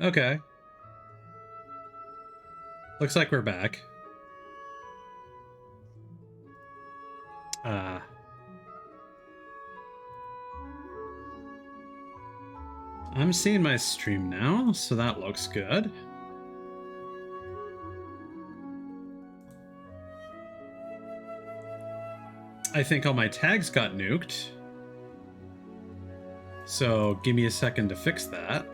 Okay. Looks like we're back. I'm seeing my stream now, so that looks good. I think all my tags got nuked. So give me a second to fix that.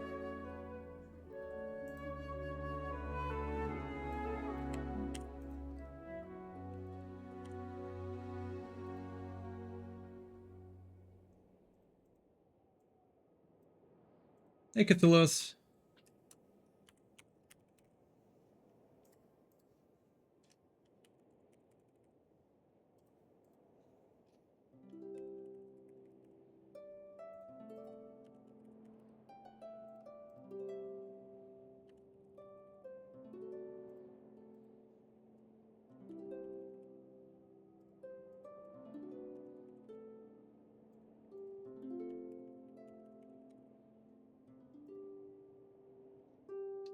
Hey, Cthulhu's.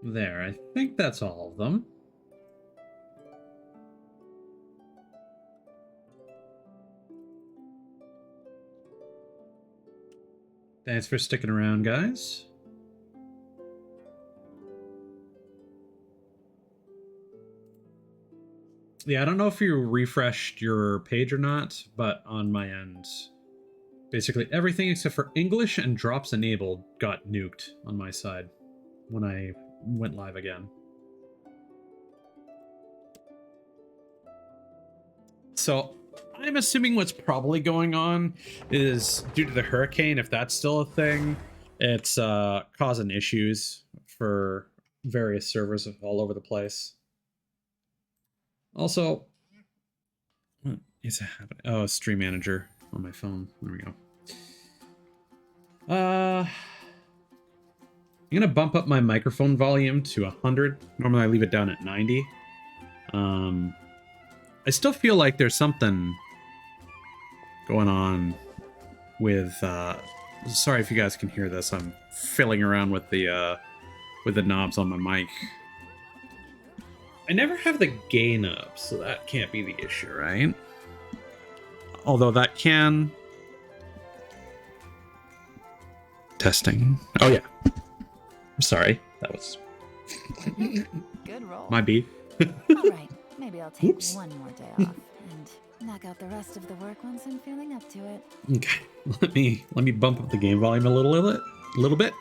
There, I think that's all of them. Thanks for sticking around, guys. Yeah, I don't know if you refreshed your page or not, but on my end, basically everything except for English and drops enabled got nuked on my side when I went live again. So I'm assuming what's probably going on is due to the hurricane, if that's still a thing, it's causing issues for various servers all over the place. Also, what is happening? Oh, Stream Manager on my phone. There we go. I'm gonna bump up my microphone volume to 100. Normally I leave it down at 90. I still feel like there's something going on with sorry if you guys can hear this. I'm fiddling around with the knobs on my mic. I never have the gain up, so that can't be the issue, right? Although that can... Testing. Oh yeah. I'm sorry. That was... Good roll. My beat. Alright, maybe I'll take Oops. one more day off and knock out the rest of the work once I'm feeling up to it. Okay. Let me bump up the game volume a little bit.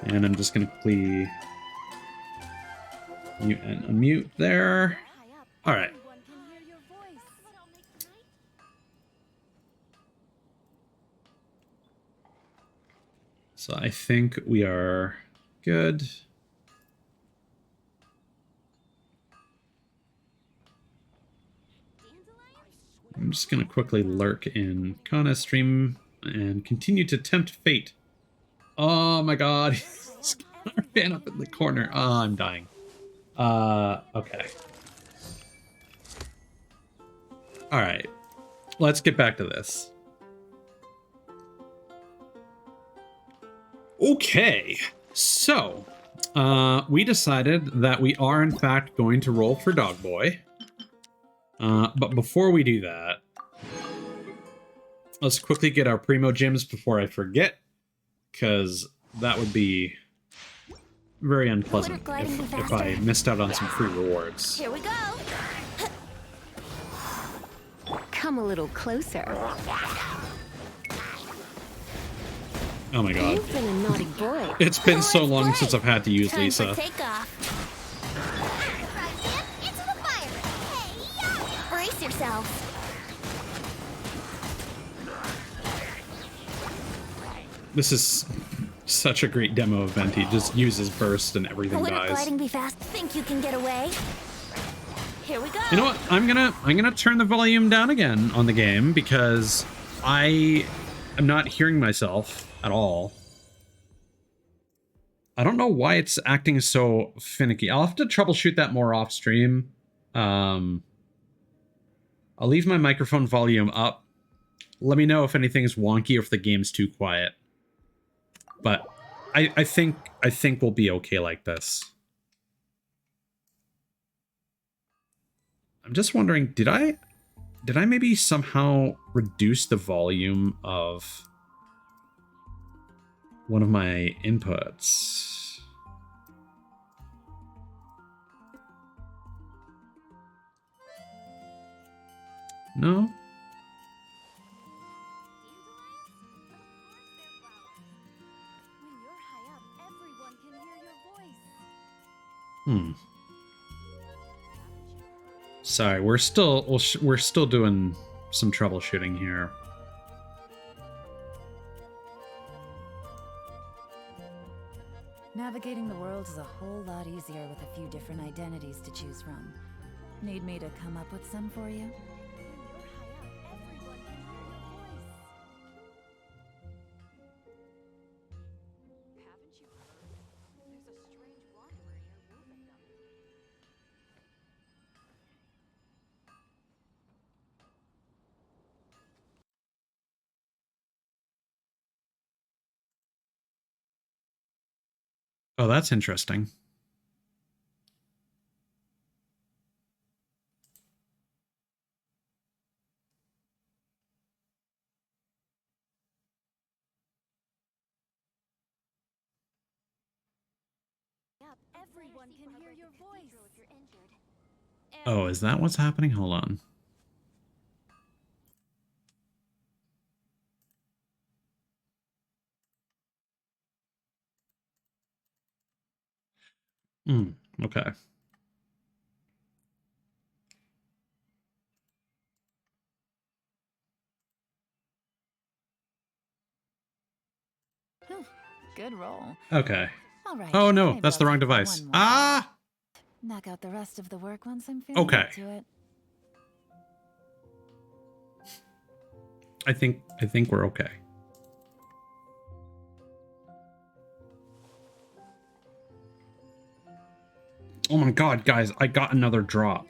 And I'm just gonna quickly mute and unmute there. Alright. So I think we are good. I'm just going to quickly lurk in Kana's stream and continue to tempt fate. Oh my god. He's got our fan up in the corner. Oh, I'm dying. Okay. Alright. Let's get back to this. Okay. So, we decided that we are in fact going to roll for Dog Boy. But before we do that, let's quickly get our Primo Gems before I forget, because that would be very unpleasant if I missed out on some free rewards. Here we go. Come a little closer. Oh my god. You've been a naughty boy. It's been so long since I've had to use Time Lisa. for takeoff. Into the fire. Hey, brace yourselves. This is such a great demo event. He just uses burst and everything Wouldn't dies. gliding be fast? Think you can get away? Here we go. You know what? I'm gonna turn the volume down again on the game because I am not hearing myself at all. I don't know why it's acting so finicky. I'll have to troubleshoot that more off stream. I'll leave my microphone volume up. Let me know if anything is wonky or if the game's too quiet. But I think we'll be okay like this. I'm just wondering, did I maybe somehow reduce the volume of one of my inputs? No? Hmm. Sorry, we're still doing some troubleshooting here. Navigating the world is a whole lot easier with a few different identities to choose from. Need me to come up with some for you? Oh, that's interesting. Everyone can hear your voice. Oh, is that what's happening? Hold on. Hmm. Okay. Good roll. Okay. All right. Oh no, maybe that's I'll the wrong take that device. one more. Ah! Knock out the rest of the work once I'm feeling Okay. up to it. I think we're okay. Oh my god, guys, I got another drop.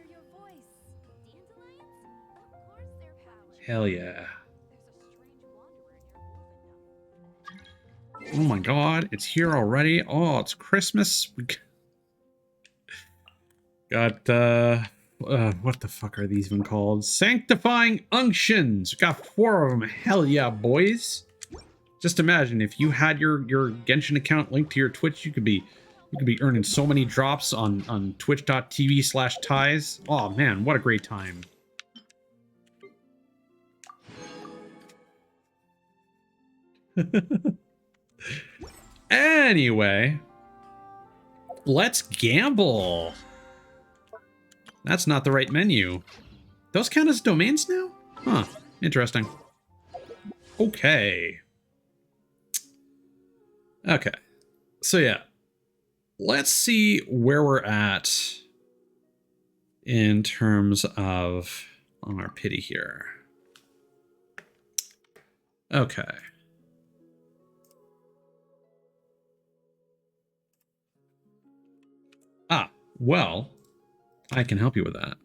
Hell yeah. Oh my god, it's here already. Oh, it's Christmas. We got what the fuck are these even called? Sanctifying unctions. We got 4 of them. Hell yeah, boys. Just imagine if you had your Genshin account linked to your Twitch, you could be earning so many drops on twitch.tv/ties. Oh man, what a great time. Anyway, let's gamble. That's not the right menu. Those count as domains now? Huh, interesting. Okay. Okay. So yeah, let's see where we're at in terms of on our pity here. Okay. Ah, well, I can help you with that.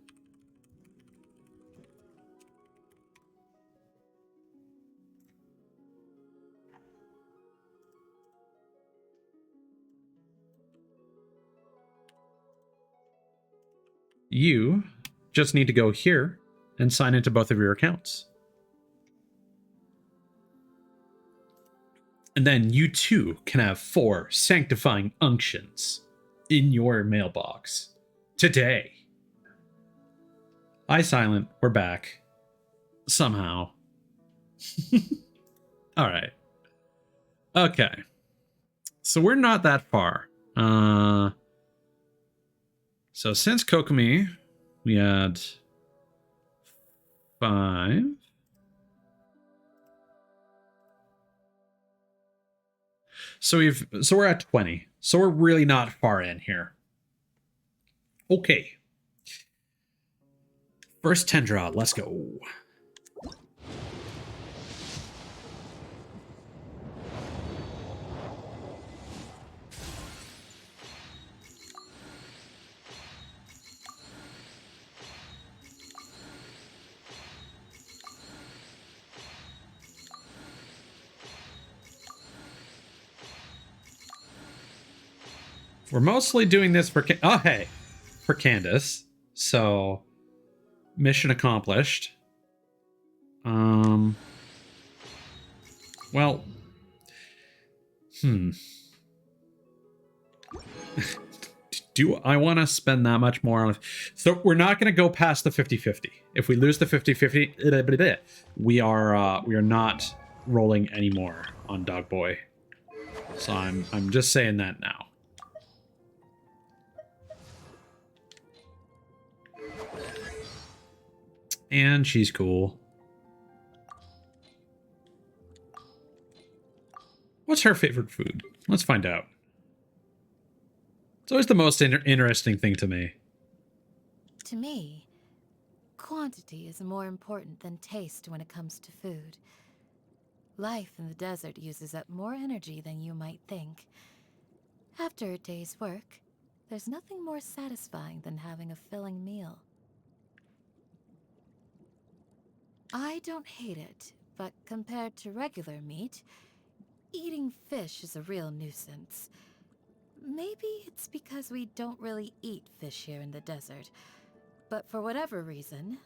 You just need to go here and sign into both of your accounts. And then you too can have 4 sanctifying unctions in your mailbox today. Hi, Silent. We're back. Somehow. All right. Okay. So we're not that far. So since Kokomi, we had 5. So we're at 20. So we're really not far in here. Okay. First 10 draw. Let's go. We're mostly doing this for for Candace. So mission accomplished. Well, do I want to spend that much more on? So we're not going to go past the 50-50. If we lose the 50-50, we are not rolling anymore on Dog Boy. So I'm just saying that now. And she's cool. What's her favorite food? Let's find out. It's always the most interesting thing to me. To me, quantity is more important than taste when it comes to food. Life in the desert uses up more energy than you might think. After a day's work, there's nothing more satisfying than having a filling meal. I don't hate it, but compared to regular meat, eating fish is a real nuisance. Maybe it's because we don't really eat fish here in the desert, but for whatever reason,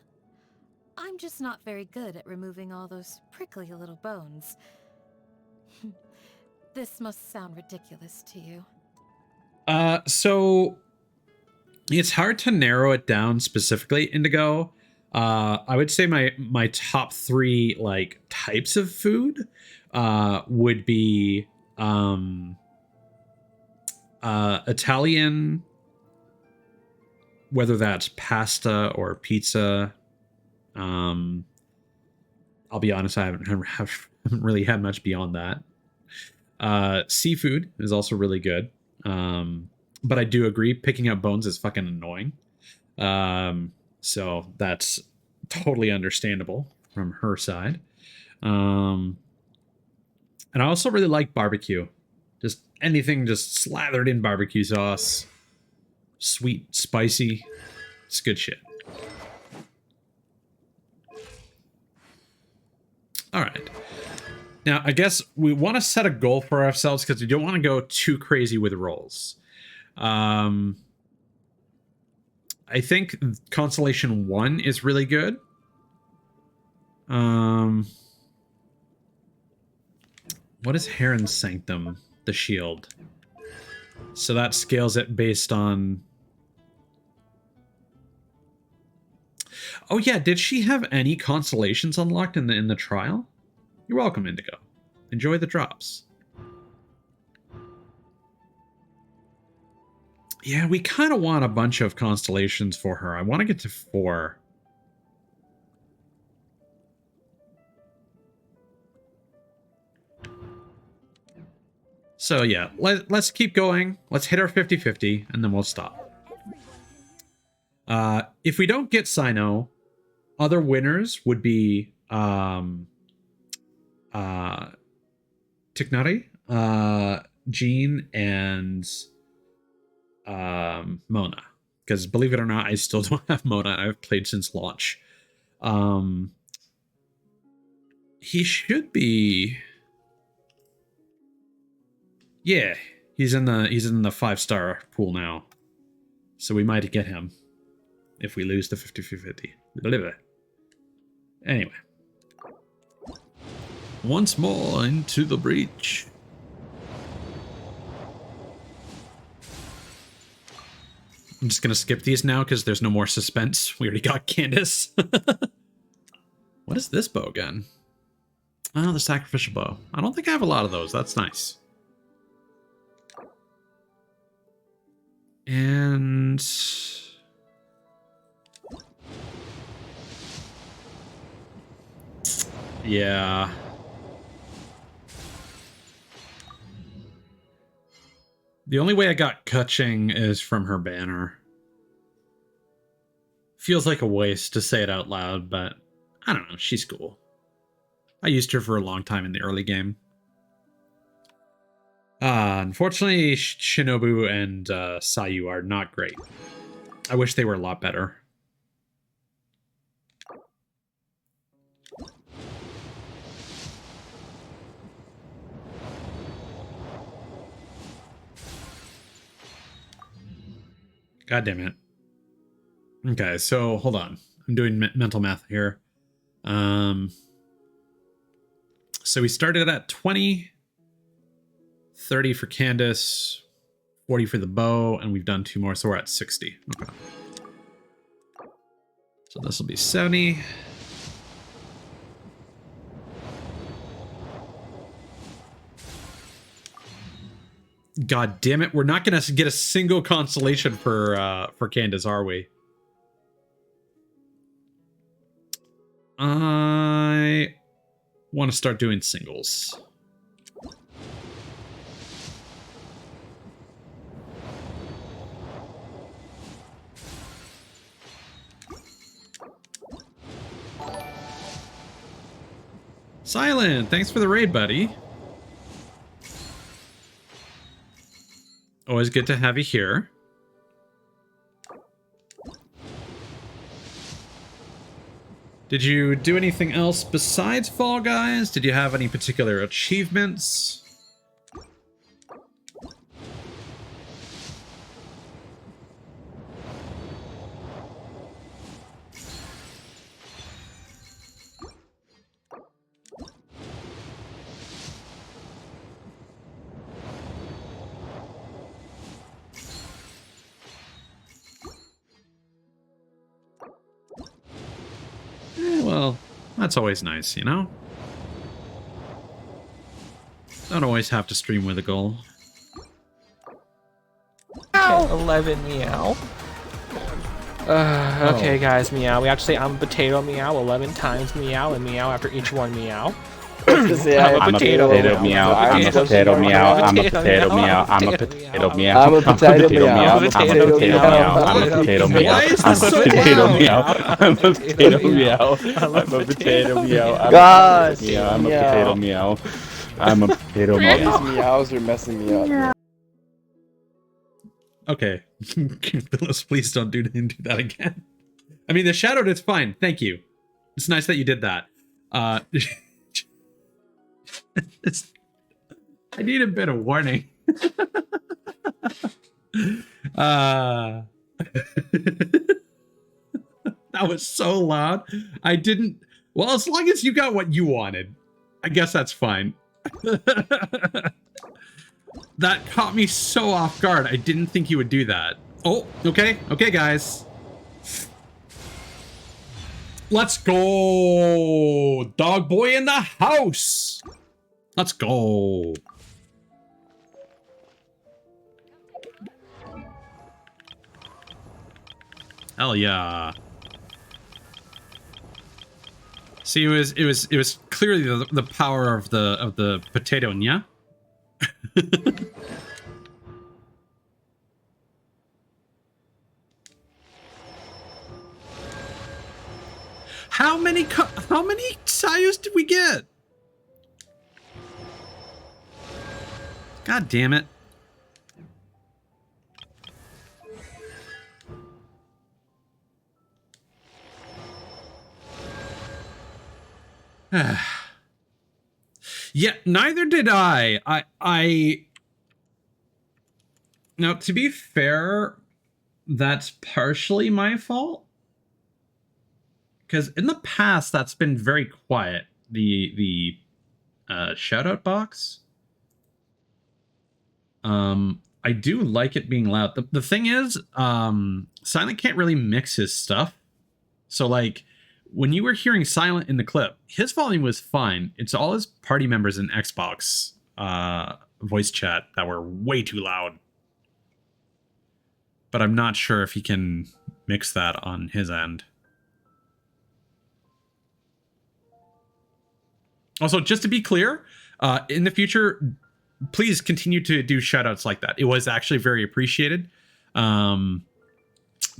I'm just not very good at removing all those prickly little bones. This must sound ridiculous to you. So it's hard to narrow it down specifically, Indigo. I would say my top 3 like types of food would be Italian, whether that's pasta or pizza. I'll be honest, I haven't really had much beyond that. Seafood is also really good. But I do agree, picking up bones is fucking annoying. So that's totally understandable from her side. And I also really like barbecue. Just anything just slathered in barbecue sauce. Sweet, spicy. It's good shit. All right. Now, I guess we want to set a goal for ourselves because we don't want to go too crazy with rolls. I think Constellation 1 is really good. What is Heron's Sanctum? The shield. So that scales it based on... Oh yeah, did she have any constellations unlocked in the trial? You're welcome, Indigo. Enjoy the drops. Yeah, we kind of want a bunch of constellations for her. I want to get to 4. So yeah, let's keep going. Let's hit our 50-50, and then we'll stop. If we don't get Sino, other winners would be Tiknari, Jean, and Mona. Because believe it or not, I still don't have Mona. I've played since launch. He should be... Yeah, he's in the 5-star pool now. So we might get him if we lose the 50-50. Anyway. Once more into the breach. I'm just going to skip these now because there's no more suspense. We already got Candace. What is this bow gun? Oh, the sacrificial bow. I don't think I have a lot of those. That's nice. And... yeah. The only way I got Kutching is from her banner. Feels like a waste to say it out loud, but I don't know. She's cool. I used her for a long time in the early game. Unfortunately, Shinobu and Sayu are not great. I wish they were a lot better. God damn it. Okay, so hold on. I'm doing mental math here. So we started at 20, 30 for Candace, 40 for the bow, and we've done 2 more, so we're at 60. Okay. So this will be 70. God damn it, we're not gonna get a single consolation for Candace, are we? I want to start doing singles. Silent, thanks for the raid, buddy. Always good to have you here. Did you do anything else besides Fall Guys? Did you have any particular achievements? Well, that's always nice, you know? Don't always have to stream with a goal. Ow! 11 meow. Okay, guys, meow. We have to say I'm a potato meow 11 times meow and meow after each one meow. I'm a potato meow. I'm a potato meow. I'm a potato meow. I'm a potato meow. I'm a potato meow. I'm a potato meow. I'm a potato meow. Why is this so potato loud? meow. I'm a potato meow. I'm a potato meow. Gosh, I'm a potato meow. I'm a potato meow. All these meows are messing me up. Okay. Phyllis, please don't do that again. I mean, the shadowed is fine. Thank you. It's nice that you did that. I need a bit of warning. That was so loud. I didn't... Well, as long as you got what you wanted, I guess that's fine. That caught me so off guard. I didn't think you would do that. Oh, okay. Okay, guys. Let's go. Dog boy in the house. Let's go. Hell yeah. See, it was clearly the power of the potato, yeah? How many Sayus did we get? God damn it. Yeah, neither did I. Now, to be fair, that's partially my fault. Because in the past, that's been very quiet. The shoutout box. I do like it being loud. The thing is, Silent can't really mix his stuff. So, like, when you were hearing Silent in the clip, his volume was fine. It's all his party members in Xbox voice chat that were way too loud. But I'm not sure if he can mix that on his end. Also, just to be clear, in the future, please continue to do shoutouts like that. It was actually very appreciated,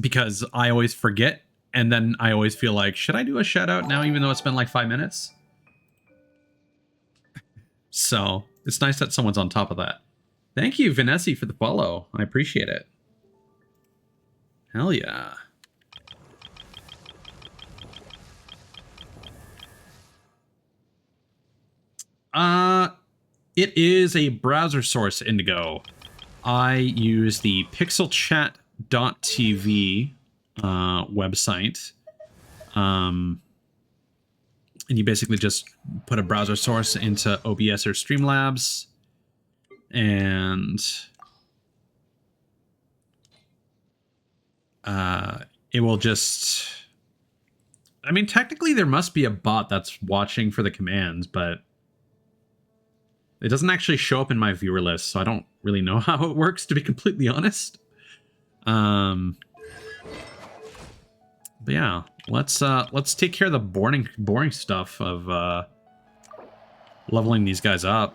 because I always forget, and then I always feel like, should I do a shoutout now, even though it's been like 5 minutes? So it's nice that someone's on top of that. Thank you, Vanessa, for the follow. I appreciate it. Hell yeah. It is a browser source, Indigo. I use the Pixel Chat Twitch.tv website. And you basically just put a browser source into OBS or Streamlabs, and it will just... I mean, technically there must be a bot that's watching for the commands, but it doesn't actually show up in my viewer list, so I don't really know how it works, to be completely honest. But yeah, let's take care of the boring stuff of leveling these guys up.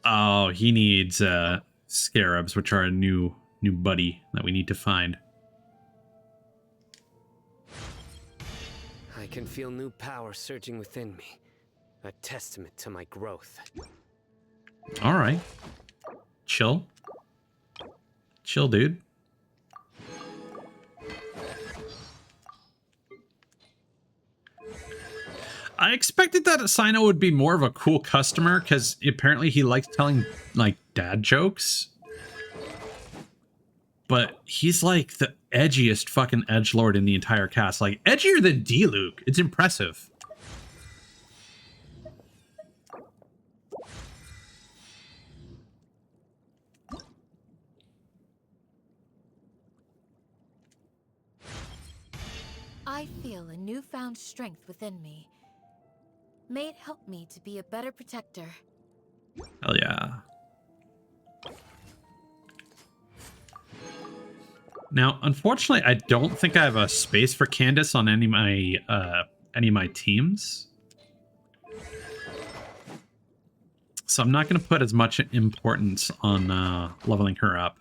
Oh, he needs scarabs, which are a new buddy that we need to find. I can feel new power surging within me, a testament to my growth. All right, chill, dude. I expected that Sino would be more of a cool customer, because apparently he likes telling, like, dad jokes. But he's, like, the edgiest fucking edgelord in the entire cast. Like, edgier than D-Luke. It's impressive. I feel a newfound strength within me. May it help me to be a better protector. Hell yeah. Now, unfortunately, I don't think I have a space for Candace on any of my teams. So I'm not going to put as much importance on leveling her up.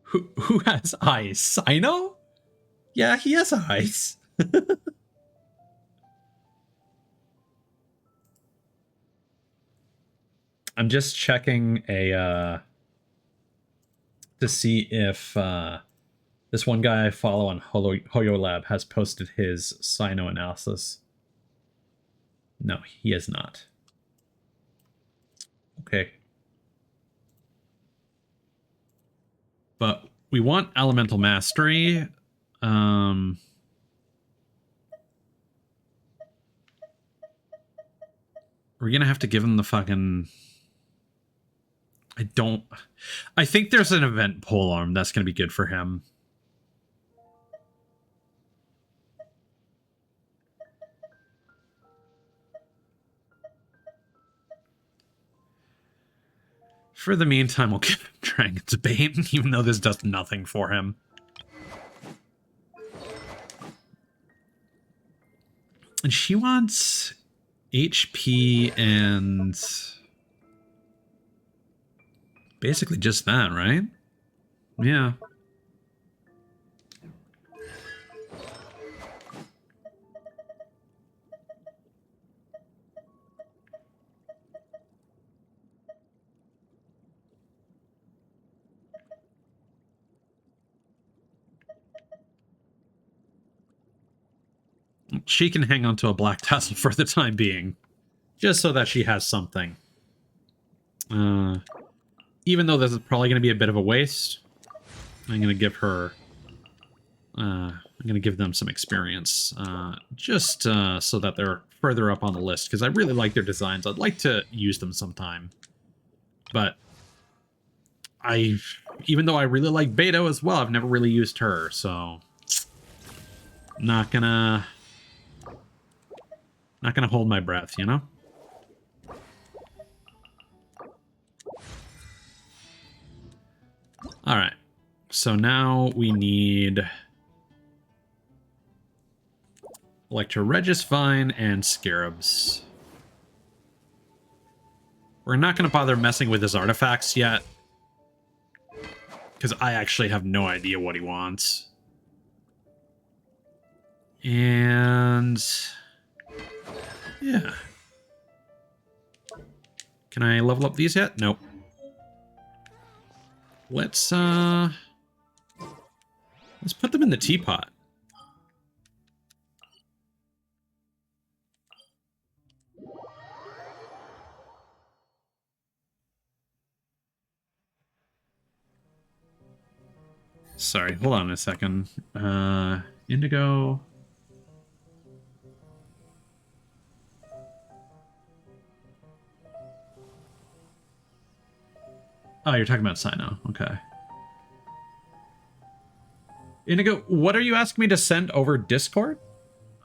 Who has eyes? Sino? Yeah, he has eyes. I'm just checking to see if this one guy I follow on HoYoLab has posted his Sino analysis. No, he has not. Okay. But we want Elemental Mastery. We're gonna have to give him the fucking... I think there's an event polearm that's gonna be good for him. For the meantime, we'll give him Dragon's Bane, even though this does nothing for him. And she wants HP and basically just that, right? Yeah. She can hang on to a black tassel for the time being, just so that she has something. Even though this is probably going to be a bit of a waste, I'm going to give her... I'm going to give them some experience, just so that they're further up on the list, because I really like their designs. I'd like to use them sometime. But even though I really like Beto as well, I've never really used her, so... Not gonna hold my breath, you know? Alright. So now we need Electroregisvine and Scarabs. We're not going to bother messing with his artifacts yet, because I actually have no idea what he wants. And... yeah. Can I level up these yet? Nope. Let's Let's put them in the teapot. Sorry, hold on a second. Indigo. Oh, you're talking about Sino. Okay. Indigo, what are you asking me to send over Discord?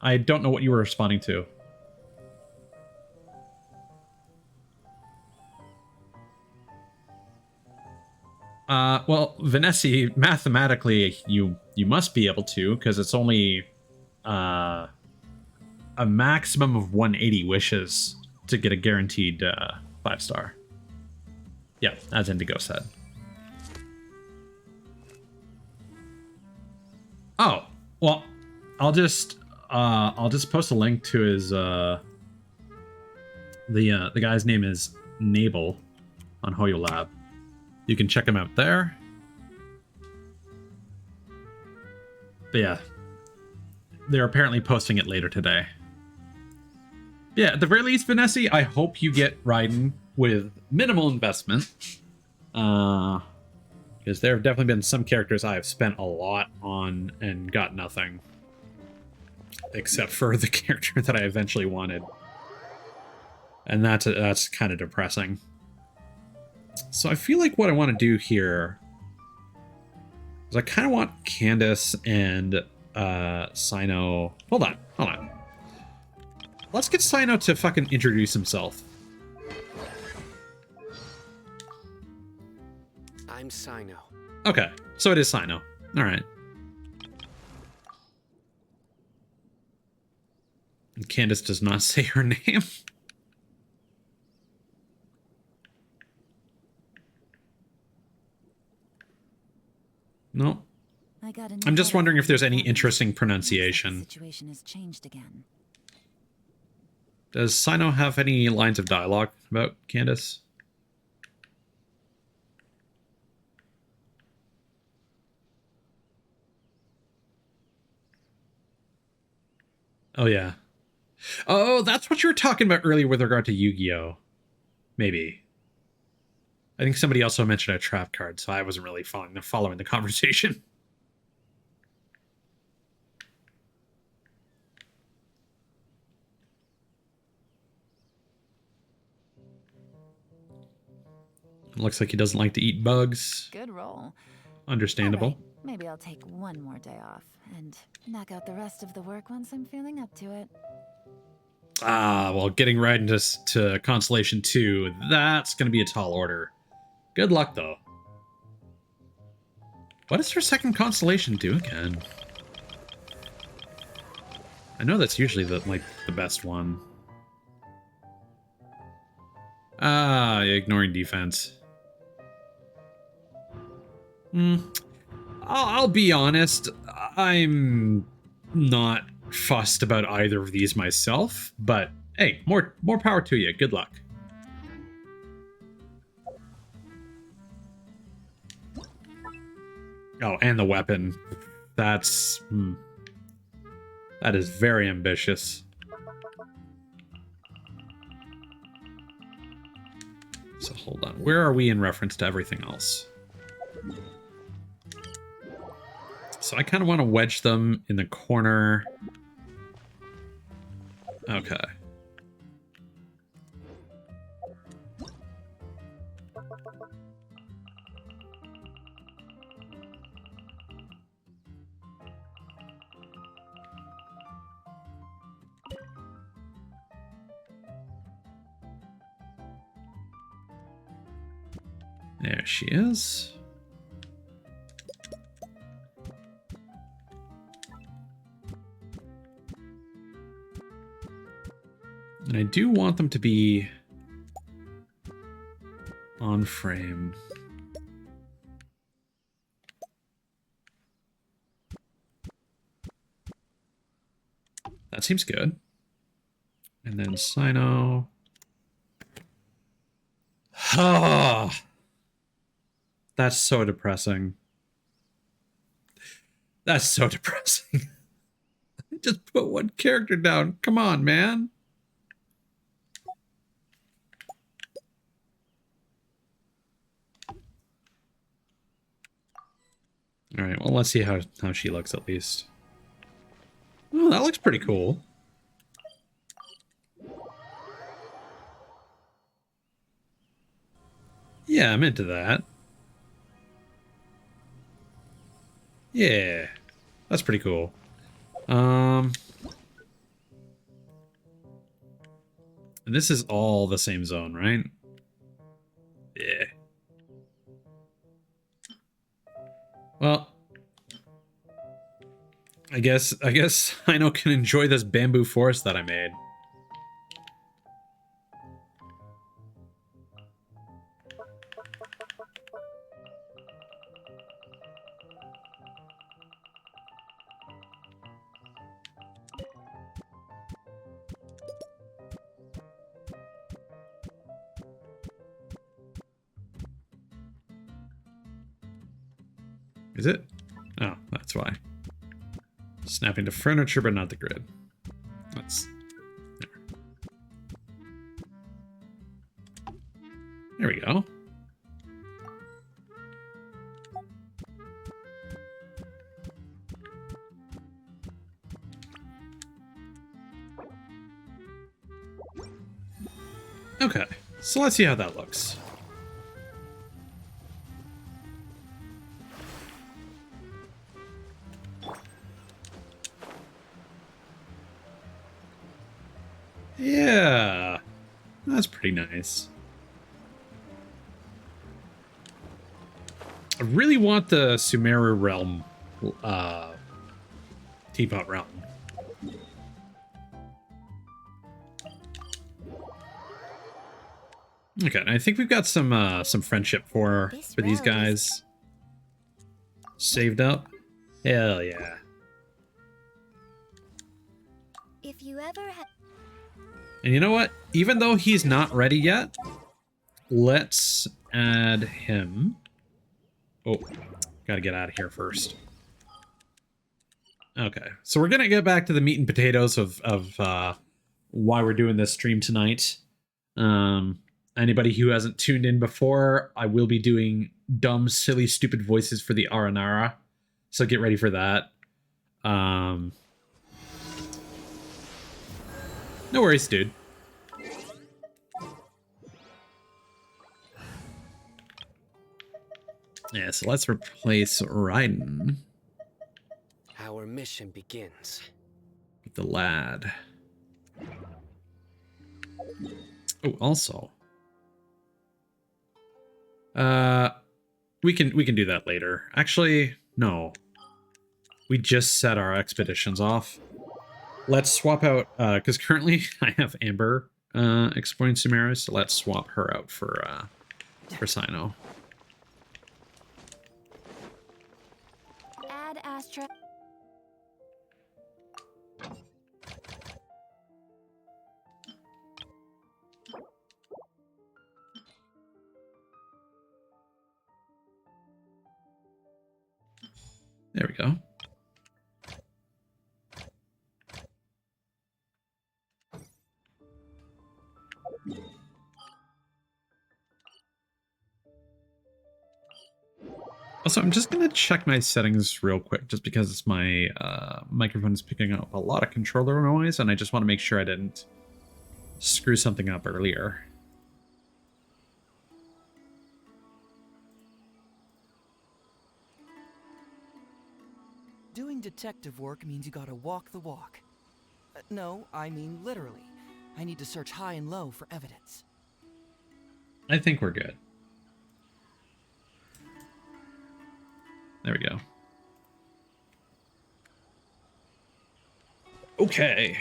I don't know what you were responding to. Well, Vanessa, mathematically, you must be able to, because it's only a maximum of 180 wishes to get a guaranteed 5-star. Yeah, as Indigo said. Oh, well, I'll just post a link to his the guy's name is Nabel on Hoyo Lab. You can check him out there. But yeah, they're apparently posting it later today. Yeah, at the very least, Vanessa, I hope you get Raiden with minimal investment. Because there have definitely been some characters I have spent a lot on and got nothing. Except for the character that I eventually wanted. And that's kind of depressing. So I feel like what I want to do here is I kind of want Candace and Sino... Hold on. Let's get Sino to fucking introduce himself. I'm Sino. Okay, so it is Sino. Alright. And Candace does not say her name. No. I'm just wondering if there's any interesting pronunciation. Situation has changed again. Does Sino have any lines of dialogue about Candace? Oh, yeah. Oh, that's what you were talking about earlier with regard to Yu-Gi-Oh! Maybe. I think somebody also mentioned a trap card, so I wasn't really following the conversation. Looks like he doesn't like to eat bugs. Good roll. Understandable. All right, maybe I'll take one more day off and knock out the rest of the work once I'm feeling up to it. Ah, well, getting right into to Constellation 2, that's going to be a tall order. Good luck, though. What does her second Constellation do again? I know that's usually the best one. Ah, ignoring defense. I'll be honest, I'm not fussed about either of these myself, but hey, more power to you. Good luck. Oh, and the weapon. That is very ambitious. So hold on. Where are we in reference to everything else? So I kind of want to wedge them in the corner. Okay. There she is. And I do want them to be on frame. That seems good. And then Sino. Ah, that's so depressing. That's so depressing. Just put one character down. Come on, man. All right, well, let's see how she looks at least. Oh, that looks pretty cool. Yeah, I'm into that. Yeah, that's pretty cool. And this is all the same zone, right? Yeah. Well, I guess Sino can enjoy this bamboo forest that I made. Is it? Oh, that's why. Snapping to furniture, but not the grid. That's... There we go. Okay, so let's see how that looks. Yeah, that's pretty nice. I really want the Sumeru realm, teapot realm. Okay, and I think we've got some friendship for these guys saved up. Hell yeah! If you ever had... And you know what? Even though he's not ready yet, let's add him. Oh, gotta get out of here first. Okay, so we're gonna get back to the meat and potatoes of why we're doing this stream tonight. Anybody who hasn't tuned in before, I will be doing dumb, silly, stupid voices for the Aranara, so get ready for that. No worries, dude. Yeah, so let's replace Raiden Our mission begins. with the lad. Oh, also, we can do that later. Actually, no. We just set our expeditions off. Let's swap out, because currently I have Amber exploring Sumeru, so let's swap her out for Sino. Add Astra... There we go. Also, I'm just gonna check my settings real quick, just because my microphone is picking up a lot of controller noise, and I just want to make sure I didn't screw something up earlier. Doing detective work means you gotta walk the walk. No, I mean literally. I need to search high and low for evidence. I think we're good. There we go. Okay.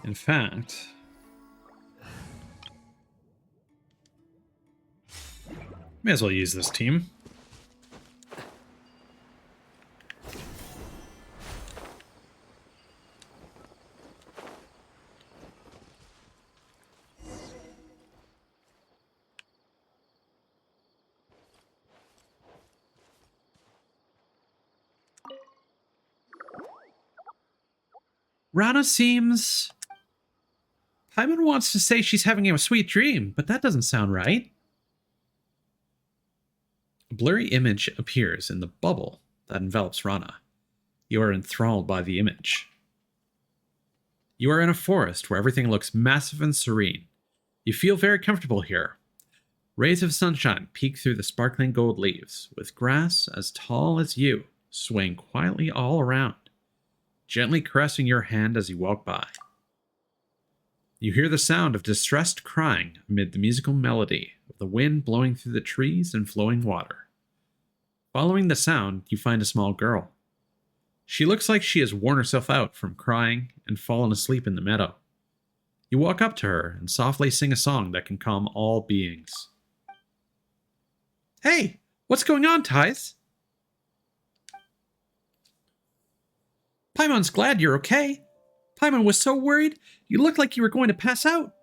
In fact, may as well use this team. Rana seems... Paimon wants to say she's having a sweet dream, but that doesn't sound right. A blurry image appears in the bubble that envelops Rana. You are enthralled by the image. You are in a forest where everything looks massive and serene. You feel very comfortable here. Rays of sunshine peek through the sparkling gold leaves, with grass as tall as you swaying quietly all around, gently caressing your hand as you walk by. You hear the sound of distressed crying amid the musical melody of the wind blowing through the trees and flowing water. Following the sound, you find a small girl. She looks like she has worn herself out from crying and fallen asleep in the meadow. You walk up to her and softly sing a song that can calm all beings. Hey, what's going on, Thais? Paimon's glad you're okay. Paimon was so worried, you looked like you were going to pass out.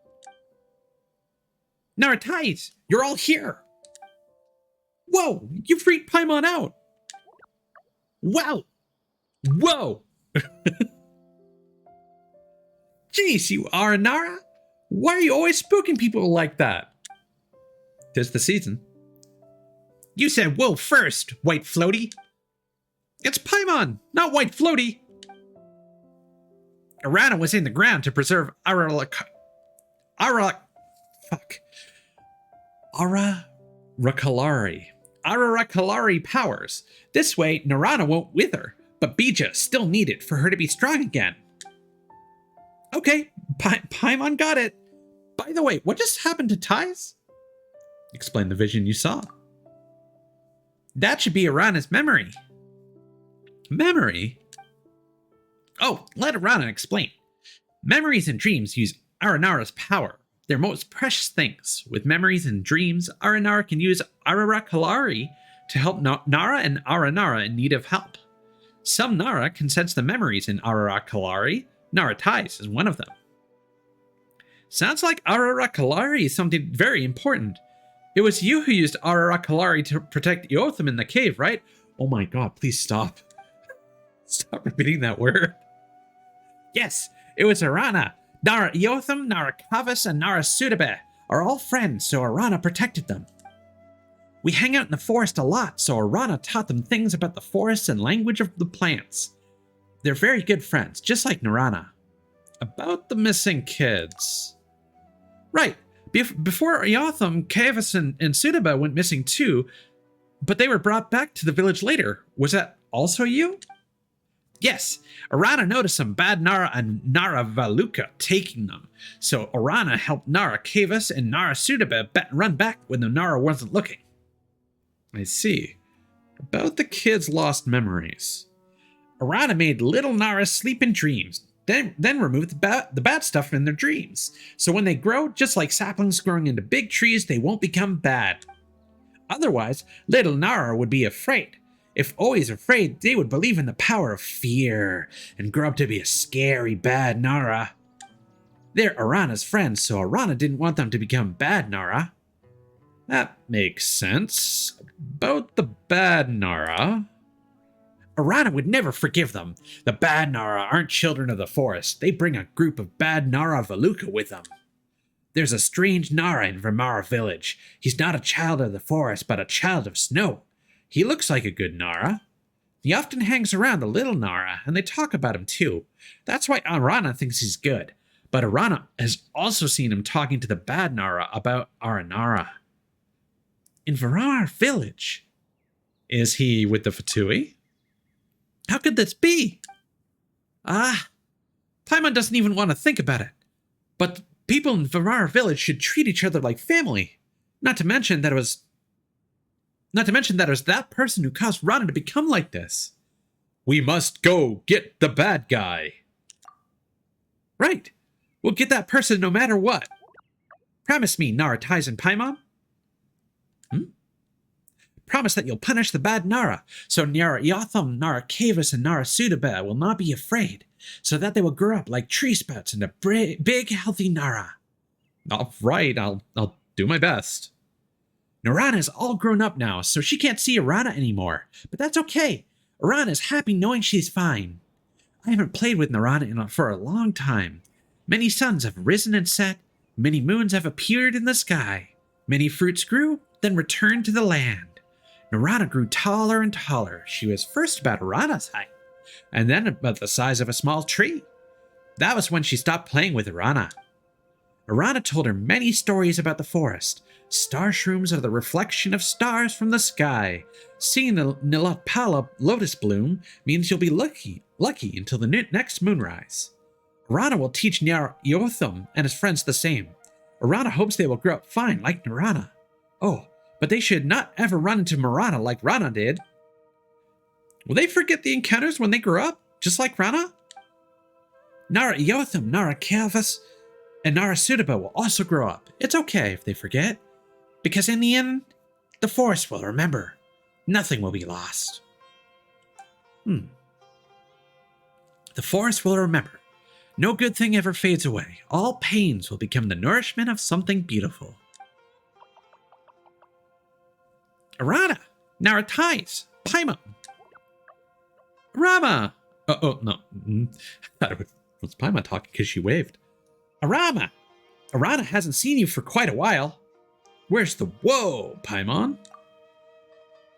Nara, Thais, you're all here. Whoa, you freaked Paimon out. Wow. Whoa. Jeez, you Aranara. Why are you always spooking people like that? 'Tis the season. You said whoa first, White Floaty. It's Paimon, not White Floaty. Arana was in the ground to preserve Aranarakalari powers. This way, Narana won't wither, but Bija still needed for her to be strong again. Okay, Paimon got it. By the way, what just happened to Thais? Explain the vision you saw. That should be Arana's memory. Memory? Oh, let Arana explain. Memories and dreams use Aranara's power. They're most precious things. With memories and dreams, Aranara can use Ararakalari to help Nara and Aranara in need of help. Some Nara can sense the memories in Ararakalari. Nara Thais is one of them. Sounds like Ararakalari is something very important. It was you who used Ararakalari to protect Iotham in the cave, right? Oh my god, please stop. Stop repeating that word. Yes, it was Arana. Nara Iotham, Nara Kavas, and Nara Sutabe are all friends, so Arana protected them. We hang out in the forest a lot, so Arana taught them things about the forest and language of the plants. They're very good friends, just like Narana. About the missing kids. Right, before Iotham, Kavas, and Sutabe went missing too, but they were brought back to the village later. Was that also you? Yes, Arana noticed some bad Nara and Nara Valuka taking them, so Arana helped Nara Kavas and Nara Sutabe run back when the Nara wasn't looking. I see. About the kids' lost memories. Arana made little Nara sleep in dreams, then removed the bad stuff in their dreams, so when they grow, just like saplings growing into big trees, they won't become bad. Otherwise, little Nara would be afraid. If always afraid, they would believe in the power of fear and grow up to be a scary bad Nara. They're Arana's friends, so Arana didn't want them to become bad Nara. That makes sense. About the bad Nara. Arana would never forgive them. The bad Nara aren't children of the forest. They bring a group of bad Nara Valuka with them. There's a strange Nara in Vermara village. He's not a child of the forest, but a child of snow. He looks like a good Nara. He often hangs around the little Nara, and they talk about him too. That's why Arana thinks he's good. But Arana has also seen him talking to the bad Nara about Aranara. In Vermara village? Is he with the Fatui? How could this be? Paimon doesn't even want to think about it. But people in Vermara village should treat each other like family. Not to mention that it was that person who caused Rana to become like this. We must go get the bad guy. Right. We'll get that person no matter what. Promise me, Nara Thais and Paimon. Promise that you'll punish the bad Nara, so Nara Iotham, Nara Kavas, and Nara Sutabe will not be afraid, so that they will grow up like tree sprouts into big, healthy Nara. All right, I'll do my best. Narana is all grown up now, so she can't see Arana anymore, but that's okay. Arana is happy knowing she's fine. I haven't played with Narana for a long time. Many suns have risen and set, many moons have appeared in the sky. Many fruits grew, then returned to the land. Narana grew taller and taller. She was first about Arana's height, and then about the size of a small tree. That was when she stopped playing with Arana. Arana told her many stories about the forest. Star shrooms are the reflection of stars from the sky. Seeing the Nilotpala lotus bloom means you'll be lucky until the next moonrise. Arana will teach Yotham and his friends the same. Arana hopes they will grow up fine like Narana. Oh, but they should not ever run into Marana like Rana did. Will they forget the encounters when they grow up, just like Rana? Nara Yotham, Nara Calvus, and Nara Sudaba will also grow up. It's okay if they forget, because in the end, the forest will remember. Nothing will be lost. The forest will remember. No good thing ever fades away. All pains will become the nourishment of something beautiful. Arana, Naratais, Paimon, Rama. No. I thought it was Paimon talking because she waved. Arama, Arana hasn't seen you for quite a while. Where's the whoa, Paimon?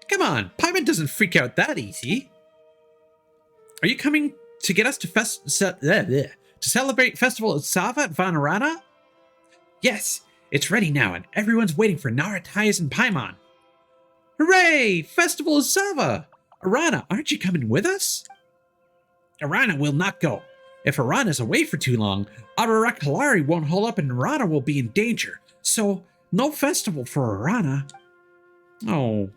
Come on, Paimon doesn't freak out that easy. Are you coming to get us to celebrate Festival of Sava at Vanarana? Yes, it's ready now, and everyone's waiting for Naratais and Paimon. Hooray! Festival of Sava! Arana, aren't you coming with us? Arana will not go. If Arana's away for too long, Aranarapocalypse won't hold up and Arana will be in danger. So, no festival for Arana. Oh.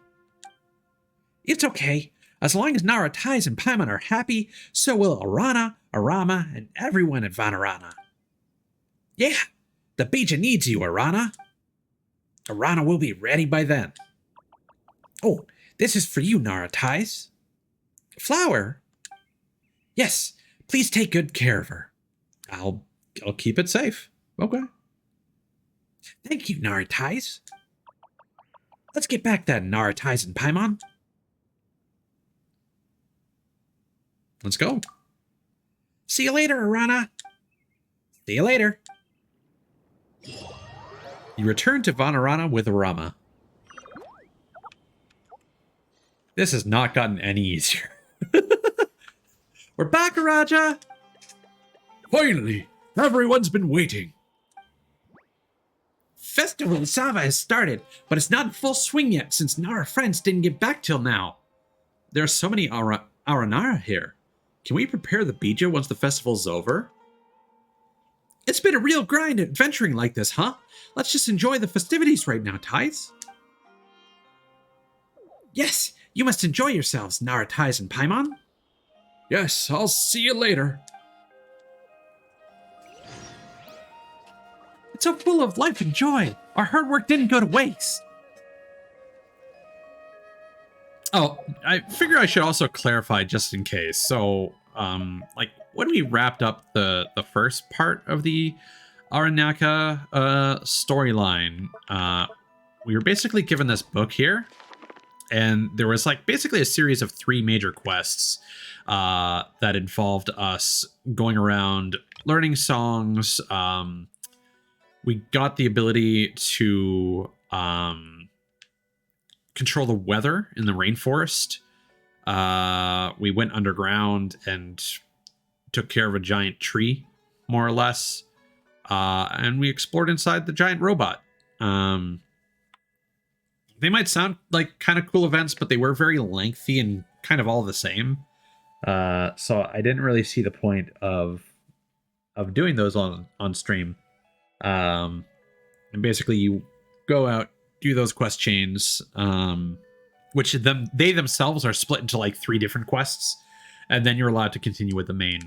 It's okay. As long as Naratais and Paimon are happy, so will Arana, Arama, and everyone at Vanarana. Yeah, the Bija needs you, Arana. Arana will be ready by then. Oh, this is for you, Naratais. Flower? Yes, please take good care of her. I'll keep it safe. Okay. Thank you, Naratais. Let's get back then, Naratais and Paimon. Let's go. See you later, Arana. See you later. You return to Vanarana with Arama. This has not gotten any easier. We're back, Araja! Finally! Everyone's been waiting. Festival of Sava has started, but it's not in full swing yet since Nara friends didn't get back till now. There are so many Aranara here. Can we prepare the Bija once the festival's over? It's been a real grind adventuring like this, huh? Let's just enjoy the festivities right now, Tais. Yes, you must enjoy yourselves, Naratais and Paimon. Yes, I'll see you later. It's so full of life and joy. Our hard work didn't go to waste. Oh, I figure I should also clarify just in case. So, like when we wrapped up the first part of the Aranaka storyline, we were basically given this book here, and there was like basically a series of 3 major quests that involved us going around learning songs. We got the ability to control the weather in the rainforest. We went underground and took care of a giant tree, more or less. And we explored inside the giant robot. They might sound like kind of cool events, but they were very lengthy and kind of all the same. So I didn't really see the point of doing those on stream. And basically you go out, do those quest chains, which they themselves are split into like 3 different quests, and then you're allowed to continue with the main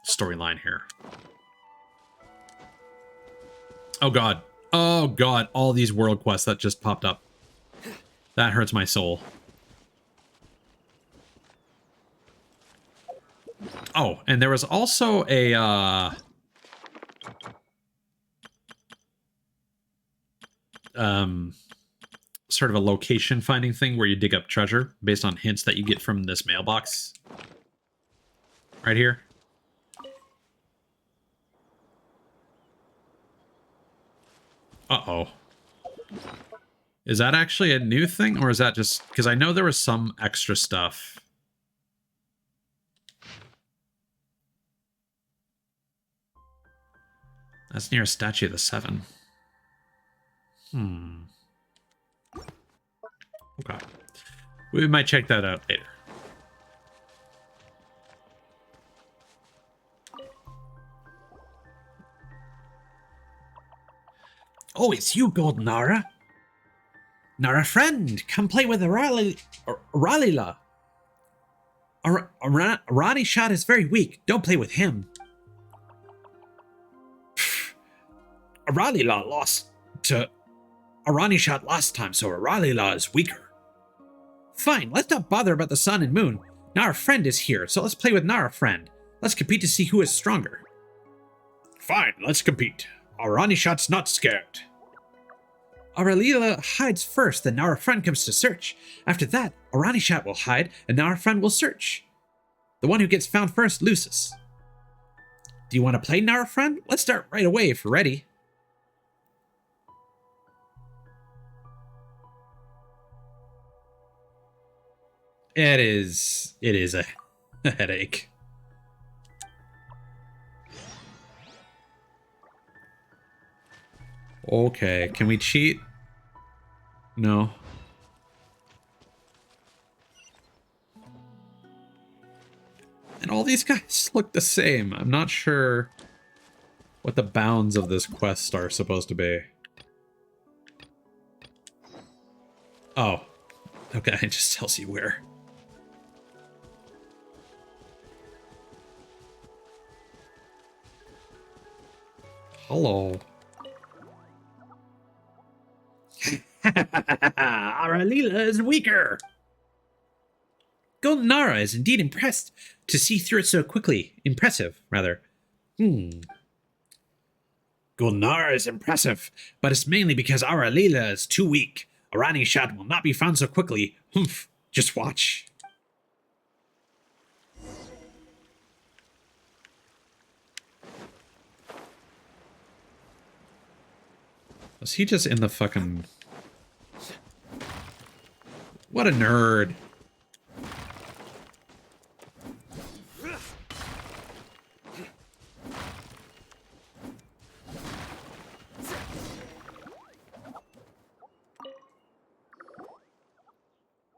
storyline here. Oh god, all these world quests that just popped up. That hurts my soul. Oh, and there was also a sort of a location finding thing where you dig up treasure based on hints that you get from this mailbox. Right here. Uh-oh. Is that actually a new thing, or is that just... Because I know there was some extra stuff. That's near a statue of the Seven. Okay. We might check that out later. Oh, it's you, Golden Nara. Nara friend, come play with Ralila. Arani shot is very weak. Don't play with him. Aralila lost to Arani shot last time, so Aralila is weaker. Fine, let's not bother about the sun and moon. Nara friend is here, so let's play with Nara friend. Let's compete to see who is stronger. Fine, let's compete. Arani shot's not scared. Aralila hides first, then Nara friend comes to search. After that, Arani shot will hide, and Nara friend will search. The one who gets found first loses. Do you want to play Nara friend? Let's start right away if you're ready. It is a headache. Okay, can we cheat? No. And all these guys look the same. I'm not sure what the bounds of this quest are supposed to be. Oh. Okay, it just tells you where. Hello. Aralila is weaker. Golden Nara is indeed impressed to see through it so quickly. Impressive, rather. Golden Nara is impressive, but it's mainly because Aralila is too weak. Arani shot will not be found so quickly. Humph. Just watch. Was he just in the fucking... What a nerd.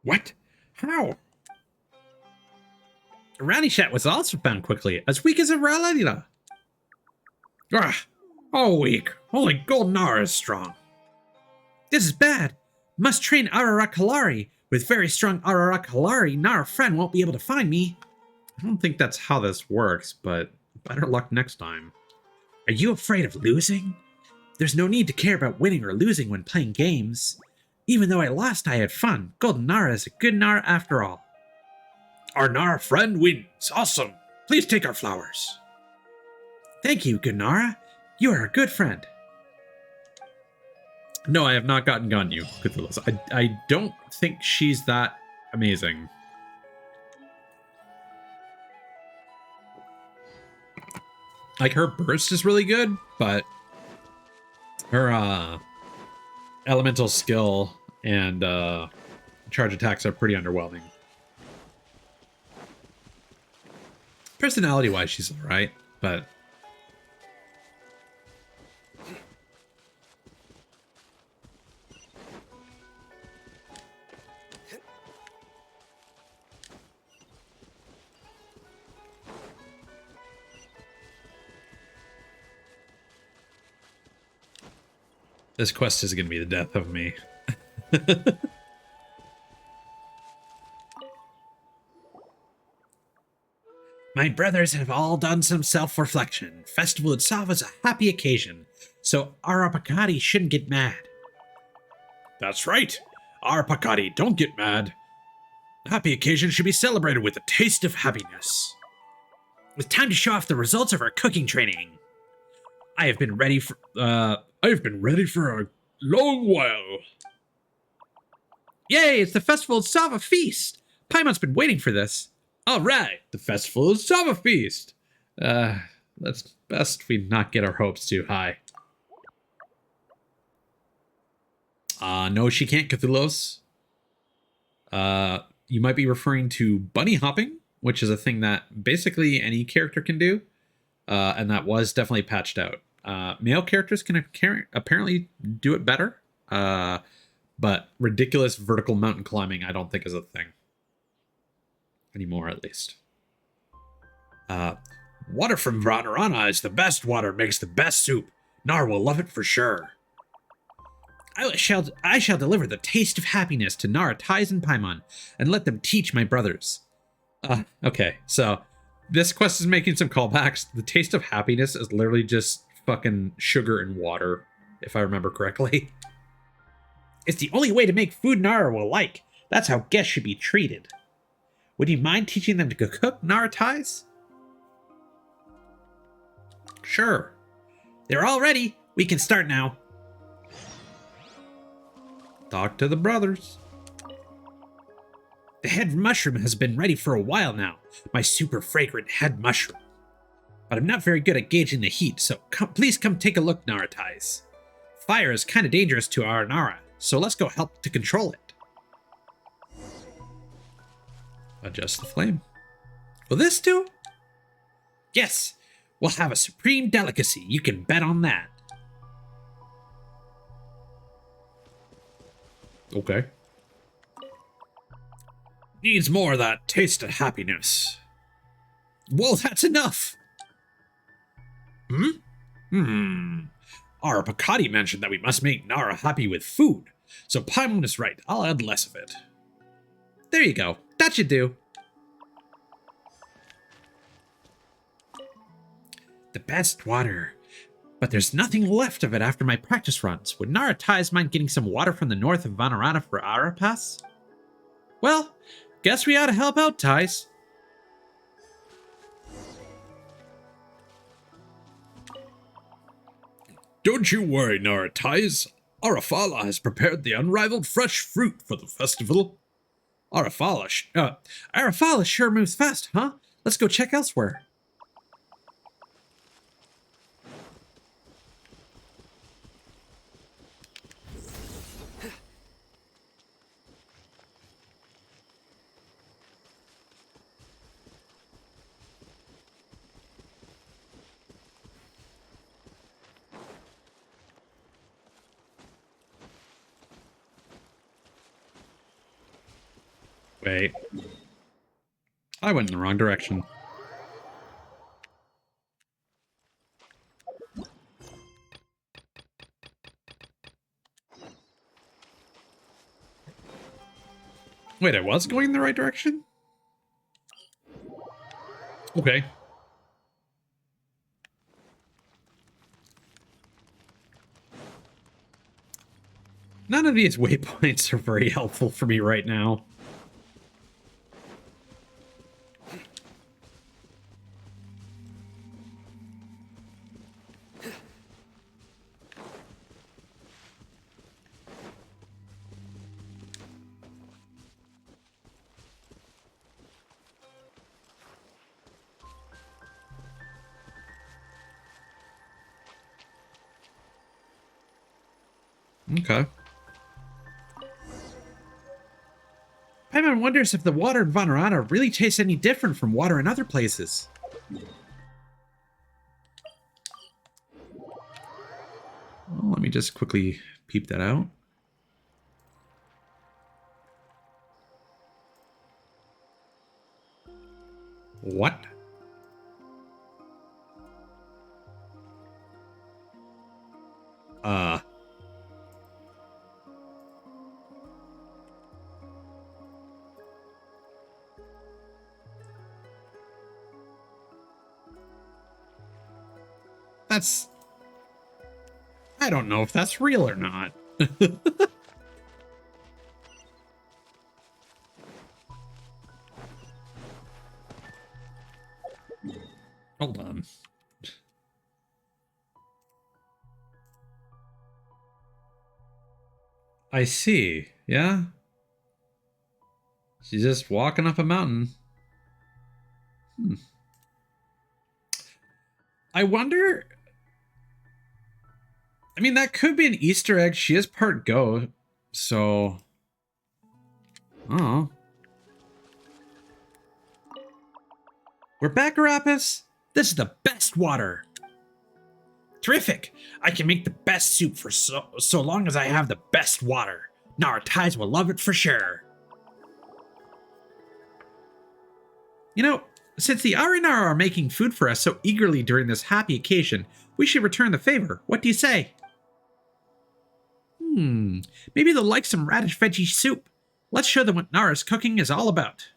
What? How? Aranishat was also found quickly, as weak as a Ralila. Ah, all weak. Only Golden Nara is strong. This is bad. Must train Aranarapocalypse. With very strong Aranarapocalypse, Nara friend won't be able to find me. I don't think that's how this works, but better luck next time. Are you afraid of losing? There's no need to care about winning or losing when playing games. Even though I lost, I had fun. Golden Nara is a good Nara after all. Our Nara friend wins. Awesome. Please take our flowers. Thank you, good Nara. You are a good friend. No, I have not gotten Ganyu. I don't think she's that amazing. Like, her burst is really good, but her elemental skill and charge attacks are pretty underwhelming. Personality-wise, she's alright, but... This quest is going to be the death of me. My brothers have all done some self-reflection. Festival itself is a happy occasion, so Arapakari shouldn't get mad. That's right. Arapakari, don't get mad. The happy occasion should be celebrated with a taste of happiness. It's time to show off the results of our cooking training. I have been ready for a long while. Yay, it's the festival itself, a feast! Paimon's been waiting for this. All right, the festival is Summer Feast. That's best we not get our hopes too high. No, she can't, Cthulhu's. You might be referring to bunny hopping, which is a thing that basically any character can do, and that was definitely patched out. Male characters can apparently do it better, but ridiculous vertical mountain climbing I don't think is a thing. Anymore, at least. Water from Ranarana is the best water, makes the best soup. Nar will love it for sure. I shall deliver the taste of happiness to Nara, Tais, and Paimon, and let them teach my brothers. Okay, so this quest is making some callbacks. The taste of happiness is literally just fucking sugar and water, if I remember correctly. It's the only way to make food Nara will like. That's how guests should be treated. Would you mind teaching them to cook, Nara, Tais? Sure. They're all ready. We can start now. Talk to the brothers. The head mushroom has been ready for a while now. My super fragrant head mushroom. But I'm not very good at gauging the heat, so please come take a look, Nara, Tais. Fire is kind of dangerous to Aranara, so let's go help to control it. Adjust the flame. Will this do? Yes, we'll have a supreme delicacy. You can bet on that. Okay. Needs more of that taste of happiness. Well, that's enough. Aranarapocalypse mentioned that we must make Nara happy with food, so Paimon is right. I'll add less of it. There you go. That should do. The best water. But there's nothing left of it after my practice runs. Would Nara, Tais mind getting some water from the north of Vanarana for Arapass? Well, guess we ought to help out, Tais. Don't you worry, Nara, Tais. Arafala has prepared the unrivaled fresh fruit for the festival. Arafala sure moves fast, huh? Let's go check elsewhere. Wait. I went in the wrong direction. Wait, I was going in the right direction? Okay. None of these waypoints are very helpful for me right now. Okay. Paimon wonders if the water in Vanarana really tastes any different from water in other places. Well, let me just quickly peep that out. What? That's... I don't know if that's real or not. Hold on. I see, yeah? She's just walking up a mountain. I wonder... I mean, that could be an Easter egg. She is part goat, so... Oh. We're back, Arapis. This is the best water. Terrific. I can make the best soup for so long as I have the best water. Nara Ties will love it for sure. You know, since the Aranara are making food for us so eagerly during this happy occasion, we should return the favor. What do you say? Maybe they'll like some radish veggie soup. Let's show them what Nara's cooking is all about.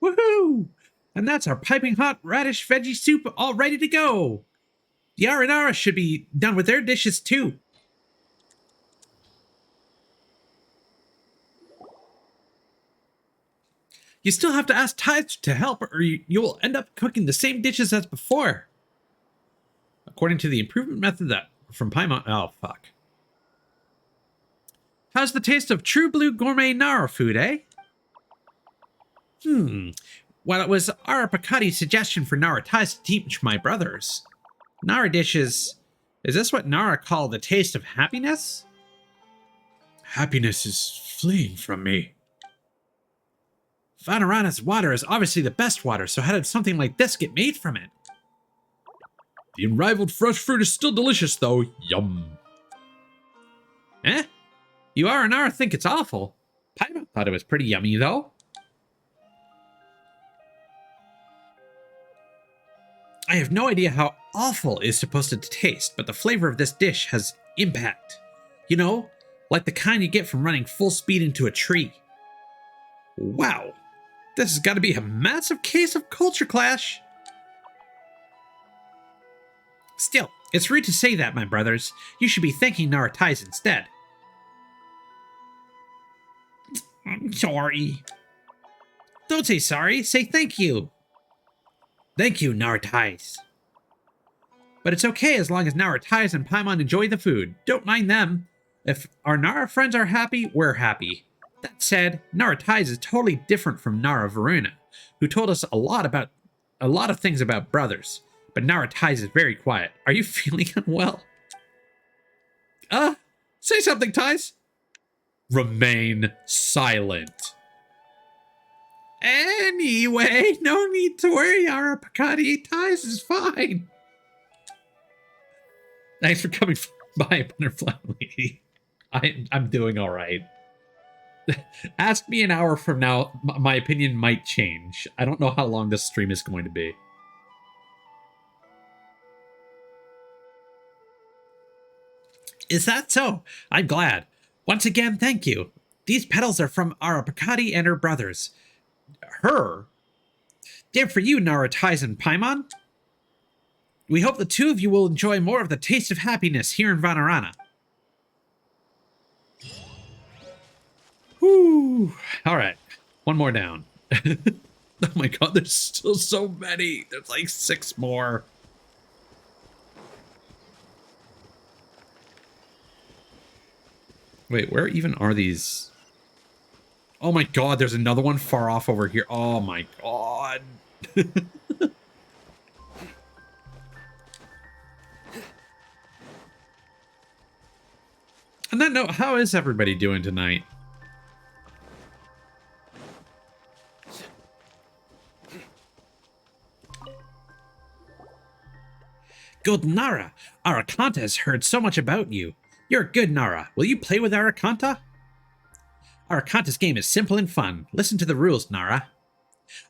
Woohoo! And that's our piping hot radish veggie soup all ready to go. The Aranara should be done with their dishes too. You still have to ask Ties to help or you'll end up cooking the same dishes as before. According to the improvement method that from Paimon... Oh, fuck. How's the taste of true blue gourmet Nara food, eh? Well, it was Arapakati's suggestion for Nara Ties to teach my brothers. Nara dishes... Is this what Nara call the taste of happiness? Happiness is fleeing from me. Vanarana's water is obviously the best water, so how did something like this get made from it? The unrivaled fresh fruit is still delicious, though. Yum. Eh? You Aranara think it's awful. Paimon thought it was pretty yummy, though. I have no idea how awful is supposed to taste, but the flavor of this dish has impact. You know, like the kind you get from running full speed into a tree. Wow. This has got to be a massive case of culture clash. Still, it's rude to say that, my brothers. You should be thanking Nara Ties instead. I'm sorry. Don't say sorry, say thank you. Thank you, Nara Ties. But it's okay as long as Nara Ties and Paimon enjoy the food. Don't mind them. If our Nara friends are happy, we're happy. That said, Nara Ties is totally different from Nara Varuna, who told us a lot of things about brothers. But Nara Ties is very quiet. Are you feeling unwell? Say something, Ties. Remain silent. Anyway, no need to worry, Arapakati. Ties is fine. Thanks for coming by, Butterfly Lady. I'm doing all right. Ask me an hour from now, my opinion might change. I don't know how long this stream is going to be. Is that so? I'm glad. Once again, thank you. These petals are from Arapakati and her brothers. Her? They're for you, Nara Ties and Paimon. We hope the two of you will enjoy more of the taste of happiness here in Vanarana. Whew. Alright. One more down. Oh my god, there's still so many. There's like 6 more. Wait, where even are these? Oh my god, there's another one far off over here. Oh my god. On that note, how is everybody doing tonight? Good Nara, Arakanta has heard so much about you. You're a good Nara. Will you play with Arakanta? Arakanta's game is simple and fun. Listen to the rules, Nara.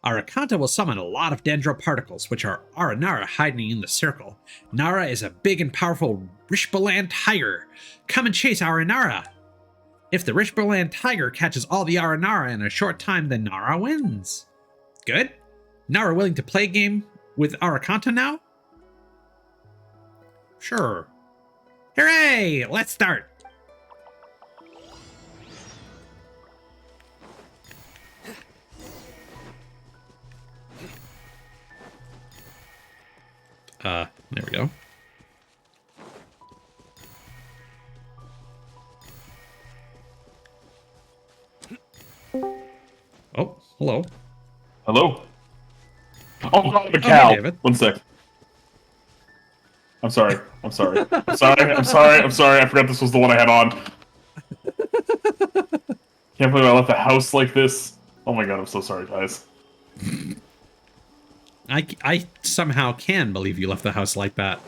Arakanta will summon a lot of dendro particles, which are Aranara hiding in the circle. Nara is a big and powerful Rishbaland tiger. Come and chase Aranara. If the Rishbaland tiger catches all the Aranara in a short time, then Nara wins. Good? Nara willing to play a game with Arakanta now? Sure. Hooray! Let's start! There we go. Oh, hello. Hello. Oh, God, the Okay, cow. David. One sec. I'm sorry. I'm sorry. I'm sorry. I'm sorry. I'm sorry. I forgot this was the one I had on. Can't believe I left the house like this. Oh my God, I'm so sorry, guys. I somehow can believe you left the house like that.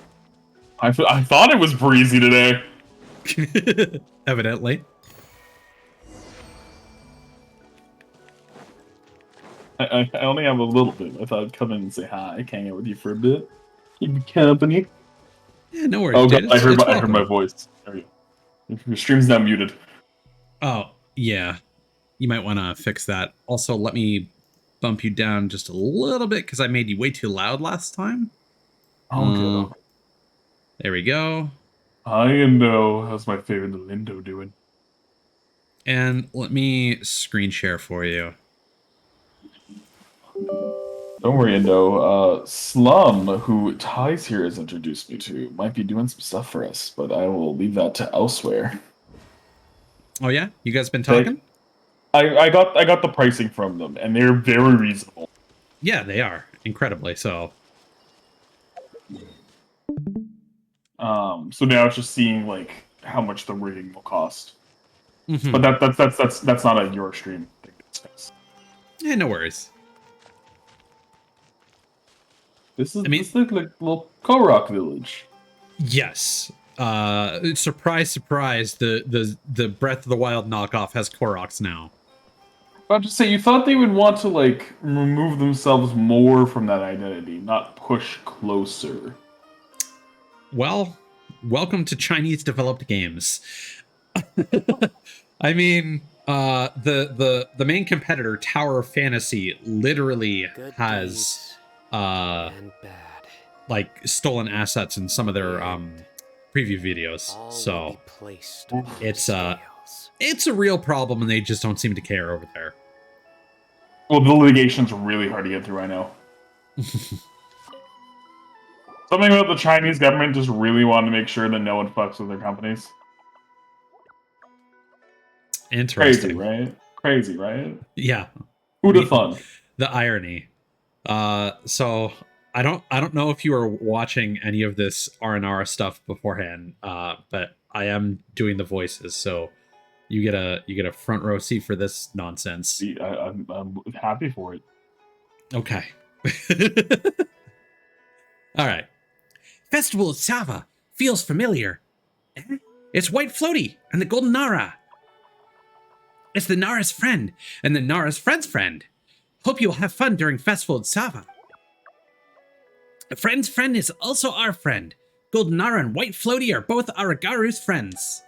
I thought it was breezy today. Evidently. I only have a little bit. I thought I'd come in and say hi, hang out with you for a bit. Keep me company. Yeah, no worries, Oh God, dude. I heard It's my voice. There you go. Your stream's now muted. Oh, yeah. You might want to fix that. Also, let me bump you down just a little bit because I made you way too loud last time. Okay. There we go. Hi, Indo. How's my favorite little Indo doing? And let me screen share for you. Don't worry, Indo. Slum, who Ties here has introduced me to, might be doing some stuff for us, but I will leave that to elsewhere. Oh yeah, you guys been talking? I got the pricing from them, and they're very reasonable. Yeah, they are incredibly so. So now it's just seeing like how much the rigging will cost. Mm-hmm. But that's not a your stream thing to discuss. Yeah, no worries. This looks like a little Korok village. Yes. Surprise, surprise. The Breath of the Wild knockoff has Koroks now. About to say, you thought they would want to like remove themselves more from that identity, not push closer. Well, welcome to Chinese developed games. I mean, the main competitor, Tower of Fantasy, literally has like stolen assets in some of their preview videos. So it's a real problem, and they just don't seem to care over there. Well, the litigation's really hard to get through, I know. Something about the Chinese government just really wanted to make sure that no one fucks with their companies. Interesting. Crazy, right? Yeah. Who'd have thought? The irony. So I don't know if you were watching any of this Aranara stuff beforehand, but I am doing the voices, so you get a front row seat for this nonsense. I'm happy for it. Okay. All right. Festival of Sava feels familiar. It's White Floaty and the Golden Nara. It's the Nara's friend and the Nara's friend's friend. Hope you will have fun during Festival of Sava. A friend's friend is also our friend. Golden Nara and White Floaty are both Aragaru's friends.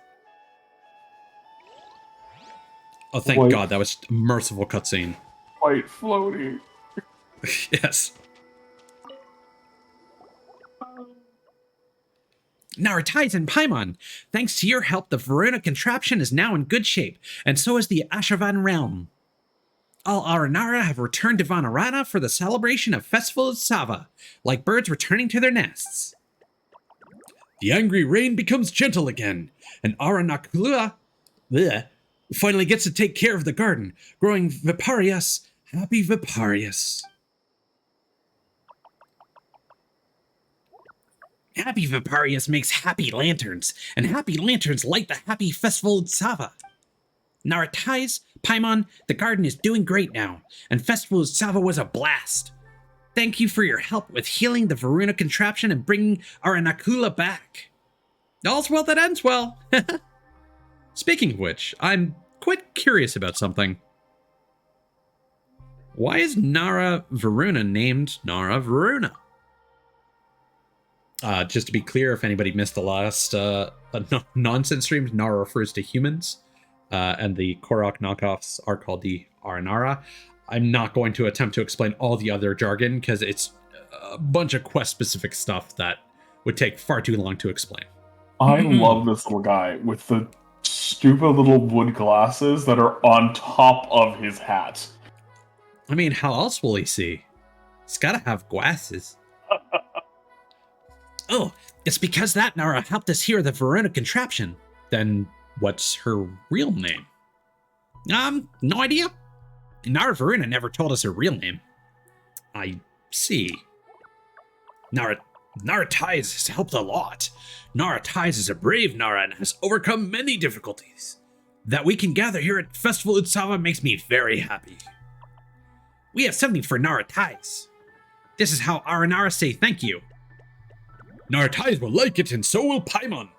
Oh, thank God, that was a merciful cutscene. White Floaty. Yes. Naratais and Paimon, thanks to your help, the Verona contraption is now in good shape, and so is the Ashavan realm. All Aranara have returned to Vanarana for the celebration of Festival of Sava, like birds returning to their nests. The angry rain becomes gentle again, and Aranakula finally gets to take care of the garden, growing Viparius, happy Viparius. Happy Viparius makes happy lanterns, and happy lanterns light the happy Festival of Sava. Naratais, Paimon, the garden is doing great now, and Festival of Sava was a blast. Thank you for your help with healing the Varuna contraption and bringing Aranakula back. All's well that ends well. Speaking of which, I'm quite curious about something. Why is Nara Varuna named Nara Varuna? Just to be clear, if anybody missed the last nonsense stream, Nara refers to humans, and the Korok knockoffs are called the Aranara. I'm not going to attempt to explain all the other jargon, because it's a bunch of quest-specific stuff that would take far too long to explain. I love this little guy with the stupid little wood glasses that are on top of his hat. I mean, how else will he see? He's gotta have glasses. Oh, it's because that Nara helped us hear the Verona contraption. Then what's her real name? No idea. Nara Varuna never told us her real name. I see. Nara Ties has helped a lot. Nara Ties is a brave Nara and has overcome many difficulties. That we can gather here at Festival Utsava makes me very happy. We have something for Nara Ties. This is how Aranara say thank you. Nara Ties will like it, and so will Paimon.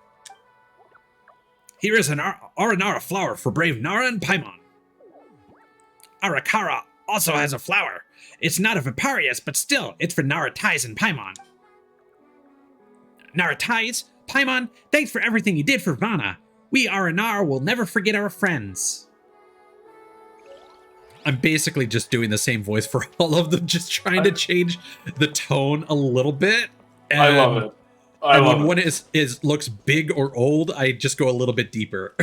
Here is an Aranara flower for brave Nara and Paimon. Arakara also has a flower. It's not a Viparius, but still, it's for Nara Ties and Paimon. Nara Ties, Paimon, thanks for everything you did for Vana. We Aranara will never forget our friends. I'm basically just doing the same voice for all of them, just trying to change the tone a little bit. And, I love it. And when one is looks big or old, I just go a little bit deeper.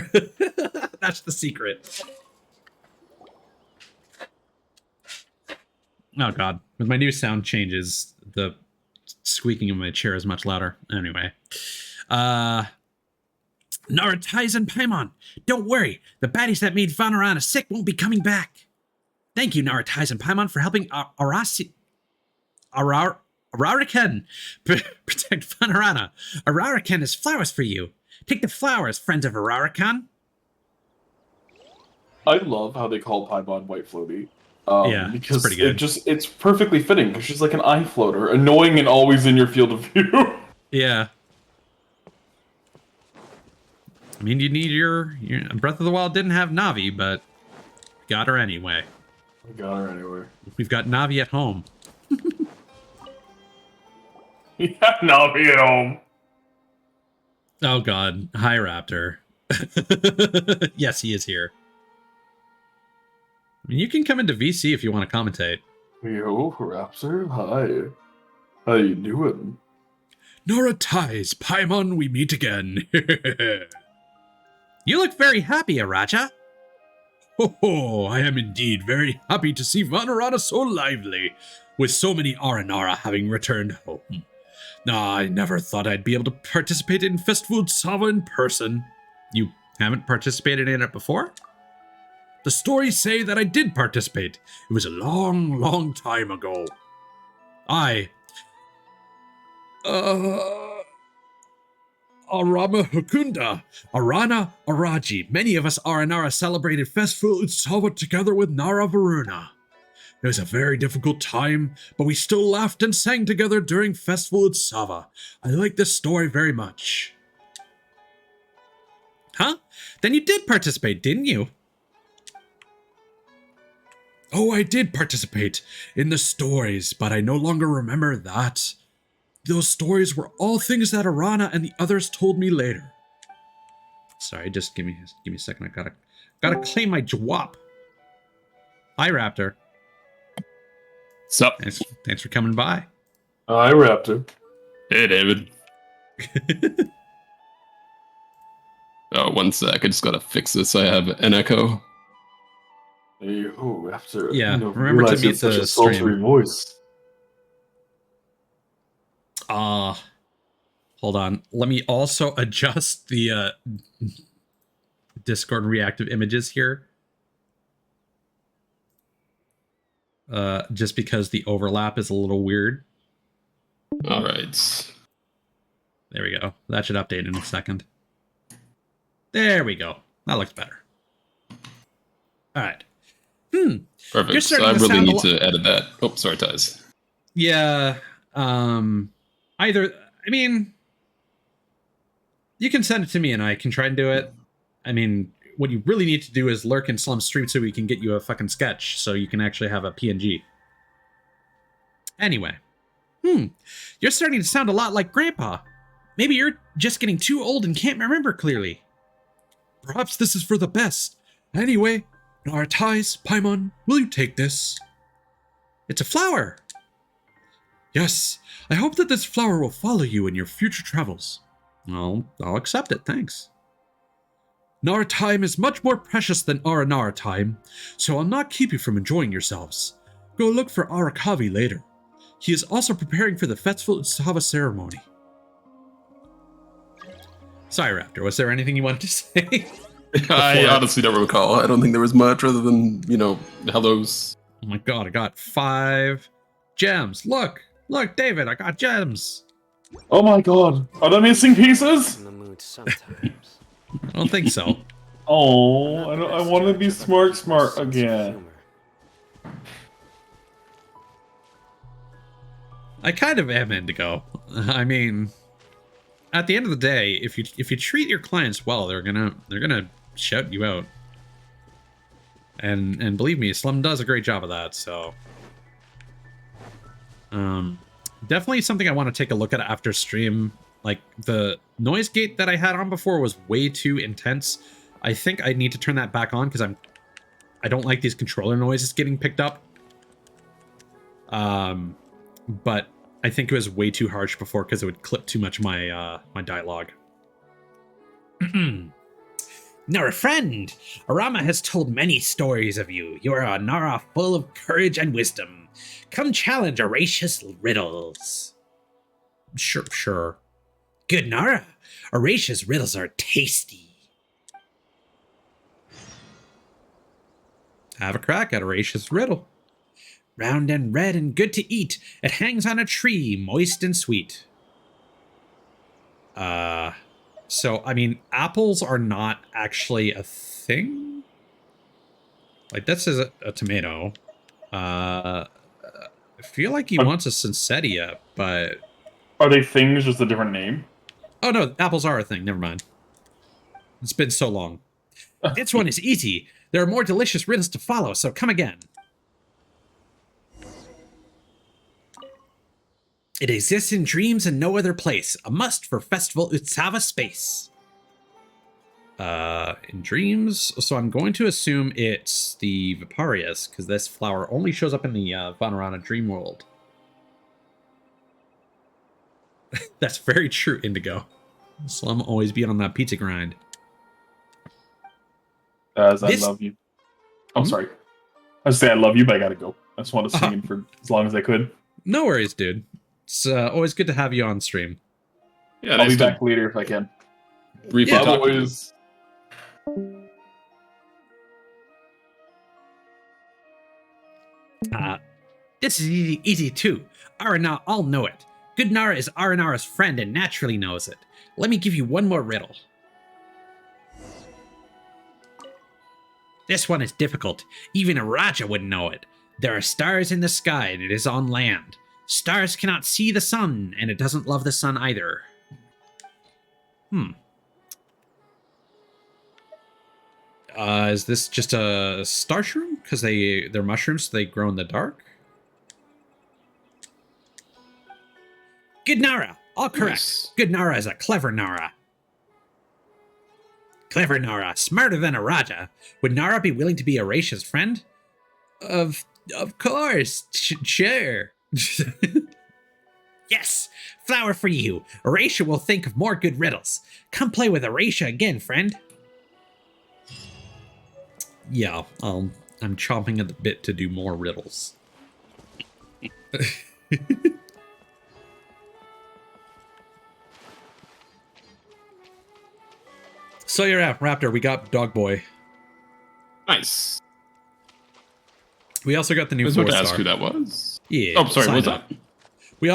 That's the secret. Oh god. With my new sound changes, the squeaking of my chair is much louder. Anyway. Nara Ties and Paimon, don't worry. The baddies that made Vanarana sick won't be coming back. Thank you, Nara Ties and Paimon, for helping Araraken protect Vanarana. Araraken has flowers for you. Take the flowers, friends of Araraken. I love how they call Paimon White Floaty. Yeah, because it's pretty good. It's perfectly fitting because she's like an eye floater, annoying and always in your field of view. Yeah. I mean, you need your Breath of the Wild didn't have Navi, but got her anyway. We got her anyway. We've got Navi at home. Yeah, Navi at home. Oh god, hi Raptor. Yes, he is here. I mean, you can come into VC if you want to commentate. Yo, Raptor, hi. How you doing? Nara Ties, Paimon, we meet again. You look very happy, Araja. Oh, I am indeed very happy to see Vanarana so lively, with so many Aranara having returned home. I never thought I'd be able to participate in Festival Utsava in person. You haven't participated in it before? The stories say that I did participate. It was a long, long time ago. Arama Hukunda, Arana Araji. Many of us Aranara celebrated Festival Utsava together with Nara Varuna. It was a very difficult time, but we still laughed and sang together during Festival Utsava. I like this story very much. Huh? Then you did participate, didn't you? Oh, I did participate in the stories, but I no longer remember that. Those stories were all things that Arana and the others told me later. Sorry, just give me a second. I gotta claim my jwap. Hi, Raptor. Sup? Thanks for coming by. Hi, Raptor. Hey, David. Oh, one sec. I just gotta fix this. I have an echo. Hey, Raptor. Yeah, remember to mute the sultry stream. Voice. Hold on. Let me also adjust the Discord reactive images here. Just because the overlap is a little weird. All right. There we go. That should update in a second. There we go. That looks better. All right. Perfect. So I really need to edit that. Oh, sorry, Ties. Yeah. I mean, you can send it to me and I can try and do it. I mean, what you really need to do is lurk in Slum Street so we can get you a fucking sketch so you can actually have a PNG. Anyway. You're starting to sound a lot like Grandpa. Maybe you're just getting too old and can't remember clearly. Perhaps this is for the best. Anyway, Nara Ties, Paimon, will you take this? It's a flower. Yes, I hope that this flower will follow you in your future travels. I'll accept it, thanks. Nara time is much more precious than Aranara time, so I'll not keep you from enjoying yourselves. Go look for Arakavi later. He is also preparing for the Festival Utsava ceremony. Sorry, Raptor, was there anything you wanted to say? I honestly don't recall. I don't think there was much other than, hellos. Oh my god, I got 5 gems. Look, David, I got gems. Oh my god, are there missing pieces? In the mood sometimes. I don't think so. Oh, I want to be smart again. I kind of am Indigo. I mean, at the end of the day, if you treat your clients well, they're gonna shout you out. And believe me, Slum does a great job of that. So, definitely something I want to take a look at after stream. Like the noise gate that I had on before was way too intense. I think I need to turn that back on because I don't like these controller noises getting picked up. But I think it was way too harsh before because it would clip too much my my dialogue. Nara friend, Arama has told many stories of you. You are a Nara full of courage and wisdom. Come challenge Horatius' riddles. Sure. Good Nara, Horatius' riddles are tasty. Have a crack at Horatius' riddle. Round and red and good to eat. It hangs on a tree, moist and sweet. So, I mean, apples are not actually a thing? Like, this is a tomato. I feel like he wants a Cincetia, but... Are they things, just a different name? Oh, no, apples are a thing. Never mind. It's been so long. This one is easy. There are more delicious riddles to follow, so come again. It exists in dreams and no other place. A must for Festival Utsava Space. In dreams, so I'm going to assume it's the Viparius, because this flower only shows up in the Vanarana dream world. That's very true, Indigo. Slum always be on that pizza grind. I love you. I'm sorry. I say I love you, but I gotta go. I just want to sing for as long as I could. No worries, dude. It's always good to have you on stream. Yeah, I'll be back later if I can. Briefly talk. Always. This is easy too. Arana all know it. Good Nara is Aranara's friend and naturally knows it. Let me give you one more riddle. This one is difficult. Even a Raja wouldn't know it. There are stars in the sky and it is on land. Stars cannot see the sun, and it doesn't love the sun either. Is this just a star shroom? Because they're mushrooms, so they grow in the dark? Good Nara! All correct. Nice. Good Nara is a clever Nara. Clever Nara, smarter than a Raja. Would Nara be willing to be Horatius' friend? Of course, sure. Yes, flower for you. Horatia will think of more good riddles. Come play with Horatia again, friend. Yeah, I'm chomping at the bit to do more riddles. So yeah, Raptor, we got Dog Boy. Nice. We also got the new 4-star. I was about to ask who that was. Yeah. Oh, sorry, what was that? We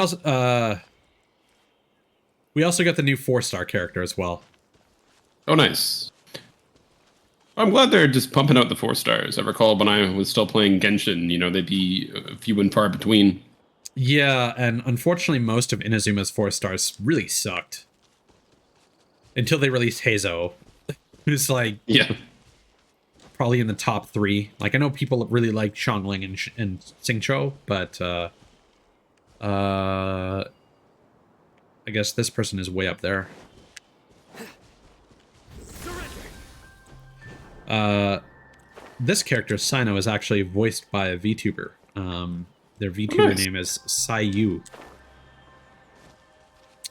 also got the new 4-star character as well. Oh, nice. I'm glad they're just pumping out the 4 stars. I recall when I was still playing Genshin, they'd be few and far between. Yeah, and unfortunately most of Inazuma's 4 stars really sucked. Until they released Heizo, who's like... Yeah. Probably in the top 3. Like, I know people really like Xiangling and Xingqiu, but I guess this person is way up there. This character, Sino, is actually voiced by a VTuber. Their VTuber name is Sayu.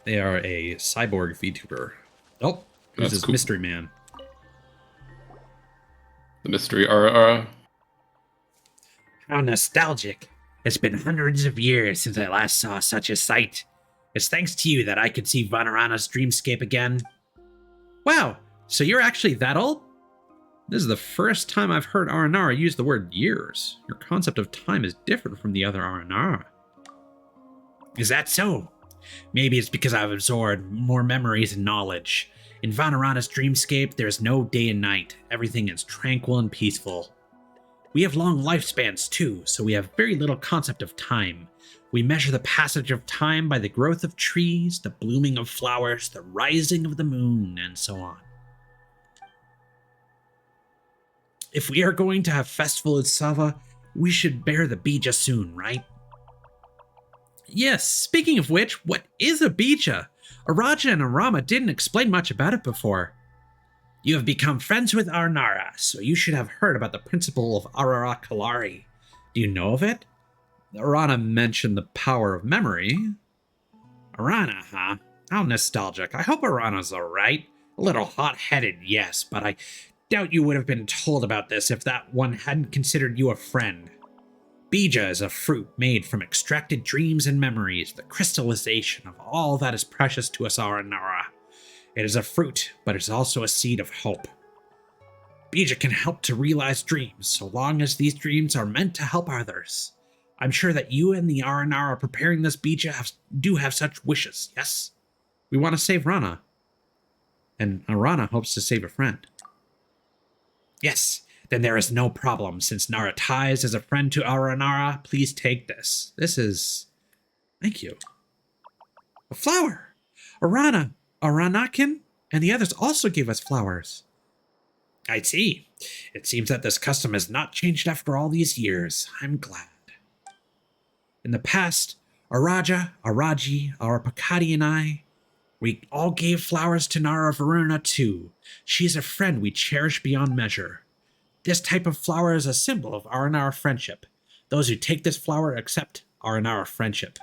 They are a cyborg VTuber. Oh, who's this mystery man? The mystery Ara. How nostalgic. It's been hundreds of years since I last saw such a sight. It's thanks to you that I could see Vanarana's dreamscape again. Wow, so you're actually that old? This is the first time I've heard Aranara use the word years. Your concept of time is different from the other Aranara. Is that so? Maybe it's because I've absorbed more memories and knowledge. In Vanarana's dreamscape, there's no day and night. Everything is tranquil and peaceful. We have long lifespans too, so we have very little concept of time. We measure the passage of time by the growth of trees, the blooming of flowers, the rising of the moon, and so on. If we are going to have festival at Sava, we should bear the bija soon, right? Yes, speaking of which, what is a bija? Araja and Arama didn't explain much about it before. You have become friends with Aranara, so you should have heard about the principle of Aranarapocalypse. Do you know of it? Arana mentioned the power of memory. Arana, huh? How nostalgic. I hope Arana's alright. A little hot-headed, yes, but I doubt you would have been told about this if that one hadn't considered you a friend. Bija is a fruit made from extracted dreams and memories, the crystallization of all that is precious to us Aranara. It is a fruit, but it is also a seed of hope. Bija can help to realize dreams, so long as these dreams are meant to help others. I'm sure that you and the Aranara preparing this bija do have such wishes, yes? We want to save Rana. And Arana hopes to save a friend. Yes, then there is no problem. Since Nara ties as a friend to Aranara, please take this. This is... Thank you. A flower! Arana, Aranakin, and the others also gave us flowers. I see. It seems that this custom has not changed after all these years. I'm glad. In the past, Araja, Araji, Arapakati, and I, we all gave flowers to Nara Varuna too. She is a friend we cherish beyond measure. This type of flower is a symbol of Aranara friendship. Those who take this flower accept Aranara friendship.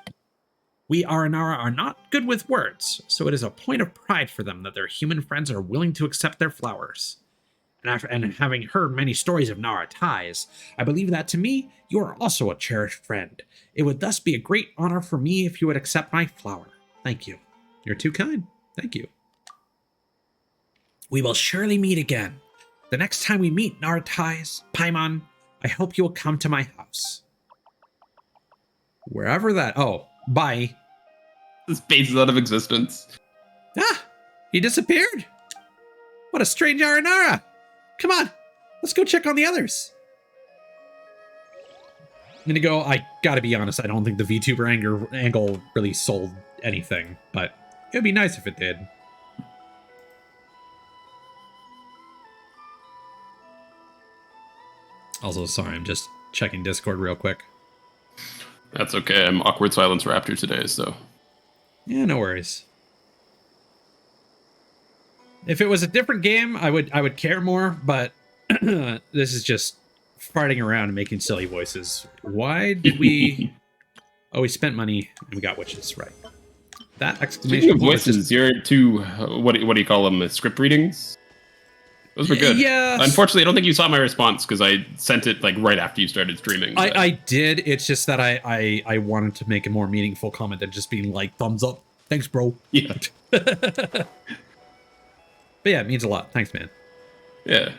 We Aranara are not good with words, so it is a point of pride for them that their human friends are willing to accept their flowers. And having heard many stories of Nara ties, I believe that to me, you are also a cherished friend. It would thus be a great honor for me if you would accept my flower. Thank you. You're too kind. Thank you. We will surely meet again. The next time we meet Nara ties, Paimon, I hope you will come to my house. Wherever that... Oh, bye. This base is out of existence. Ah! He disappeared! What a strange Aranara! Come on, let's go check on the others. I'm gonna go, I gotta be honest, I don't think the VTuber angle really sold anything, but it would be nice if it did. Also, sorry, I'm just checking Discord real quick. That's okay, I'm awkward silence raptor today, so. Yeah, no worries. If it was a different game, I would care more, but this is just farting around and making silly voices. Why did we... Oh, we spent money and we got witches, right. That exclamation point voices, just... your two, what do you call them, script readings? Those were good. Yeah. Unfortunately, I don't think you saw my response because I sent it like right after you started streaming. I did. It's just that I wanted to make a more meaningful comment than just being like, thumbs up. Thanks, bro. Yeah. But yeah, it means a lot. Thanks, man. Yeah.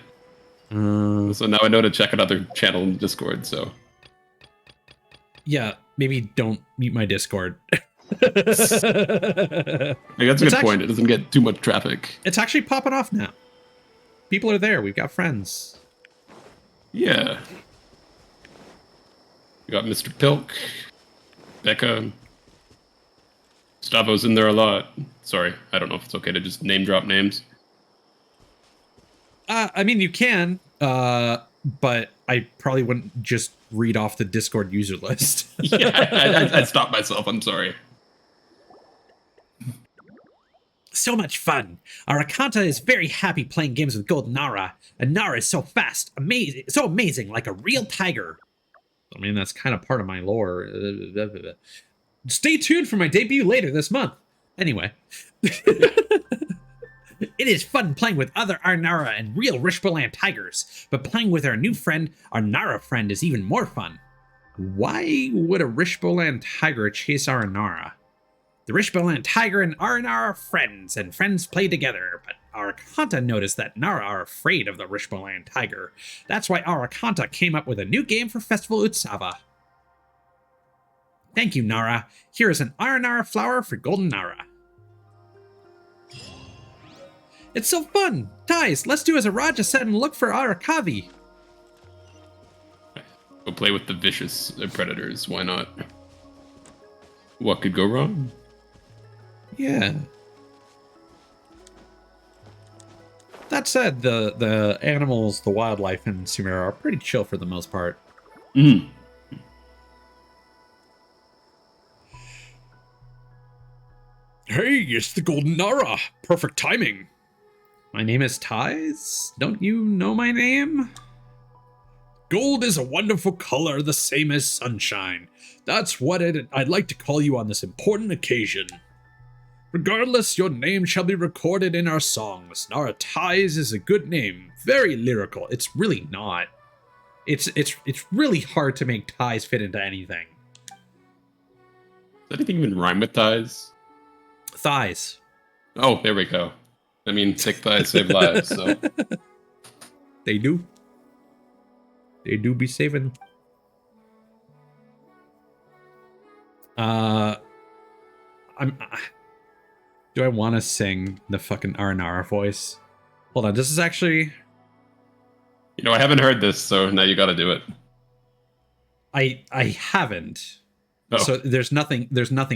So now I know to check another channel in Discord, so. Yeah, maybe don't mute my Discord. That's a good point. It doesn't get too much traffic. It's actually popping off now. People are there. We've got friends. Yeah. We got Mr. Pilk, Becca. Stavo's in there a lot. Sorry, I don't know if it's okay to just name drop names. I mean, you can, but I probably wouldn't just read off the Discord user list. Yeah, I'd stop myself. I'm sorry. So much fun. Arakanta is very happy playing games with Golden Nara, and Nara is so fast, amazing, so amazing, like a real tiger. I mean, that's kind of part of my lore. Stay tuned for my debut later this month. Anyway. It is fun playing with other Aranara and real Rishboland tigers, but playing with our new friend, our Nara friend, is even more fun. Why would a Rishboland tiger chase Aranara? The Rishboland tiger and Aranara are friends, and friends play together, but Arakanta noticed that Nara are afraid of the Rishmoland tiger. That's why Arakanta came up with a new game for Festival Utsava. Thank you, Nara. Here is an Aranara flower for Golden Nara. It's so fun! Guys, let's do as Araja said and look for Arakavi. Go play with the vicious predators. Why not? What could go wrong? Yeah. That said, the animals, the wildlife in Sumeru are pretty chill for the most part. Mm. Hey, it's the Golden Nara. Perfect timing. My name is Ties. Don't you know my name? Gold is a wonderful color, the same as sunshine. That's what I'd like to call you on this important occasion. Regardless, your name shall be recorded in our songs. Nara Ties is a good name. Very lyrical. It's really not. It's really hard to make ties fit into anything. Does anything even rhyme with ties? Thighs. Oh, there we go. I mean, thick thighs save lives, so. They do. They do be saving. Do I want to sing the fucking Aranara voice? Hold on, this is actually... You know, I haven't heard this, so now you gotta do it. I haven't. Oh. So there's nothing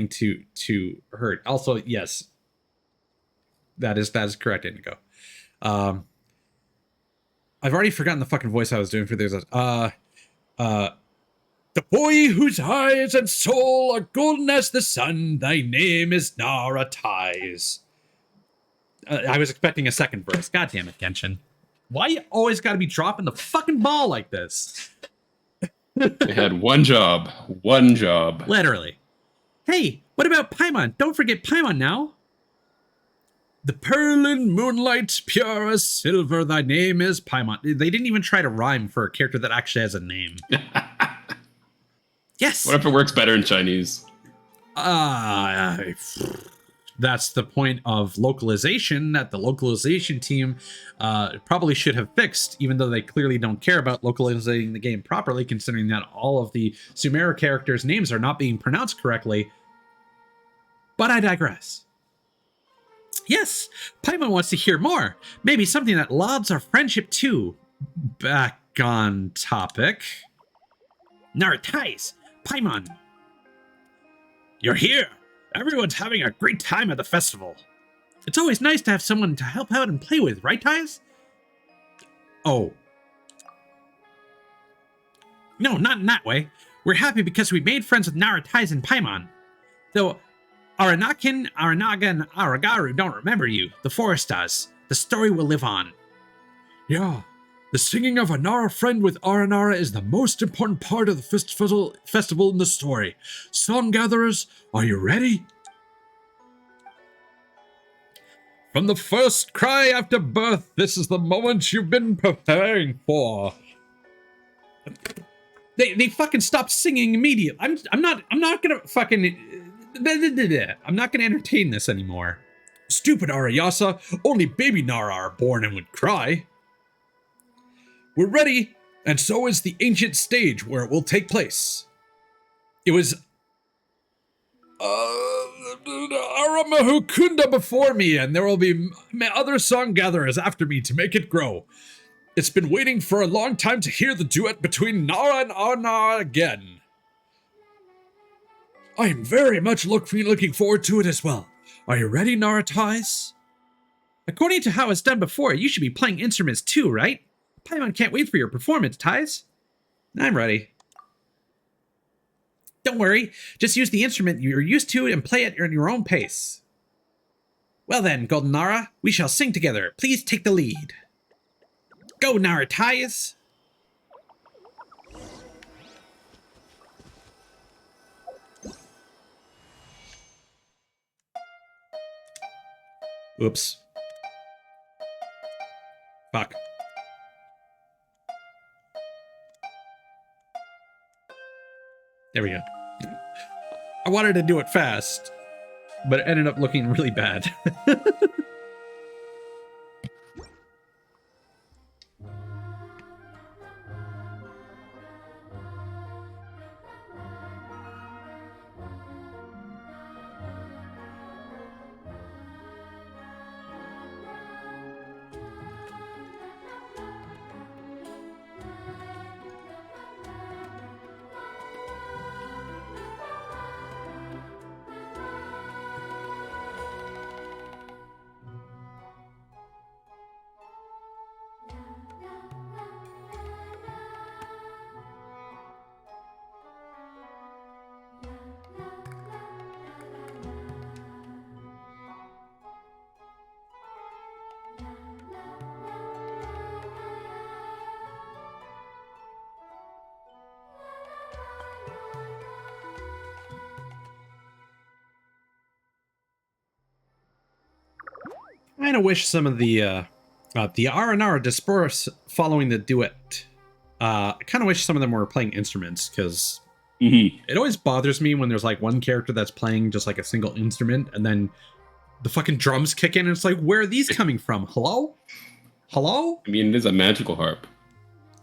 to hurt. Also, yes. That is correct, Indigo. I've already forgotten the fucking voice I was doing for this. The boy whose eyes and soul are golden as the sun, thy name is Nara Ties. I was expecting a second verse. God damn it, Genshin. Why you always gotta be dropping the fucking ball like this? They had one job. One job. Literally. Hey, what about Paimon? Don't forget Paimon now. The pearl in moonlight, pure as silver, thy name is Paimon. They didn't even try to rhyme for a character that actually has a name. Yes! What if it works better in Chinese? That's the point of localization that the localization team probably should have fixed, even though they clearly don't care about localizing the game properly, considering that all of the Sumeru characters' names are not being pronounced correctly. But I digress. Yes, Paimon wants to hear more. Maybe something that lauds our friendship too. Back on topic. Nara Ties, Paimon. You're here. Everyone's having a great time at the festival. It's always nice to have someone to help out and play with, right, Ties? Oh. No, not in that way. We're happy because we made friends with Nara Ties and Paimon. Though Aranakin, Aranaga, and Aragaru don't remember you. The forest does. The story will live on. Yeah, the singing of a Nara friend with Aranara is the most important part of the festival in the story. Song gatherers, are you ready? From the first cry after birth, this is the moment you've been preparing for. They fucking stopped singing immediately. I'm not gonna fucking... I'm not gonna entertain this anymore. Stupid Arayasa, only baby Nara are born and would cry. We're ready, and so is the ancient stage where it will take place. It was Aramahukunda before me, and there will be other song gatherers after me to make it grow. It's been waiting for a long time to hear the duet between Nara and Arana again. I am very much looking forward to it as well. Are you ready, Nara Ties? According to how it's done before, you should be playing instruments too, right? Paimon can't wait for your performance, Ties. I'm ready. Don't worry, just use the instrument you're used to and play it at your own pace. Well then, Golden Nara, we shall sing together. Please take the lead. Go, Nara Ties! Oops. Fuck. There we go. I wanted to do it fast, but it ended up looking really bad. kind of wish some of the Aranara disperse following the duet. I kind of wish some of them were playing instruments, because it always bothers me when there's like one character that's playing just like a single instrument, and then the fucking drums kick in, and it's like, where are these coming from? Hello? Hello? I mean, it is a magical harp.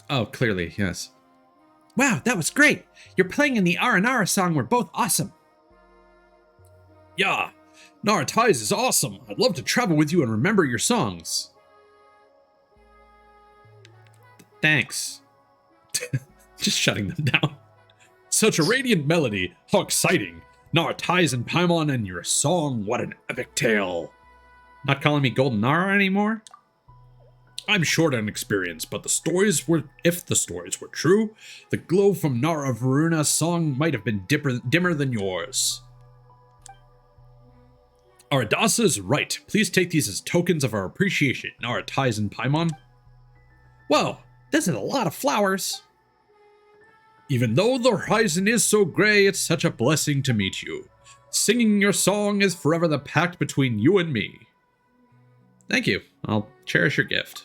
Oh, clearly, yes. Wow, that was great. You're playing in the Aranara song. We're both awesome. Yeah, Nara Ties is awesome. I'd love to travel with you and remember your songs. Thanks. Just shutting them down. Such a radiant melody. How exciting. Nara Ties and Paimon and your song. What an epic tale. Not calling me Golden Nara anymore? I'm short on experience, but if the stories were true, the glow from Nara Varuna's song might have been dimmer than yours. Aradasa is right. Please take these as tokens of our appreciation, Nara Ties and Paimon. Whoa, this is a lot of flowers. Even though the horizon is so gray, it's such a blessing to meet you. Singing your song is forever the pact between you and me. Thank you. I'll cherish your gift.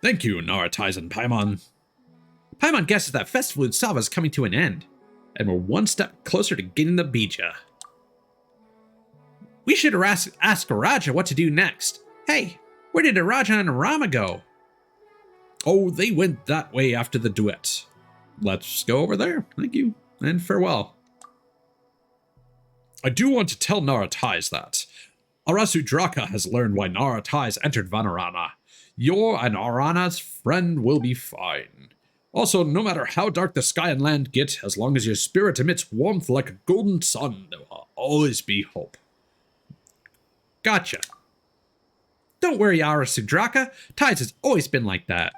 Thank you, Nara Ties and Paimon. Paimon guesses that Festival in Sava is coming to an end, and we're one step closer to getting the Bija. We should ask Araja what to do next. Hey, where did Araja and Arama go? Oh, they went that way after the duet. Let's go over there. Thank you, and farewell. I do want to tell Nara Ties that Arasu Draka has learned why Nara Ties entered Vanarana. Your and Arana's friend will be fine. Also, no matter how dark the sky and land get, as long as your spirit emits warmth like a golden sun, there will always be hope. Gotcha. Don't worry, Arasu Draka. Ties has always been like that.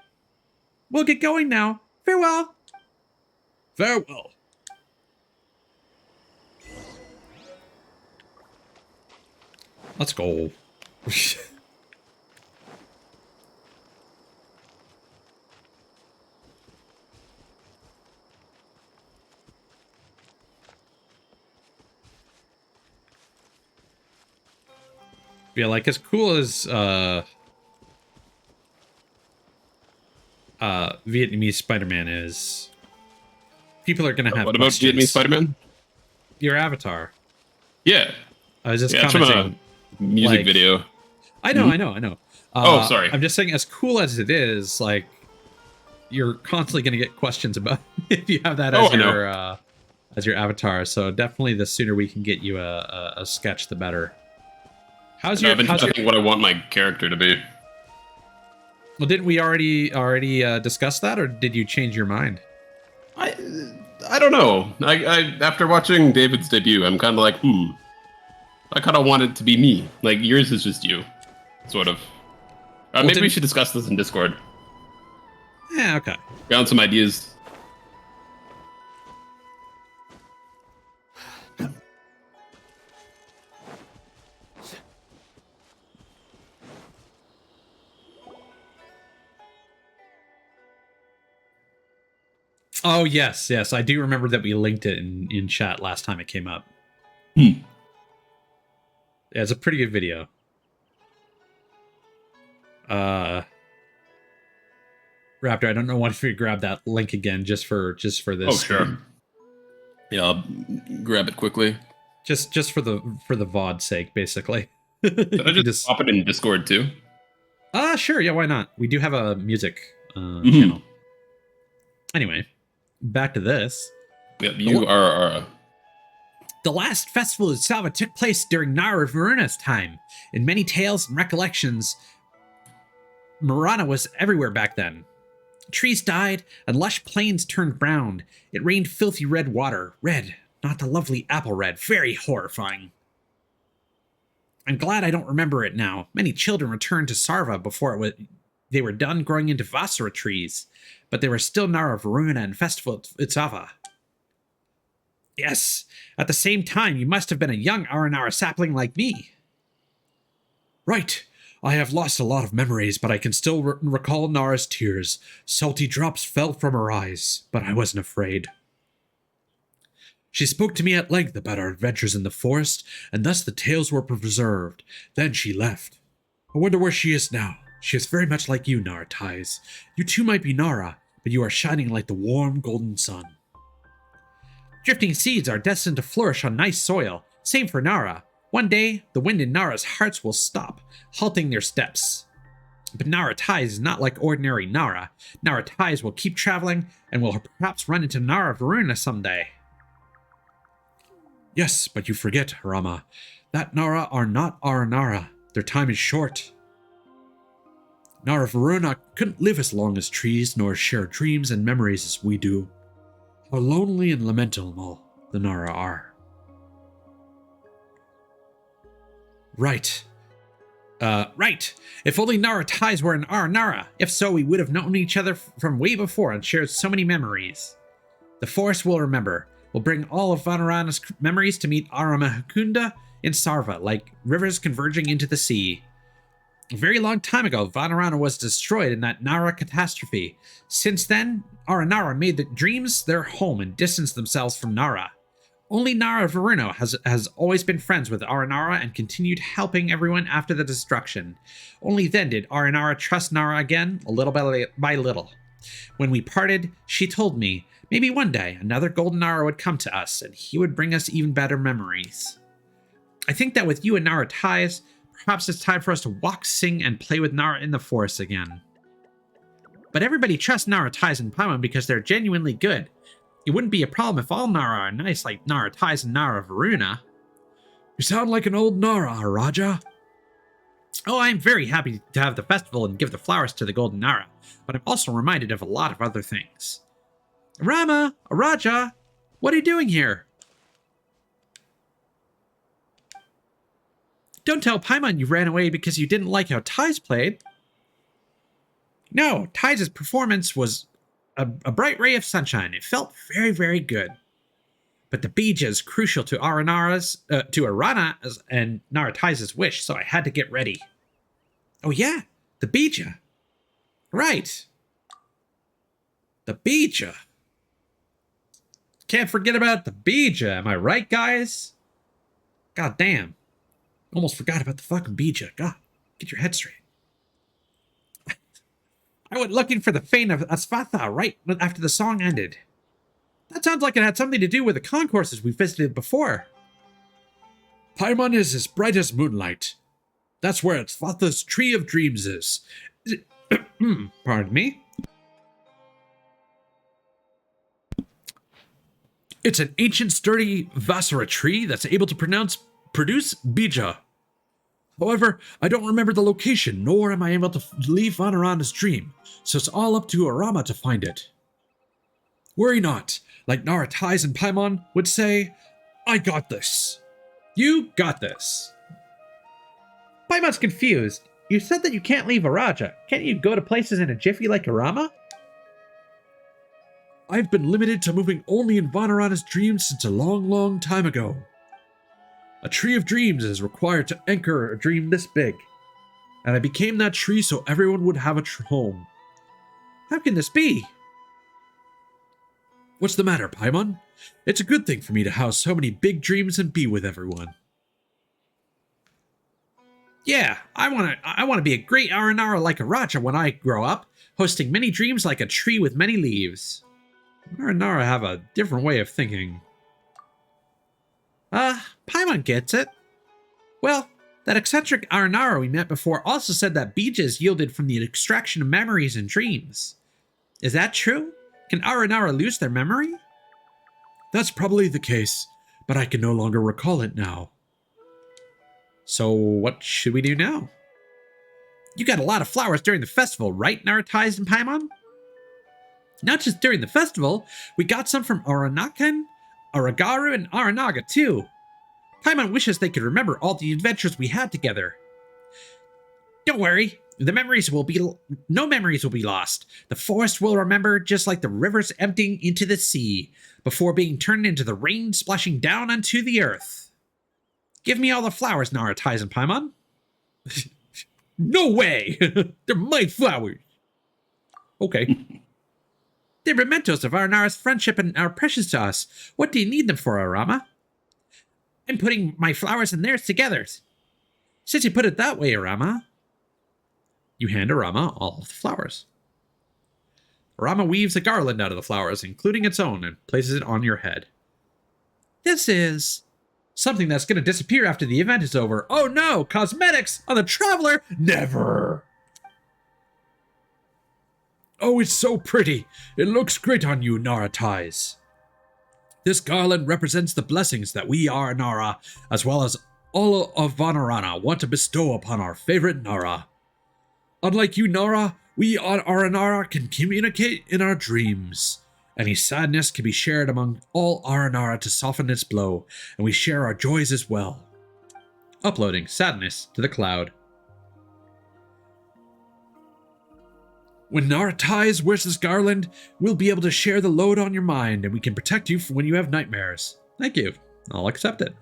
We'll get going now. Farewell. Farewell. Let's go. Yeah, like as cool as Vietnamese Spider-Man is, people are gonna have What about questions. Vietnamese Spider-Man? Your avatar. Yeah. I was just it's from commenting. a music video. I know, I know. Oh, sorry. I'm just saying, as cool as it is, like, you're constantly gonna get questions about if you have that as your avatar. So definitely, the sooner we can get you a sketch, the better. How's your? I've been checking what I want my character to be. Well, didn't we already discuss that, or did you change your mind? I don't know. I after watching David's debut, I'm kind of like, I kind of want it to be me. Like yours is just you, sort of. Maybe we should discuss this in Discord. Yeah. Okay. Found some ideas. Oh, yes. I do remember that we linked it in chat last time it came up. Yeah, it's a pretty good video. Raptor, I don't know if you grab that link again just for this. Oh, sure. Yeah, I'll grab it quickly. Just for the VOD's sake, basically. Did I just pop it in Discord too? Sure. Yeah, why not? We do have a music channel. Anyway. Back to this. Yep, you are. The last festival in Salva took place during Nara Varuna's time. In many tales and recollections, Marana was everywhere back then. Trees died, and lush plains turned brown. It rained filthy red water. Red, not the lovely apple red. Very horrifying. I'm glad I don't remember it now. Many children returned to Sarva before they were done growing into Vasara trees, but there were still Nara Varuna and Festival at Sava. Yes, at the same time, you must have been a young Aranara sapling like me. Right. I have lost a lot of memories, but I can still recall Nara's tears. Salty drops fell from her eyes, but I wasn't afraid. She spoke to me at length about our adventures in the forest, and thus the tales were preserved. Then she left. I wonder where she is now. She is very much like you, Nara Ties. You too might be Nara, but you are shining like the warm golden sun. Drifting seeds are destined to flourish on nice soil. Same for Nara. One day, the wind in Nara's hearts will stop, halting their steps. But Nara Ties is not like ordinary Nara. Nara Ties will keep traveling, and will perhaps run into Nara Varuna someday. Yes, but you forget, Rama. That Nara are not Aranara. Their time is short. Nara Varuna couldn't live as long as trees, nor share dreams and memories as we do. How lonely and lamentable the Nara are. Right. Right. If only Nara Ties were an Aranara. If so, we would have known each other from way before and shared so many memories. The forest will remember. We'll bring all of Vanarana's memories to meet Aramahakunda in Sarva, like rivers converging into the sea. A very long time ago, Vanarana was destroyed in that Nara catastrophe. Since then, Aranara made the dreams their home and distanced themselves from Nara. Only Nara Varuna has always been friends with Aranara and continued helping everyone after the destruction. Only then did Aranara trust Nara again, a little by little. When we parted, she told me, maybe one day another Golden Nara would come to us, and he would bring us even better memories. I think that with you and Nara Ties, perhaps it's time for us to walk, sing, and play with Nara in the forest again. But everybody trusts Nara Ties and Paimon because they're genuinely good. It wouldn't be a problem if all Nara are nice like Nara Ties and Nara Varuna. You sound like an old Nara, Raja. Oh, I'm very happy to have the festival and give the flowers to the Golden Nara, but I'm also reminded of a lot of other things. Rama, Raja, what are you doing here? Don't tell Paimon you ran away because you didn't like how Ties played. No, Ties' performance was a bright ray of sunshine. It felt very, very good. But the bija is crucial to Arana's and Nara Ties' wish, so I had to get ready. Oh yeah, the bija. Right. The bija. Can't forget about the bija, am I right, guys? God damn. Almost forgot about the fucking bija. God, get your head straight. I went looking for the fane of Asvatha right after the song ended. That sounds like it had something to do with the concourses we visited before. Paimon is as bright as moonlight. That's where Asvatha's Tree of Dreams is. Pardon me? It's an ancient, sturdy Vasara tree that's able to produce bija. However, I don't remember the location, nor am I able to leave Vanarana's dream, so it's all up to Arama to find it. Worry not, like Nara Ties and Paimon would say, I got this. You got this. Paimon's confused. You said that you can't leave Araja. Can't you go to places in a jiffy like Arama? I've been limited to moving only in Vanarana's dreams since a long, long time ago. A tree of dreams is required to anchor a dream this big, and I became that tree so everyone would have a home. How can this be? What's the matter, Paimon? It's a good thing for me to house so many big dreams and be with everyone. Yeah, I want to be a great Aranara like a Raja when I grow up, hosting many dreams like a tree with many leaves. Aranara have a different way of thinking. Paimon gets it. Well, that eccentric Aranara we met before also said that bija is yielded from the extraction of memories and dreams. Is that true? Can Aranara lose their memory? That's probably the case, but I can no longer recall it now. So what should we do now? You got a lot of flowers during the festival, right, Nara Ties and Paimon? Not just during the festival, we got some from Aranakan, Aragaru, and Aranaga too. Paimon wishes they could remember all the adventures we had together. Don't worry, no memories will be lost. The forest will remember, just like the rivers emptying into the sea, before being turned into the rain splashing down onto the earth. Give me all the flowers, Nara Ties and Paimon. No way! They're my flowers! Okay. They're mementos of Aranara's friendship and are precious to us. What do you need them for, Arama? I'm putting my flowers and theirs together. Since you put it that way, Arama. You hand Arama all of the flowers. Arama weaves a garland out of the flowers, including its own, and places it on your head. This is something that's going to disappear after the event is over. Oh no! Cosmetics on the Traveler? Never! Oh, it's so pretty. It looks great on you, Nara ties. This garland represents the blessings that we Aranara, as well as all of Vanarana, want to bestow upon our favorite Nara. Unlike you, Nara, we on Aranara can communicate in our dreams. Any sadness can be shared among all Aranara to soften its blow, and we share our joys as well. Uploading sadness to the cloud. When Nara ties wears this garland, we'll be able to share the load on your mind, and we can protect you from when you have nightmares. Thank you. I'll accept it.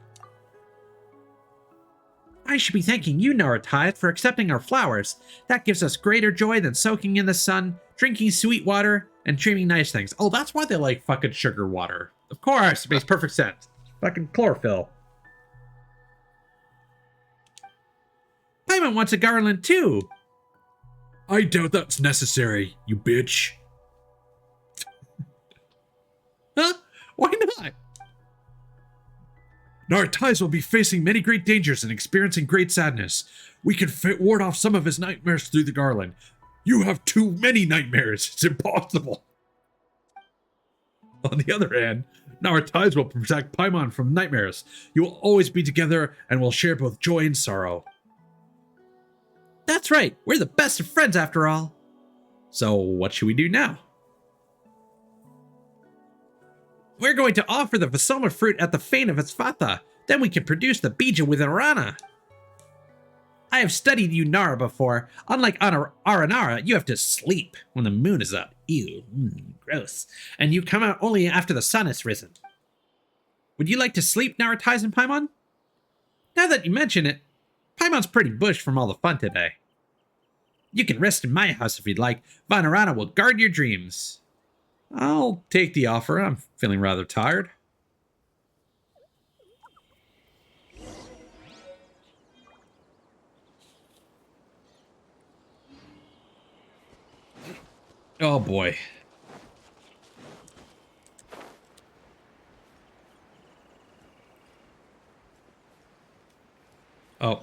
I should be thanking you, Nara Tithe, for accepting our flowers. That gives us greater joy than soaking in the sun, drinking sweet water, and dreaming nice things. Oh, that's why they like fucking sugar water. Of course, it makes perfect sense. Fucking chlorophyll. Paimon wants a garland too. I doubt that's necessary, you bitch. Huh? Why not? Nara Ties will be facing many great dangers and experiencing great sadness. We can ward off some of his nightmares through the garland. You have too many nightmares. It's impossible. On the other hand, Nara Ties will protect Paimon from nightmares. You will always be together and will share both joy and sorrow. That's right. We're the best of friends after all. So what should we do now? We're going to offer the Vasoma fruit at the fane of Esfata. Then we can produce the Bija with Arana. I have studied you Nara before. Unlike Aranara, you have to sleep when the moon is up. Ew, gross. And you come out only after the sun has risen. Would you like to sleep, Nara Ties and Paimon? Now that you mention it, Paimon's pretty bushed from all the fun today. You can rest in my house if you'd like. Vanarana will guard your dreams. I'll take the offer. I'm feeling rather tired. Oh boy. Oh.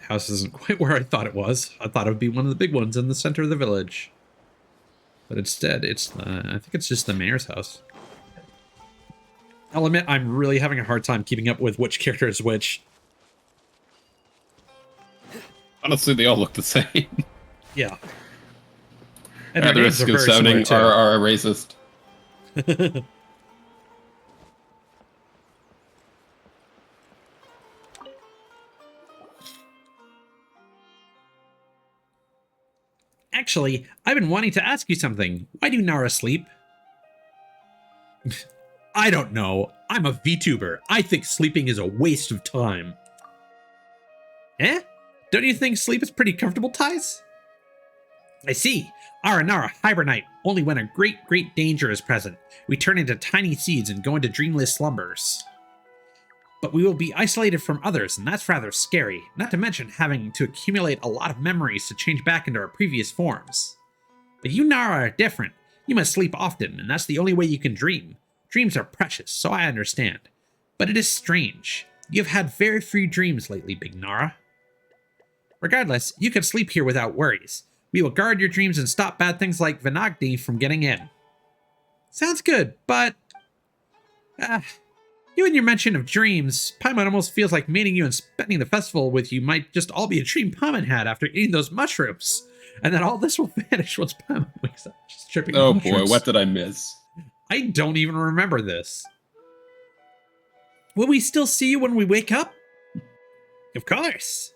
House isn't quite where I thought it was. I thought it would be one of the big ones in the center of the village. But instead, it's, I think it's just the mayor's house. I'll admit, I'm really having a hard time keeping up with which character is which. Honestly, they all look the same. Yeah. And at the risk of sounding are racist. Actually, I've been wanting to ask you something. Why do Nara sleep? I don't know. I'm a VTuber. I think sleeping is a waste of time. Eh? Don't you think sleep is pretty comfortable, Ties? I see. Aranara hibernate only when a great danger is present. We turn into tiny seeds and go into dreamless slumbers. But we will be isolated from others, and that's rather scary, not to mention having to accumulate a lot of memories to change back into our previous forms. But you Nara are different. You must sleep often, and that's the only way you can dream. Dreams are precious, so I understand. But it is strange. You've had very few dreams lately, Big Nara. Regardless, you can sleep here without worries. We will guard your dreams and stop bad things like Vinagdi from getting in. Sounds good, but... you and your mention of dreams, Paimon almost feels like meeting you and spending the festival with you might just all be a dream Paimon had after eating those mushrooms. And then all this will vanish once Paimon wakes up. Just tripping. Oh boy, what did I miss? I don't even remember this. Will we still see you when we wake up? Of course.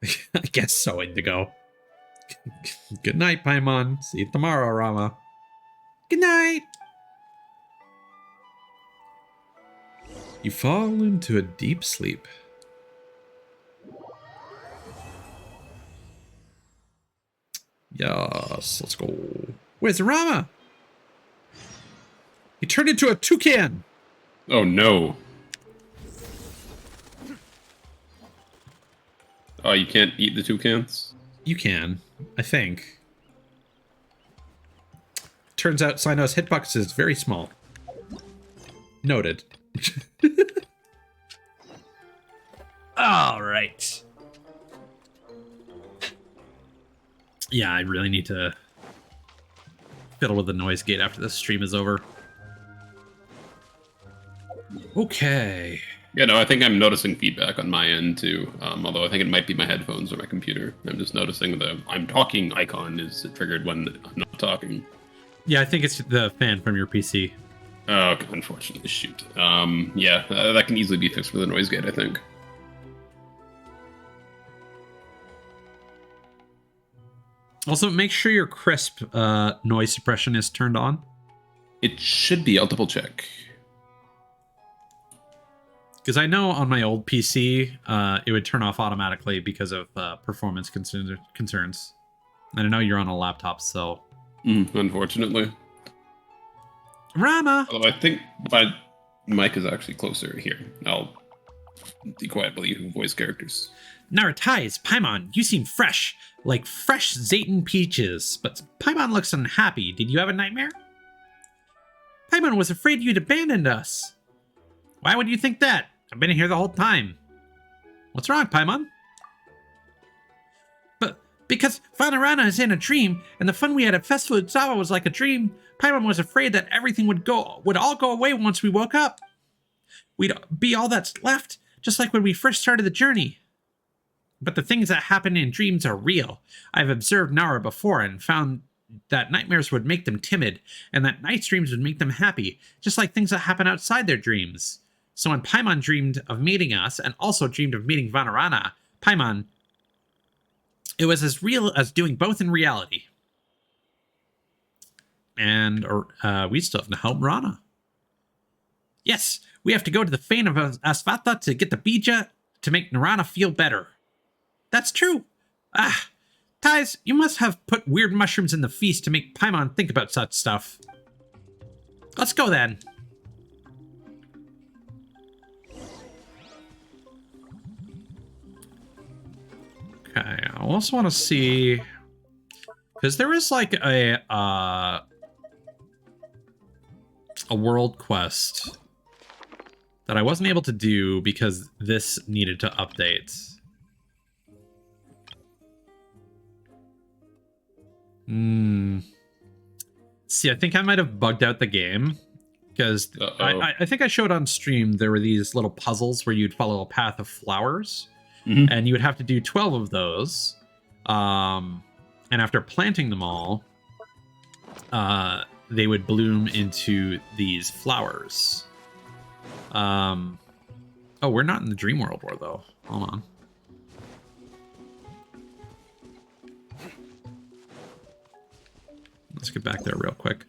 I guess so, Indigo. Good night, Paimon. See you tomorrow, Rama. Good night. You fall into a deep sleep. Yes, let's go. Where's Rama? He turned into a toucan. Oh no. Oh, you can't eat the toucans? You can, I think. Turns out Cyno's hitbox is very small. Noted. All right. Yeah, I really need to fiddle with the noise gate after this stream is over. Okay. Yeah, no, I think I'm noticing feedback on my end too. Although I think it might be my headphones or my computer. I'm just noticing the I'm talking icon is triggered when I'm not talking. Yeah, I think it's the fan from your PC. Oh, okay, unfortunately, shoot. Yeah, that can easily be fixed with a noise gate, I think. Also, make sure your crisp noise suppression is turned on. It should be. I'll double check. Because I know on my old PC, it would turn off automatically because of performance concerns. And I know you're on a laptop, so... Unfortunately. Rama! Although I think my mic is actually closer here. I'll be quiet while you voice characters. Naratais, Paimon, you seem fresh. Like fresh Zayton peaches. But Paimon looks unhappy. Did you have a nightmare? Paimon was afraid you'd abandoned us. Why would you think that? I've been here the whole time. What's wrong, Paimon? But because Vanarana is in a dream, and the fun we had at Festival Utsawa was like a dream, Paimon was afraid that everything would all go away once we woke up. We'd be all that's left, just like when we first started the journey. But the things that happen in dreams are real. I've observed Nara before and found that nightmares would make them timid, and that night dreams would make them happy, just like things that happen outside their dreams. So when Paimon dreamed of meeting us, and also dreamed of meeting Vanarana, Paimon, it was as real as doing both in reality. And we still have to help Rana. Yes, we have to go to the Fane of Asvata to get the Bija to make Narana feel better. That's true. Tais, you must have put weird mushrooms in the feast to make Paimon think about such stuff. Let's go then. Okay, I also want to see, because there is like a world quest that I wasn't able to do because this needed to update. See, I think I might have bugged out the game because I think I showed on stream there were these little puzzles where you'd follow a path of flowers. And you would have to do 12 of those. And after planting them all, they would bloom into these flowers. Oh, we're not in the Dream World War, though. Hold on. Let's get back there real quick.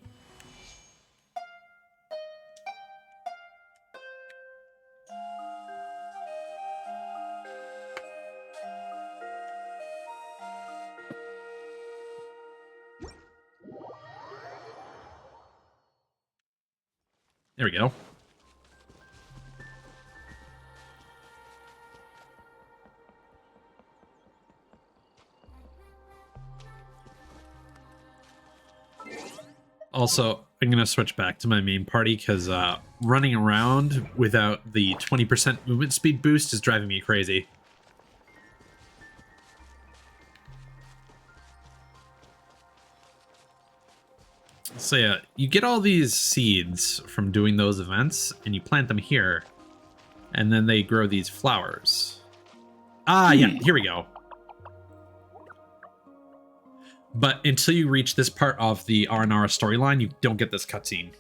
There we go. Also, I'm going to switch back to my main party because running around without the 20% movement speed boost is driving me crazy. So yeah, you get all these seeds from doing those events, and you plant them here, and then they grow these flowers. Yeah, here we go. But until you reach this part of the Aranara storyline, you don't get this cutscene.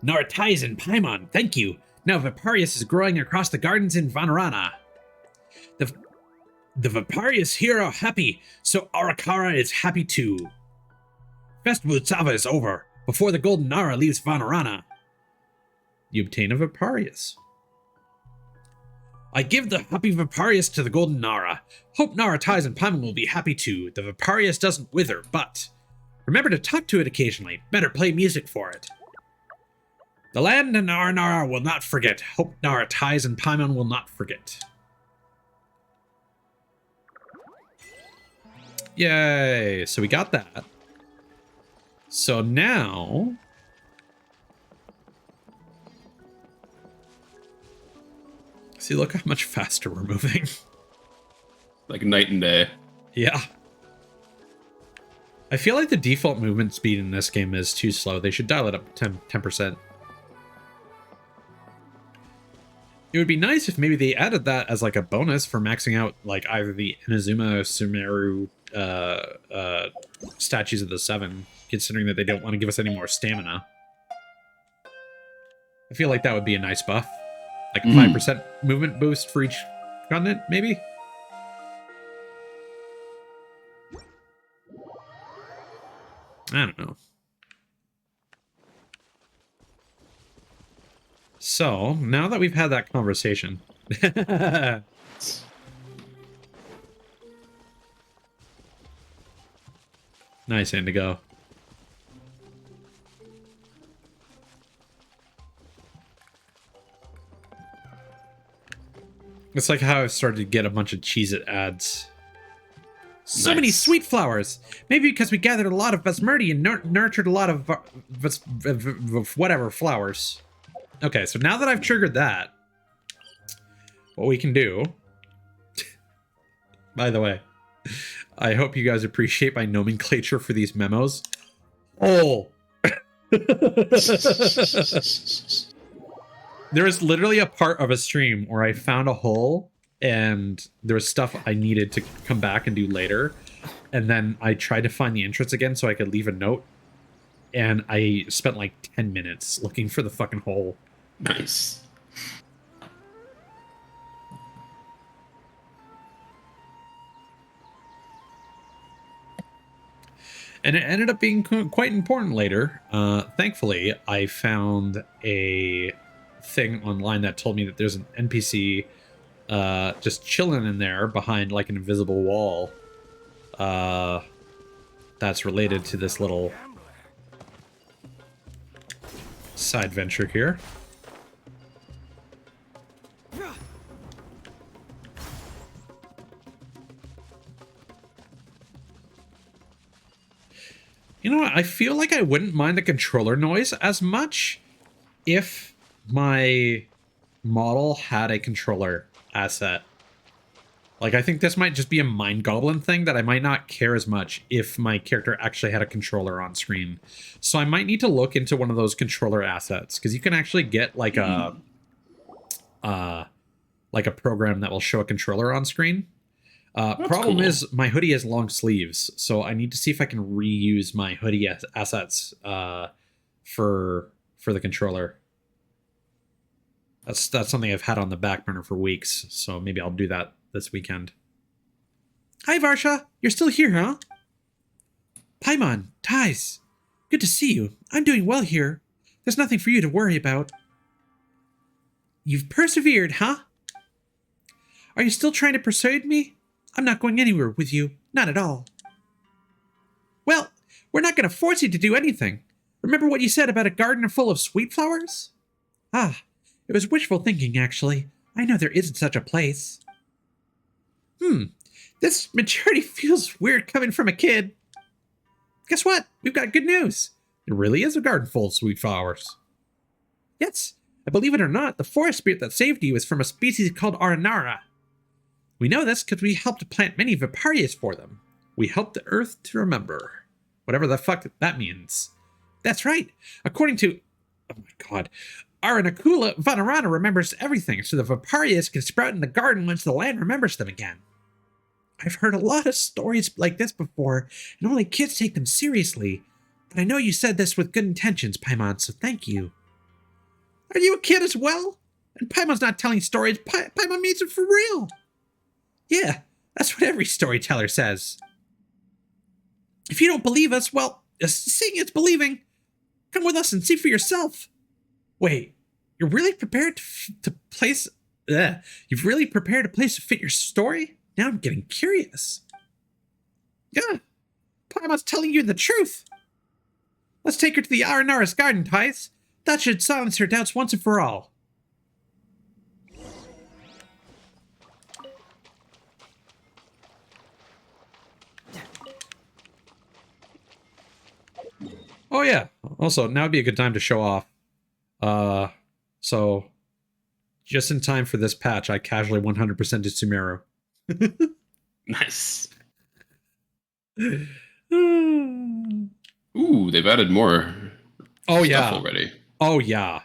Naratais and Paimon, thank you. Now Viparius is growing across the gardens in Vanarana. The Viparius here are happy, so Arakara is happy too. Festival Utsava is over, before the Golden Nara leaves Vanarana. You obtain a Viparius. I give the happy Viparius to the golden Nara. Hope Nara ties and Paimon will be happy too. The Viparius doesn't wither, but remember to talk to it occasionally. Better play music for it. The land and Aranara will not forget. Hope Nara ties and Paimon will not forget. Yay! So we got that. So now... See, look how much faster we're moving. Like night and day. Yeah. I feel like the default movement speed in this game is too slow. They should dial it up 10%. It would be nice if maybe they added that as like a bonus for maxing out like either the Inazuma or Sumeru statues of the 7, considering that they don't want to give us any more stamina. I feel like that would be a nice buff. Like 5% movement boost for each continent, maybe? I don't know. So, now that we've had that conversation... Nice, Indigo. It's like how I've started to get a bunch of Cheez-It ads. So many sweet flowers! Maybe because we gathered a lot of Vesmurti and nurtured a lot of whatever flowers. Okay, so now that I've triggered that, what we can do... By the way, I hope you guys appreciate my nomenclature for these memos. Oh! There was literally a part of a stream where I found a hole and there was stuff I needed to come back and do later. And then I tried to find the entrance again so I could leave a note. And I spent like 10 minutes looking for the fucking hole. Nice. And it ended up being quite important later. Thankfully, I found a thing online that told me that there's an NPC just chilling in there behind like an invisible wall that's related to this little side venture here. You know what? I feel like I wouldn't mind the controller noise as much if my model had a controller asset. Like, I think this might just be a Mind Goblin thing that I might not care as much if my character actually had a controller on screen. So I might need to look into one of those controller assets, because you can actually get like a program that will show a controller on screen. Problem is my hoodie has long sleeves, so I need to see if I can reuse my hoodie assets for the controller. That's something I've had on the back burner for weeks, so maybe I'll do that this weekend. Hi, Varsha. You're still here, huh? Paimon, Ties. Good to see you. I'm doing well here. There's nothing for you to worry about. You've persevered, huh? Are you still trying to persuade me? I'm not going anywhere with you. Not at all. Well, we're not going to force you to do anything. Remember what you said about a garden full of sweet flowers? Ah, it was wishful thinking, actually. I know there isn't such a place. This maturity feels weird coming from a kid. Guess what? We've got good news. There really is a garden full of sweet flowers. Yes, and believe it or not, the forest spirit that saved you is from a species called Aranara. We know this because we helped plant many Viparias for them. We helped the earth to remember. Whatever the fuck that means. That's right. According to... Oh my god. Aranakula, Vanarana remembers everything, so the Viparias can sprout in the garden once the land remembers them again. I've heard a lot of stories like this before, and only kids take them seriously. But I know you said this with good intentions, Paimon, so thank you. Are you a kid as well? And Paimon's not telling stories. Paimon means it for real. Yeah, that's what every storyteller says. If you don't believe us, well, seeing is believing. Come with us and see for yourself. Wait, you're really prepared to place You've really prepared a place to fit your story? Now I'm getting curious. Yeah, Paimon's telling you the truth. Let's take her to the Aranara's garden, Ties. That should silence her doubts once and for all. Oh yeah. Also, now would be a good time to show off. So just in time for this patch, I casually 100%'d Sumeru. Nice. Ooh, they've added more stuff already. Oh yeah.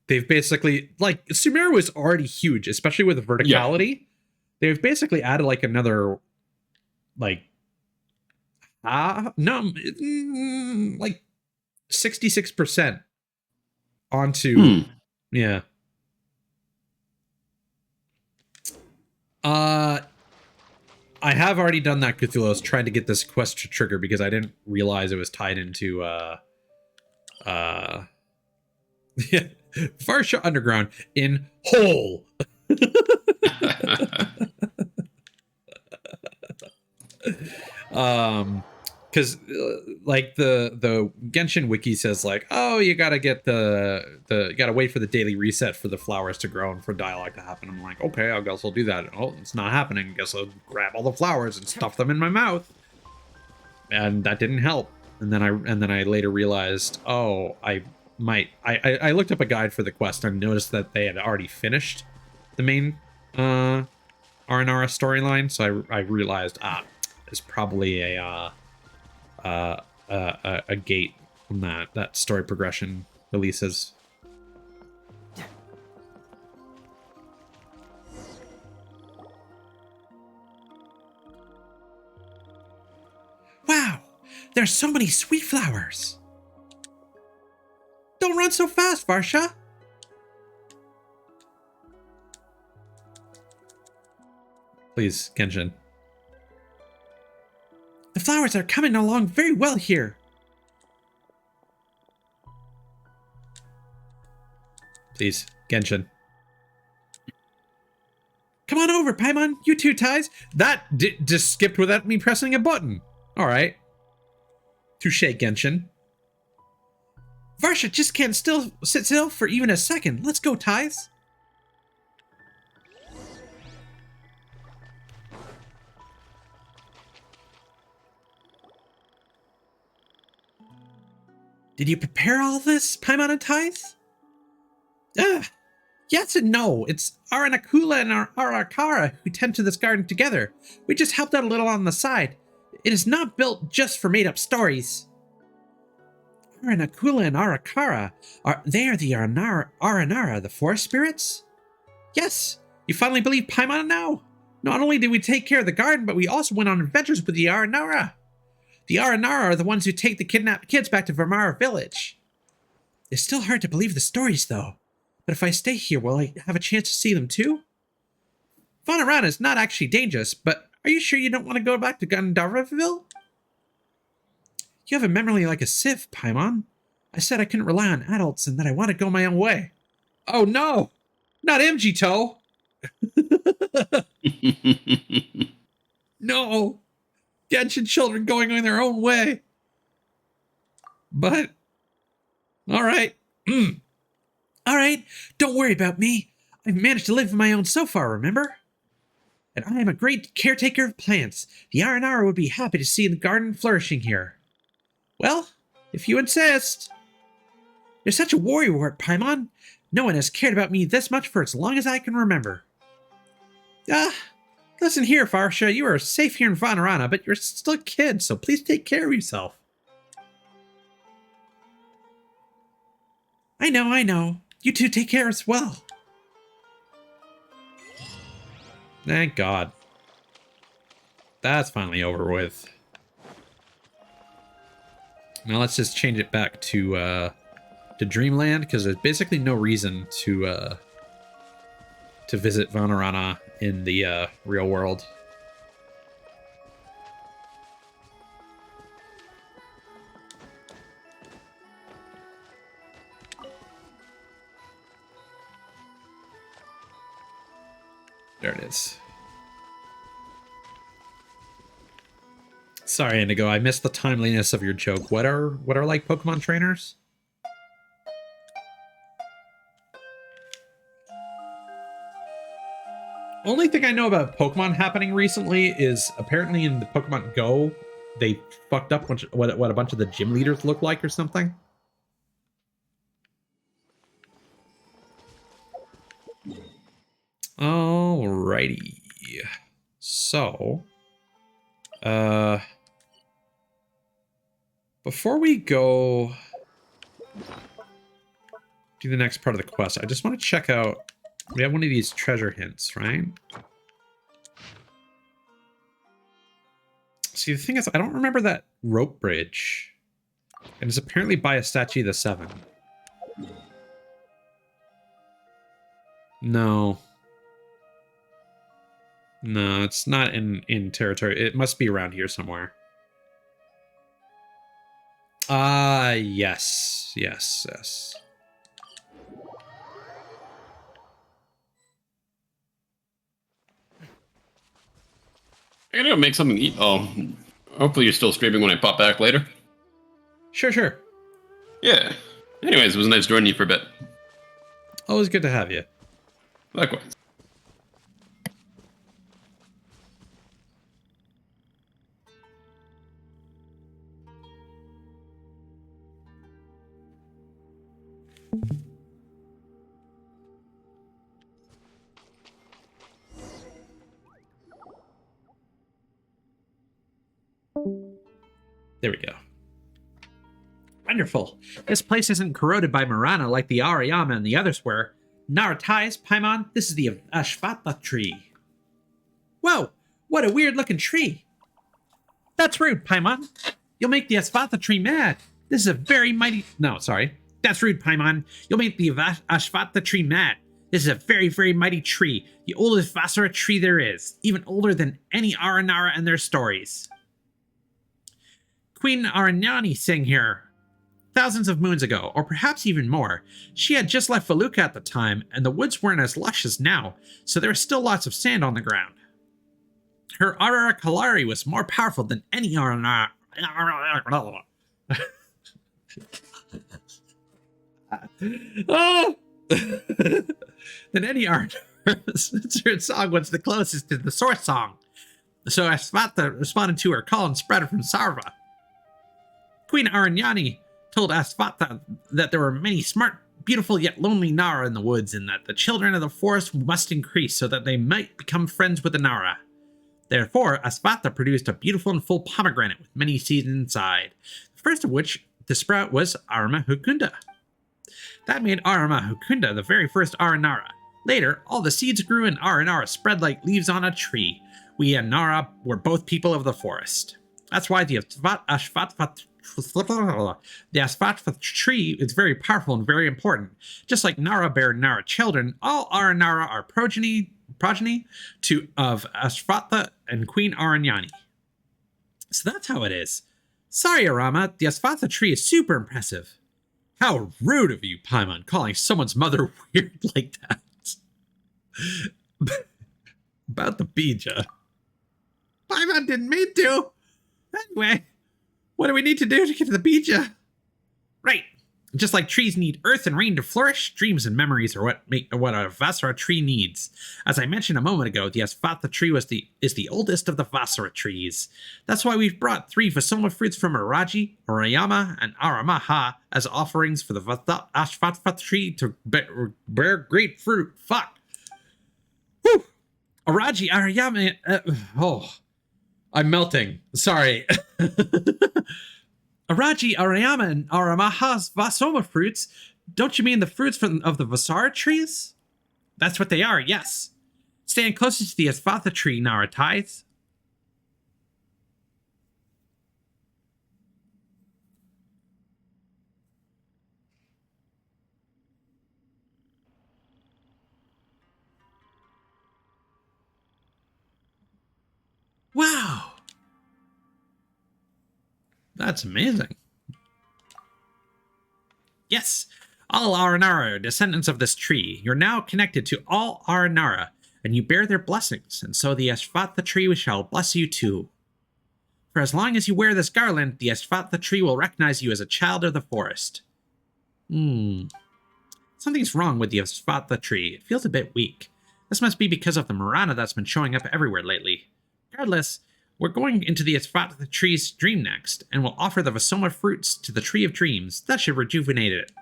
They've basically, like, Sumeru was already huge, especially with the verticality. Yeah. They've basically added like another, like, like 66% onto, yeah. I have already done that, Cthulhu. I was trying to get this quest to trigger because I didn't realize it was tied into, Varsha Underground in Hole. Because like the Genshin wiki says, like, oh, you gotta get you gotta wait for the daily reset for the flowers to grow and for dialogue to happen. I'm like, okay, I guess I'll do that. Oh, it's not happening. I guess I'll grab all the flowers and stuff them in my mouth, and that didn't help. And then I later realized, oh, I looked up a guide for the quest and noticed that they had already finished the main Aranara storyline. So I realized, there's probably a gate on that story progression releases. Wow, there's so many sweet flowers. Don't run so fast, Varsha. Please, Genshin. The flowers are coming along very well here. Please, Genshin. Come on over, Paimon. You too, Ties. That just skipped without me pressing a button. All right. Touche, Genshin. Varsha just can't sit still for even a second. Let's go, Ties. Did you prepare all this, Paimon and Ties? Yes and no. It's Aranakula and Arakara who tend to this garden together. We just helped out a little on the side. It is not built just for made-up stories. Aranakula and Arakara, they are the Aranara, the forest spirits? Yes, you finally believe Paimon now? Not only did we take care of the garden, but we also went on adventures with the Aranara. The Aranara are the ones who take the kidnapped kids back to Vermara village. It's still hard to believe the stories, though. But if I stay here, will I have a chance to see them too? Vanarana is not actually dangerous, but are you sure you don't want to go back to Gandaraville? You have a memory like a sieve, Paimon. I said I couldn't rely on adults and that I want to go my own way. Oh no! Not MG-Toe! No! Genshin children going on their own way. But, alright. Alright, don't worry about me. I've managed to live on my own so far, remember? And I am a great caretaker of plants. The Aranara would be happy to see the garden flourishing here. Well, if you insist. You're such a warrior, Paimon. No one has cared about me this much for as long as I can remember. Listen here, Varsha. You are safe here in Vanarana, but you're still a kid, so please take care of yourself. I know. You two take care as well. Thank God. That's finally over with. Now let's just change it back to Dreamland, because there's basically no reason to visit Vanarana in the real world. There it is. Sorry, Indigo, I missed the timeliness of your joke. What are like Pokemon trainers? Only thing I know about Pokemon happening recently is apparently in the Pokemon Go, they fucked up what a bunch of the gym leaders look like or something. Alrighty. So, before we go do the next part of the quest, I just want to check out, we have one of these treasure hints, right? See, the thing is, I don't remember that rope bridge. And it's apparently by a statue of the Seven. No. No, it's not in territory. It must be around here somewhere. Yes. Yes, yes. I gotta go make something to eat. Oh, hopefully you're still streaming when I pop back later. Sure, sure. Yeah. Anyways, it was nice joining you for a bit. Always good to have you. Likewise. There we go. Wonderful. This place isn't corroded by Marana like the Ariyama and the others were. Naratais, Paimon, this is the Ashvatha tree. Whoa! What a weird-looking tree. That's rude, Paimon. You'll make the Ashvatha tree mad. This is a very mighty... No, sorry. That's rude, Paimon. You'll make the Ashvatha tree mad. This is a very, very mighty tree. The oldest Vasara tree there is. Even older than any Aranara and their stories. Queen Aranyani sang here thousands of moons ago, or perhaps even more. She had just left Valuka at the time, and the woods weren't as lush as now, so there was still lots of sand on the ground. Her Aranarapocalypse was more powerful than any Aranara... than any Aranara. Her song was the closest to the source song. So Asvatha responded to her call and spread it from Sarva. Queen Aranyani told Asvatha that there were many smart, beautiful yet lonely Nara in the woods, and that the children of the forest must increase so that they might become friends with the Nara. Therefore, Asvatha produced a beautiful and full pomegranate with many seeds inside, the first of which, the sprout, was Aramahukunda. That made Aramahukunda the very first Aranara. Later, all the seeds grew and Aranara spread like leaves on a tree. We and Nara were both people of the forest. That's why the Ashvatha tree is very powerful and very important. Just like Nara bear Nara children, all Aranara are progeny of Ashvatha and Queen Aranyani. So that's how it is. Sorry, Arama, the Ashvatha tree is super impressive. How rude of you, Paimon, calling someone's mother weird like that. About the Bija. Paimon didn't mean to. Anyway, what do we need to do to get to the Bija? Right. Just like trees need earth and rain to flourish, dreams and memories are what a Vasara tree needs. As I mentioned a moment ago, the Ashvatha tree is the oldest of the Vasara trees. That's why we've brought 3 Vasoma fruits from Araji, Arayama, and Aramaha as offerings for the Ashvatha tree to bear great fruit. Fuck. Whew. Araji, Arayama... I'm melting. Sorry. Araji, Arayama, and Aramaha's Vasoma fruits? Don't you mean the fruits of the Vasara trees? That's what they are, yes. Stand closest to the Ashvatha tree, Naratais. Wow. That's amazing. Yes, all Aranara are descendants of this tree. You're now connected to all Aranara. and you bear their blessings, and so the Ashvatha tree shall bless you too. For as long as you wear this garland, the Ashvatha tree will recognize you as a child of the forest. Something's wrong with the Ashvatha tree. It feels a bit weak. This must be because of the Marana that's been showing up everywhere lately. Regardless, we're going into the Ashvatha tree's dream next, and we'll offer the Vasoma fruits to the Tree of Dreams. That should rejuvenate it.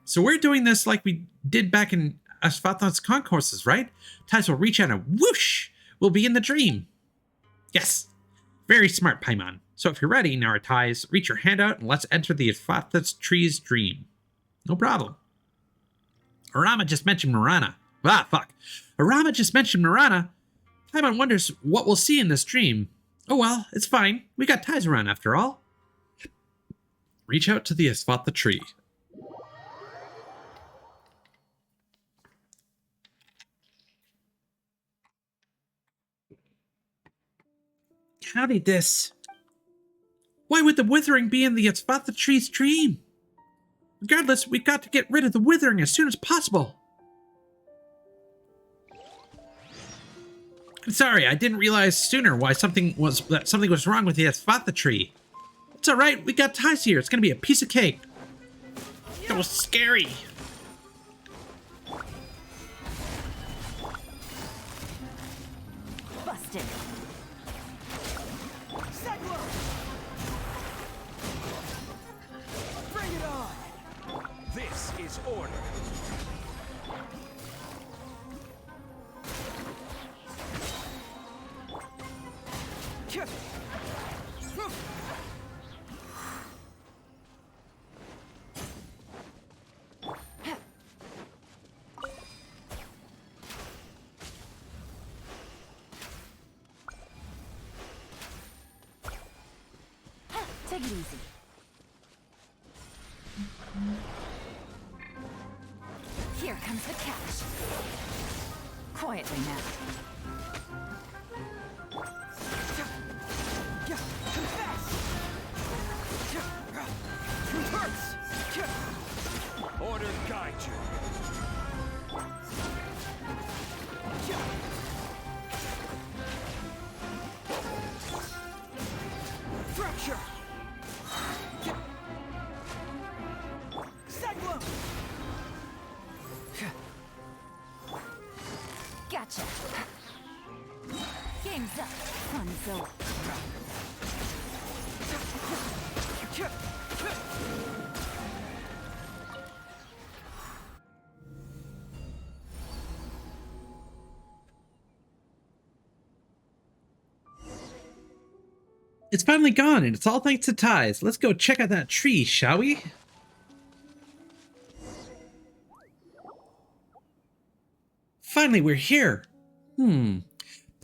So we're doing this like we did back in Ashvatha's concourses, right? Ties will reach out and whoosh! We'll be in the dream. Yes! Very smart, Paimon. So if you're ready, now our ties, reach your hand out and let's enter the Ashvatha tree's dream. No problem. Arama just mentioned Marana. Arama just mentioned Marana. Paimon wonders what we'll see in this dream. Oh well, it's fine. We got ties around after all. Reach out to the Ashvatha tree. Howdy, this. Why would the withering be in the Ashvatha tree's dream? Regardless, we've got to get rid of the withering as soon as possible. I'm sorry, I didn't realize sooner why something was wrong with the Ashvatha tree. It's alright, we got ties here. It's gonna be a piece of cake. That was scary. Busted. Bring it on! This is order. Take it easy. Here comes the catch. Quietly now. Order guide you. Fracture. Cyclone. Gotcha. Game's up. Fun's over. It's finally gone, and it's all thanks to ties. Let's go check out that tree, shall we? Finally, we're here. Paimon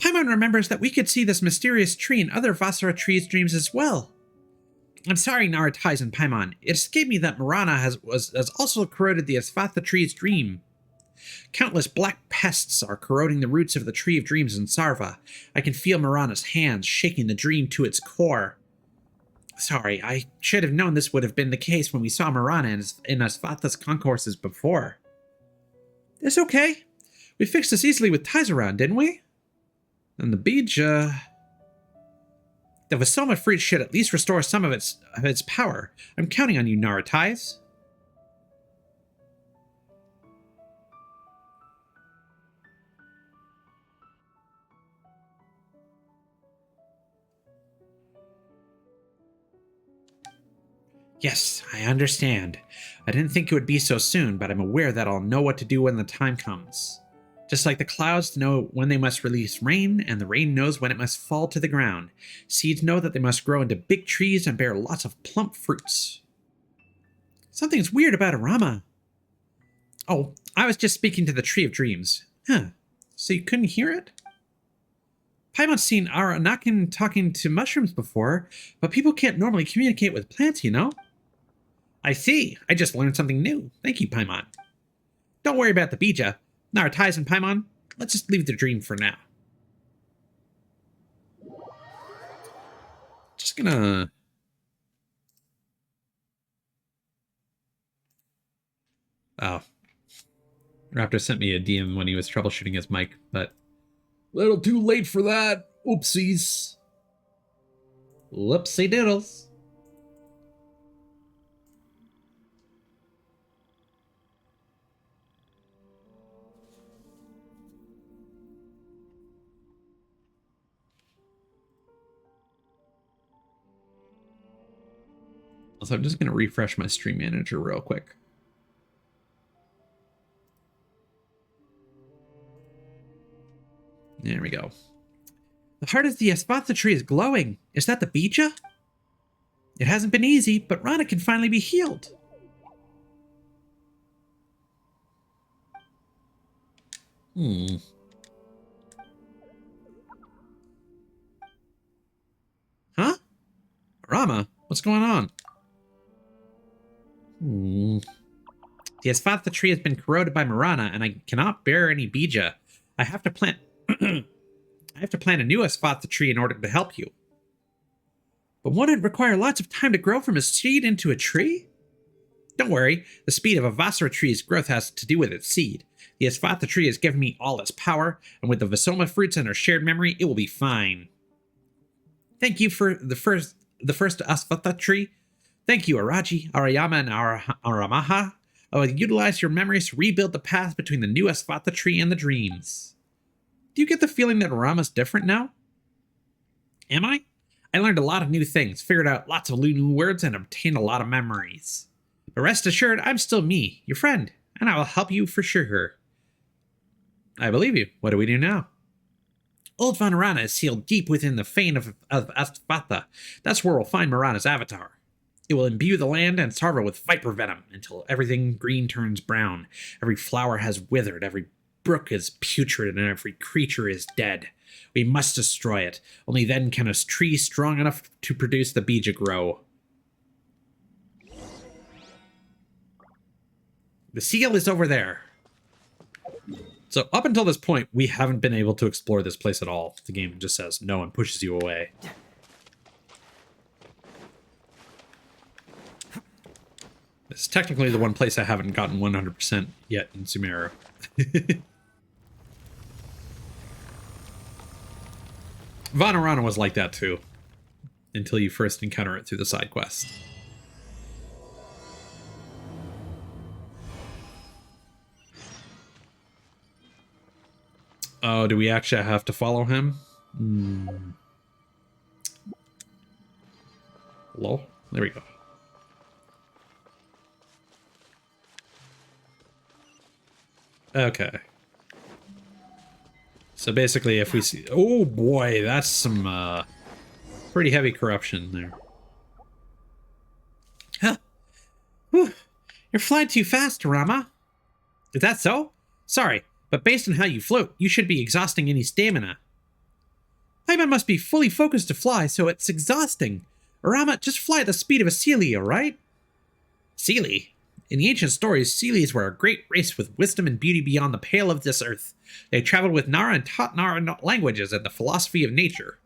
remembers that we could see this mysterious tree in other Vasara trees' dreams as well. I'm sorry, Nara, Ties, and Paimon. It escaped me that Marana has also corroded the Ashvatha tree's dream. Countless black pests are corroding the roots of the Tree of Dreams in Sarva. I can feel Marana's hands shaking the dream to its core. Sorry, I should have known this would have been the case when we saw Marana in Ashvatha's concourses before. It's okay. We fixed this easily with ties around, didn't we? And the beach, the Vasoma fruit should at least restore some of its power. I'm counting on you, Nara Ties. Yes, I understand. I didn't think it would be so soon, but I'm aware that I'll know what to do when the time comes. Just like the clouds know when they must release rain, and the rain knows when it must fall to the ground. Seeds know that they must grow into big trees and bear lots of plump fruits. Something's weird about Arama. Oh, I was just speaking to the Tree of Dreams. Huh, so you couldn't hear it? Paimon's seen Aranakin talking to mushrooms before, but people can't normally communicate with plants, you know? I see. I just learned something new. Thank you, Paimon. Don't worry about the Bija. Nara Ties and Paimon, let's just leave the dream for now. Just gonna... Oh. Raptor sent me a DM when he was troubleshooting his mic, but little too late for that. Oopsies. Whoopsie doodles. So I'm just going to refresh my stream manager real quick. There we go. The heart of the Espatha tree is glowing. Is that the Bija? It hasn't been easy, but Rana can finally be healed. Huh? Rama, what's going on? The Espatha tree has been corroded by Marana, and I cannot bear any Bija. I have to plant a new Espatha tree in order to help you. But wouldn't it require lots of time to grow from a seed into a tree? Don't worry, the speed of a Vasara tree's growth has to do with its seed. The Espatha tree has given me all its power, and with the Vasoma fruits and our shared memory, it will be fine. Thank you for the first Espatha tree. Thank you, Araji, Arayama, and Aramaha. I will utilize your memories to rebuild the path between the new Espatha tree and the dreams. Do you get the feeling that Arama's different now? Am I? I learned a lot of new things, figured out lots of new words, and obtained a lot of memories. But rest assured, I'm still me, your friend, and I will help you for sure. I believe you. What do we do now? Old Vanarana is sealed deep within the fane of Espatha. That's where we'll find Marana's avatar. It will imbue the land and Sarva with viper venom until everything green turns brown. Every flower has withered, every brook is putrid, and every creature is dead. We must destroy it. Only then can a tree strong enough to produce the Bija grow. The seal is over there. So up until this point, we haven't been able to explore this place at all. The game just says no and pushes you away. This is technically the one place I haven't gotten 100% yet in Sumeru. Vanarana was like that too, until you first encounter it through the side quest. Oh, do we actually have to follow him? Hello? There we go. Okay. So basically, if we see... Oh boy, that's some pretty heavy corruption there. Huh. Whew. You're flying too fast, Rama. Is that so? Sorry, but based on how you float, you should be exhausting any stamina. Paimon must be fully focused to fly, so it's exhausting. Rama, just fly at the speed of a Seelie, alright? Seelie? In the ancient stories, Seelies were a great race with wisdom and beauty beyond the pale of this earth. They traveled with Nara and taught Nara languages and the philosophy of nature.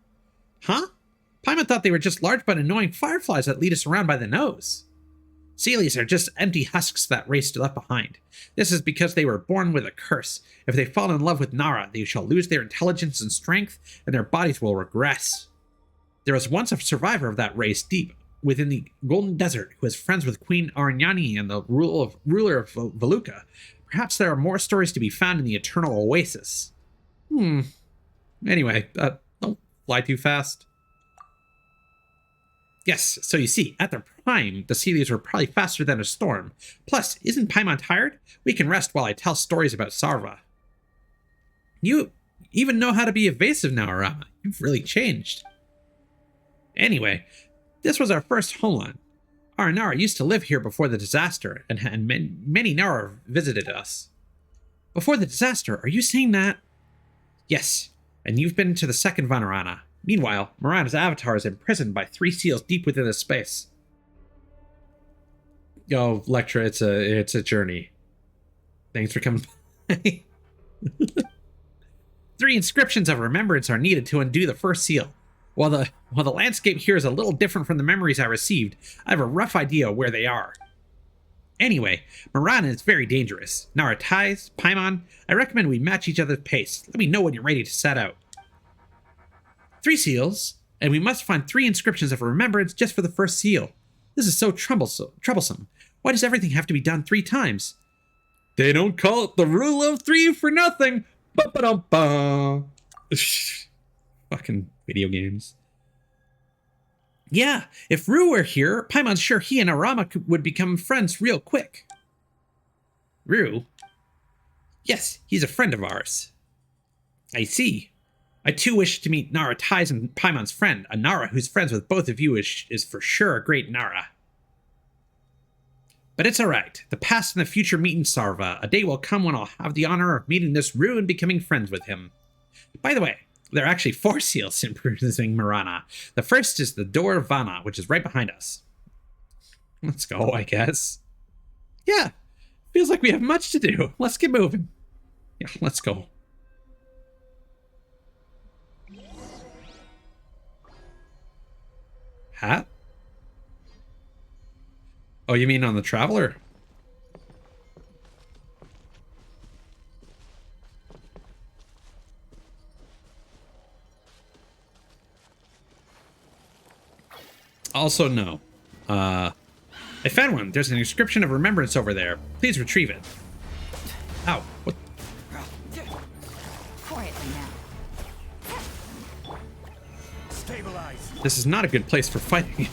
Huh? Paimon thought they were just large but annoying fireflies that lead us around by the nose. Seelies are just empty husks that race left behind. This is because they were born with a curse. If they fall in love with Nara, they shall lose their intelligence and strength, and their bodies will regress. There was once a survivor of that race deep within the Golden Desert who was friends with Queen Arinyani and the ruler of Veluca. Perhaps there are more stories to be found in the Eternal Oasis. Anyway, don't fly too fast. Yes, so you see, at their prime, the Seelies were probably faster than a storm. Plus, isn't Paimon tired? We can rest while I tell stories about Sarva. You even know how to be evasive now, Arama. You've really changed. Anyway, this was our first homeland. Our Nara used to live here before the disaster, and many Nara visited us. Before the disaster, are you saying that? Yes, and you've been to the second Vanarana. Meanwhile, Marana's avatar is imprisoned by 3 seals deep within this space. Oh, Lectra, it's a journey. Thanks for coming by. 3 inscriptions of remembrance are needed to undo the first seal. While the landscape here is a little different from the memories I received, I have a rough idea where they are. Anyway, Mirana is very dangerous. Nara ties, Paimon, I recommend we match each other's pace. Let me know when you're ready to set out. 3 seals, and we must find 3 inscriptions of remembrance just for the first seal. This is so troublesome. Why does everything have to be done 3 times? They don't call it the rule of 3 for nothing. Ba-ba-dum-ba. Fucking video games. Yeah, if Rue were here, Paimon's sure he and Arama would become friends real quick. Rue? Yes, he's a friend of ours. I see. I too wish to meet Nara Ties and Paimon's friend, a Nara who's friends with both of you is for sure a great Nara. But it's alright. The past and the future meet in Sarva. A day will come when I'll have the honor of meeting this Rue and becoming friends with him. By the way, there are actually 4 seals imprising Mirana. The first is the Door Vana, which is right behind us. Let's go, I guess. Yeah, feels like we have much to do. Let's get moving. Yeah, let's go. Hat? Oh, you mean on the Traveler? Also, no. I found one. There's an inscription of remembrance over there. Please retrieve it. Ow. What? Quietly now. Stabilize. This is not a good place for fighting.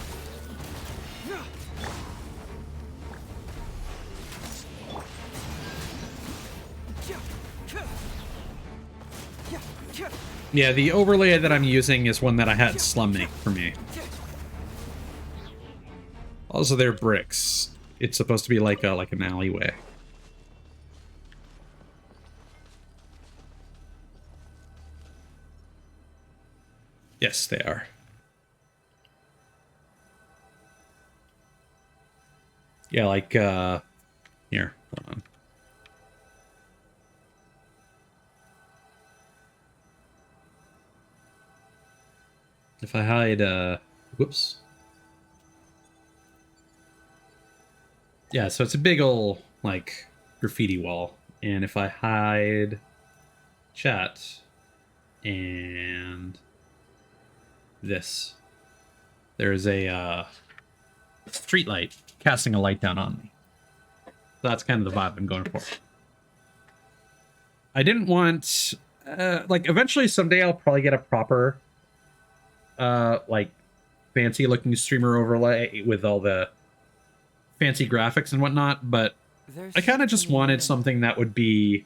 Yeah, the overlay that I'm using is one that I had Slum make for me. Also, they're bricks. It's supposed to be like an alleyway. Yes, they are. Yeah, like here, hold on. If I hide whoops. Yeah, so it's a big ol' like graffiti wall. And if I hide chat and this, there's a street light casting a light down on me. So that's kind of the vibe I'm going for. I didn't want like eventually someday I'll probably get a proper like fancy looking streamer overlay with all the fancy graphics and whatnot, but I kind of just wanted something that would be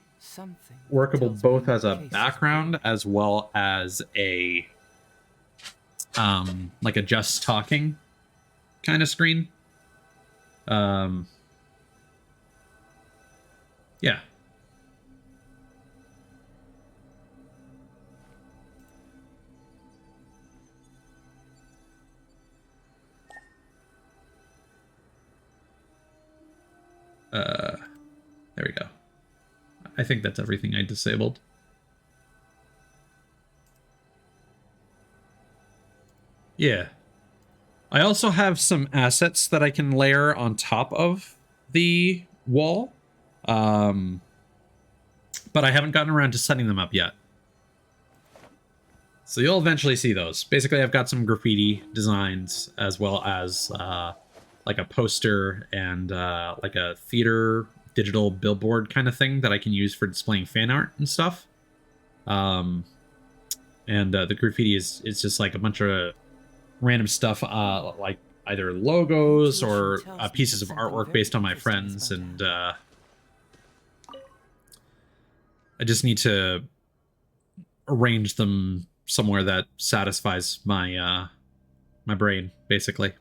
workable both as a background as well as a like a just talking kind of screen. Yeah. There we go. I think that's everything I disabled. Yeah. I also have some assets that I can layer on top of the wall. But I haven't gotten around to setting them up yet. So you'll eventually see those. Basically, I've got some graffiti designs as well as like a poster and like a theater digital billboard kind of thing that I can use for displaying fan art and stuff. And the graffiti is just like a bunch of random stuff, like either logos or pieces of artwork based on my friends, and I just need to arrange them somewhere that satisfies my my brain, basically.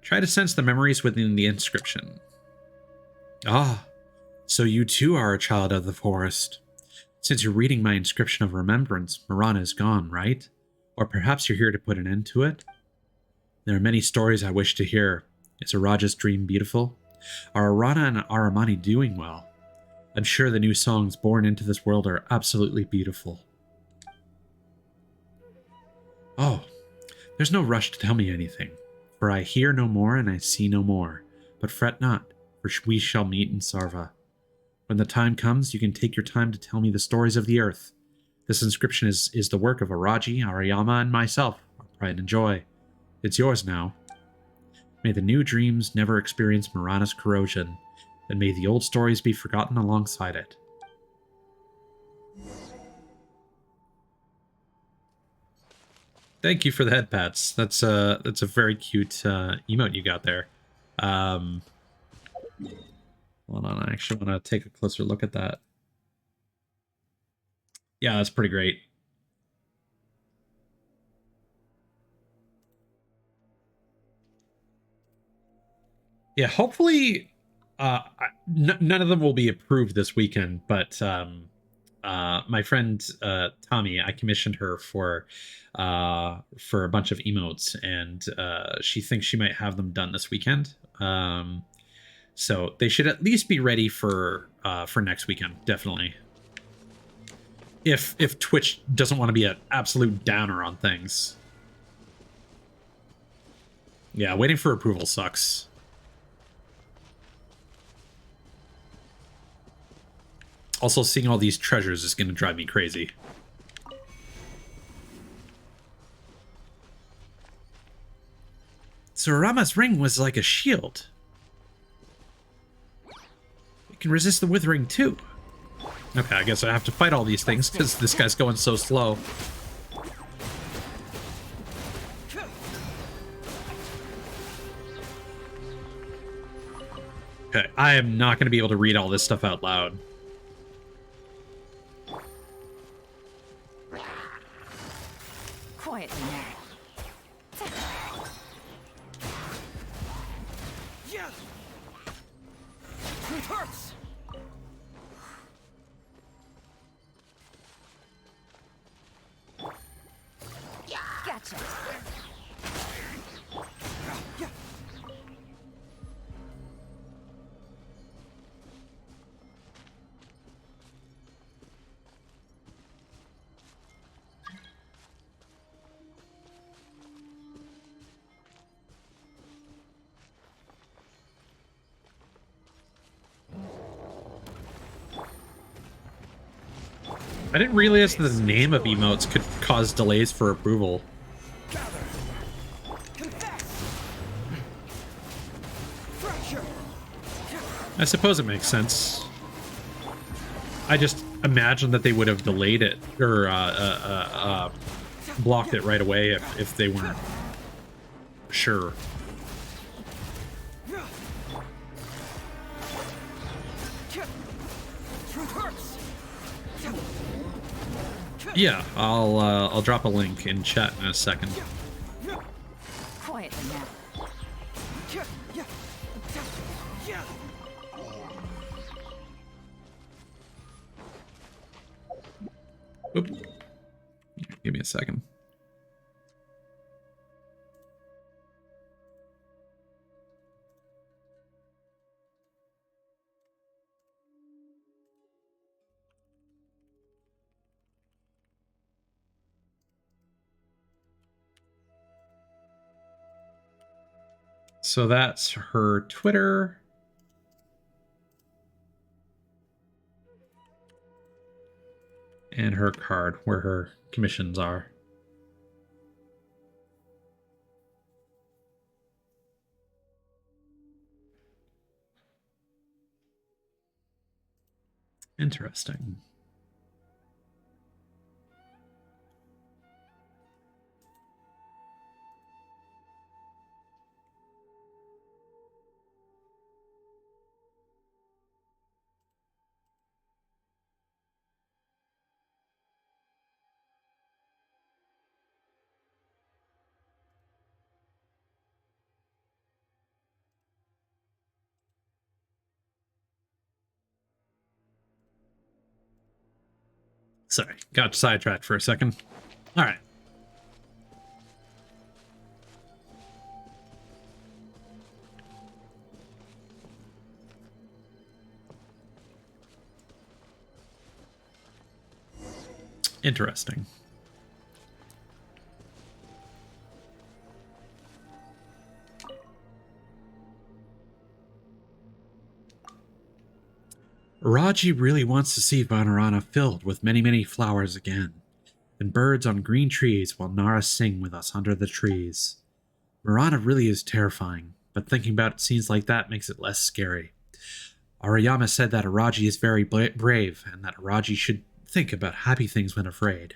Try to sense the memories within the inscription. Ah, so you too are a child of the forest. Since you're reading my inscription of remembrance, Mirana is gone, right? Or perhaps you're here to put an end to it? There are many stories I wish to hear. Is Araja's dream beautiful? Are Arana and Aramani doing well? I'm sure the new songs born into this world are absolutely beautiful. Oh, there's no rush to tell me anything, for I hear no more and I see no more. But fret not, for we shall meet in Sarva. When the time comes, you can take your time to tell me the stories of the earth. This inscription is the work of Araji, Ariyama, and myself, our pride and joy. It's yours now. May the new dreams never experience Marana's corrosion, and may the old stories be forgotten alongside it. Thank you for the head pats. That's a very cute emote you got there. Hold on, I actually want to take a closer look at that. Yeah, that's pretty great. Yeah, hopefully none of them will be approved this weekend, but my friend Tommy, I commissioned her for a bunch of emotes, and she thinks she might have them done this weekend. So they should at least be ready for next weekend, definitely. If Twitch doesn't want to be an absolute downer on things. Yeah, waiting for approval sucks. Also, seeing all these treasures is going to drive me crazy. Tsurama's ring was like a shield. It can resist the withering too. Okay, I guess I have to fight all these things because this guy's going so slow. Okay, I am not going to be able to read all this stuff out loud. Quietly now. Yeah. It hurts. Gotcha. I didn't realize that the name of emotes could cause delays for approval. I suppose it makes sense. I just imagined that they would have delayed it or blocked it right away if they weren't sure. Yeah, I'll drop a link in chat in a second. Quietly now. Oop. Give me a second. So that's her Twitter. And her card, where her commissions are. Interesting. Sorry, got sidetracked for a second. All right. Interesting. Raji really wants to see Vanarana filled with many, many flowers again, and birds on green trees while Nara sing with us under the trees. Marana really is terrifying, but thinking about scenes like that makes it less scary. Arayama said that Araji is very brave, and that Araji should think about happy things when afraid.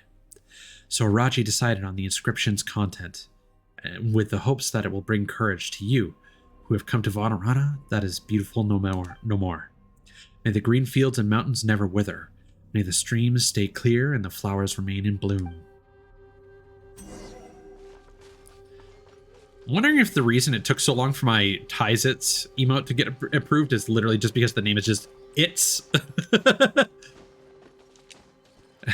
So Araji decided on the inscription's content, with the hopes that it will bring courage to you, who have come to Vanarana that is beautiful no more. May the green fields and mountains never wither. May the streams stay clear and the flowers remain in bloom. I'm wondering if the reason it took so long for my Ties-Its emote to get approved is literally just because the name is just It's.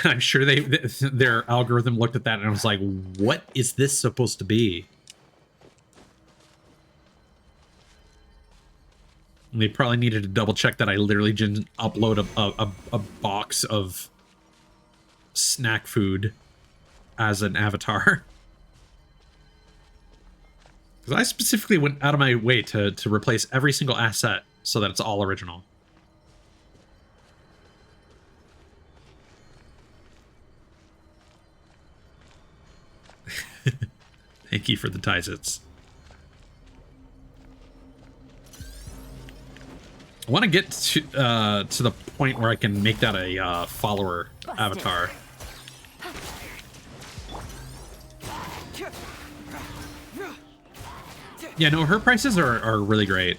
I'm sure their algorithm looked at that and was like, what is this supposed to be? And they probably needed to double check that I literally didn't upload a box of snack food as an avatar. Because I specifically went out of my way to replace every single asset so that it's all original. Thank you for the Ties-Its. I want to get to the point where I can make that a follower avatar. Yeah, no, her prices are really great.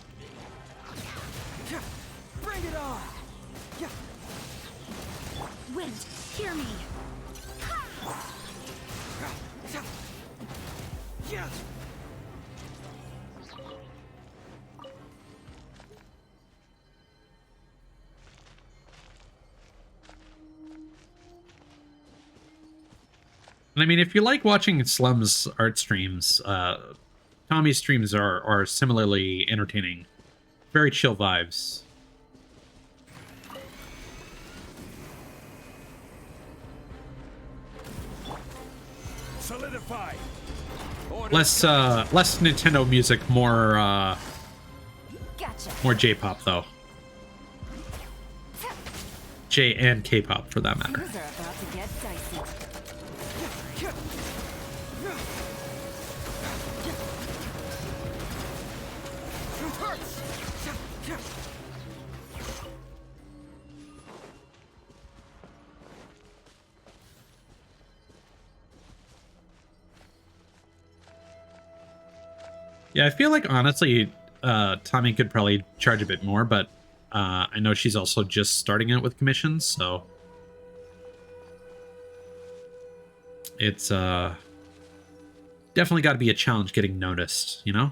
Bring it on. Wind, hear me. And I mean, if you like watching Slum's art streams, Tommy's streams are similarly entertaining. Very chill vibes. Solidify. Less Nintendo music, more Gotcha. more J-pop though. J and K-pop for that matter. Things are about to get dicey. Yeah, I feel like honestly, Tommy could probably charge a bit more, but I know she's also just starting out with commissions, so it's definitely got to be a challenge getting noticed, you know?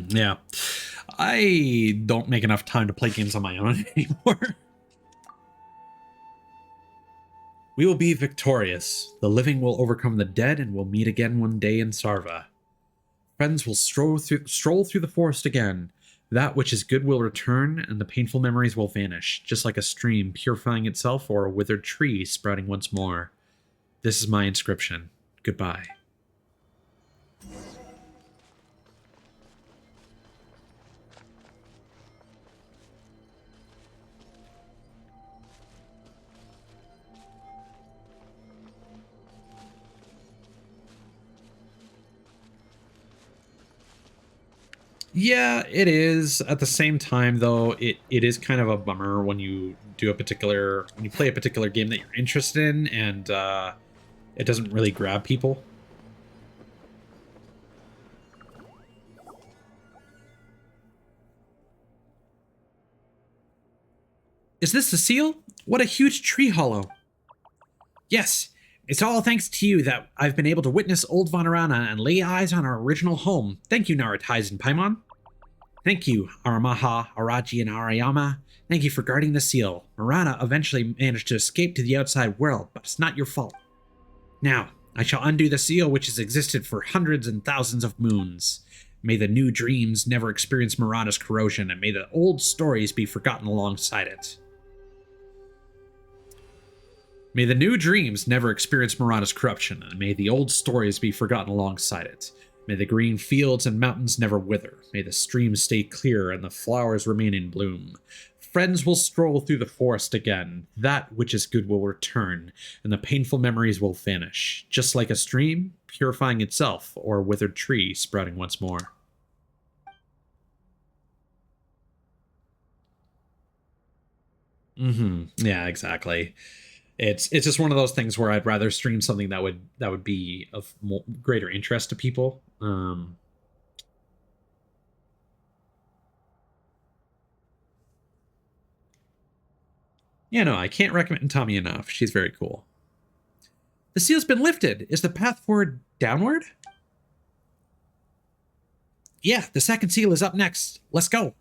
Yeah. I don't make enough time to play games on my own anymore. We will be victorious. The living will overcome the dead, and we'll meet again one day in Sarva. Friends will stroll through the forest again. That which is good will return, and the painful memories will vanish, just like a stream purifying itself or a withered tree sprouting once more. This is my inscription. Goodbye. Yeah, it is. At the same time, though, it is kind of a bummer when you play a particular game that you're interested in and it doesn't really grab people. Is this the seal? What a huge tree hollow. Yes, it's all thanks to you that I've been able to witness old Vanarana and lay eyes on our original home. Thank you, Naratize and Paimon. Thank you, Aramaha, Araji, and Arayama. Thank you for guarding the seal. Marana eventually managed to escape to the outside world, but it's not your fault. Now, I shall undo the seal which has existed for hundreds and thousands of moons. May the new dreams never experience Marana's corrosion, and may the old stories be forgotten alongside it. May the new dreams never experience Marana's corruption, and may the old stories be forgotten alongside it. May the green fields and mountains never wither. May the streams stay clear and the flowers remain in bloom. Friends will stroll through the forest again. That which is good will return, and the painful memories will vanish, just like a stream purifying itself or a withered tree sprouting once more. Yeah, exactly. It's just one of those things where I'd rather stream something that would be of greater interest to people. Yeah, no, I can't recommend Tommy enough. She's very cool. The seal's been lifted. Is the path forward downward? Yeah, the second seal is up next. Let's go.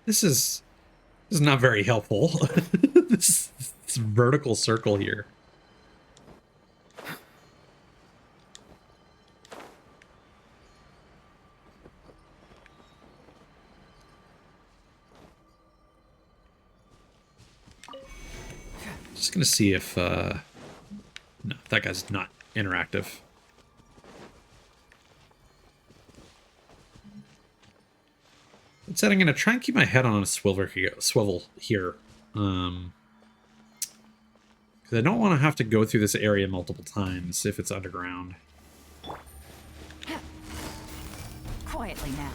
This is not very helpful. this vertical circle here. Just gonna see if no, that guy's not interactive. That said, I'm gonna try and keep my head on a swivel here. Because I don't want to have to go through this area multiple times if it's underground. Quietly now.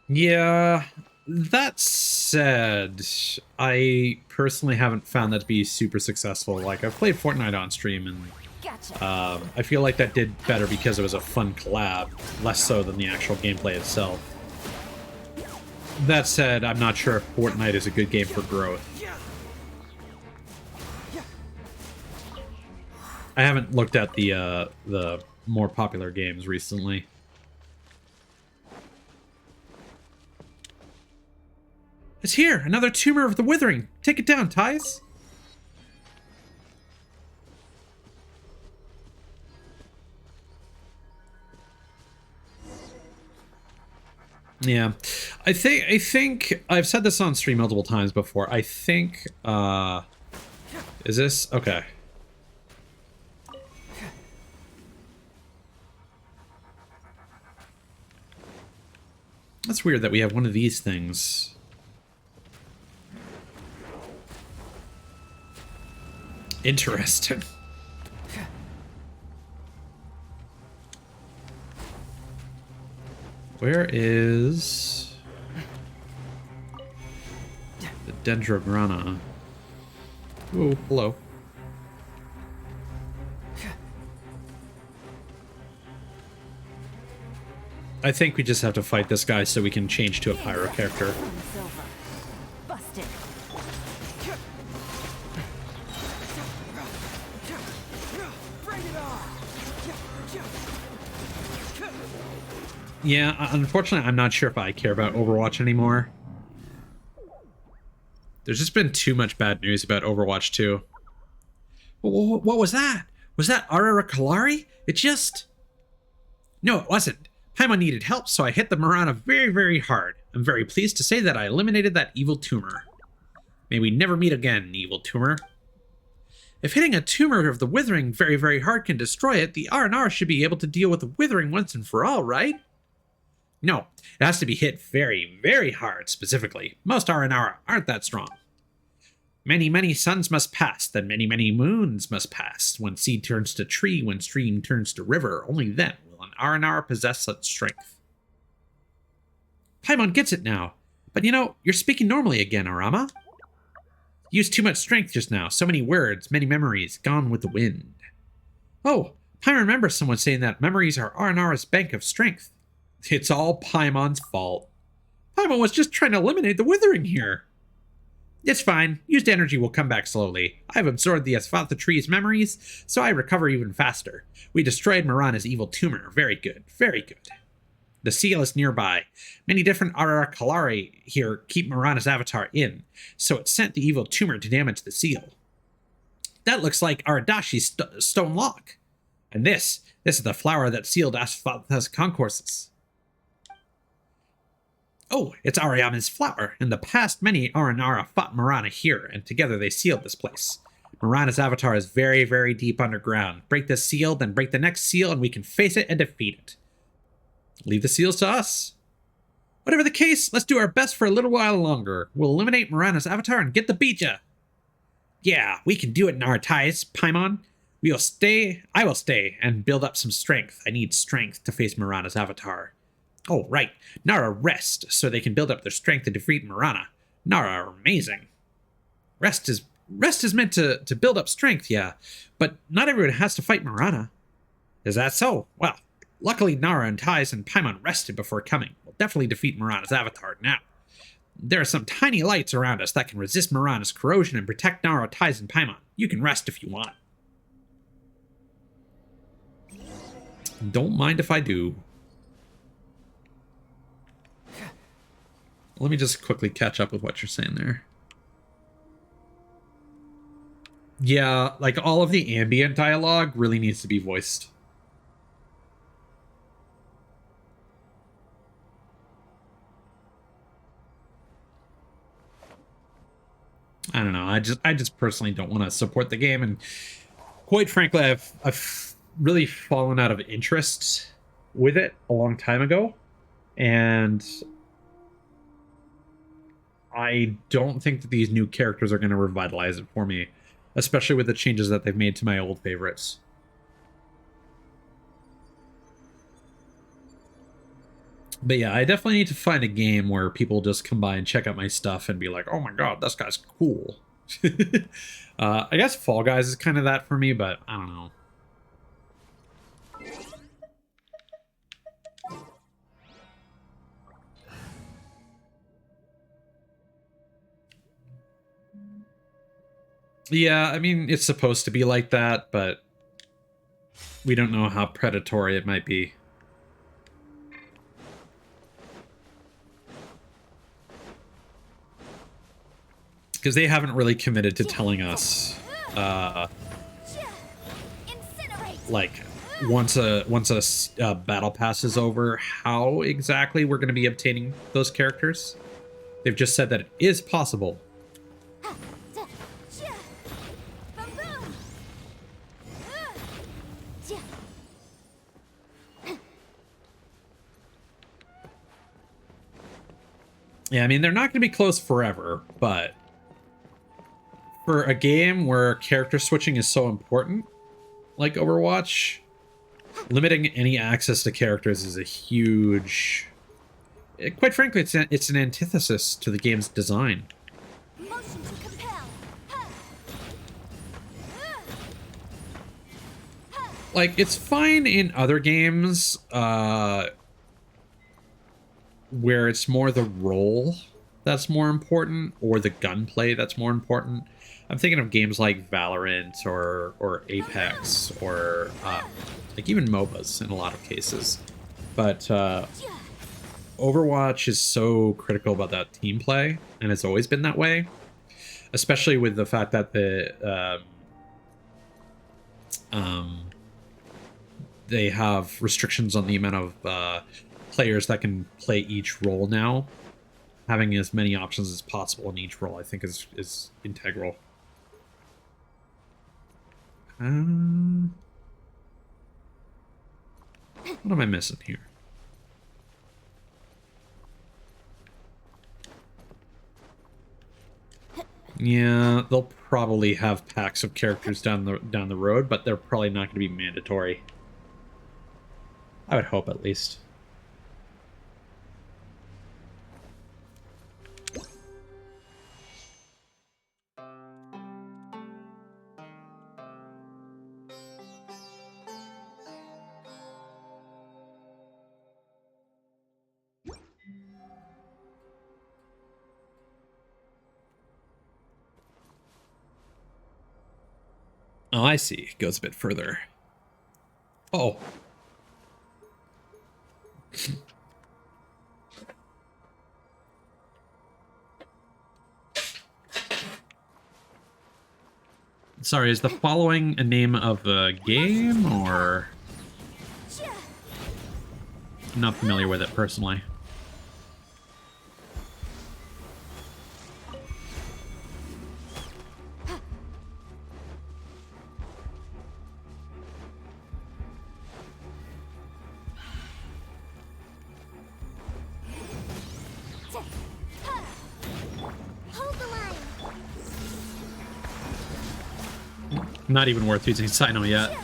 Yeah, that said, I personally haven't found that to be super successful. Like, I've played Fortnite on stream, and I feel like that did better because it was a fun collab, less so than the actual gameplay itself. That said, I'm not sure if Fortnite is a good game for growth. I haven't looked at the more popular games recently. It's here! Another tumor of the withering! Take it down, Ties! Yeah. I think I've said this on stream multiple times before. I think is this okay. That's weird that we have one of these things. Interesting. Where is the Dendrograna? Oh, hello. I think we just have to fight this guy so we can change to a pyro character. Busted. Yeah, unfortunately, I'm not sure if I care about Overwatch anymore. There's just been too much bad news about Overwatch 2. What was that? Was that Aranarapocalypse? It just... No, it wasn't. Paimon needed help, so I hit the Marana very, very hard. I'm very pleased to say that I eliminated that evil tumor. May we never meet again, evil tumor. If hitting a tumor of the Withering very, very hard can destroy it, the Aranara should be able to deal with the Withering once and for all, right? No, it has to be hit very, very hard, specifically. Most Aranara aren't that strong. Many, many suns must pass, then many, many moons must pass. When seed turns to tree, when stream turns to river, only then will an Aranara possess such strength. Paimon gets it now. But you know, you're speaking normally again, Arama. You used too much strength just now. So many words, many memories, gone with the wind. Oh, Paimon remembers someone saying that memories are Aranara's bank of strength. It's all Paimon's fault. Paimon was just trying to eliminate the Withering here. It's fine. Used energy will come back slowly. I've absorbed the Asphatha tree's memories, so I recover even faster. We destroyed Mirana's evil tumor. Very good. Very good. The seal is nearby. Many different Aranarapocalypse here keep Mirana's avatar in, so it sent the evil tumor to damage the seal. That looks like Aradashi's stone lock. And this is the flower that sealed Asphatha's concourses. Oh, it's Ariama's flower. In the past, many Aranara fought Mirana here, and together they sealed this place. Mirana's avatar is very, very deep underground. Break this seal, then break the next seal, and we can face it and defeat it. Leave the seals to us. Whatever the case, let's do our best for a little while longer. We'll eliminate Mirana's avatar and get the Bija. Yeah, we can do it, Nartais, Paimon. I will stay and build up some strength. I need strength to face Mirana's avatar. Oh, right. Nara rest, so they can build up their strength to defeat Mirana. Nara are amazing. Rest is meant to build up strength, yeah, but not everyone has to fight Mirana. Is that so? Well, luckily Nara and Tais and Paimon rested before coming. We'll definitely defeat Mirana's avatar now. There are some tiny lights around us that can resist Mirana's corrosion and protect Nara, Tais, and Paimon. You can rest if you want. Don't mind if I do. Let me just quickly catch up with what you're saying there. Yeah, like all of the ambient dialogue really needs to be voiced. I don't know. I just personally don't want to support the game, and quite frankly, I've really fallen out of interest with it a long time ago, and I don't think that these new characters are going to revitalize it for me, especially with the changes that they've made to my old favorites. But yeah, I definitely need to find a game where people just come by and check out my stuff and be like, oh my god, this guy's cool. I guess Fall Guys is kind of that for me, but I don't know. Yeah, I mean, it's supposed to be like that, but we don't know how predatory it might be. Because they haven't really committed to telling us, like, once a battle pass is over, how exactly we're going to be obtaining those characters. They've just said that it is possible. Yeah, I mean, they're not going to be close forever, but for a game where character switching is so important, like Overwatch, limiting any access to characters is a huge... Quite frankly, it's an antithesis to the game's design. Like, it's fine in other games, where it's more the role that's more important, or the gunplay that's more important. I'm thinking of games like Valorant or Apex, or like even MOBAs in a lot of cases. But Overwatch is so critical about that team play, and it's always been that way. Especially with the fact that they have restrictions on the amount of players that can play each role now. Having as many options as possible in each role, I think, is integral. What am I missing here? Yeah, they'll probably have packs of characters down the road, but they're probably not going to be mandatory. I would hope, at least. Oh, I see. It goes a bit further. Oh. Sorry, is the following a name of a game, or... I'm not familiar with it personally. Not even worth using Sino yet.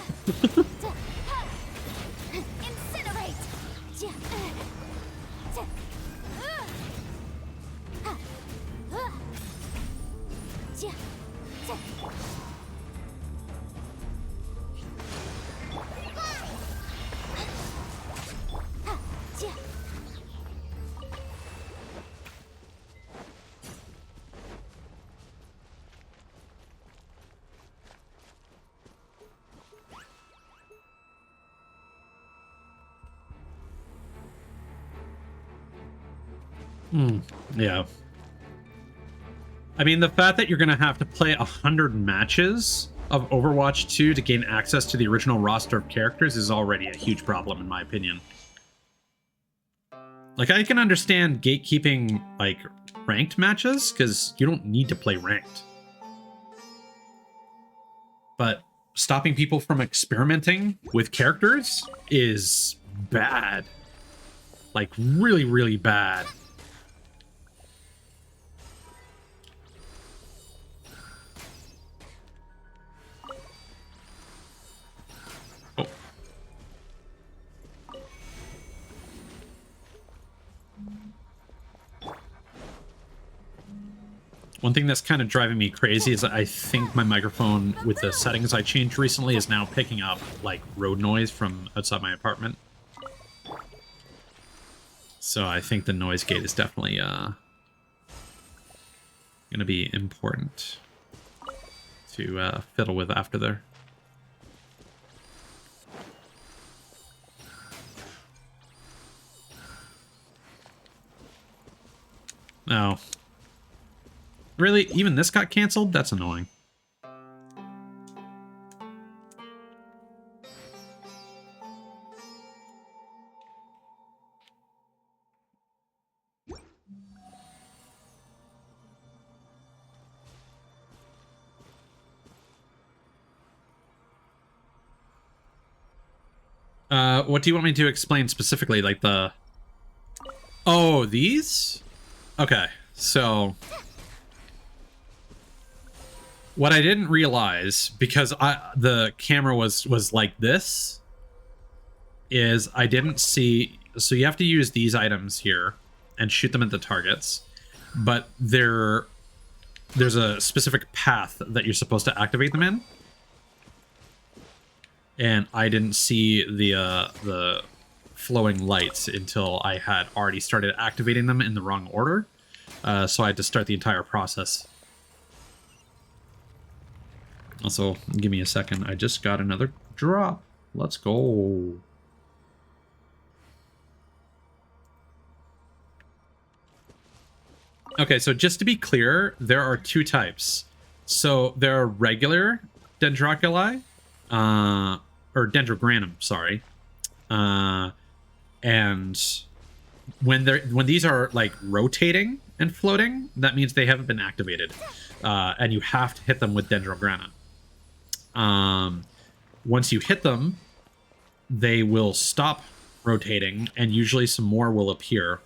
Yeah. I mean, the fact that you're going to have to play 100 matches of Overwatch 2 to gain access to the original roster of characters is already a huge problem, in my opinion. Like, I can understand gatekeeping, like, ranked matches, because you don't need to play ranked. But stopping people from experimenting with characters is bad. Like, really, really bad. One thing that's kind of driving me crazy is I think my microphone, with the settings I changed recently, is now picking up, like, road noise from outside my apartment. So I think the noise gate is definitely going to be important to fiddle with after there. Oh. Really? Even this got canceled? That's annoying. What do you want me to explain specifically? Like the... Oh, these? Okay, so... What I didn't realize, because the camera was like this, is I didn't see... So you have to use these items here and shoot them at the targets, but there's a specific path that you're supposed to activate them in. And I didn't see the flowing lights until I had already started activating them in the wrong order. So I had to start the entire process. Also, give me a second. I just got another drop. Let's go. Okay, so just to be clear, there are two types. So there are regular Dendroculi, or Dendrogranum, sorry. And when these are like rotating and floating, that means they haven't been activated. And you have to hit them with Dendrogranum. Once you hit them, they will stop rotating, and usually some more will appear.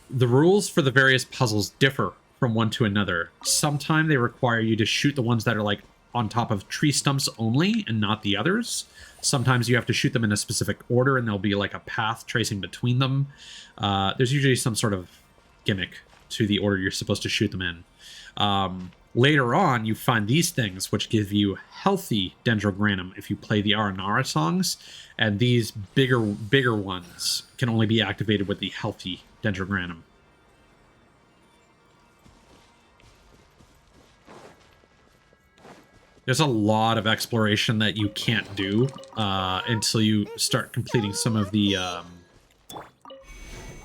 The rules for the various puzzles differ from one to another. Sometimes they require you to shoot the ones that are like on top of tree stumps only and not the others. Sometimes you have to shoot them in a specific order and there'll be like a path tracing between them. There's usually some sort of gimmick to the order you're supposed to shoot them in. Later on, you find these things, which give you healthy Dendrogranum if you play the Aranara songs, and these bigger ones can only be activated with the healthy Dendrogranum. There's a lot of exploration that you can't do until you start completing some of the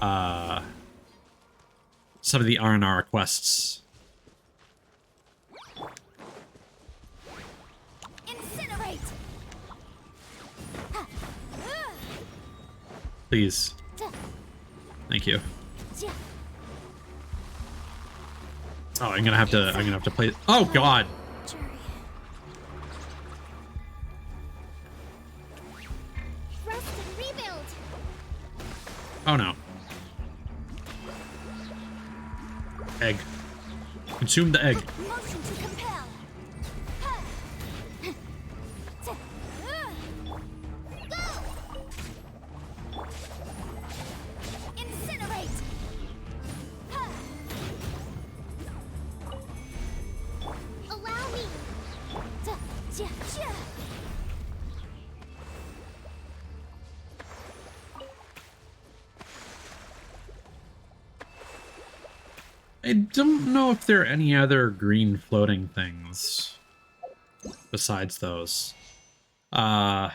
Aranara quests. Incinerate. Please. Thank you. Oh, I'm gonna have to play. Oh God. Rest and rebuild. Oh no. Egg. Consume the egg. Motion to compel. Go. Incinerate. Allow me. I don't know if there are any other green floating things besides those. There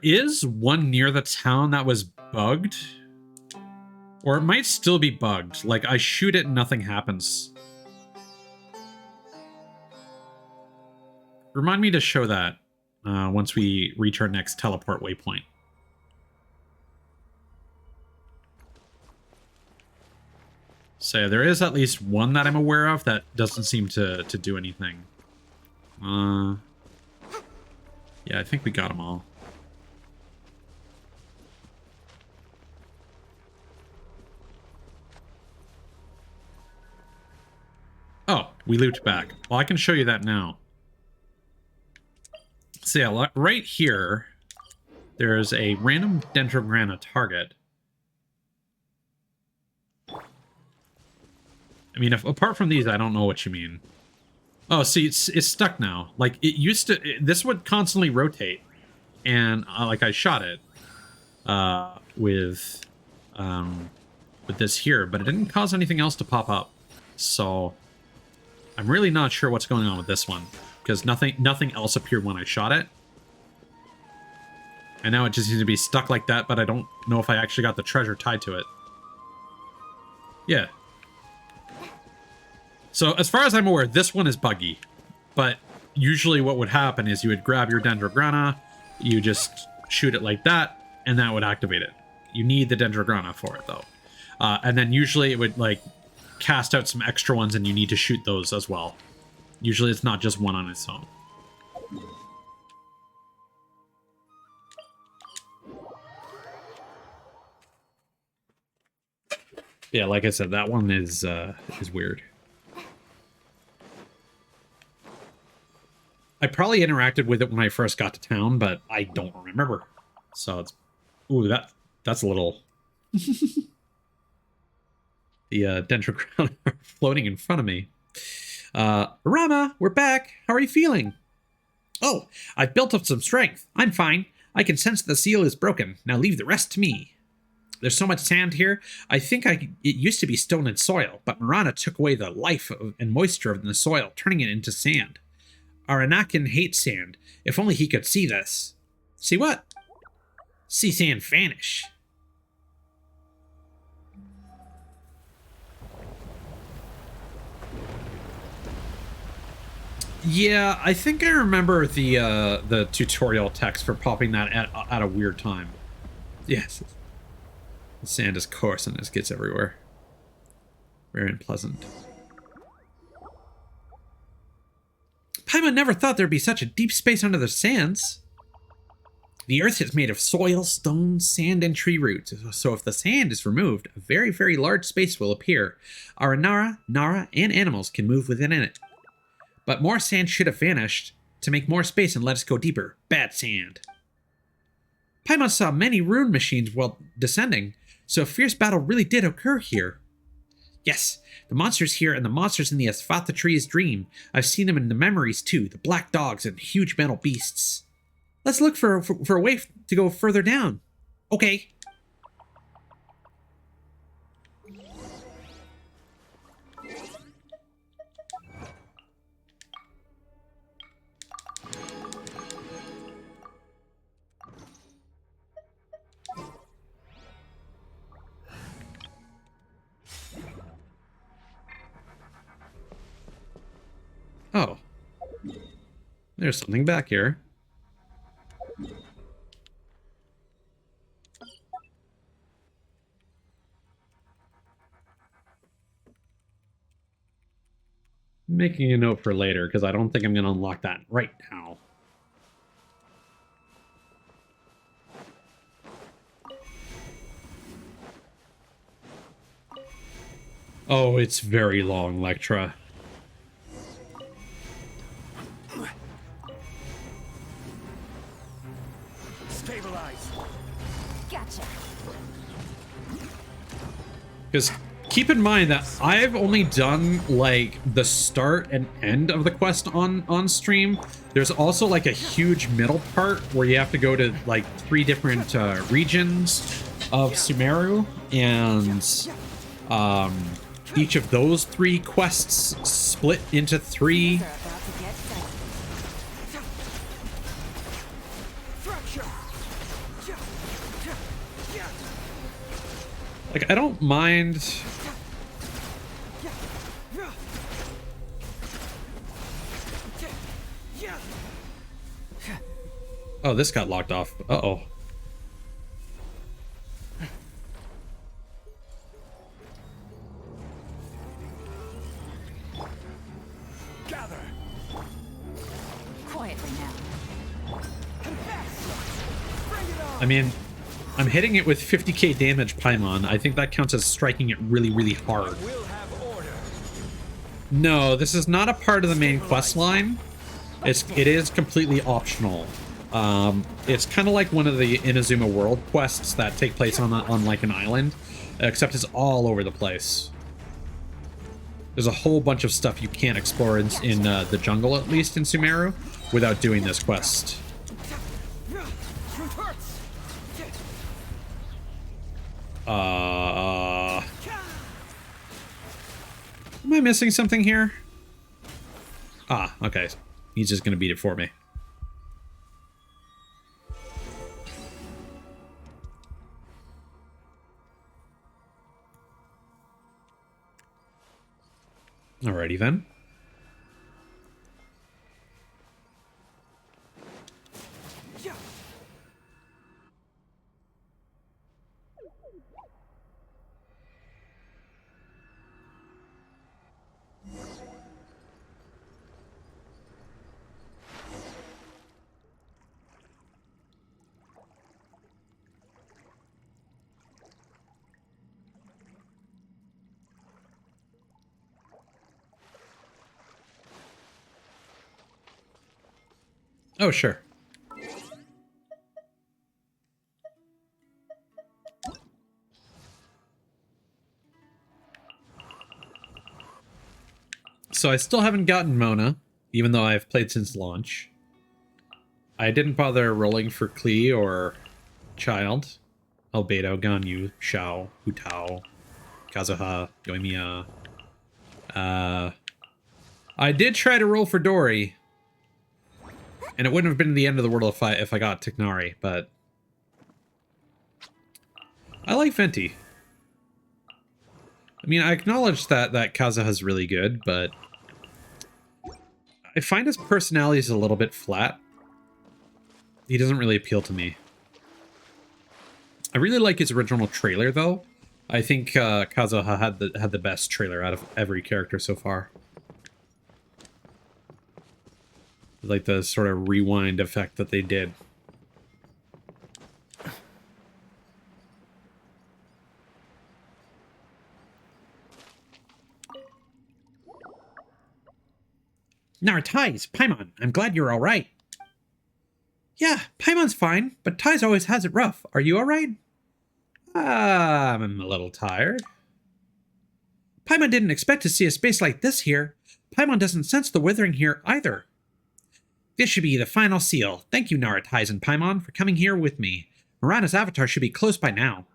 is one near the town that was bugged. Or it might still be bugged. Like, I shoot it and nothing happens. Remind me to show that once we reach our next teleport waypoint. So there is at least one that I'm aware of that doesn't seem to do anything. Yeah, I think we got them all. Oh, we looped back. Well, I can show you that now. So yeah, right here, there's a random Dendrograna target. I mean, apart from these, I don't know what you mean. Oh, see, it's stuck now. Like, it used to... this would constantly rotate. And, like, I shot it with this here, but it didn't cause anything else to pop up. So, I'm really not sure what's going on with this one. Because nothing else appeared when I shot it. And now it just seems to be stuck like that, but I don't know if I actually got the treasure tied to it. Yeah. So, as far as I'm aware, this one is buggy. But usually what would happen is you would grab your Dendrograna, you just shoot it like that, and that would activate it. You need the Dendrograna for it, though. And then usually it would, like, cast out some extra ones, and you need to shoot those as well. Usually it's not just one on its own. Yeah, like I said, that one is weird. I probably interacted with it when I first got to town, but I don't remember. So it's... Ooh, that's a little... The Dendrograna are floating in front of me. Rama, we're back. How are you feeling? Oh, I've built up some strength. I'm fine. I can sense the seal is broken. Now leave the rest to me. There's so much sand here. I think it used to be stone and soil, but Marana took away the life and moisture in the soil, turning it into sand. Aranakin hates sand. If only he could see this. See what? See sand vanish. Yeah, I think I remember the tutorial text for popping that at a weird time. Yes. The sand is coarse and it gets everywhere. Very unpleasant. Paimon never thought there'd be such a deep space under the sands. The earth is made of soil, stone, sand, and tree roots, so if the sand is removed, a very, very large space will appear. Aranara, Nara, and animals can move within it. But more sand should have vanished to make more space and let us go deeper. Bad sand. Paimon saw many rune machines while descending, so a fierce battle really did occur here. Yes, the monsters here and the monsters in the Asphatha tree's dream. I've seen them in the memories too, the black dogs and huge metal beasts. Let's look for a way to go further down. Okay. There's something back here. Making a note for later, because I don't think I'm going to unlock that right now. Oh, it's very long, Lectra. Stabilize. Gotcha. Because keep in mind that I've only done like the start and end of the quest on stream. There's also like a huge middle part where you have to go to like 3 different regions of Sumeru, and each of those 3 quests split into 3. Like, I don't mind. Oh, this got locked off. Uh-oh. Gather. Quietly now. I mean, I'm hitting it with 50k damage Paimon. I think that counts as striking it really, really hard. No, this is not a part of the main quest line. It is completely optional. It's kind of like one of the Inazuma World quests that take place on like an island, except it's all over the place. There's a whole bunch of stuff you can't explore in the jungle, at least in Sumeru, without doing this quest. Am I missing something here? Ah, okay. He's just gonna beat it for me. Alrighty then. Oh, sure. So I still haven't gotten Mona, even though I've played since launch. I didn't bother rolling for Klee or Child, Albedo, Ganyu, Xiao, Hu Tao, Kazuha, Yoimiya. I did try to roll for Dori, and it wouldn't have been the end of the world if I got Tignari, but I like Venti. I mean, I acknowledge that Kazuha's really good, but I find his personality is a little bit flat. He doesn't really appeal to me. I really like his original trailer, though. I think Kazuha had the best trailer out of every character so far. Like the sort of rewind effect that they did. Nartais, Paimon, I'm glad you're all right. Yeah, Paimon's fine, but Tais always has it rough. Are you all right? I'm a little tired. Paimon didn't expect to see a space like this here. Paimon doesn't sense the withering here either. This should be the final seal. Thank you, Nartais and Paimon, for coming here with me. Mirana's avatar should be close by now.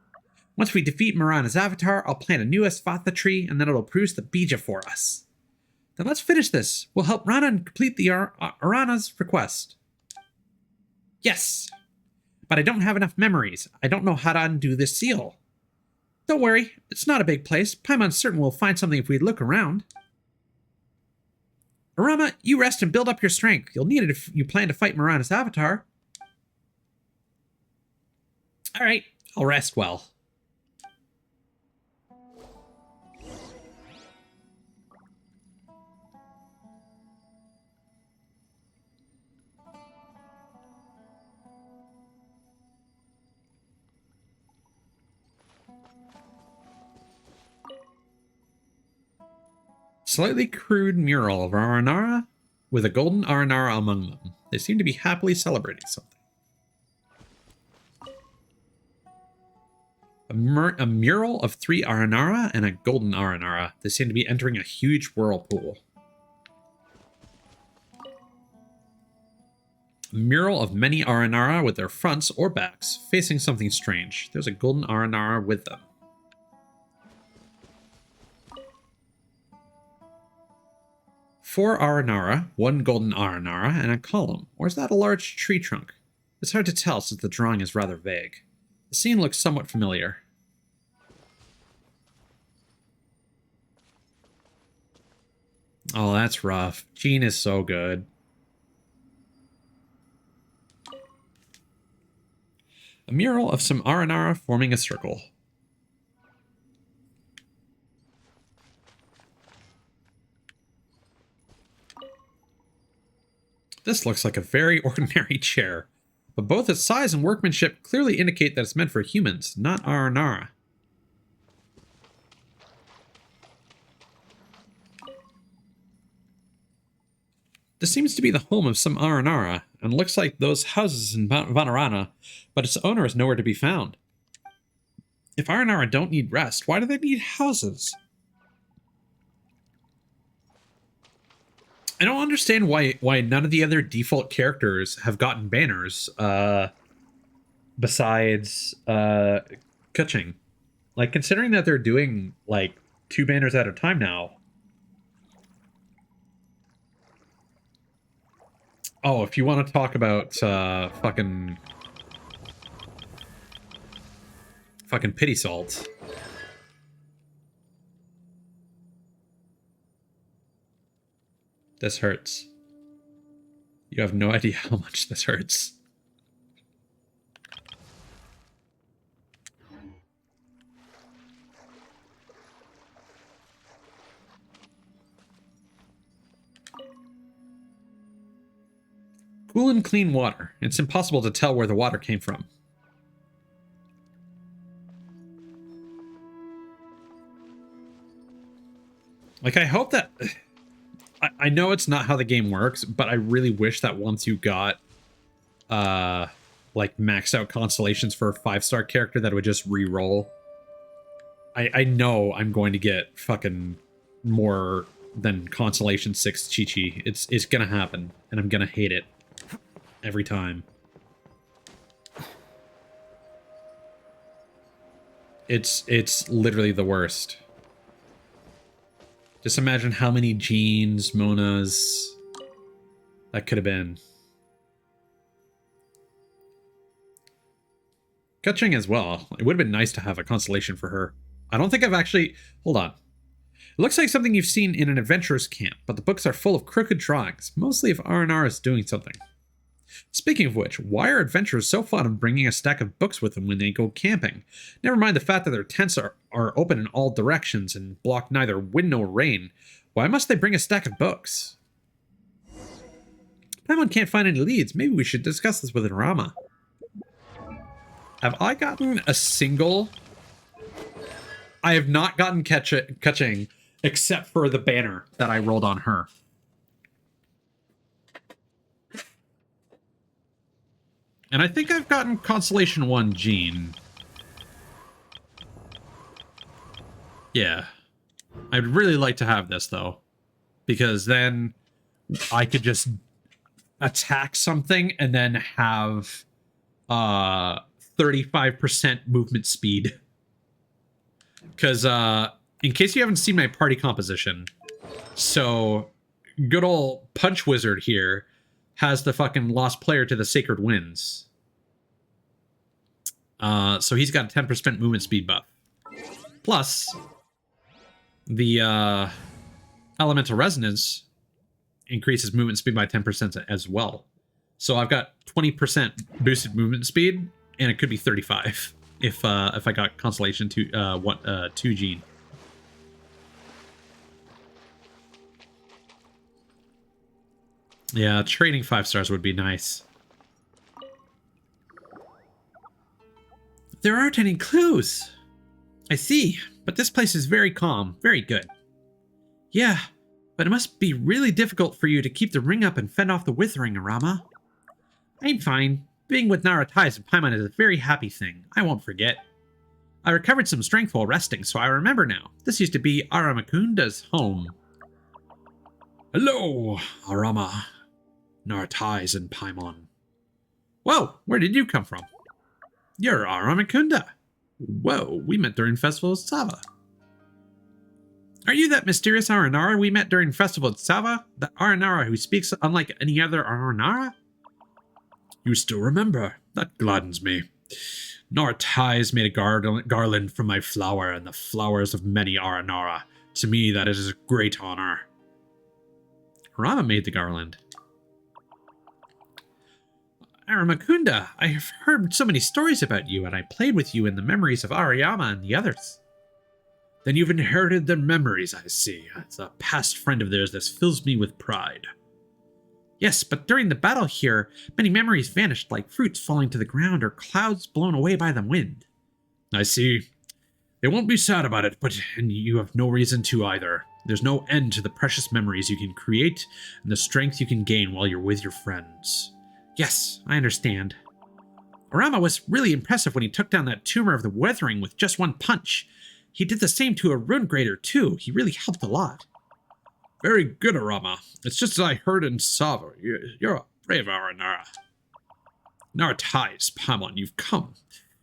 Once we defeat Mirana's avatar, I'll plant a new Asphatha tree, and then it'll produce the Bija for us. Then let's finish this. We'll help Rana complete the Arana's request. Yes, but I don't have enough memories. I don't know how to undo this seal. Don't worry, it's not a big place. Paimon's certain we'll find something if we look around. Arama, you rest and build up your strength. You'll need it if you plan to fight Mirana's avatar. Alright, I'll rest well. Slightly crude mural of Aranara with a golden Aranara among them. They seem to be happily celebrating something. A mural of 3 Aranara and a golden Aranara. They seem to be entering a huge whirlpool. A mural of many Aranara with their fronts or backs facing something strange. There's a golden Aranara with them. Four Aranara, 1 golden Aranara, and a column. Or is that a large tree trunk? It's hard to tell since the drawing is rather vague. The scene looks somewhat familiar. Oh, that's rough. Jean is so good. A mural of some Aranara forming a circle. This looks like a very ordinary chair, but both its size and workmanship clearly indicate that it's meant for humans, not Aranara. This seems to be the home of some Aranara, and looks like those houses in Vanarana, but its owner is nowhere to be found. If Aranara don't need rest, why do they need houses? I don't understand why none of the other default characters have gotten banners, besides Kuching. Like, considering that they're doing, like, 2 banners at a time now. Oh, if you want to talk about fucking pity salt. This hurts. You have no idea how much this hurts. Cool and clean water. It's impossible to tell where the water came from. Like, I hope that... I know it's not how the game works, but I really wish that once you got, like, maxed out constellations for a 5-star character that would just re-roll. I know I'm going to get fucking more than Constellation 6 Chi-Chi. It's gonna happen, and I'm gonna hate it every time. It's literally the worst. Just imagine how many Jeans, Monas that could have been. Kuching as well. It would have been nice to have a constellation for her. I don't think I've actually... Hold on. It looks like something you've seen in an adventurer's camp, but the books are full of crooked drawings, mostly of R&R is doing something. Speaking of which, why are adventurers so fond of bringing a stack of books with them when they go camping? Never mind the fact that their tents are open in all directions and block neither wind nor rain. Why must they bring a stack of books? Paimon can't find any leads. Maybe we should discuss this with Rama. Have I gotten a single... I have not gotten Kuching except for the banner that I rolled on her. And I think I've gotten Constellation 1 Jean. Yeah. I'd really like to have this, though. Because then I could just attack something and then have 35% movement speed. Because, in case you haven't seen my party composition, so good old Punch Wizard here has the fucking lost player to the Sacred Winds. So he's got a 10% movement speed buff. Plus, the Elemental Resonance increases movement speed by 10% as well. So I've got 20% boosted movement speed, and it could be 35 if I got Constellation 2 gene. Yeah, trading 5 stars would be nice. There aren't any clues. I see, but this place is very calm. Very good. Yeah, but it must be really difficult for you to keep the ring up and fend off the withering, Arama. I'm fine. Being with Nara ties and Paimon is a very happy thing. I won't forget. I recovered some strength while resting, so I remember now. This used to be Aramakunda's home. Hello, Arama. Nara ties and Paimon. Whoa, where did you come from? You're Aramakunda. Whoa, we met during Festival of Sava. Are you that mysterious Aranara we met during Festival of Sava? The Aranara who speaks unlike any other Aranara? You still remember? That gladdens me. Nara ties made a garland from my flower and the flowers of many Aranara. To me, that is a great honor. Rama made the garland. Aramakunda, I have heard so many stories about you, and I played with you in the memories of Ariyama and the others. Then you've inherited their memories, I see. As a past friend of theirs, this fills me with pride. Yes, but during the battle here, many memories vanished like fruits falling to the ground or clouds blown away by the wind. I see. They won't be sad about it, and you have no reason to either. There's no end to the precious memories you can create and the strength you can gain while you're with your friends. Yes, I understand. Arama was really impressive when he took down that tumor of the weathering with just one punch. He did the same to a rune grader too. He really helped a lot. Very good, Arama. It's just as I heard in Sava. You're a brave Aranara. Nara ties, Paimon, you've come.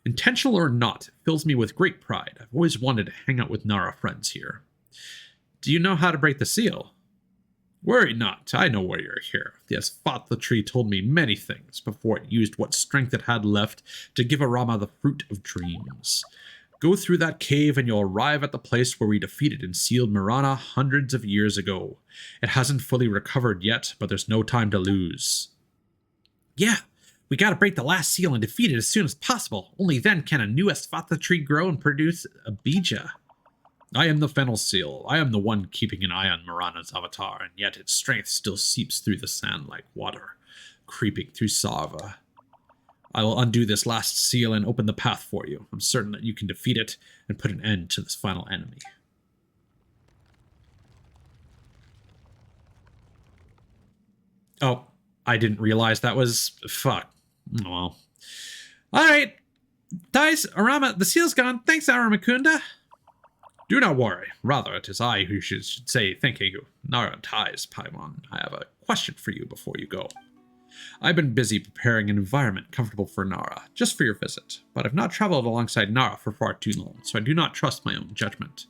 Intentional or not, it fills me with great pride. I've always wanted to hang out with Nara friends here. Do you know how to break the seal? Worry not, I know why you're here. The Asphatha tree told me many things before it used what strength it had left to give Arama the fruit of dreams. Go through that cave and you'll arrive at the place where we defeated and sealed Mirana hundreds of years ago. It hasn't fully recovered yet, but there's no time to lose. Yeah, we gotta break the last seal and defeat it as soon as possible. Only then can a new Asphatha tree grow and produce a bija. I am the Fennel Seal. I am the one keeping an eye on Mirana's avatar, and yet its strength still seeps through the sand like water, creeping through Sava. I will undo this last seal and open the path for you. I'm certain that you can defeat it and put an end to this final enemy. Oh, I didn't realize that was... Fuck. Oh, well. Alright. Ties, Arama, the seal's gone. Thanks, Aramakunda. Do not worry. Rather, it is I who should say thank you. Nara ties, Paimon. I have a question for you before you go. I've been busy preparing an environment comfortable for Nara, just for your visit, but I've not traveled alongside Nara for far too long, so I do not trust my own judgment.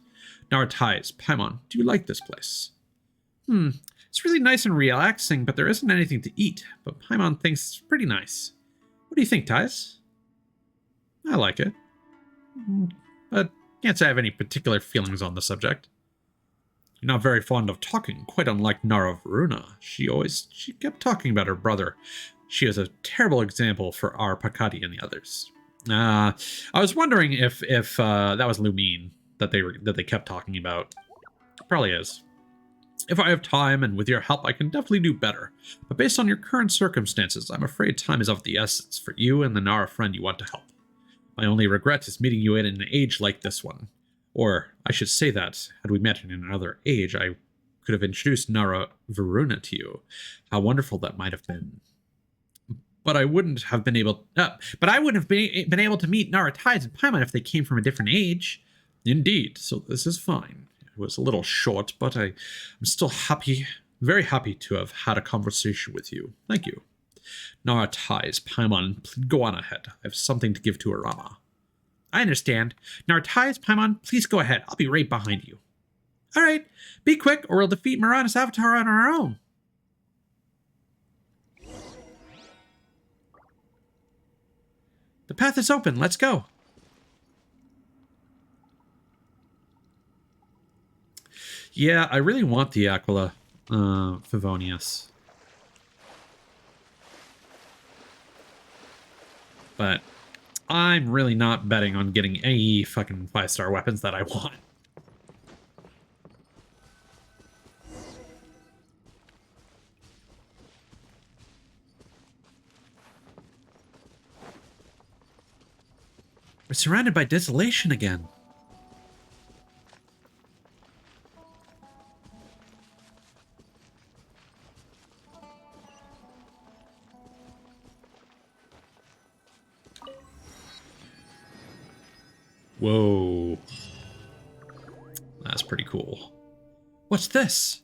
Nara ties, Paimon, do you like this place? It's really nice and relaxing, but there isn't anything to eat, but Paimon thinks it's pretty nice. What do you think, Ties? I like it, but can't say I have any particular feelings on the subject. You're not very fond of talking, quite unlike Nara Varuna. She kept talking about her brother. She is a terrible example for our Pakati and the others. I was wondering if that was Lumine that they kept talking about. Probably is. If I have time and with your help, I can definitely do better. But based on your current circumstances, I'm afraid time is of the essence for you and the Nara friend you want to help. My only regret is meeting you in an age like this one. Or, I should say that, had we met in another age, I could have introduced Nara Varuna to you. How wonderful that might have been. But I wouldn't have been able... been able to meet Nara Tides and Paimon if they came from a different age. Indeed, so this is fine. It was a little short, but I'm still happy, very happy to have had a conversation with you. Thank you. Nara ties, Paimon, please go on ahead. I have something to give to Arama. I understand. Nara ties, Paimon, please go ahead. I'll be right behind you. All right, be quick or we'll defeat Mirana's avatar on our own. The path is open. Let's go. Yeah, I really want the Aquila. Favonius. But I'm really not betting on getting any fucking 5-star weapons that I want. We're surrounded by desolation again. Whoa. That's pretty cool. What's this?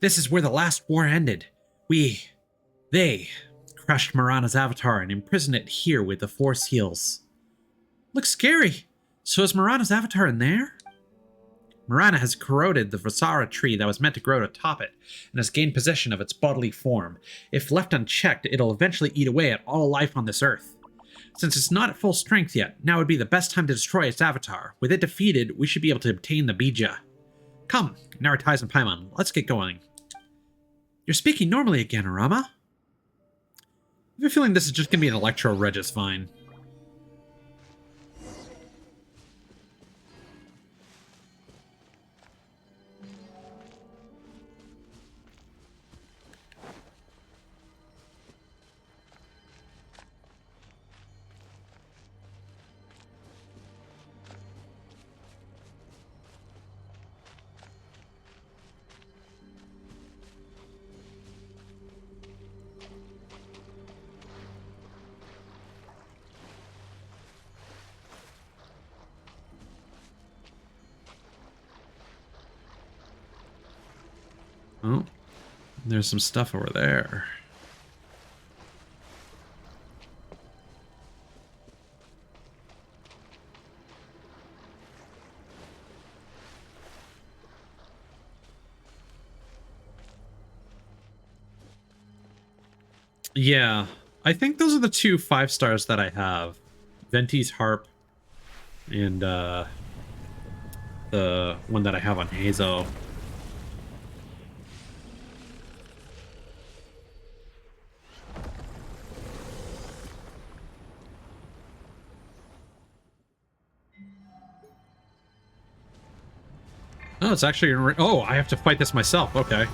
This is where the last war ended. They crushed Marana's avatar and imprisoned it here with the Four Seals. Looks scary. So is Marana's avatar in there? Marana has corroded the Vasara tree that was meant to grow atop it, and has gained possession of its bodily form. If left unchecked, it'll eventually eat away at all life on this earth. Since it's not at full strength yet, now would be the best time to destroy its avatar. With it defeated, we should be able to obtain the Bija. Come, Naratize and Paimon, let's get going. You're speaking normally again, Arama. I have a feeling this is just going to be an Electro Regis Vine. Oh, there's some stuff over there. Yeah, I think those are the two 5-stars that I have. Venti's Harp and the one that I have on Hazo. Oh, it's actually... Oh, I have to fight this myself. Okay.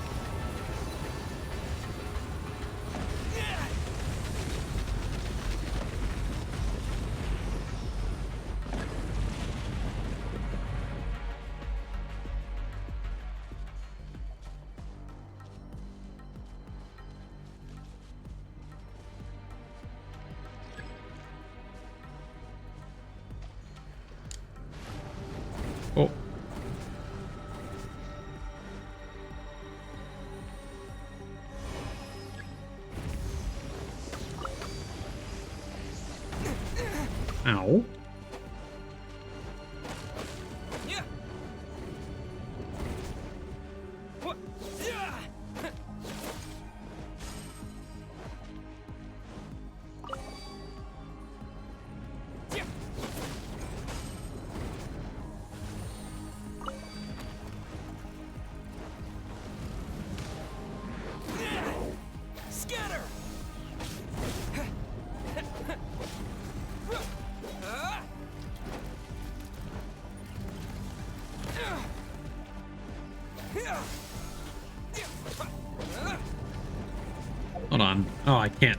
Oh. Ow. Hold on. Oh, I can't.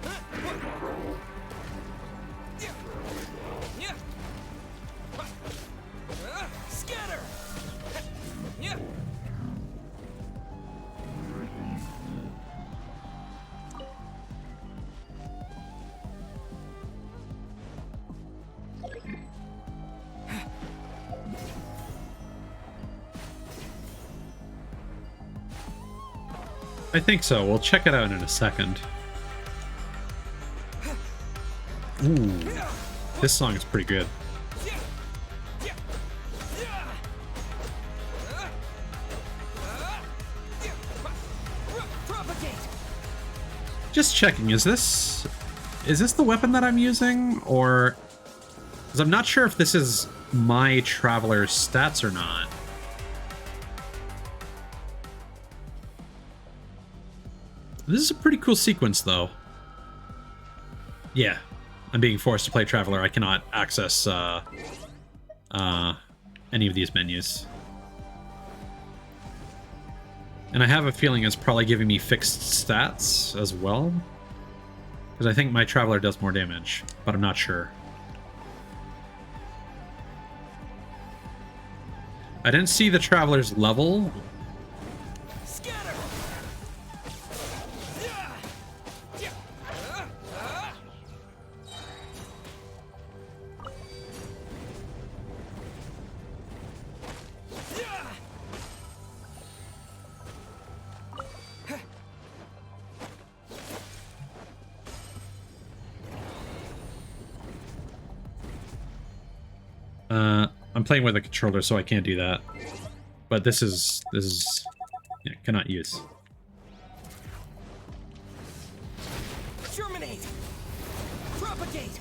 I think so. We'll check it out in a second. Ooh, this song is pretty good. Just checking, is this the weapon that I'm using, or... Because I'm not sure if this is my Traveler's stats or not. This is a pretty cool sequence, though. Yeah, I'm being forced to play Traveler. I cannot access any of these menus. And I have a feeling it's probably giving me fixed stats as well. Because I think my Traveler does more damage, but I'm not sure. I didn't see the Traveler's level. I'm playing with a controller, so I can't do that. But this is yeah, cannot use. Germinate! Propagate!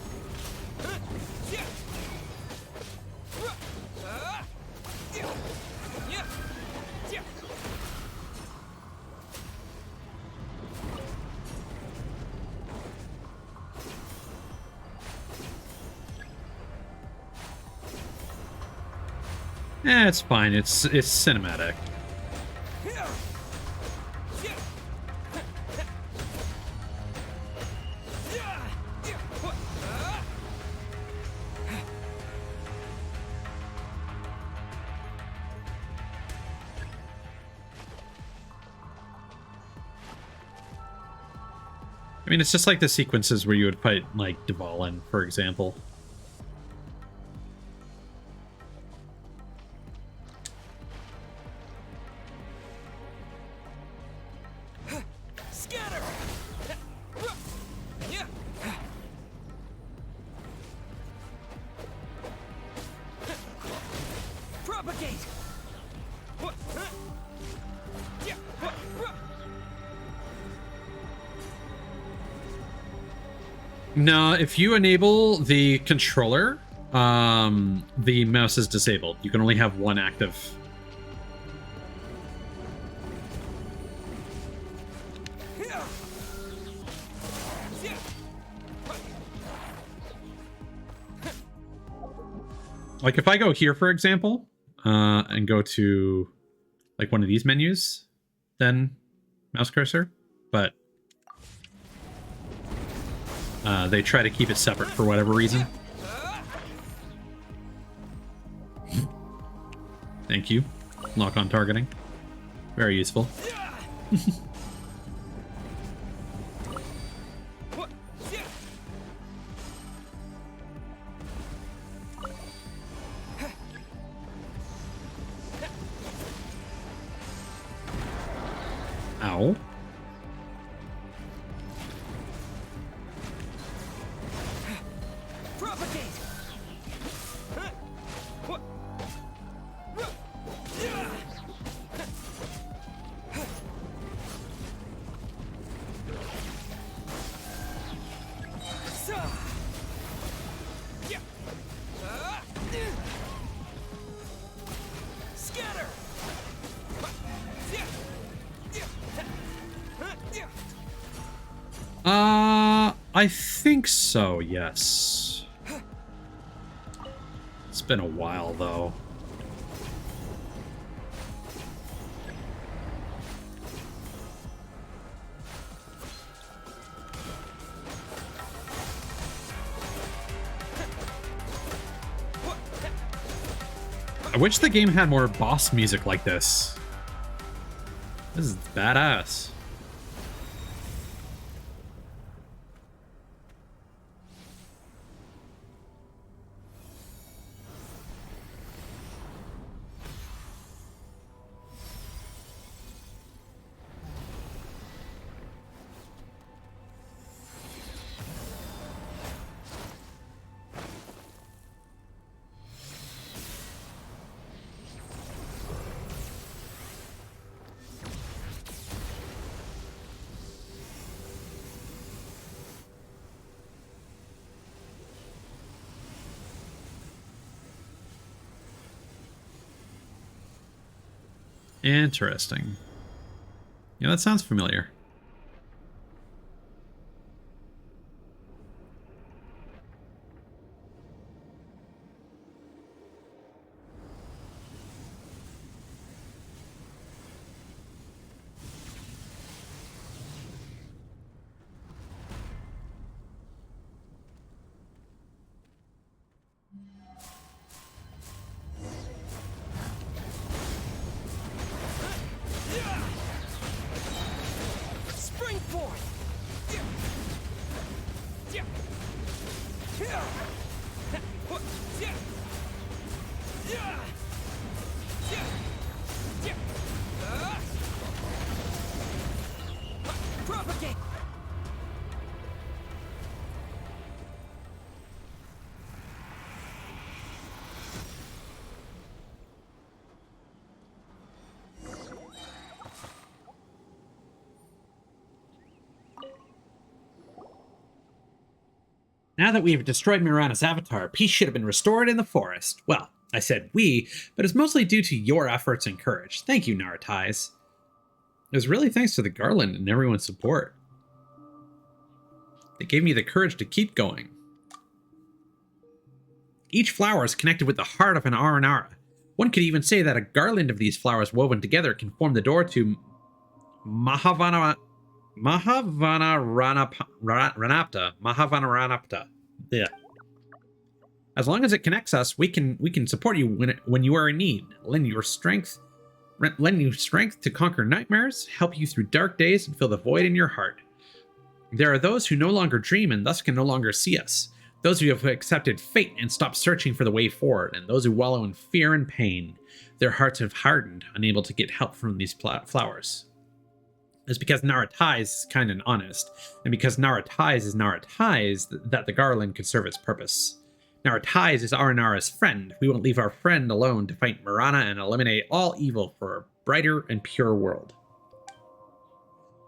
It's fine. It's cinematic. I mean, it's just like the sequences where you would fight, like, Dvalin, for example. No, if you enable the controller, the mouse is disabled. You can only have one active. Like if I go here, for example, and go to like one of these menus, then mouse cursor, but they try to keep it separate for whatever reason. Thank you. Lock-on targeting. Very useful. Ow. I think so, yes. It's been a while, though. I wish the game had more boss music like this. This is badass. Interesting. Yeah, that sounds familiar. Now that we've destroyed Mirana's avatar, peace should have been restored in the forest. Well, I said we, but it's mostly due to your efforts and courage. Thank you, Naratais. It was really thanks to the garland and everyone's support. They gave me the courage to keep going. Each flower is connected with the heart of an Aranara. One could even say that a garland of these flowers woven together can form the door to Mahavana Ranapta. Yeah. As long as it connects us, we can support you when you are in need. Lend you strength to conquer nightmares, help you through dark days, and fill the void in your heart. There are those who no longer dream and thus can no longer see us. Those who have accepted fate and stopped searching for the way forward, and those who wallow in fear and pain. Their hearts have hardened, unable to get help from these flowers. It's because Naratais is kind and honest, and because Naratais is Naratais that the garland could serve its purpose. Naratais is Aranara's friend. We won't leave our friend alone to fight Mirana and eliminate all evil for a brighter and purer world.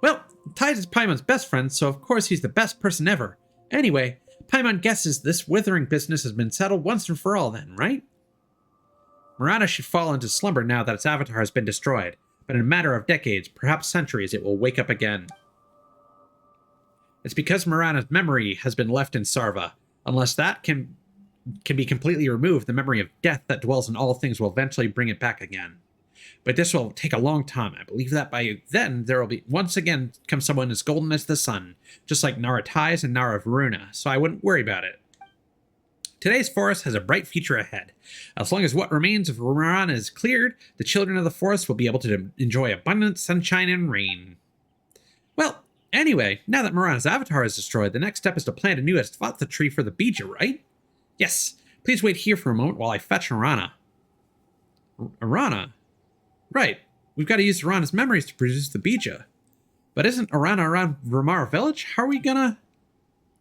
Well, Tais is Paimon's best friend, so of course he's the best person ever. Anyway, Paimon guesses this withering business has been settled once and for all then, right? Mirana should fall into slumber now that its avatar has been destroyed, but in a matter of decades, perhaps centuries, it will wake up again. It's because Mirana's memory has been left in Sarva. Unless that can be completely removed, the memory of death that dwells in all things will eventually bring it back again. But this will take a long time. I believe that by then there will be once again come someone as golden as the sun, just like Naratais and Naravaruna, so I wouldn't worry about it. Today's forest has a bright future ahead. As long as what remains of Mirana is cleared, the children of the forest will be able to enjoy abundant sunshine and rain. Well, anyway, now that Mirana's avatar is destroyed, the next step is to plant a new Astvatha tree for the Bija, right? Yes, please wait here for a moment while I fetch Arana. Arana? Right, we've got to use Arana's memories to produce the Bija. But isn't Arana around Ramara village? How are we gonna...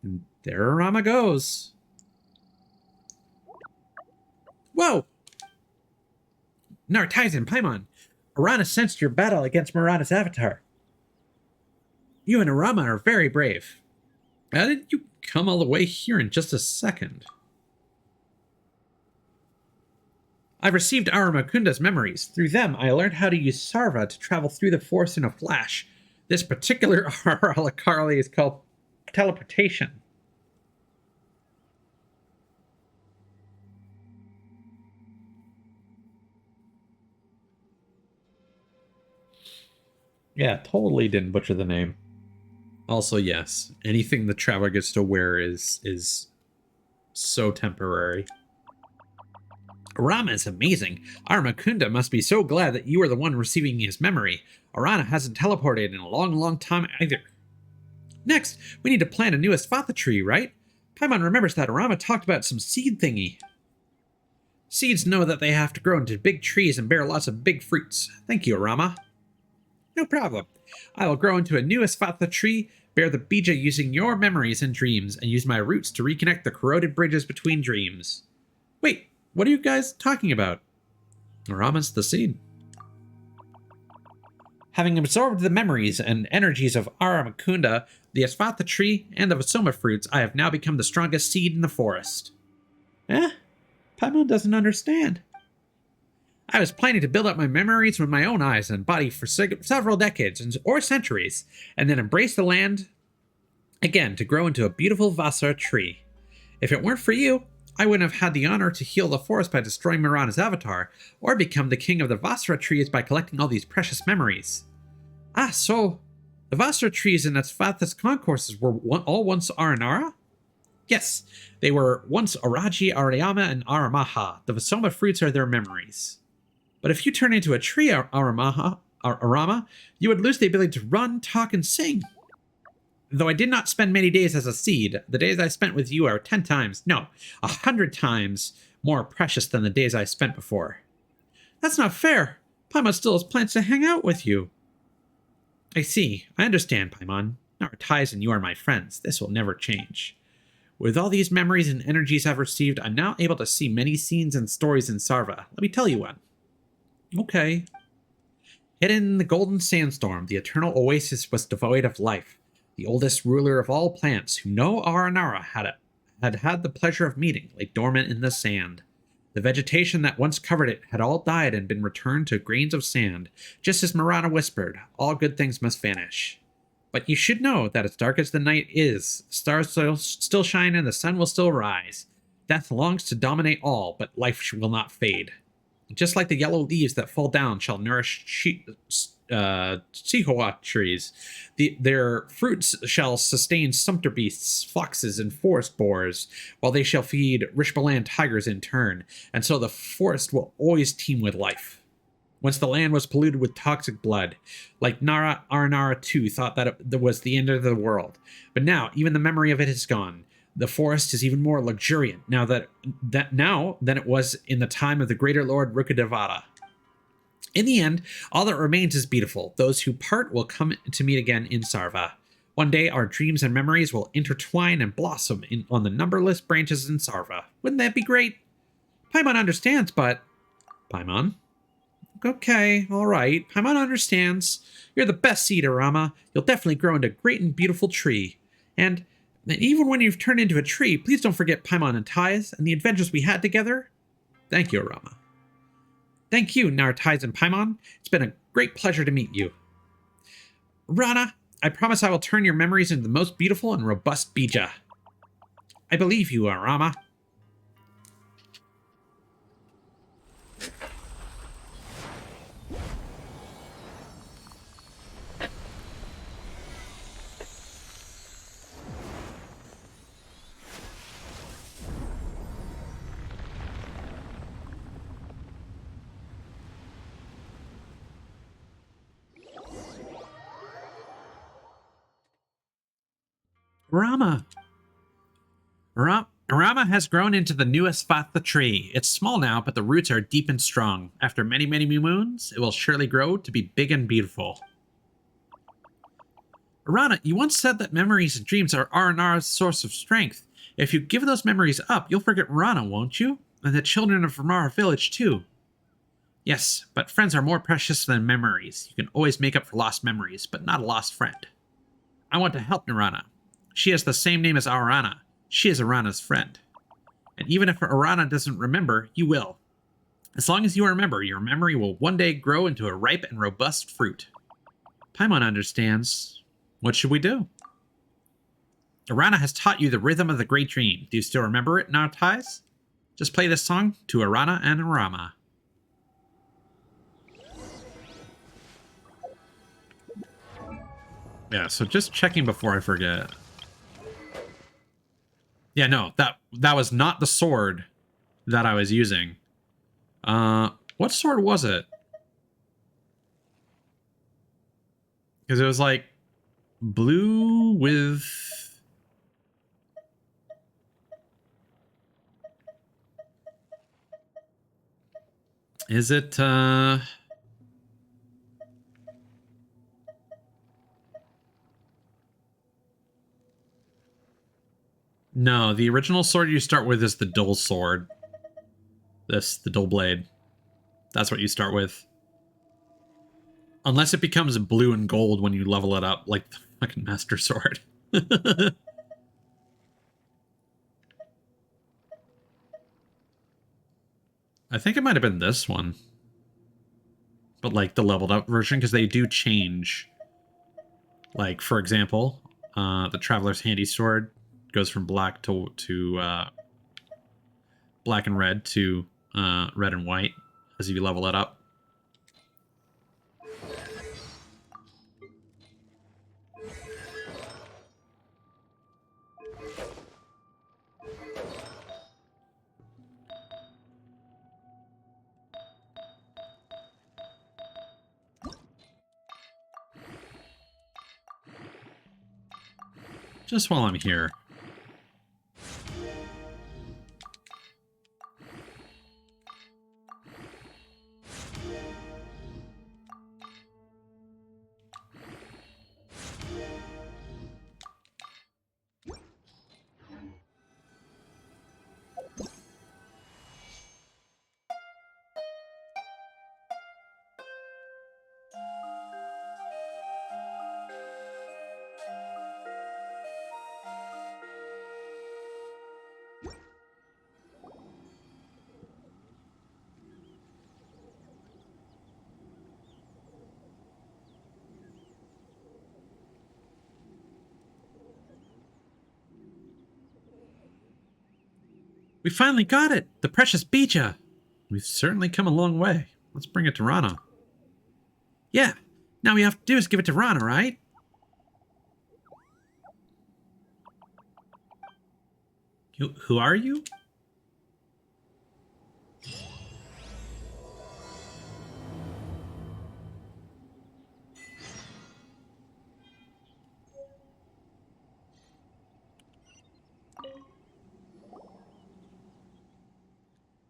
And there Arama goes. Whoa! Naratais and Paimon, Arana sensed your battle against Mirana's avatar. You and Arama are very brave. How did you come all the way here in just a second? I've received Aramakunda's memories. Through them, I learned how to use Sarva to travel through the forest in a flash. This particular Aranarapocalypse is called teleportation. Yeah, totally didn't butcher the name. Also, yes, anything the traveler gets to wear is so temporary. Arama is amazing. Aramakunda must be so glad that you are the one receiving his memory. Arana hasn't teleported in a long, long time either. Next, we need to plant a new Astvatha tree, right? Paimon remembers that Arama talked about some seed thingy. Seeds know that they have to grow into big trees and bear lots of big fruits. Thank you, Arama. No problem. I will grow into a new Astvatha tree, bear the Bija using your memories and dreams, and use my roots to reconnect the corroded bridges between dreams. Wait, what are you guys talking about? Arama's the seed. Having absorbed the memories and energies of Aramakunda, the Astvatha tree, and the Vasoma fruits, I have now become the strongest seed in the forest. Eh? Paimon doesn't understand. I was planning to build up my memories with my own eyes and body for several decades or centuries, and then embrace the land again to grow into a beautiful Vasara tree. If it weren't for you, I wouldn't have had the honor to heal the forest by destroying Mirana's avatar, or become the king of the Vasara trees by collecting all these precious memories. Ah, so the Vasara trees in Astvatha's concourses were all once Aranara? Yes, they were once Araji, Arayama, and Aramaha. The Vasoma fruits are their memories. But if you turn into a tree, Arama, you would lose the ability to run, talk, and sing. Though I did not spend many days as a seed, the days I spent with you are 10 times, no, 100 times more precious than the days I spent before. That's not fair. Paimon still has plans to hang out with you. I see. I understand, Paimon. Naratais and you are my friends. This will never change. With all these memories and energies I've received, I'm now able to see many scenes and stories in Sarva. Let me tell you one. Okay. Hidden in the golden sandstorm, the eternal oasis was devoid of life. The oldest ruler of all plants, who no Aranara had had the pleasure of meeting lay dormant in the sand. The vegetation that once covered it had all died and been returned to grains of sand. Just as Marana whispered, all good things must vanish. But you should know that as dark as the night is, stars still shine and the sun will still rise. Death longs to dominate all, but life will not fade. Just like the yellow leaves that fall down shall nourish Chihuahua trees, their fruits shall sustain sumpter beasts, foxes, and forest boars, while they shall feed Rishbaland tigers in turn, and so the forest will always teem with life. Once the land was polluted with toxic blood, like Aranara too thought that it was the end of the world, but now even the memory of it is gone. The forest is even more luxuriant now than it was in the time of the greater Lord Rukkhadevata. In the end, all that remains is beautiful. Those who part will come to meet again in Sarva. One day, our dreams and memories will intertwine and blossom on the numberless branches in Sarva. Wouldn't that be great? Paimon understands, but... Paimon? Okay, alright. Paimon understands. You're the best seed, Arama. You'll definitely grow into a great and beautiful tree. And even when you've turned into a tree, please don't forget Paimon and Ties and the adventures we had together. Thank you, Arama. Thank you, Nartais and Paimon. It's been a great pleasure to meet you. Rana, I promise I will turn your memories into the most beautiful and robust Bija. I believe you, Arama. Rama has grown into the newest Vatha tree. It's small now, but the roots are deep and strong. After many, many moons, it will surely grow to be big and beautiful. Arana, you once said that memories and dreams are Aranara's source of strength. If you give those memories up, you'll forget Rana, won't you? And the children of Ramara village, too. Yes, but friends are more precious than memories. You can always make up for lost memories, but not a lost friend. I want to help Narana. She has the same name as Arana. She is Arana's friend. And even if Arana doesn't remember, you will. As long as you remember, your memory will one day grow into a ripe and robust fruit. Paimon understands. What should we do? Arana has taught you the rhythm of the Great Dream. Do you still remember it, Nartais? Just play this song to Arana and Arama. Yeah, so just checking before I forget. Yeah, no, that was not the sword that I was using. What sword was it? Because it was like blue with... Is it, No, the original sword you start with is the dual sword. The dual blade. That's what you start with. Unless it becomes blue and gold when you level it up, like the fucking Master Sword. I think it might have been this one. But like the leveled up version, because they do change. Like, for example, the Traveler's Handy Sword goes from black to black and red to red and white as you level it up. Just while I'm here. We finally got it! The precious Bija! We've certainly come a long way. Let's bring it to Rana. Yeah, now we have to do is give it to Rana, right? Who are you?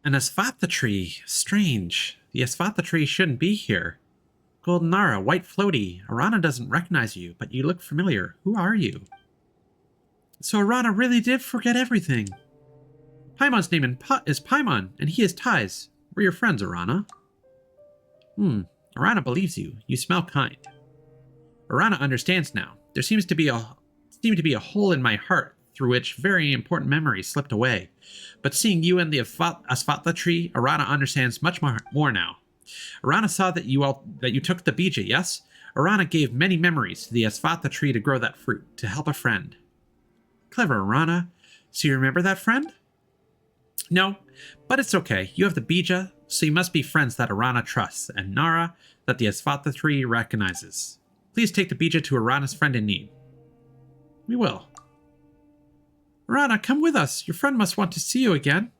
An Asphatha tree. Strange. The Asphatha tree shouldn't be here. Golden Nara, white floaty. Arana doesn't recognize you, but you look familiar. Who are you? So Arana really did forget everything. Paimon's name is Paimon, and he is Tais. We're your friends, Arana. Arana believes you. You smell kind. Arana understands now. There seemed to be a hole in my heart through which very important memories slipped away. But seeing you and the Asphatha tree, Arana understands much more now. Arana saw that you took the Bija, yes? Arana gave many memories to the Asphatha tree to grow that fruit, to help a friend. Clever, Arana. So you remember that friend? No, but it's okay. You have the Bija, so you must be friends that Arana trusts, and Nara that the Asphatha tree recognizes. Please take the Bija to Arana's friend in need. We will. Arana, come with us. Your friend must want to see you again.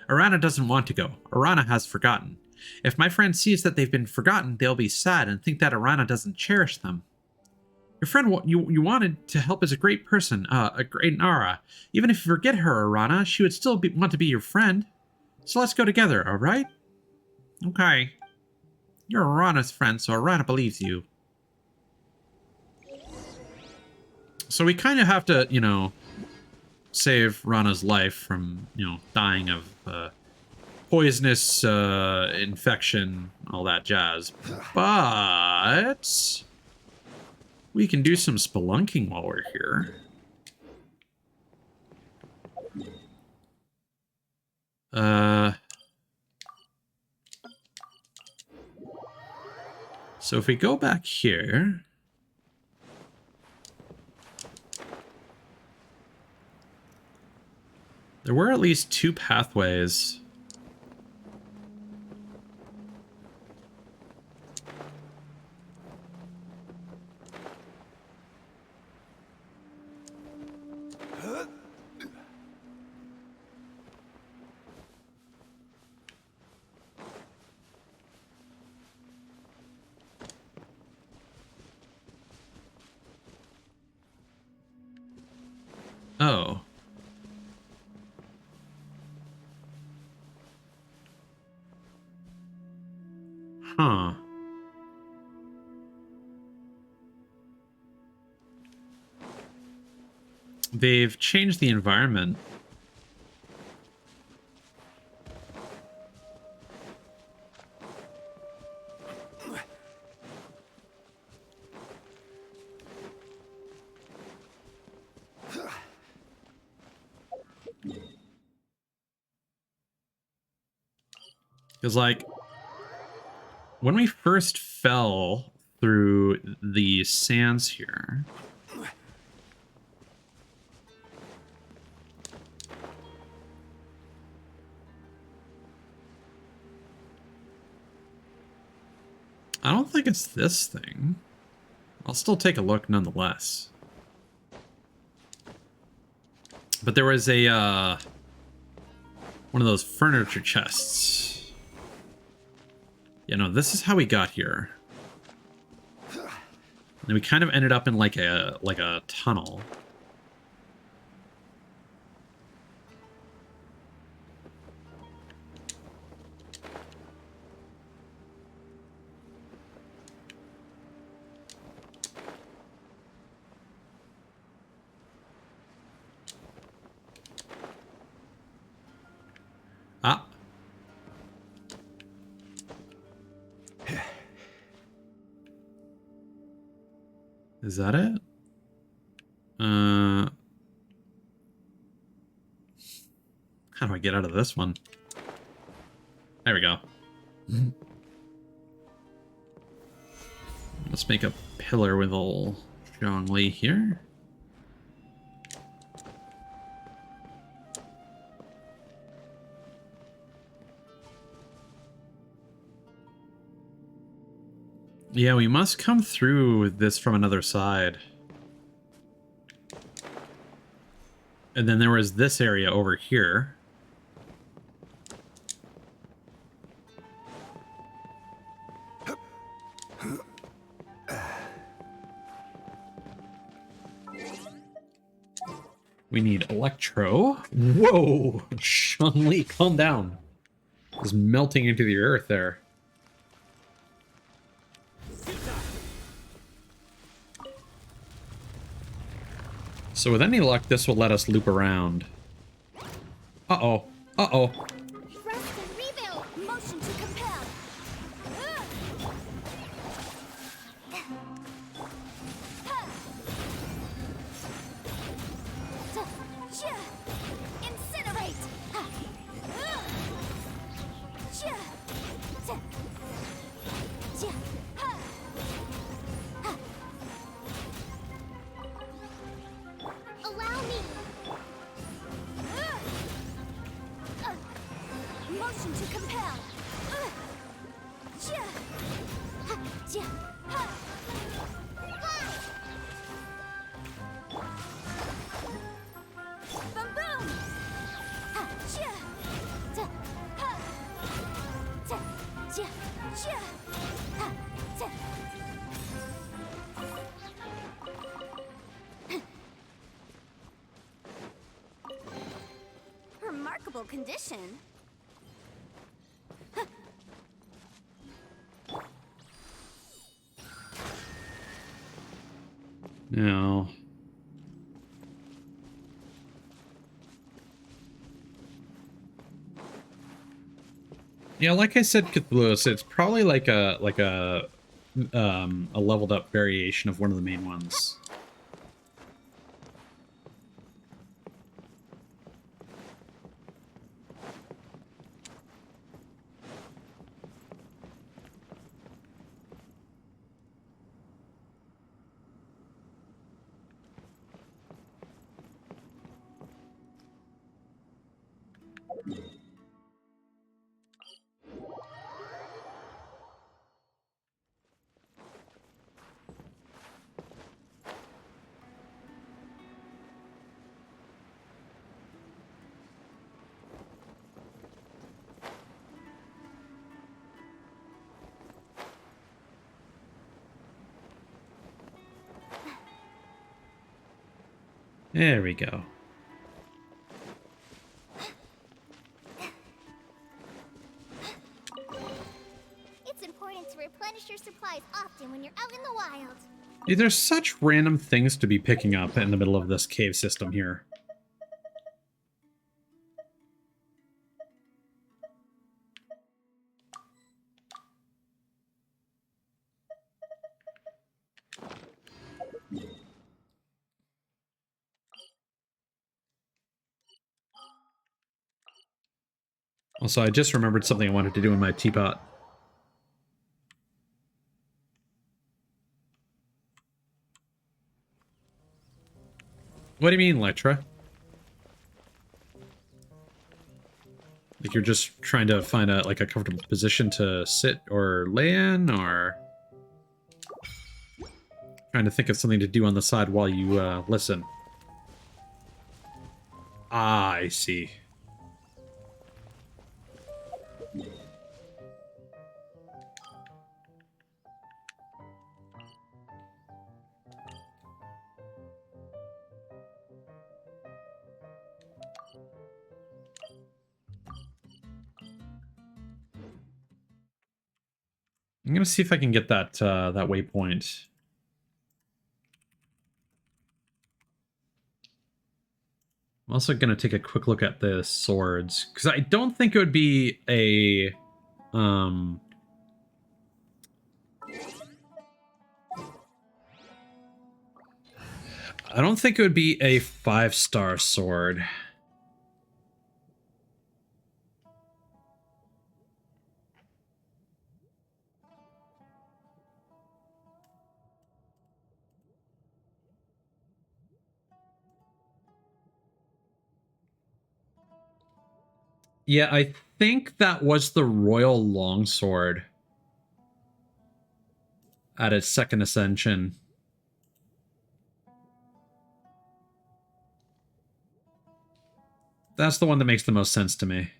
Arana doesn't want to go. Arana has forgotten. If my friend sees that they've been forgotten, they'll be sad and think that Arana doesn't cherish them. Your friend you wanted to help is a great person, a great Nara. Even if you forget her, Arana, she would still want to be your friend. So let's go together, alright? Okay. You're Arana's friend, so Arana believes you. So we kind of have to, you know, save Rana's life from, you know, dying of poisonous infection, all that jazz. But we can do some spelunking while we're here. So if we go back here, there were at least 2 pathways. Oh. Huh. They've changed the environment. Because, like, when we first fell through the sands here, I don't think it's this thing. I'll still take a look nonetheless. But there was a, one of those furniture chests. You know, this is how we got here. And we kind of ended up in like a tunnel. Ah. Is that it? How do I get out of this one? There we go. Let's make a pillar with old Zhongli here. Yeah, we must come through this from another side. And then there was this area over here. We need Electro. Whoa! Shang-Li, calm down. Just melting into the earth there. So with any luck, this will let us loop around. Uh-oh. Uh-oh. Rest and rebuild. Motion to compel. Incinerate. Allow me. Motion to compel. Boom boom. Remarkable condition. No. Yeah, like I said, Cthulhu, it's probably like a leveled up variation of one of the main ones. There we go. It's important to replenish your supplies often when you're out in the wild. Dude, there's such random things to be picking up in the middle of this cave system here. Also, I just remembered something I wanted to do in my teapot. What do you mean, Letra? Like you're just trying to find a comfortable position to sit or lay in, or trying to think of something to do on the side while you listen? Ah, I see. I'm gonna see if I can get that that waypoint. I'm also gonna take a quick look at the swords, because I don't think it would be a I don't think it would be a 5-star sword. Yeah, I think that was the Royal Longsword. at its second ascension. That's the one that makes the most sense to me.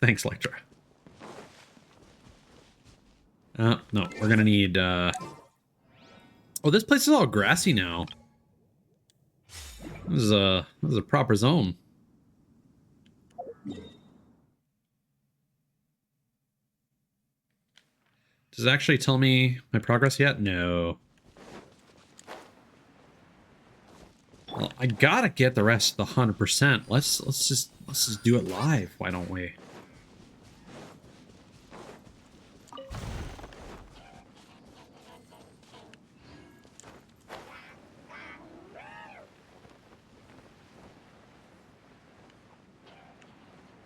Thanks, Lectra. No, we're gonna need, Oh, this place is all grassy now. This is a proper zone. Does it actually tell me my progress yet? No. Well, I gotta get the rest of the 100%. Let's just do it live. Why don't we?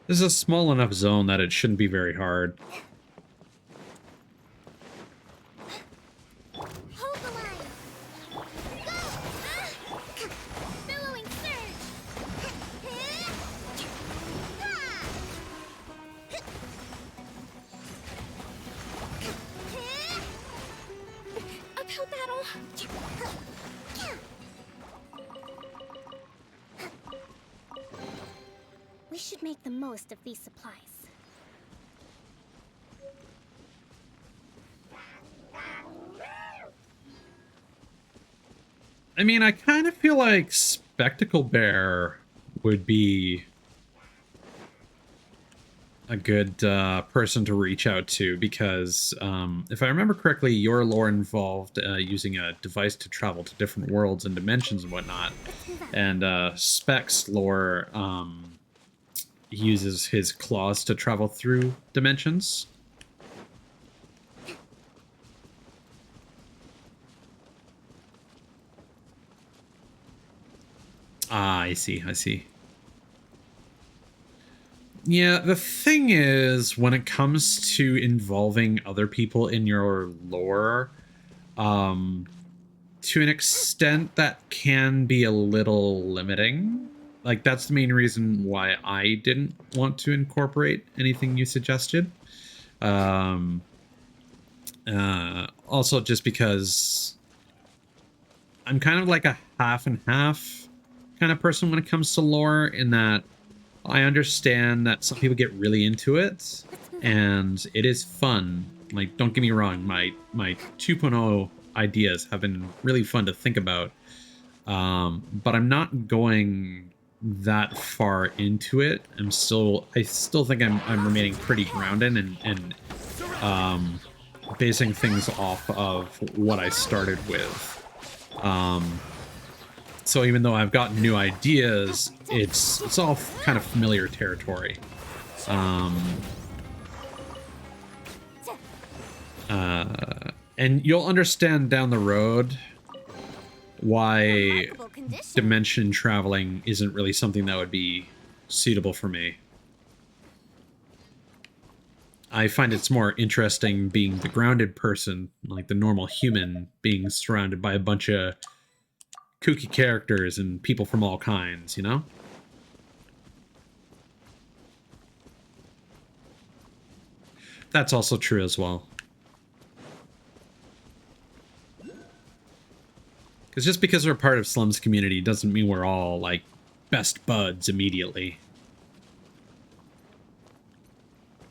This is a small enough zone that it shouldn't be very hard. Hold the line. Go! Billowing surge. Uphill battle. We should make the most of these supplies. I mean, I kind of feel like Spectacle Bear would be a good person to reach out to, because if I remember correctly, your lore involved using a device to travel to different worlds and dimensions and whatnot, and Spec's lore uses his claws to travel through dimensions. Ah, I see, I see. Yeah, the thing is, when it comes to involving other people in your lore, to an extent that can be a little limiting. Like, that's the main reason why I didn't want to incorporate anything you suggested. Also, just because I'm kind of like a half and half kind of person when it comes to lore, in that I understand that some people get really into it, and it is fun. Like, don't get me wrong, my 2.0 ideas have been really fun to think about, but I'm not going that far into it. I still think I'm remaining pretty grounded and basing things off of what I started with. So even though I've got new ideas, it's all kind of familiar territory. And you'll understand down the road why dimension traveling isn't really something that would be suitable for me. I find it's more interesting being the grounded person, like the normal human, being surrounded by a bunch of kooky characters and people from all kinds, you know? That's also true as well. Because just because we're part of Slum's community doesn't mean we're all, like, best buds immediately.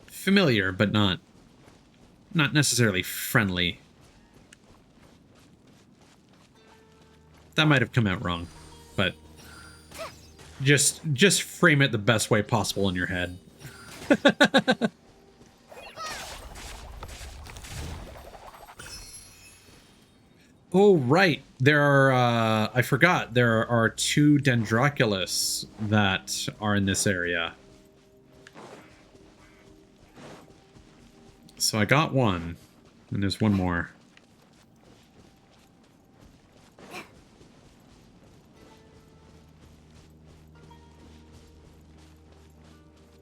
Familiar, but not necessarily friendly. That might have come out wrong, but just frame it the best way possible in your head. Oh, right. There are, I forgot, there are 2 Dendroculus that are in this area. So I got one, and there's one more.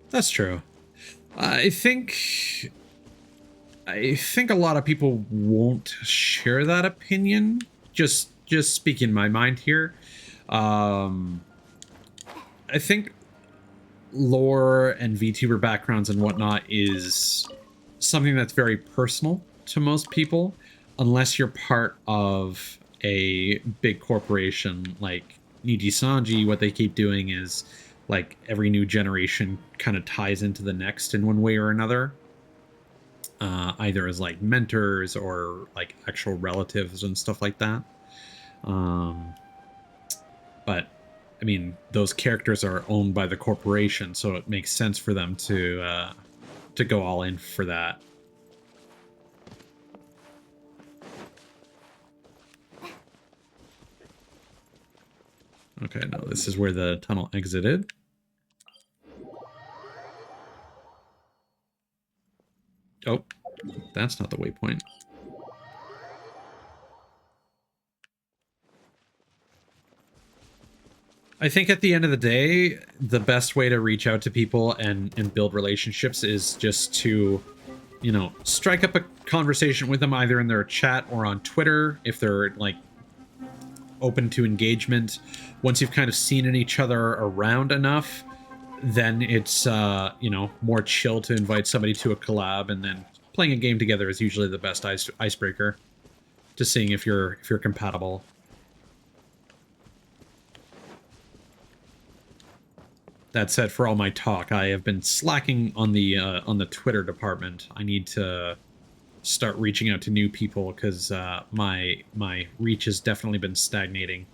That's true. I think a lot of people won't share that opinion. Just speaking my mind here. I think lore and VTuber backgrounds and whatnot is something that's very personal to most people, unless you're part of a big corporation like Niji Sanji. What they keep doing is, like, every new generation kind of ties into the next in one way or another, either as like mentors or like actual relatives and stuff like that. But I mean, those characters are owned by the corporation, so it makes sense for them to go all in for that. Okay, no, this is where the tunnel exited. Oh, that's not the waypoint. I think at the end of the day, the best way to reach out to people and build relationships is just to, you know, strike up a conversation with them either in their chat or on Twitter if they're like open to engagement. Once you've kind of seen each other around enough, then it's you know, more chill to invite somebody to a collab, and then playing a game together is usually the best icebreaker to seeing if you're compatible. That said, for all my talk, I have been slacking on the Twitter department. I need to start reaching out to new people because my reach has definitely been stagnating.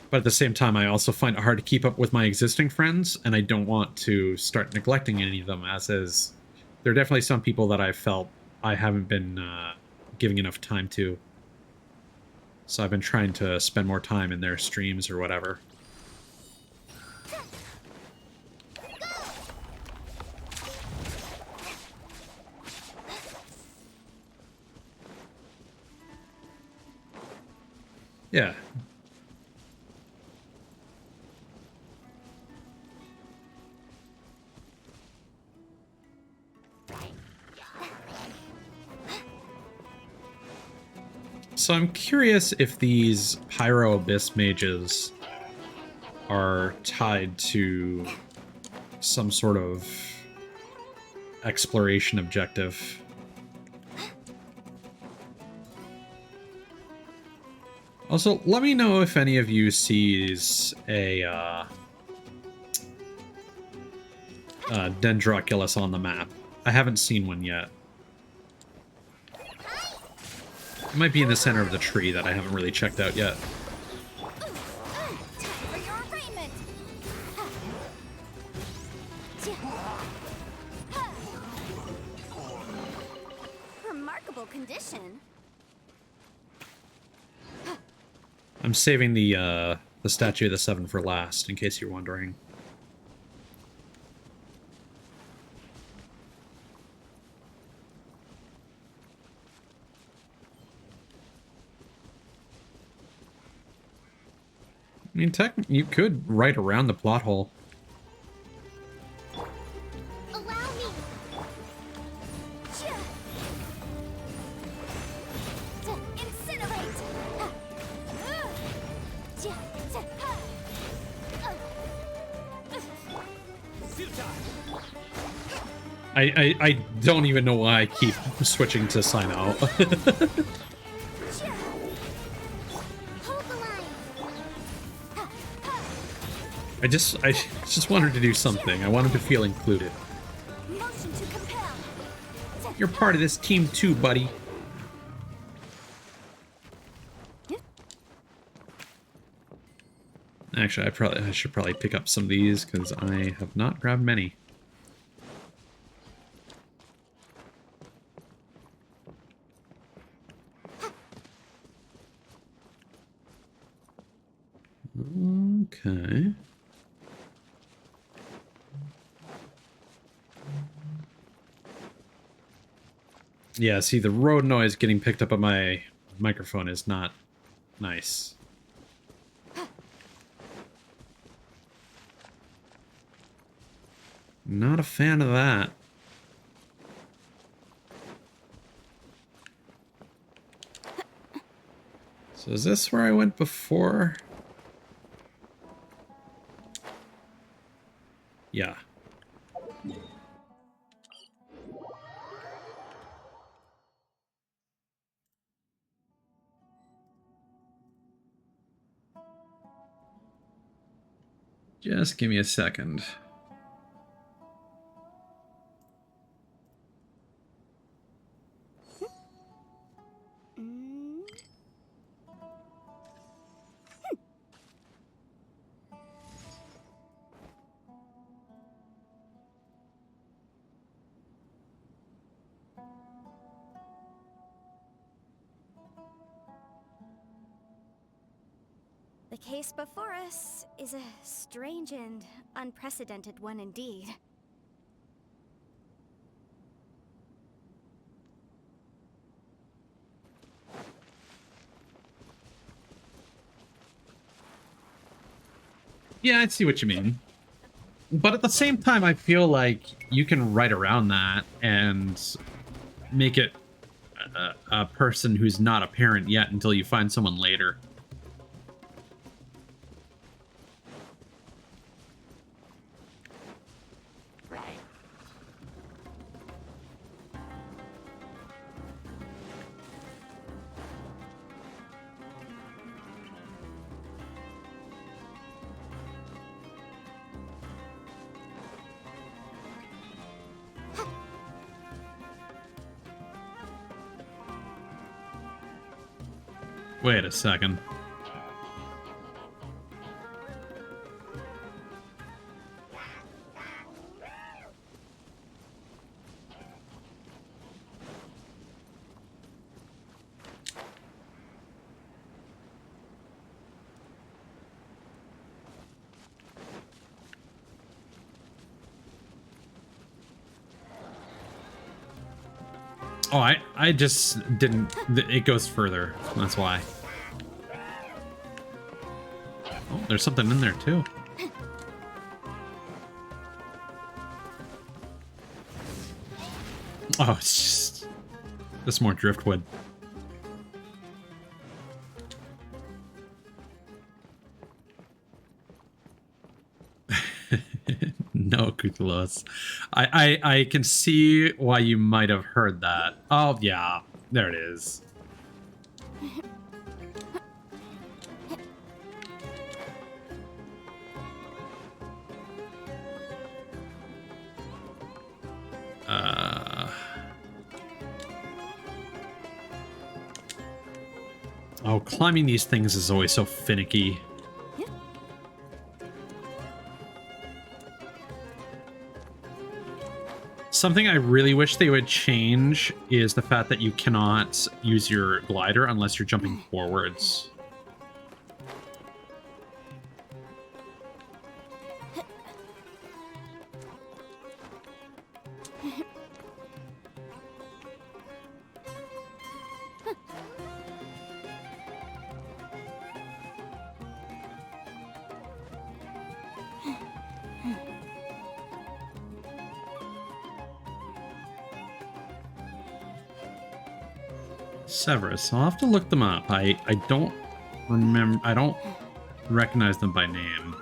But at the same time, I also find it hard to keep up with my existing friends, and I don't want to start neglecting any of them, as is. There are definitely some people that I felt I haven't been giving enough time to. So I've been trying to spend more time in their streams or whatever. Yeah. So I'm curious if these Pyro Abyss mages are tied to some sort of exploration objective. Also, let me know if any of you sees a Dendroculus on the map. I haven't seen one yet. It might be in the center of the tree that I haven't really checked out yet. Remarkable condition. I'm saving the Statue of the Seven for last, in case you're wondering. I mean, you could right around the plot hole. Allow me. Incinerate. I don't even know why I keep switching to sign out. I just wanted to do something. I wanted to feel included. You're part of this team too, buddy. Actually, I should probably pick up some of these because I have not grabbed many. Okay. Yeah, see, the road noise getting picked up on my microphone is not nice. Not a fan of that. So is this where I went before? Yeah. Just give me a second. The case before us is a strange and unprecedented one indeed. Yeah, I see what you mean. But at the same time, I feel like you can write around that and make it a person who's not a parent yet until you find someone later. Wait a second. Oh, I just didn't... It goes further. That's why. Oh, there's something in there, too. Oh, it's just more driftwood. No, Kutulos. I can see why you might have heard that. Oh, yeah. There it is. Oh, climbing these things is always so finicky. Something I really wish they would change is the fact that you cannot use your glider unless you're jumping forwards. Severus. I'll have to look them up. I don't remember. I don't recognize them by name.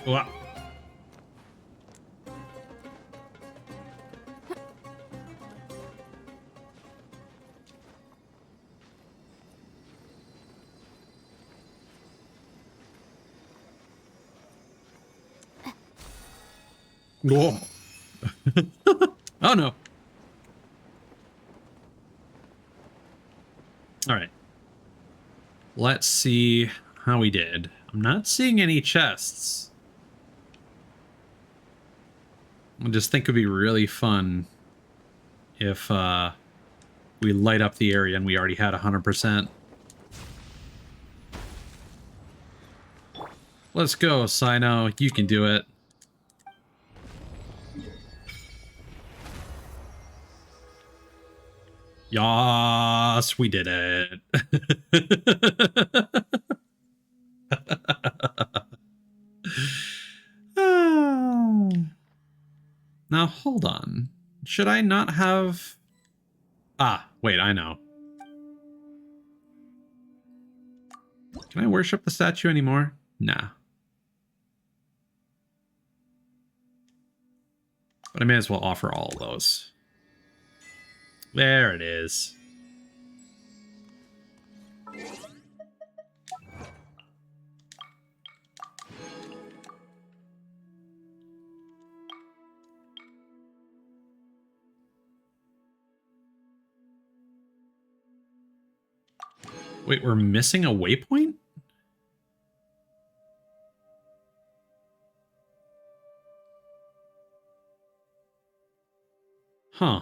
Wow. Whoa. Oh no. All right. Let's see how we did. I'm not seeing any chests. I just think it'd be really fun if we light up the area and we already had 100%. Let's go, Sino. You can do it. Yas, we did it. Now, hold on. Should I not have Ah, wait, I know. Can I worship the statue anymore? Nah. But I may as well offer all of those. There it is. Wait, we're missing a waypoint? Huh.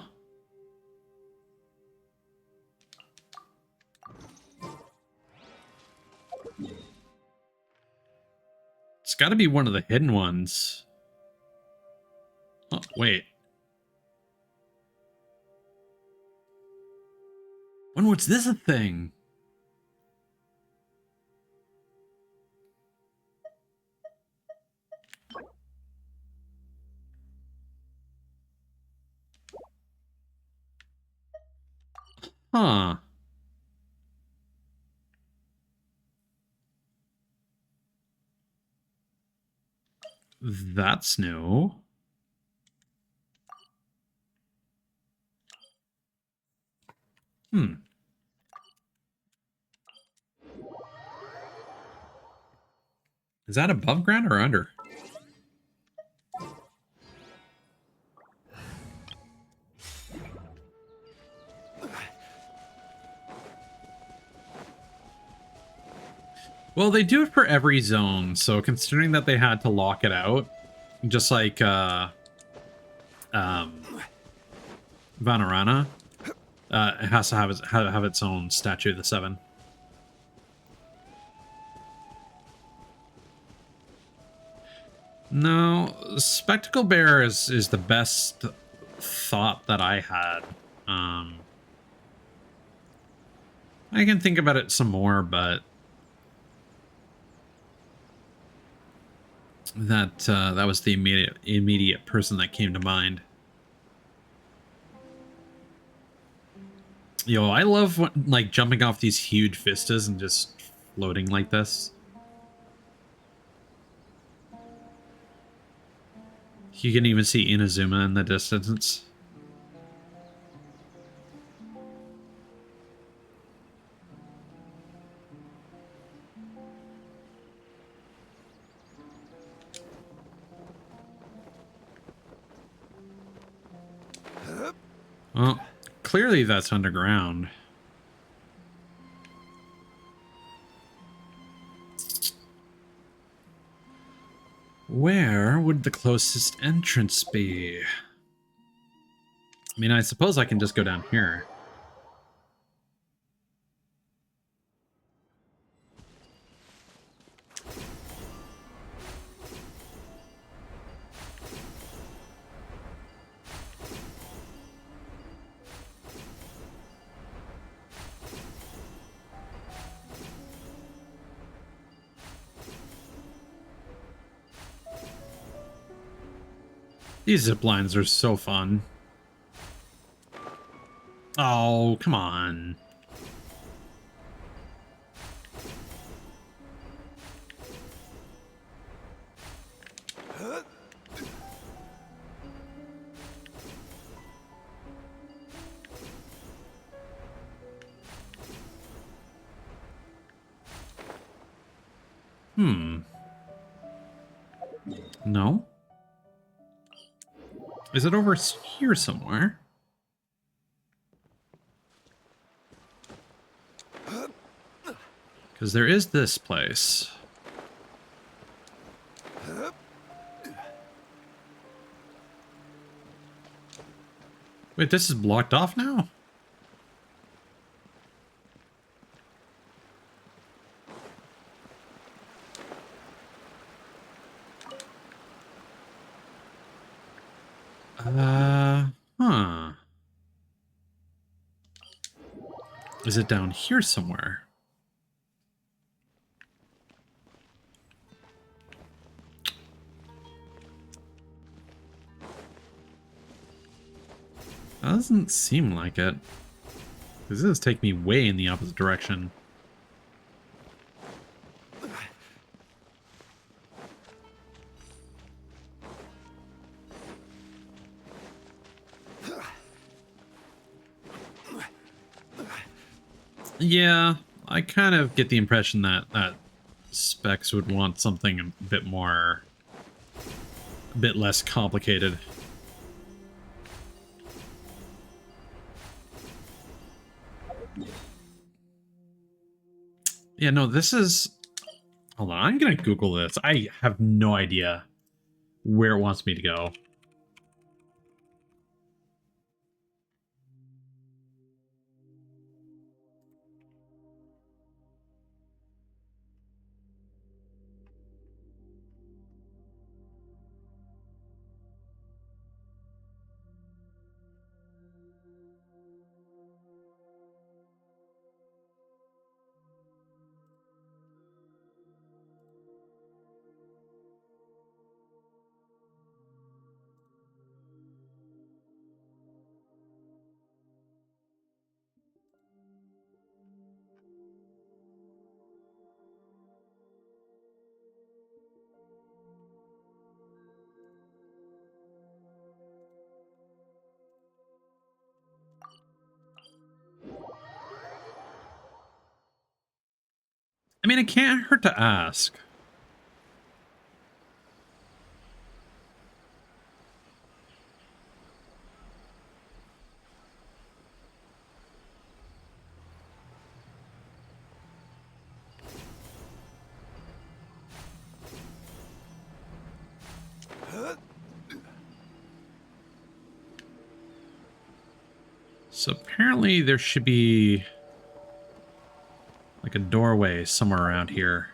It's got to be one of the hidden ones. Oh, wait. When was this a thing? Huh. That's new. Hmm. Is that above ground or under? Well, they do it for every zone, so considering that they had to lock it out, just like Vanarana, it has to have its own statue of the Seven. No, Spectacle Bear is the best thought that I had. I can think about it some more, but that was the immediate person that came to mind. Yo, I love like jumping off these huge vistas and just floating like this. You can even see Inazuma in the distance. Well, clearly that's underground. Where would the closest entrance be? I mean, I suppose I can just go down here. These zip lines are so fun. Oh, come on. No? Is it over here somewhere? Because there is this place. Wait, this is blocked off now? Huh. Is it down here somewhere? Doesn't seem like it. This is taking me way in the opposite direction. Yeah, I kind of get the impression that Specs would want something a bit less complicated. Yeah, no, this is... Hold on, I'm gonna Google this. I have no idea where it wants me to go. I mean, it can't hurt to ask. So apparently there should be like a doorway somewhere around here.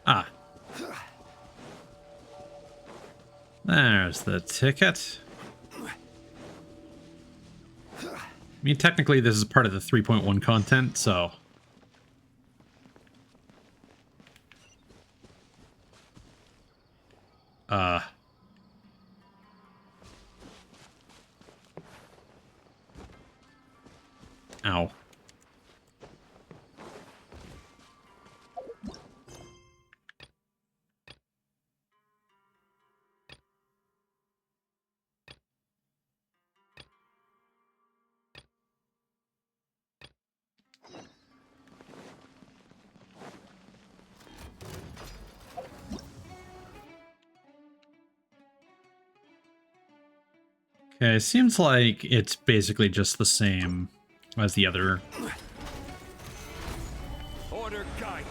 Ah. There's the ticket. I mean, technically this is part of the 3.1 content, so... Ow. Okay, it seems like it's basically just the same as the other. Order guide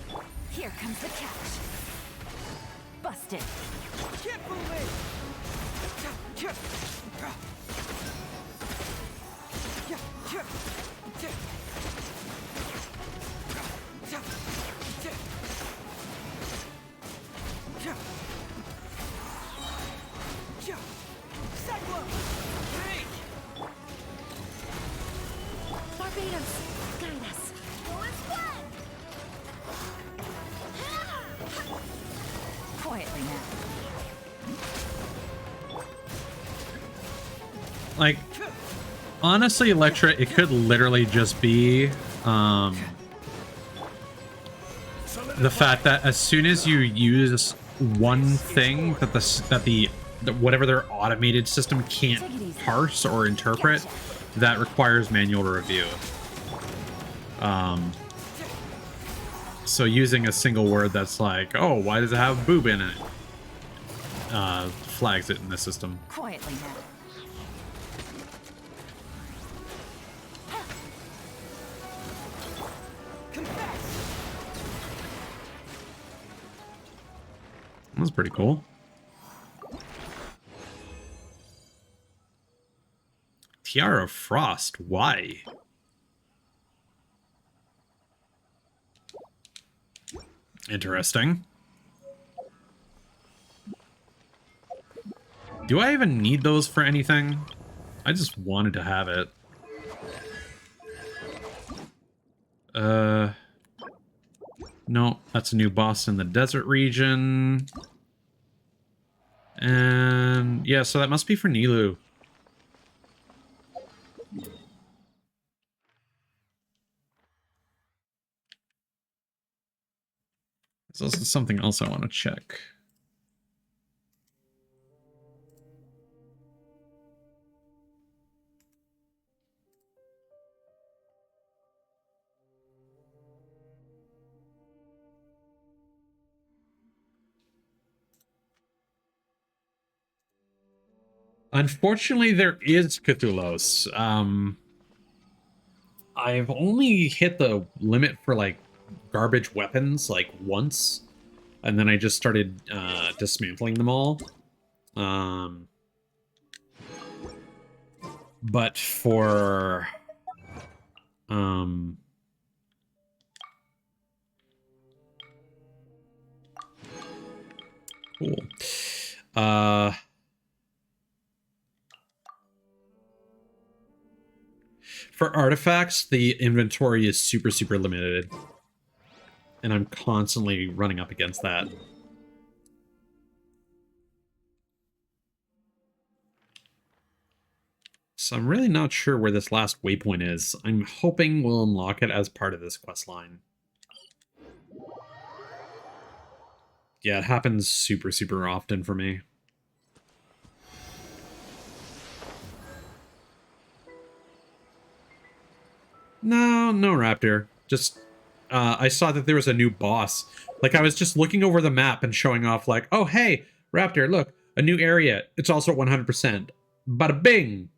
you. Here comes the catch. Busted. Can't believe. Barbados, guide us. Quietly now. Like, honestly, Electra, it could literally just be the fact that as soon as you use one thing that the whatever their automated system can't parse or interpret, that requires manual review. So using a single word that's like, oh, why does it have boob in it? Flags it in the system. Quietly now. That's pretty cool. Tiara of Frost, why? Interesting. Do I even need those for anything? I just wanted to have it. No, that's a new boss in the desert region. And yeah, so that must be for Nilu. There's also something else I want to check. Unfortunately, there is Cthulhu's. I've only hit the limit for like garbage weapons like once, and then I just started dismantling them all. But for cool. For artifacts, the inventory is super, super limited. And I'm constantly running up against that. So I'm really not sure where this last waypoint is. I'm hoping we'll unlock it as part of this quest line. Yeah, it happens super, super often for me. No, no Raptor. Just, I saw that there was a new boss. Like, I was just looking over the map and showing off like, oh, hey, Raptor, look, a new area. It's also 100%. Bada bing!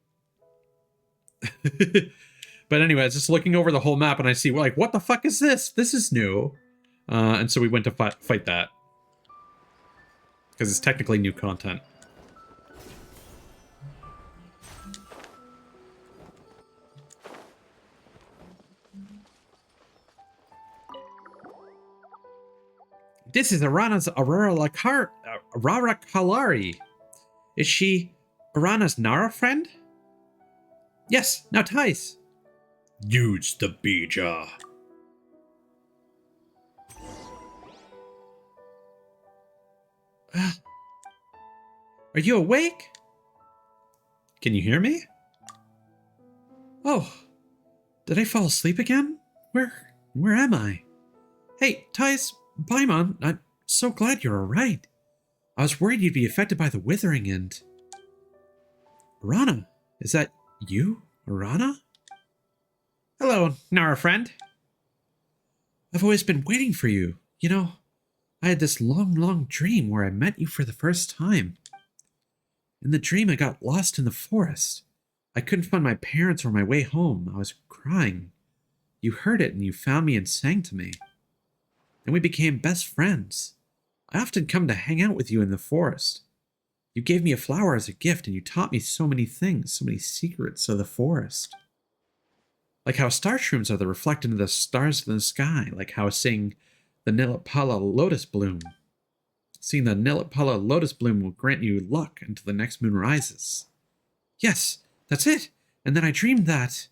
But anyway, I was just looking over the whole map and I see, like, what the fuck is this? This is new. And so we went to fight that. Because it's technically new content. This is Arana's Ararakalari. Is she Arana's Nara friend? Yes, now Thais. Use the Bija. Are you awake? Can you hear me? Oh, did I fall asleep again? Where am I? Hey, Thais, Paimon, I'm so glad you're alright. I was worried you'd be affected by the withering and... Arana, is that you, Arana? Hello, Nara friend. I've always been waiting for you. You know, I had this long, long dream where I met you for the first time. In the dream, I got lost in the forest. I couldn't find my parents or my way home. I was crying. You heard it and you found me and sang to me. Then we became best friends. I often come to hang out with you in the forest. You gave me a flower as a gift and you taught me so many things, so many secrets of the forest. Like how star shrooms are the reflected in the stars in the sky, like how seeing the Nilipala lotus bloom. Seeing the Nilipala lotus bloom will grant you luck until the next moon rises. Yes, that's it. And then I dreamed that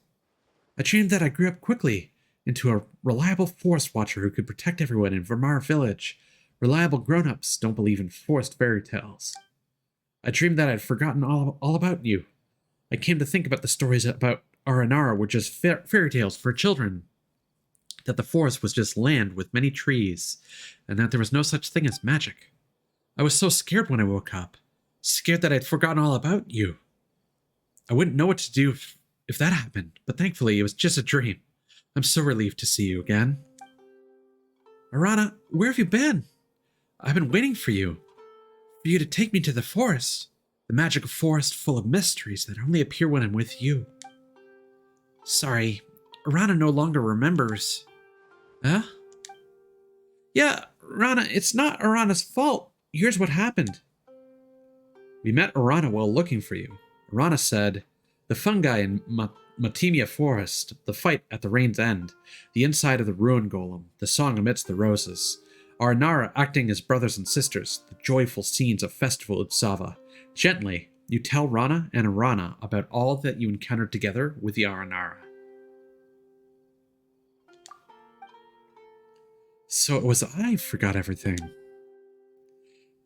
I grew up quickly into a reliable forest watcher who could protect everyone in Vermar village. Reliable grown-ups don't believe in forest fairy tales. I dreamed that I'd forgotten all about you. I came to think about the stories about Aranara were just fairy tales for children. That the forest was just land with many trees, and that there was no such thing as magic. I was so scared when I woke up. Scared that I'd forgotten all about you. I wouldn't know what to do if that happened, but thankfully it was just a dream. I'm so relieved to see you again. Arana, where have you been? I've been waiting for you to take me to the forest. The magical forest full of mysteries that only appear when I'm with you. Sorry, Arana no longer remembers. Huh? Yeah, Arana, it's not Arana's fault. Here's what happened. We met Arana while looking for you. Arana said, the fungi in Matimia Forest, the fight at the rain's end, the inside of the ruin golem, the song amidst the roses, Aranara acting as brothers and sisters, the joyful scenes of Festival Utsava. Gently, you tell Rana and Arana about all that you encountered together with the Aranara. So it was I forgot everything.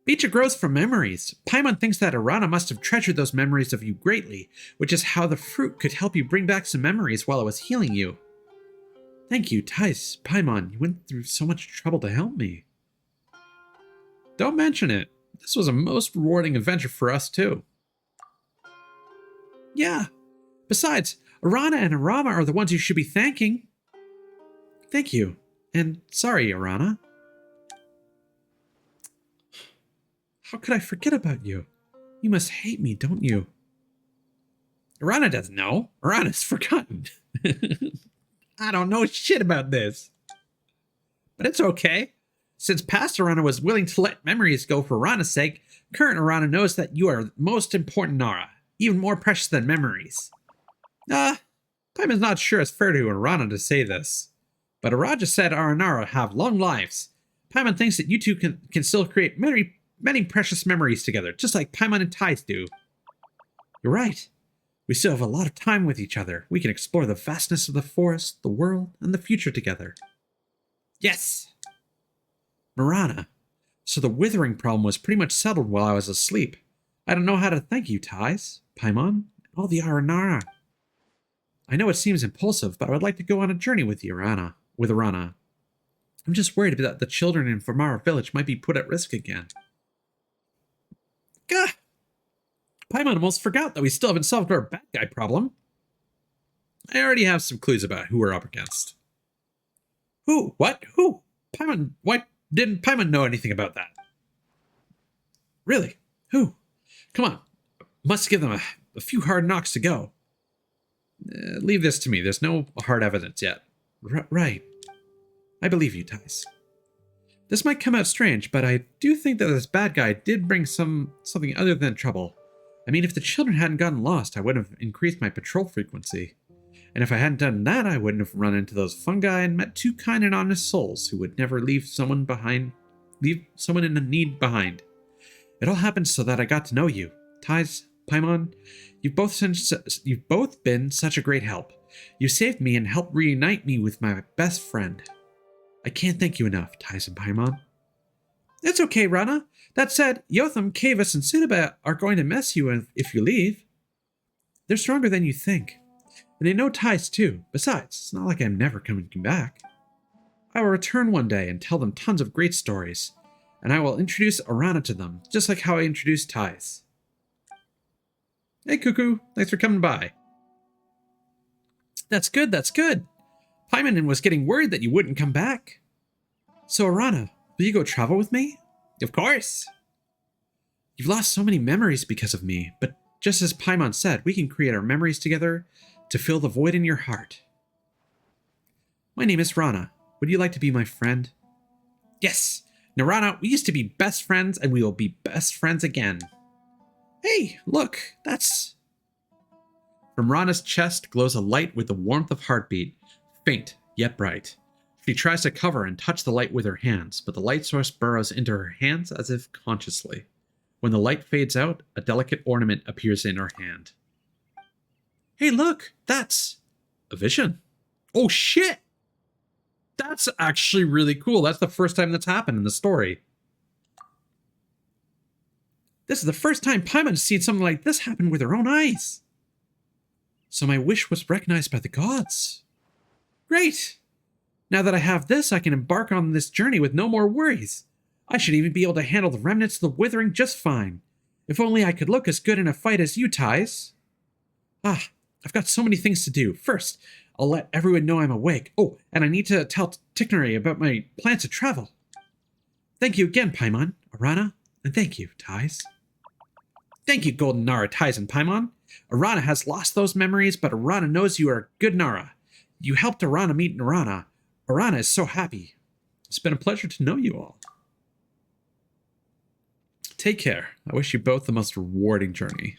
Beecha grows from memories. Paimon thinks that Arana must have treasured those memories of you greatly, which is how the fruit could help you bring back some memories while it was healing you. Thank you, Thais, Paimon. You went through so much trouble to help me. Don't mention it. This was a most rewarding adventure for us, too. Yeah. Besides, Arana and Arama are the ones you should be thanking. Thank you. And sorry, Arana. How could I forget about you? You must hate me, don't you? Arana doesn't know. Arana's forgotten. I don't know shit about this. But it's okay. Since past Arana was willing to let memories go for Arana's sake, current Arana knows that you are the most important Nara, even more precious than memories. Paimon's not sure it's fair to Arana to say this. But Araja said Aranara have long lives. Paimon thinks that you two can still create many precious memories together, just like Paimon and Thais do. You're right. We still have a lot of time with each other. We can explore the vastness of the forest, the world, and the future together. Yes! Marana. So the withering problem was pretty much settled while I was asleep. I don't know how to thank you, Thais, Paimon, and all the Aranara. I know it seems impulsive, but I would like to go on a journey with you, Arana. I'm just worried that the children in Famara village might be put at risk again. Gah! Paimon almost forgot that we still haven't solved our bad guy problem. I already have some clues about who we're up against. Who? What? Who? Paimon, why didn't Paimon know anything about that? Really? Who? Come on. Must give them a few hard knocks to go. Leave this to me. There's no hard evidence yet. Right. I believe you, Thais. This might come out strange, but I do think that this bad guy did bring something other than trouble. I mean, if the children hadn't gotten lost, I would have increased my patrol frequency. And if I hadn't done that, I wouldn't have run into those fungi and met two kind and honest souls who would never leave someone in a need behind. It all happened so that I got to know you. Thais, Paimon, you've both been such a great help. You saved me and helped reunite me with my best friend. I can't thank you enough, Thais and Paimon. It's okay, Rana. That said, Yotham, Kavis, and Sudaba are going to mess you if you leave. They're stronger than you think. And they know Thais too. Besides, it's not like I'm never coming back. I will return one day and tell them tons of great stories. And I will introduce Arana to them, just like how I introduced Thais. Hey, Cuckoo. Thanks for coming by. That's good, that's good. Paimon was getting worried that you wouldn't come back. So, Arana, will you go travel with me? Of course. You've lost so many memories because of me, but just as Paimon said, we can create our memories together to fill the void in your heart. My name is Rana. Would you like to be my friend? Yes. Now, Rana, we used to be best friends, and we will be best friends again. Hey, look, that's... From Rana's chest glows a light with the warmth of heartbeat, faint yet bright. She tries to cover and touch the light with her hands, but the light source burrows into her hands as if consciously. When the light fades out, a delicate ornament appears in her hand. Hey, look, that's a vision. Oh, shit! That's actually really cool. That's the first time that's happened in the story. This is the first time Paimon has seen something like this happen with her own eyes. So my wish was recognized by the gods. Great! Now that I have this, I can embark on this journey with no more worries. I should even be able to handle the remnants of the withering just fine. If only I could look as good in a fight as you, Thais. I've got so many things to do. First, I'll let everyone know I'm awake. Oh, and I need to tell Tichnari about my plans to travel. Thank you again, Paimon, Arana, and thank you, Thais. Thank you, Golden Nara, Thais, and Paimon. Arana has lost those memories, but Arana knows you are a good Nara. You helped Arana meet Arana. Arana is so happy. It's been a pleasure to know you all. Take care. I wish you both the most rewarding journey.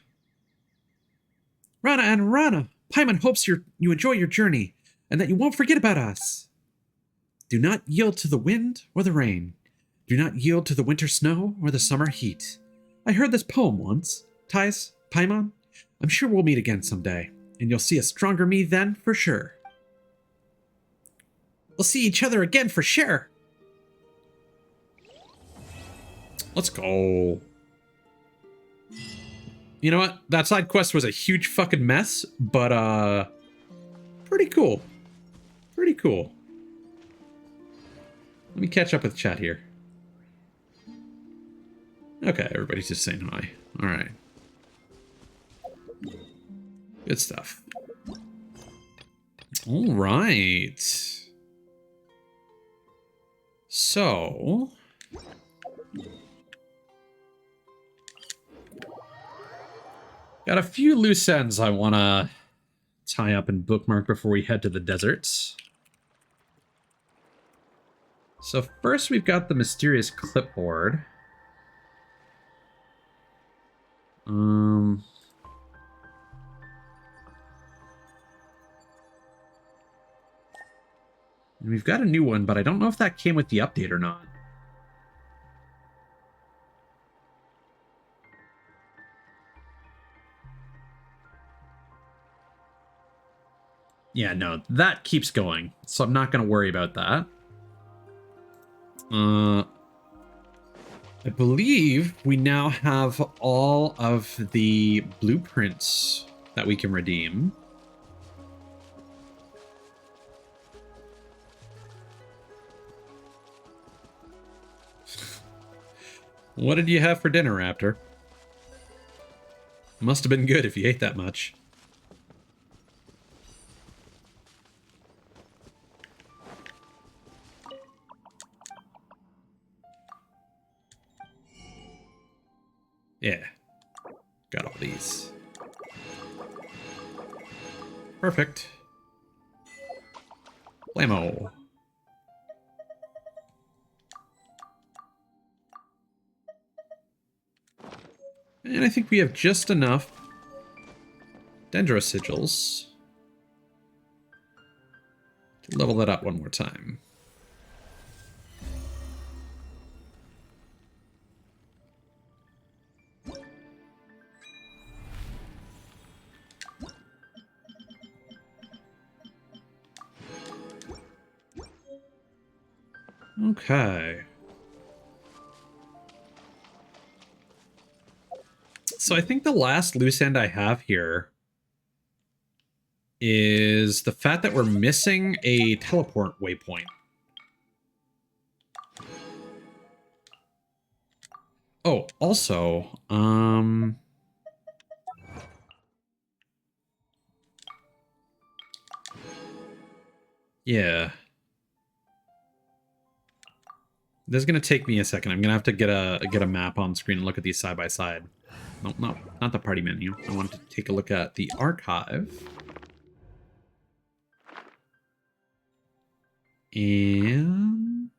Rana and Arana, Paimon hopes you enjoy your journey, and that you won't forget about us. Do not yield to the wind or the rain. Do not yield to the winter snow or the summer heat. I heard this poem once. Thais, Paimon, I'm sure we'll meet again someday, and you'll see a stronger me then for sure. We'll see each other again for sure. Let's go. You know what? That side quest was a huge fucking mess, but pretty cool. Pretty cool. Let me catch up with chat here. Okay, everybody's just saying hi. All right. Good stuff. All right. So... got a few loose ends I want to tie up and bookmark before we head to the deserts. So first we've got the mysterious clipboard. And we've got a new one, but I don't know if that came with the update or not. Yeah, no, that keeps going, so I'm not going to worry about that. I believe we now have all of the blueprints that we can redeem. What did you have for dinner, Raptor? Must have been good if you ate that much. Yeah. Got all these. Perfect. Blammo. And I think we have just enough Dendro sigils to level that up one more time. Okay. So I think the last loose end I have here is the fact that we're missing a teleport waypoint. Oh, also, yeah. This is gonna take me a second. I'm gonna have to get a map on screen and look at these side by side. No, not the party menu. I want to take a look at the archive. And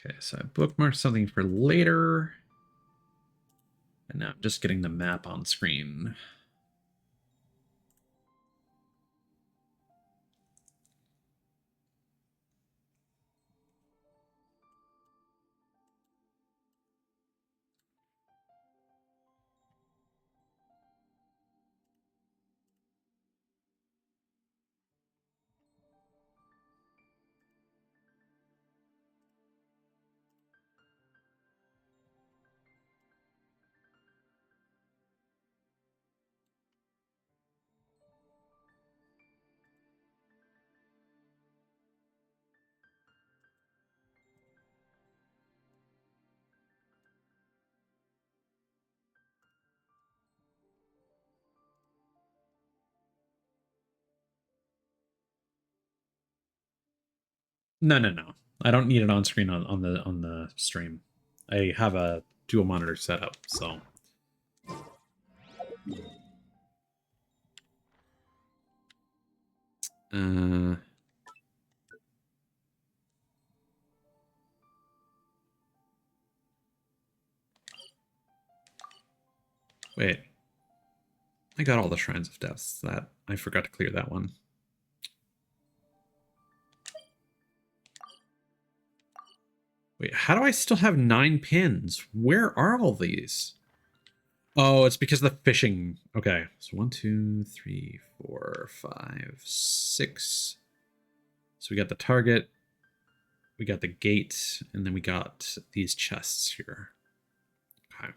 okay, so I bookmarked something for later. And now I'm just getting the map on screen. No. I don't need it on screen on the stream. I have a dual monitor setup, so. Wait. I got all the Shrines of Depths. That I forgot to clear that one. Wait, how do I still have 9 pins? Where are all these? Oh, it's because of the fishing. Okay, so 1, 2, 3, 4, 5, 6. So we got the target, we got the gate, and then we got these chests here. Okay.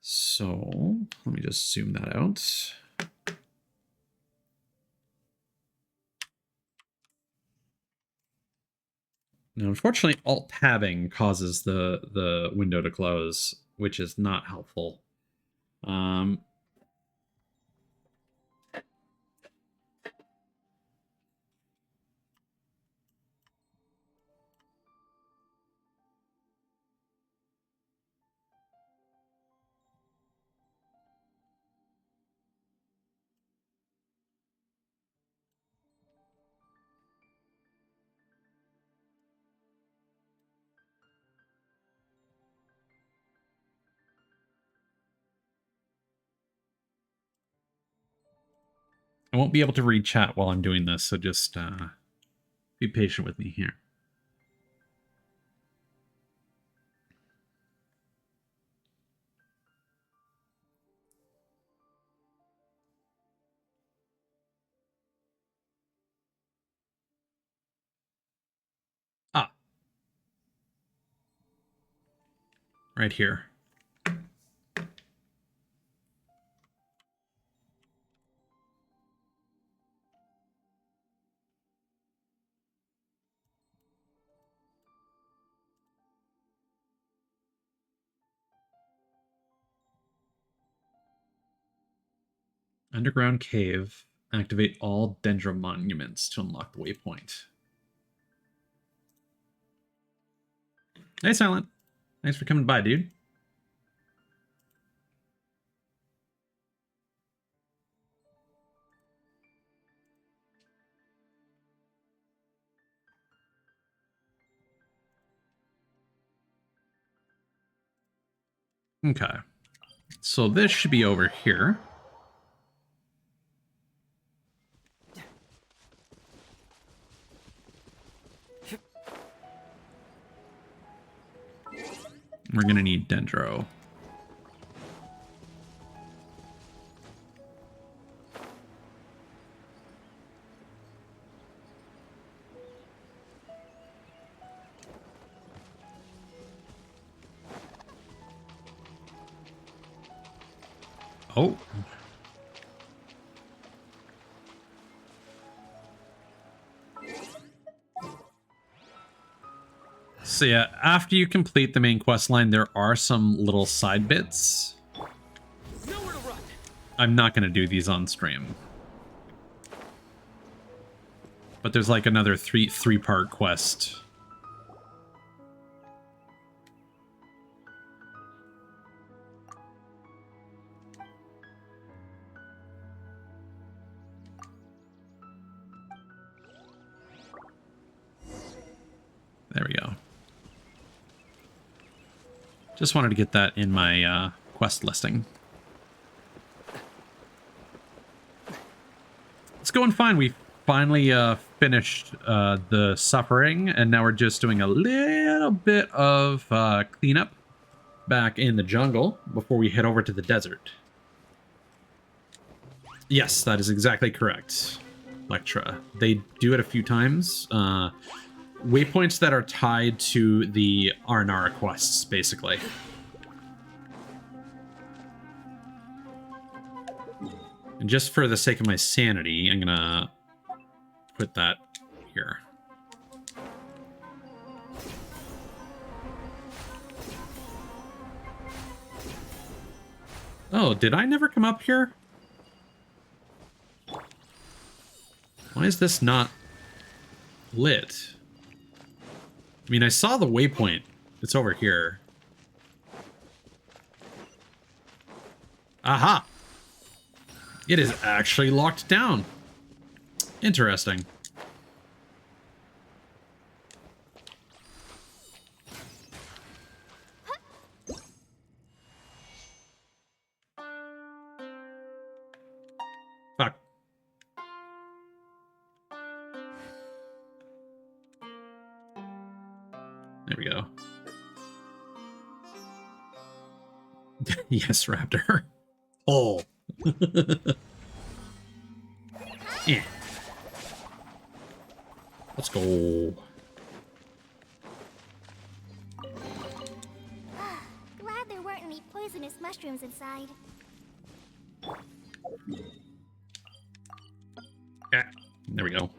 So let me just zoom that out. Now, unfortunately, Alt-tabbing causes the window to close, which is not helpful. I won't be able to read chat while I'm doing this, so just be patient with me here. Ah. Right here. Underground cave. Activate all Dendro monuments to unlock the waypoint. Hey, Silent. Thanks for coming by, dude. Okay. So this should be over here. We're going to need Dendro. Oh. So yeah, after you complete the main quest line, there are some little side bits. I'm not going to do these on stream. But there's like another three-part quest. There we go. Just wanted to get that in my quest listing. It's going fine. We finally finished the suffering, and now we're just doing a little bit of cleanup back in the jungle before we head over to the desert. Yes, that is exactly correct, Lectra. They do it a few times. Waypoints that are tied to the Aranara quests, basically. And just for the sake of my sanity, I'm gonna put that here. Oh, did I never come up here? Why is this not lit? I mean, I saw the waypoint. It's over here. Aha! It is actually locked down. Interesting. There we go. Yes, Raptor. Oh. Yeah. Let's go. Glad there weren't any poisonous mushrooms inside. Yeah. There we go.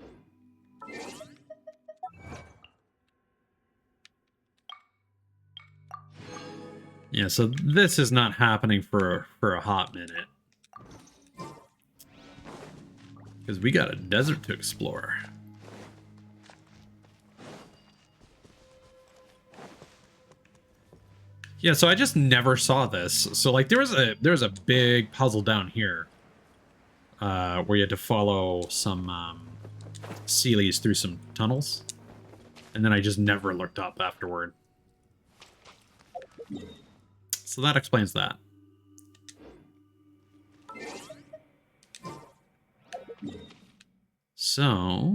Yeah, so this is not happening for a hot minute. Because we got a desert to explore. Yeah, so I just never saw this. So like there was a big puzzle down here. Where you had to follow some Sealies through some tunnels. And then I just never looked up afterward. So that explains that. So...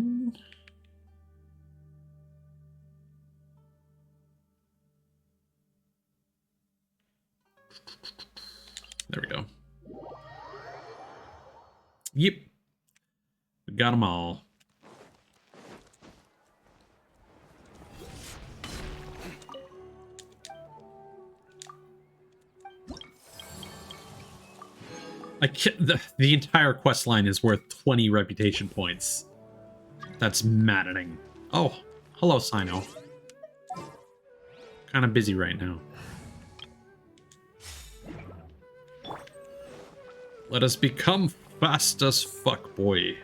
there we go. Yep. We got them all. The entire quest line is worth 20 reputation points. That's maddening. Oh, hello, Sino. Kind of busy right now. Let us become fast as fuck, boy.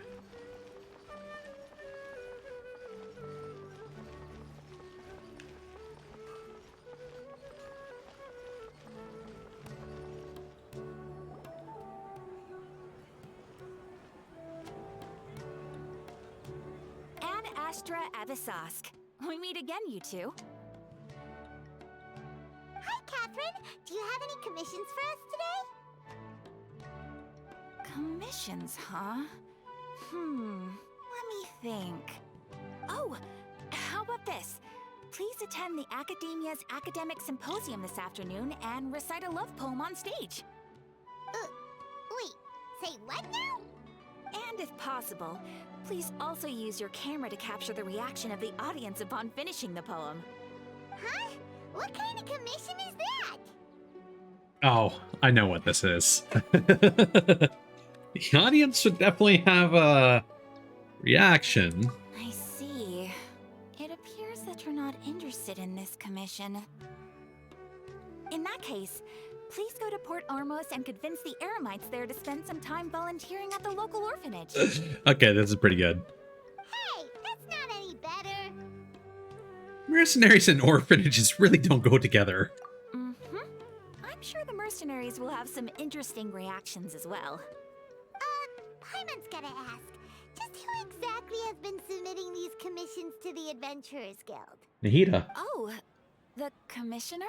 Ad Astra Avisask. We meet again, you two. Hi, Catherine. Do you have any commissions for us today? Commissions, huh? Let me think. Oh, how about this? Please attend the Academia's Academic Symposium this afternoon and recite a love poem on stage. Wait, say what now? And if possible, please also use your camera to capture the reaction of the audience upon finishing the poem. Huh? What kind of commission is that? Oh, I know what this is. The audience should definitely have a reaction. I see. It appears that you're not interested in this commission. In that case, please go to Port Ormos and convince the Eremites there to spend some time volunteering at the local orphanage. Okay, this is pretty good. Hey, that's not any better. Mercenaries and orphanages really don't go together. I'm sure the mercenaries will have some interesting reactions as well. Paimon's gotta ask, just who exactly has been submitting these commissions to the Adventurers Guild? Nahida. Oh, the commissioner?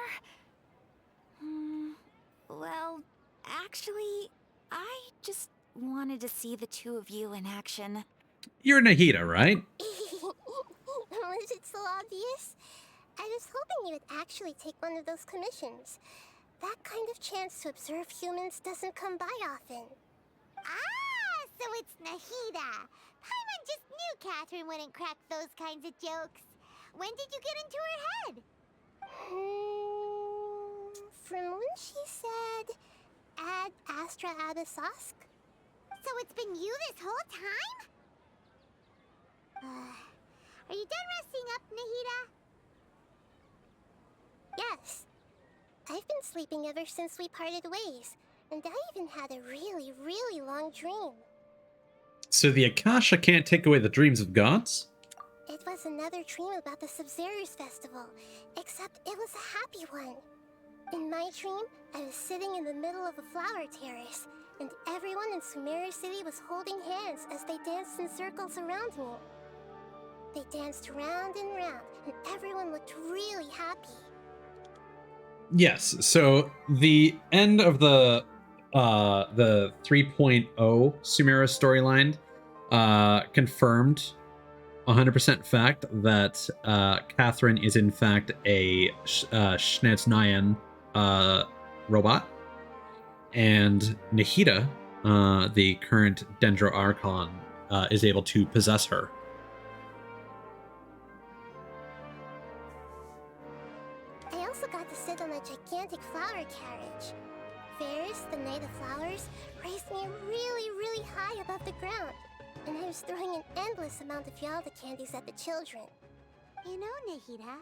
Well, actually, I just wanted to see the two of you in action. You're Nahida, right? Was it so obvious? I was hoping you would actually take one of those commissions. That kind of chance to observe humans doesn't come by often. Ah, so it's Nahida. Paimon just knew Catherine wouldn't crack those kinds of jokes. When did you get into her head? From when she said, Ad Astra Abisask? So it's been you this whole time? Are you done resting up, Nahida? Yes. I've been sleeping ever since we parted ways, and I even had a really, really long dream. So the Akasha can't take away the dreams of gods? It was another dream about the Sub-Zerus festival, except it was a happy one. In my dream, I was sitting in the middle of a flower terrace, and everyone in Sumeru City was holding hands as they danced in circles around me. They danced round and round, and everyone looked really happy. Yes, so the end of the 3.0 Sumeru storyline confirmed 100% fact that Catherine is in fact a Schnetznayan robot, and Nahida, the current Dendro Archon, is able to possess her. I also got to sit on a gigantic flower carriage. Ferris, the Knight of Flowers, raised me really, really high above the ground, and I was throwing an endless amount of Yalda candies at the children. You know, Nahida,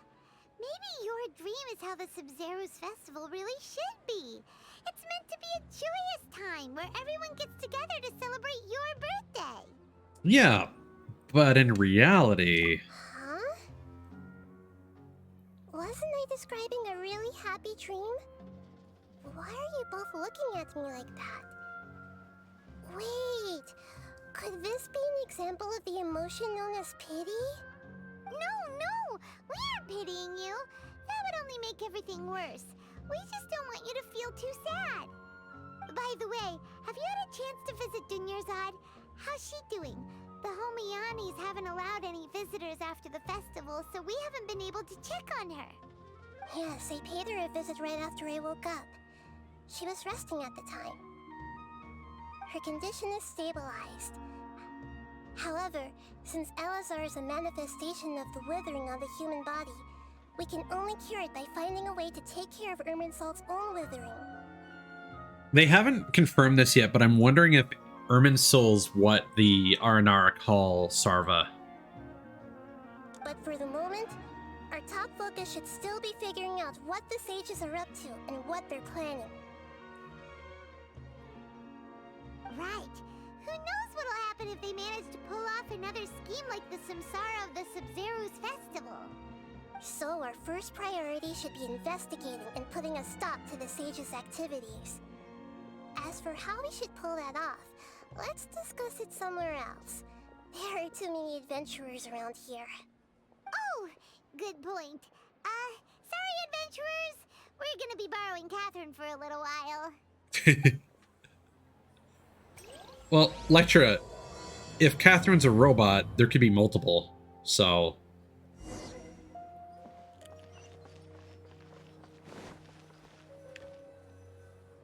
maybe your dream is how the Sub-Zero's festival really should be. It's meant to be a joyous time where everyone gets together to celebrate your birthday. Yeah, but in reality... Huh? Wasn't I describing a really happy dream? Why are you both looking at me like that? Wait, could this be an example of the emotion known as pity? No, we aren't pitying you. That would only make everything worse. We just don't want you to feel too sad. By the way, have you had a chance to visit Dunyarzad? How's she doing? The Homianis haven't allowed any visitors after the festival, so we haven't been able to check on her. Yes, I paid her a visit right after I woke up. She was resting at the time. Her condition is stabilized. However, since Elazar is a manifestation of the withering on the human body, we can only cure it by finding a way to take care of Irminsul's own withering. They haven't confirmed this yet, but I'm wondering if Irminsul's what the Aranara call Sarva. But for the moment, our top focus should still be figuring out what the sages are up to and what they're planning. Right. Who knows what'll happen if they manage to pull off another scheme like the Samsara of the Sub-Zero's festival? So our first priority should be investigating and putting a stop to the sages' activities. As for how we should pull that off, let's discuss it somewhere else. There are too many adventurers around here. Oh, good point. Sorry, adventurers. We're gonna be borrowing Catherine for a little while. Well, Lectra, if Catherine's a robot, there could be multiple, so...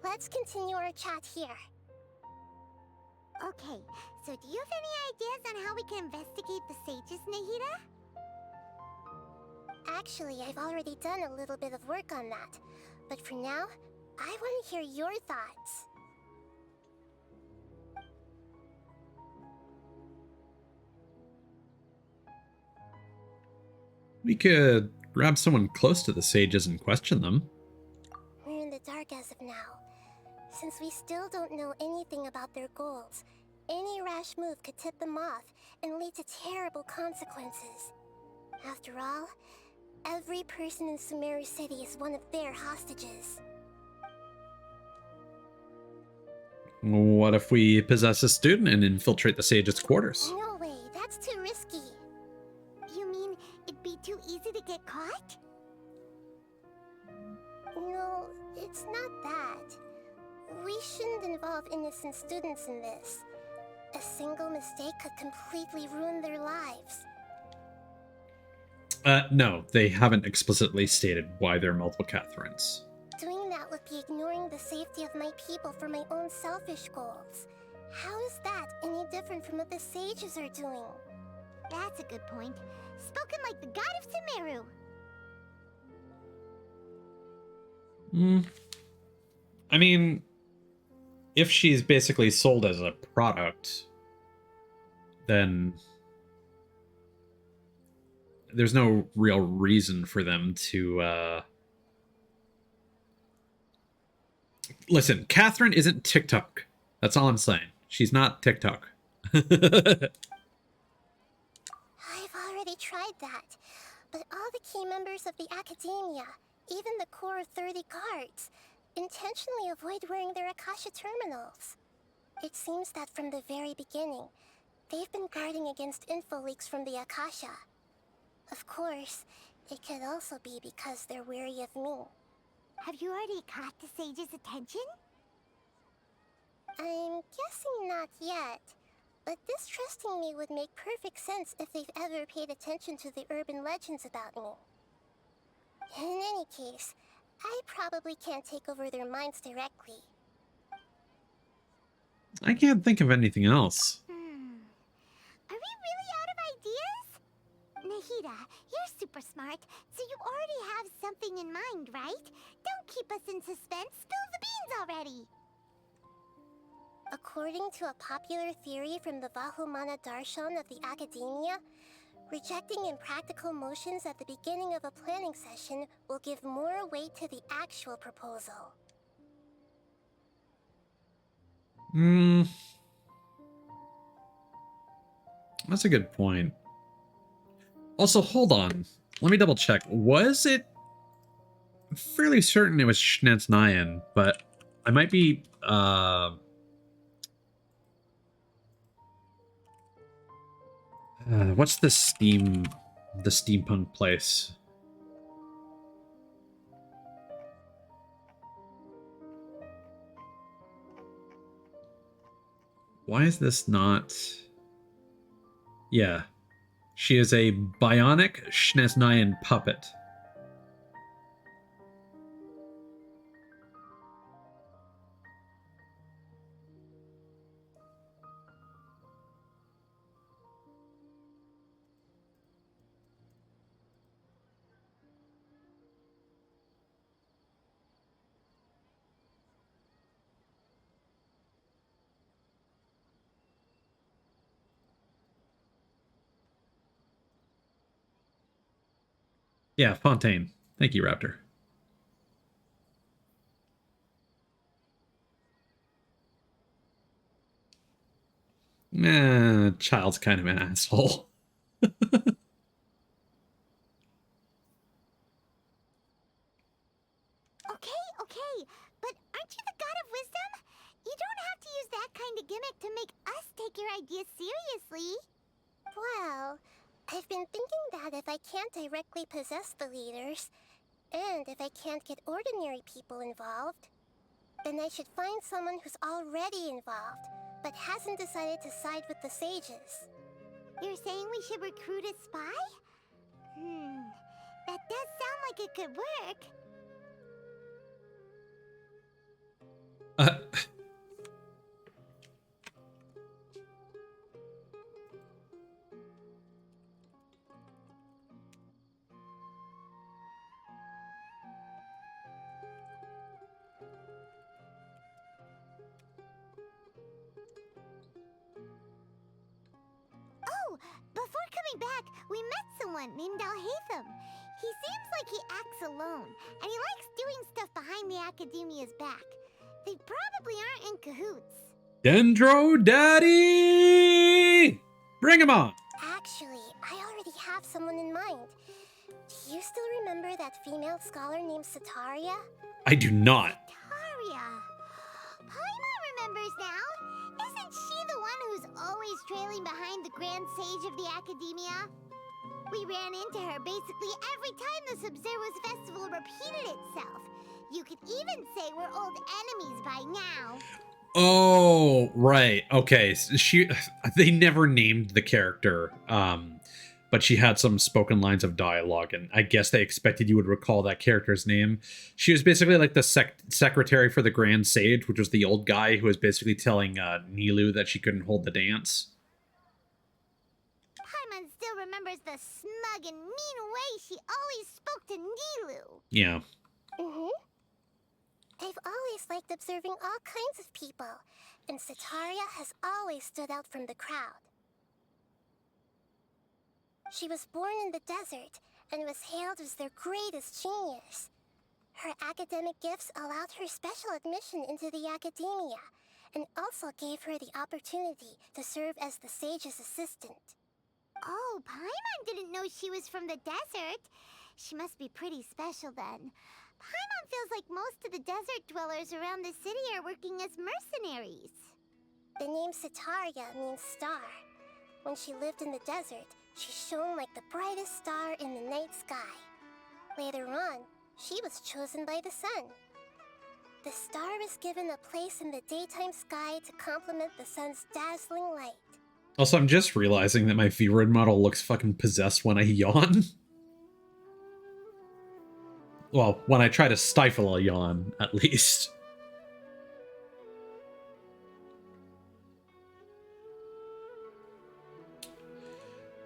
Let's continue our chat here. Okay, so do you have any ideas on how we can investigate the sages, Nahida? Actually, I've already done a little bit of work on that. But for now, I want to hear your thoughts. We could grab someone close to the sages and question them. We're in the dark as of now. Since we still don't know anything about their goals, any rash move could tip them off and lead to terrible consequences. After all, every person in Sumeru City is one of their hostages. What if we possess a student and infiltrate the sages' quarters? No way, that's too risky. You mean it'd be too easy to get caught? No, it's not that. We shouldn't involve innocent students in this. A single mistake could completely ruin their lives. No, they haven't explicitly stated why there are multiple Catherines. Doing that would be ignoring the safety of my people for my own selfish goals. How is that any different from what the sages are doing? That's a good point. Spoken like the god of Sumeru. I mean, if she's basically sold as a product, then there's no real reason for them to, Listen, Catherine isn't TikTok. That's all I'm saying. She's not TikTok. I've already tried that, but all the key members of the Academia, even the core 30 guards, intentionally avoid wearing their Akasha terminals. It seems that from the very beginning, they've been guarding against info leaks from the Akasha. Of course, it could also be because they're wary of me. Have you already caught the sage's attention? I'm guessing not yet, but distrusting me would make perfect sense if they've ever paid attention to the urban legends about me. In any case, I probably can't take over their minds directly. I can't think of anything else. Are we really out of ideas? Nahida, you're super smart, so you already have something in mind, right? Don't keep us in suspense. Spill the beans already. According to a popular theory from the Vahumana Darshan of the Academia, rejecting impractical motions at the beginning of a planning session will give more weight to the actual proposal. That's a good point. Also, hold on. Let me double check. Was it... I'm fairly certain it was Schnetznayan, but I might be... what's the steampunk place? Why is this not... Yeah. She is a bionic Schnetznayan puppet. Yeah, Fontaine. Thank you, Raptor. Child's kind of an asshole. Okay, but aren't you the god of wisdom? You don't have to use that kind of gimmick to make us take your ideas seriously. Well, I've been thinking that if I can't directly possess the leaders, and if I can't get ordinary people involved, then I should find someone who's already involved, but hasn't decided to side with the sages. You're saying we should recruit a spy? That does sound like it could work. Oh, before coming back, we met someone named Alhaitham. He seems like he acts alone, and he likes doing stuff behind the Academia's back. They probably aren't in cahoots. Dendro Daddy! Bring him on! Actually, I already have someone in mind. Do you still remember that female scholar named Sataria? I do not. Sataria. Paimon remembers now. Isn't she the one who's always trailing behind the Grand Sage of the Academia? We ran into her basically every time the Sub-Zero's festival repeated itself. You could even say we're old enemies by now. Oh, right. Okay. They never named the character, but she had some spoken lines of dialogue, and I guess they expected you would recall that character's name. She was basically like the secretary for the Grand Sage, which was the old guy who was basically telling Nilu that she couldn't hold the dance. Paimon still remembers the smug and mean way she always spoke to Nilu. Yeah. I've always liked observing all kinds of people, and Sataria has always stood out from the crowd. She was born in the desert and was hailed as their greatest genius. Her academic gifts allowed her special admission into the Academia, and also gave her the opportunity to serve as the sage's assistant. Oh, Paimon didn't know she was from the desert. She must be pretty special then. Paimon feels like most of the desert dwellers around the city are working as mercenaries. The name Sataria means star. When she lived in the desert, she shone like the brightest star in the night sky. Later on, she was chosen by the sun. The star was given a place in the daytime sky to complement the sun's dazzling light. Also, I'm just realizing that my V-Red model looks fucking possessed when I yawn. Well, when I try to stifle a yawn, at least.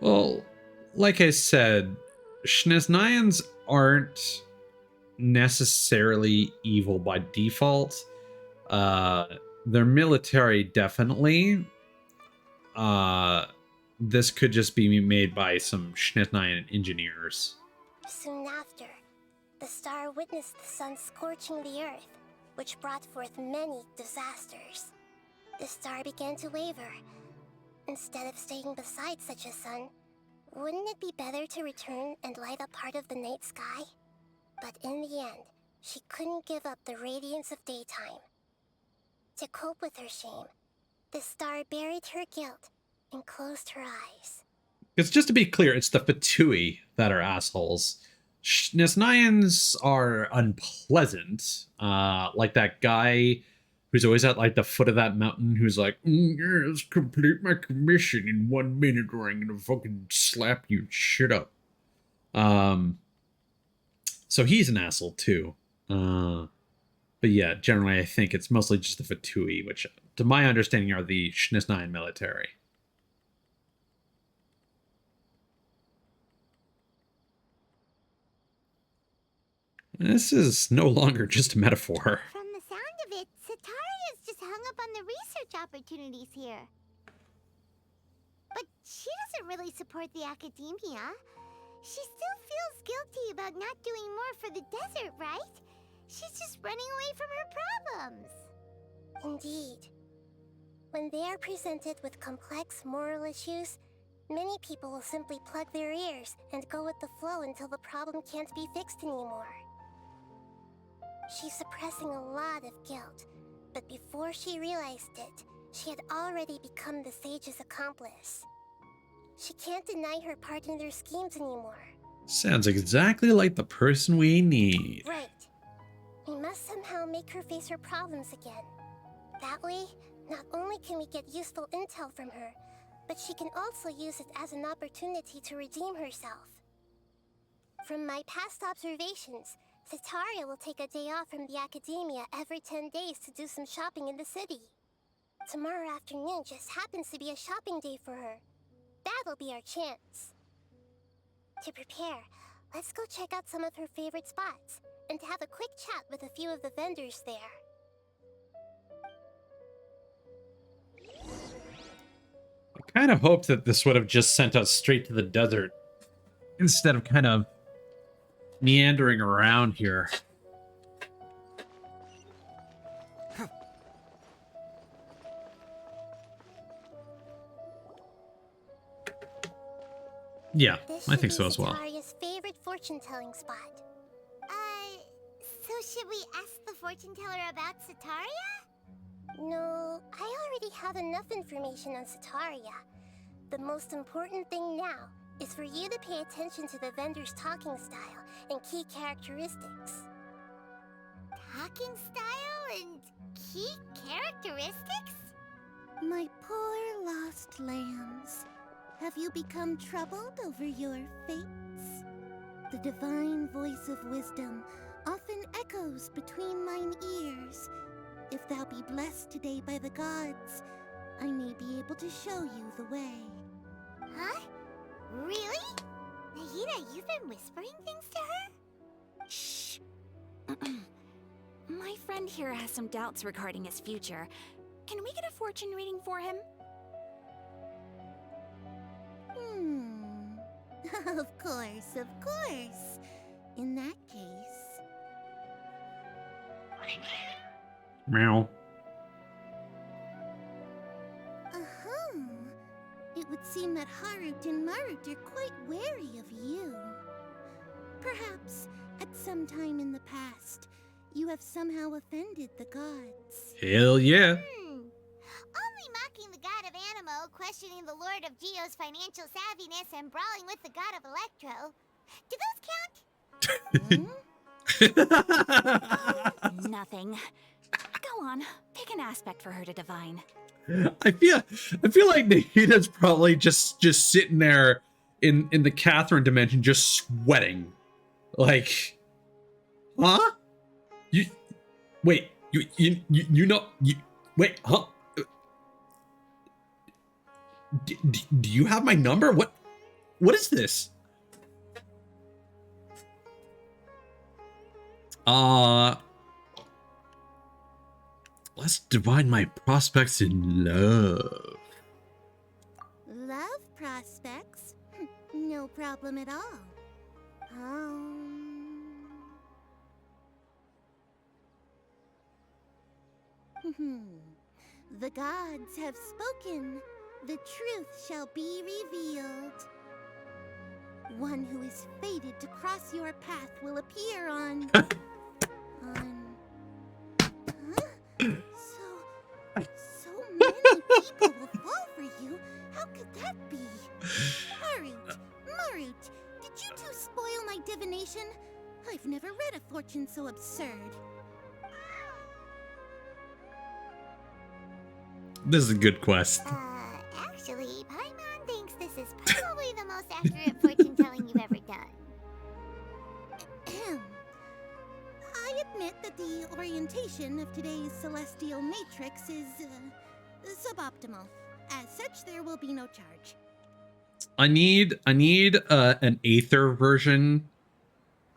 Well, like I said, Shneznayans aren't necessarily evil by default. They're military, definitely. This could just be made by some Shneznayan engineers. Soon after, the star witnessed the sun scorching the earth, which brought forth many disasters. The star began to waver. Instead of staying beside such a sun, wouldn't it be better to return and light up part of the night sky? But in the end, she couldn't give up the radiance of daytime. To cope with her shame, the star buried her guilt and closed her eyes. Because just to be clear, it's the Fatui that are assholes. Shneznayans are unpleasant. Like that guy who's always at like the foot of that mountain who's like, yes, complete my commission in 1 minute or I'm gonna fucking slap you shit up. So he's an asshole too. But yeah, generally I think it's mostly just the Fatui, which to my understanding are the Shneznayan military. This is no longer just a metaphor. From the sound of it, Sataria's just hung up on the research opportunities here. But she doesn't really support the academia. She still feels guilty about not doing more for the desert, right? She's just running away from her problems. Indeed. When they are presented with complex moral issues, many people will simply plug their ears and go with the flow until the problem can't be fixed anymore. She's suppressing a lot of guilt, but before she realized it, she had already become the sage's accomplice. She can't deny her part in their schemes anymore. Sounds exactly like the person we need. Right. We must somehow make her face her problems again. That way, not only can we get useful intel from her, but she can also use it as an opportunity to redeem herself. From my past observations, Sataria will take a day off from the academia every 10 days to do some shopping in the city. Tomorrow afternoon just happens to be a shopping day for her. That'll be our chance. To prepare, let's go check out some of her favorite spots and have a quick chat with a few of the vendors there. I kind of hoped that this would have just sent us straight to the desert instead of kind of meandering around here. Yeah, I think so as well. Sataria's favorite fortune-telling spot. So should we ask the fortune teller about Sataria? No, I already have enough information on Sataria. The most important thing now is for you to pay attention to the vendor's talking style and key characteristics. Talking style and key characteristics? My poor lost lambs. Have you become troubled over your fates? The divine voice of wisdom often echoes between mine ears. If thou be blessed today by the gods, I may be able to show you the way. Huh? Really? Nahida, you've been whispering things to her? Shh. My friend here has some doubts regarding his future. Can we get a fortune reading for him? Of course, of course. In that case... Meow. It would seem that Harut and Marut are quite wary of you. Perhaps, at some time in the past, you have somehow offended the gods. Hell yeah. Only mocking the god of Animo, questioning the lord of Geo's financial savviness, and brawling with the god of Electro. Do those count? Nothing. Go on, pick an aspect for her to divine. I feel like Nahita's probably just sitting there in the Catherine dimension, just sweating. Like, huh? You wait. You know you wait, huh? Do you have my number? What is this? Let's divide my prospects in love. Love prospects? No problem at all. The gods have spoken. The truth shall be revealed. One who is fated to cross your path will appear on... So many people will fall for you. How could that be? Marut, did you two spoil my divination? I've never read a fortune so absurd. This is a good quest. Actually, Paimon thinks this is probably the most accurate fortune telling you've ever done. I admit that the orientation of today's celestial matrix is suboptimal. As such, there will be no charge. I need an Aether version,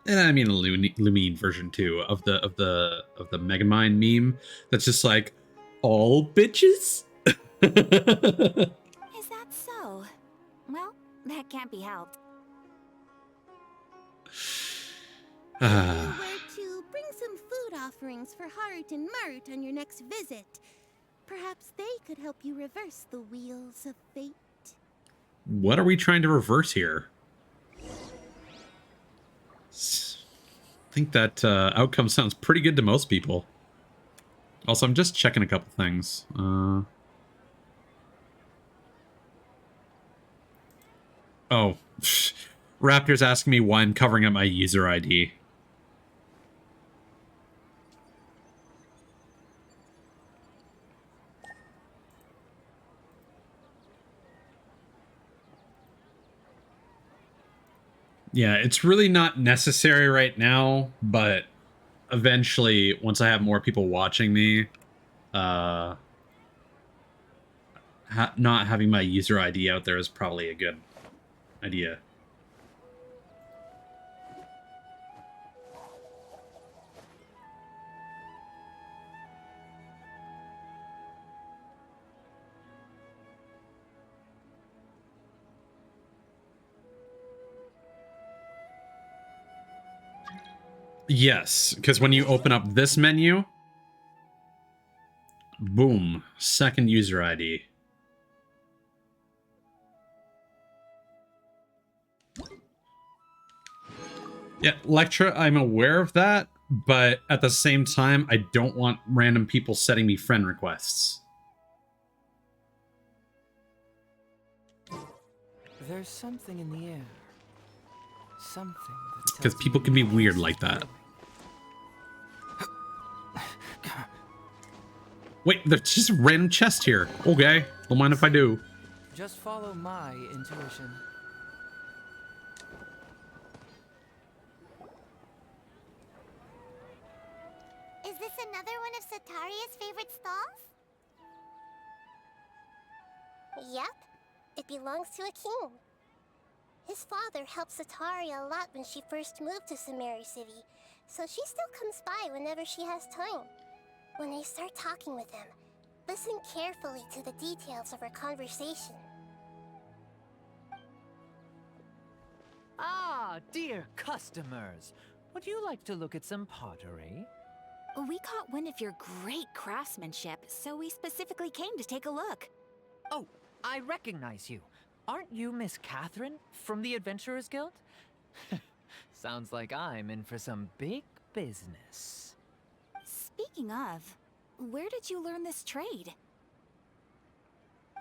and I mean a Lumine version too of the Megamind meme. That's just like all bitches. Is that so? Well, that can't be helped. If you were to bring some food offerings for Harut and Marut on your next visit, perhaps they could help you reverse the wheels of fate. What are we trying to reverse here? I think that outcome sounds pretty good to most people. Also, I'm just checking a couple things. Oh, Raptor's asking me why I'm covering up my user ID. Yeah, it's really not necessary right now, but eventually, once I have more people watching me, not having my user ID out there is probably a good idea. Yes, because when you open up this menu, boom, second user ID. Yeah, Lectra, I'm aware of that, but at the same time, I don't want random people setting me friend requests. There's something in the air. Something that Because people can be weird like that. Wait, there's just a random chest here. Okay, don't mind if I do. Just follow my intuition. Is this another one of Sataria's favorite stalls? Yep, it belongs to a king. His father helped Sataria a lot when she first moved to Samari City, so she still comes by whenever she has time. When I start talking with him, listen carefully to the details of our conversation. Ah, dear customers, would you like to look at some pottery? We caught wind of your great craftsmanship, so we specifically came to take a look. Oh, I recognize you. Aren't you Miss Catherine from the Adventurers Guild? Sounds like I'm in for some big business. Speaking of, where did you learn this trade?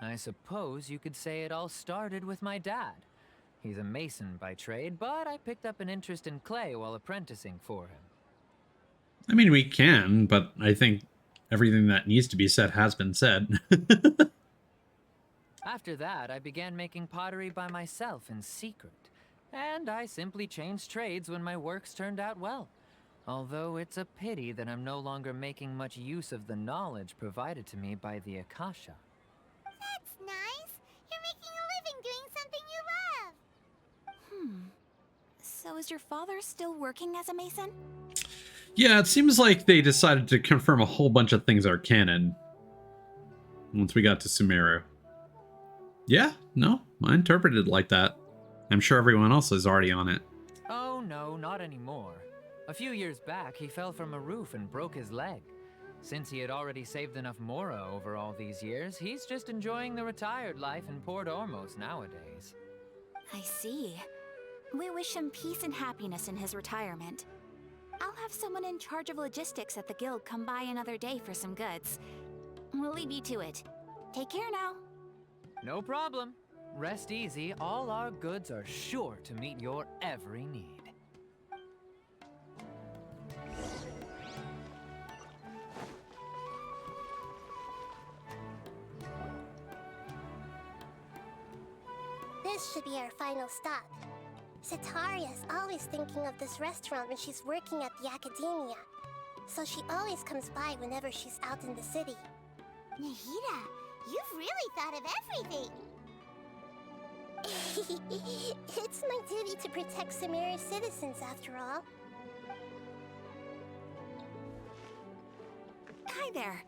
I suppose you could say it all started with my dad. He's a mason by trade, but I picked up an interest in clay while apprenticing for him. I mean, we can, but I think everything that needs to be said has been said. After that, I began making pottery by myself in secret. And I simply changed trades when my works turned out well. Although it's a pity that I'm no longer making much use of the knowledge provided to me by the Akasha. That's nice. You're making a living doing something you love. So is your father still working as a mason? Yeah, it seems like they decided to confirm a whole bunch of things are canon once we got to Sumeru. Yeah, no, I interpreted it like that. I'm sure everyone else is already on it. Oh no, not anymore. A few years back, he fell from a roof and broke his leg. Since he had already saved enough Mora over all these years, he's just enjoying the retired life in Port Ormos nowadays. I see. We wish him peace and happiness in his retirement. I'll have someone in charge of logistics at the guild come by another day for some goods. We'll leave you to it. Take care now. No problem. Rest easy, all our goods are sure to meet your every need. This should be our final stop. Sataria's always thinking of this restaurant when she's working at the academia. So she always comes by whenever she's out in the city. Nahida, you've really thought of everything. It's my duty to protect Sumeru's citizens, after all. Hi there.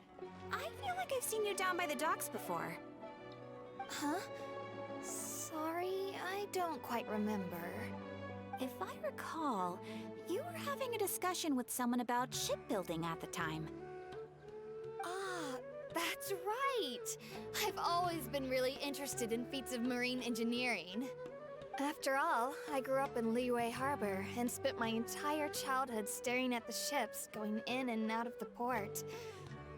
I feel like I've seen you down by the docks before. Huh? Sorry, I don't quite remember. If I recall, you were having a discussion with someone about shipbuilding at the time. Ah, that's right! I've always been really interested in feats of marine engineering. After all, I grew up in Liyue Harbor and spent my entire childhood staring at the ships going in and out of the port.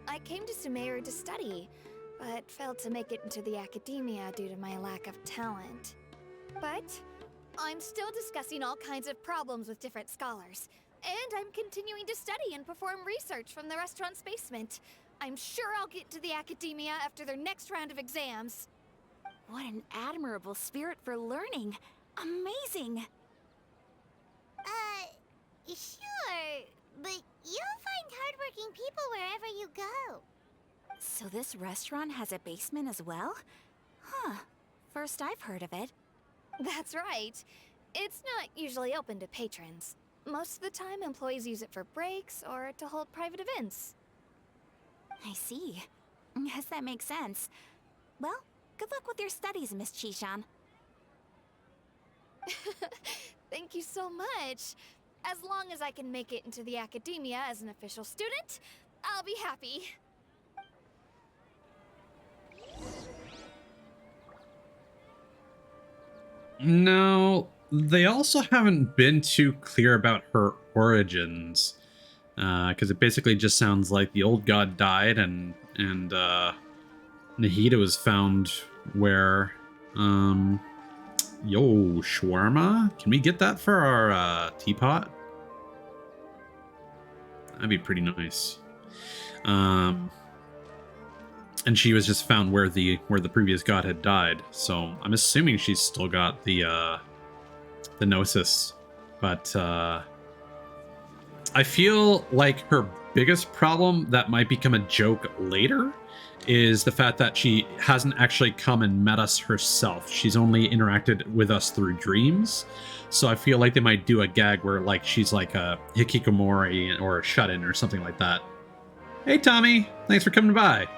I came to Sumeru to study, but failed to make it into the academia due to my lack of talent. But I'm still discussing all kinds of problems with different scholars, and I'm continuing to study and perform research from the restaurant's basement. I'm sure I'll get to the academia after their next round of exams. What an admirable spirit for learning. Amazing. Sure, but you'll find hardworking people wherever you go. So this restaurant has a basement as well? Huh. First I've heard of it. That's right. It's not usually open to patrons. Most of the time, employees use it for breaks or to hold private events. I see. Yes, that makes sense. Well, good luck with your studies, Miss Chishan. Thank you so much. As long as I can make it into the academia as an official student, I'll be happy. No, they also haven't been too clear about her origins. Because it basically just sounds like the old god died and Nahida was found where... Yo, shawarma? Can we get that for our teapot? That'd be pretty nice. And she was just found where the previous god had died. So I'm assuming she's still got the gnosis, but I feel like her biggest problem that might become a joke later is the fact that she hasn't actually come and met us herself. She's only interacted with us through dreams. So I feel like they might do a gag where like she's like a hikikomori or a shut-in or something like that. Hey Tommy, thanks for coming by.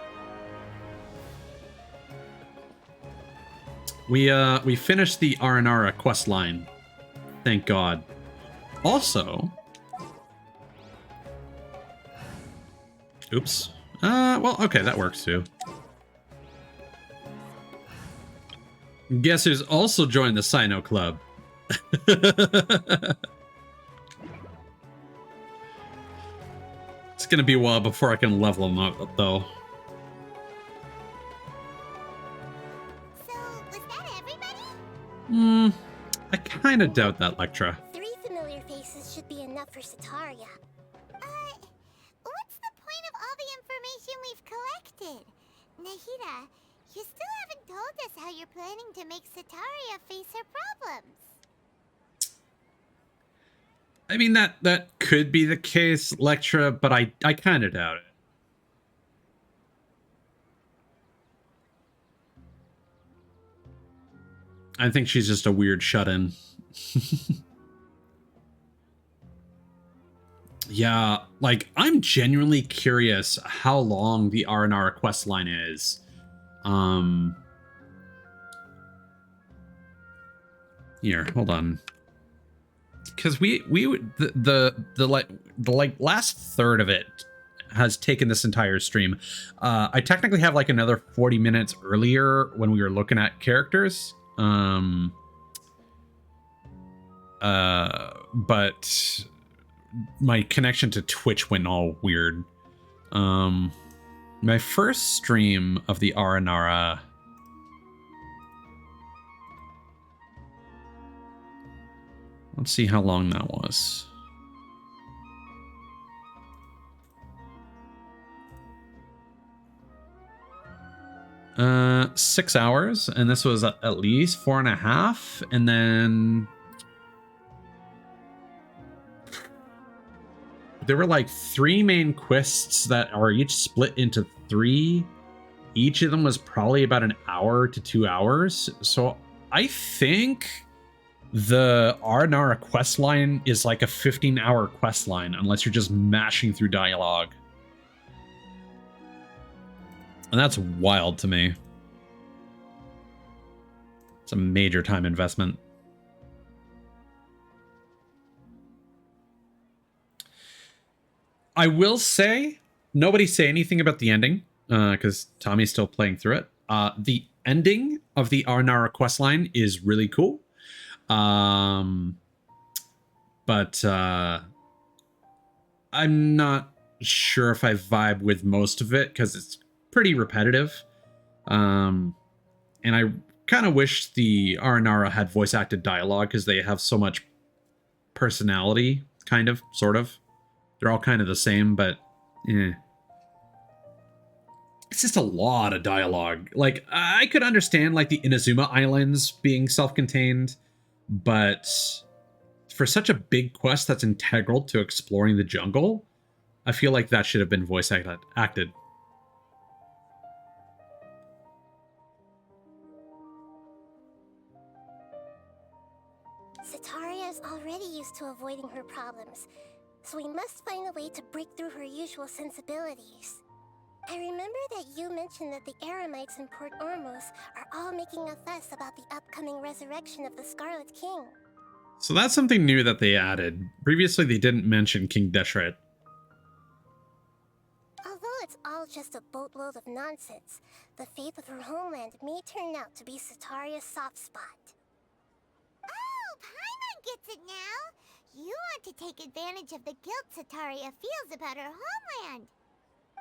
We finished the Aranara quest line. Thank God. Also, oops. Well, okay, that works too. Guess who's also joined the Sino Club? It's gonna be a while before I can level him up, though. So, was that everybody? I kind of doubt that, Lectra. 3 familiar faces should be enough for Sataria. What's the point of all the information Nahida, you still haven't told us how you're planning to make Sataria face her problems. I mean, that could be the case, Lectra, but I kind of doubt it. I think she's just a weird shut-in. Yeah, like, I'm genuinely curious how long the Aranara quest line is. Here, hold on. Because the last third of it has taken this entire stream. I technically have like another 40 minutes earlier when we were looking at characters. But my connection to Twitch went all weird. My first stream of the Aranara. Let's see how long that was. Uh, 6 hours, and this was at least 4.5, and then there were like 3 main quests that are each split into 3. Each of them was probably about an hour to 2 hours. So I think the Aranara quest line is like a 15-hour quest line, unless you're just mashing through dialogue. And that's wild to me. It's a major time investment. I will say, nobody say anything about the ending, because Tommy's still playing through it. The ending of the Aranara questline is really cool. But I'm not sure if I vibe with most of it, because it's pretty repetitive. And I kind of wish the Aranara had voice acted dialogue, because they have so much personality, kind of, sort of. They're all kind of the same, but it's just a lot of dialogue. Like, I could understand like the Inazuma Islands being self-contained, but for such a big quest that's integral to exploring the jungle, I feel like that should have been voice acted. Sataria is already used to avoiding her problems, so we must find a way to break through her usual sensibilities. I remember that you mentioned that the Eremites in Port Ormos are all making a fuss about the upcoming resurrection of the Scarlet King. So that's something new that they added. Previously, they didn't mention King Deshret. Although it's all just a boatload of nonsense, the fate of her homeland may turn out to be Sataria's soft spot. Oh, Paimon gets it now! You want to take advantage of the guilt Sataria feels about her homeland.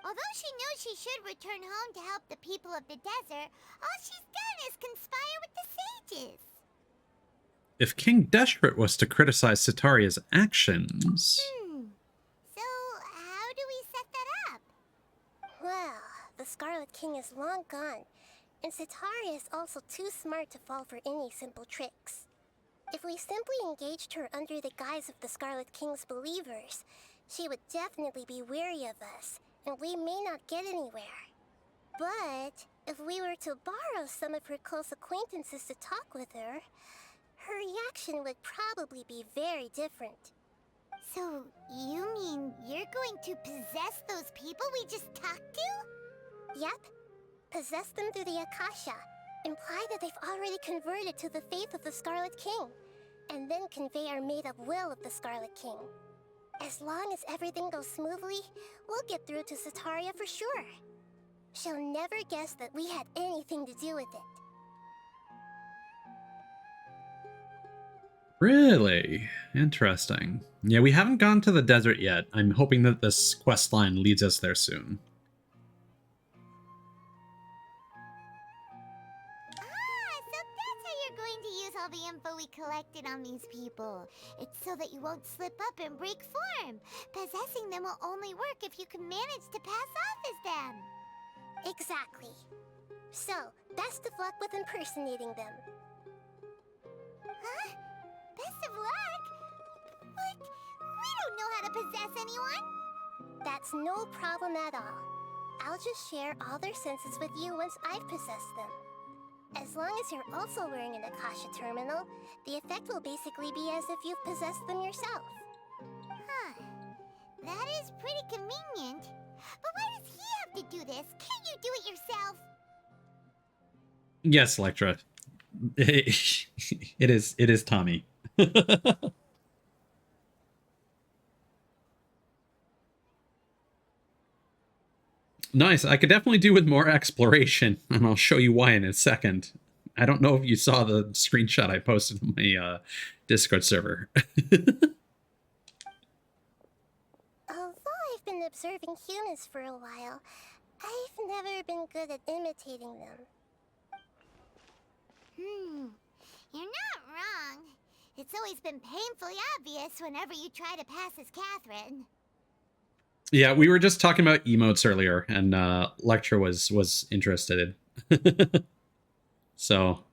Although she knows she should return home to help the people of the desert, all she's done is conspire with the sages. If King Deshret was to criticize Sataria's actions... So, how do we set that up? Well, the Scarlet King is long gone, and Sataria is also too smart to fall for any simple tricks. If we simply engaged her under the guise of the Scarlet King's believers, she would definitely be weary of us, and we may not get anywhere. But if we were to borrow some of her close acquaintances to talk with her, her reaction would probably be very different. So, you mean you're going to possess those people we just talked to? Yep. Possess them through the Akasha. Imply that they've already converted to the faith of the Scarlet King, and then convey our made-up will of the Scarlet King. As long as everything goes smoothly, we'll get through to Sataria for sure. She'll never guess that we had anything to do with it. Really? Interesting. Yeah, we haven't gone to the desert yet. I'm hoping that this quest line leads us there soon. All the info we collected on these people. It's so that you won't slip up and break form. Possessing them will only work if you can manage to pass off as them. Exactly. So, best of luck with impersonating them. Huh? Best of luck? But we don't know how to possess anyone. That's no problem at all. I'll just share all their senses with you once I've possessed them. As long as you're also wearing an Akasha terminal, the effect will basically be as if you've possessed them yourself. Huh. That is pretty convenient. But why does he have to do this? Can't you do it yourself? Yes, Electra. It is Tommy. Nice. I could definitely do with more exploration, and I'll show you why in a second. I don't know if you saw the screenshot I posted on my Discord server. Although I've been observing humans for a while, I've never been good at imitating them. You're not wrong. It's always been painfully obvious whenever you try to pass as Catherine. Yeah, we were just talking about emotes earlier, and Lectra was interested. So,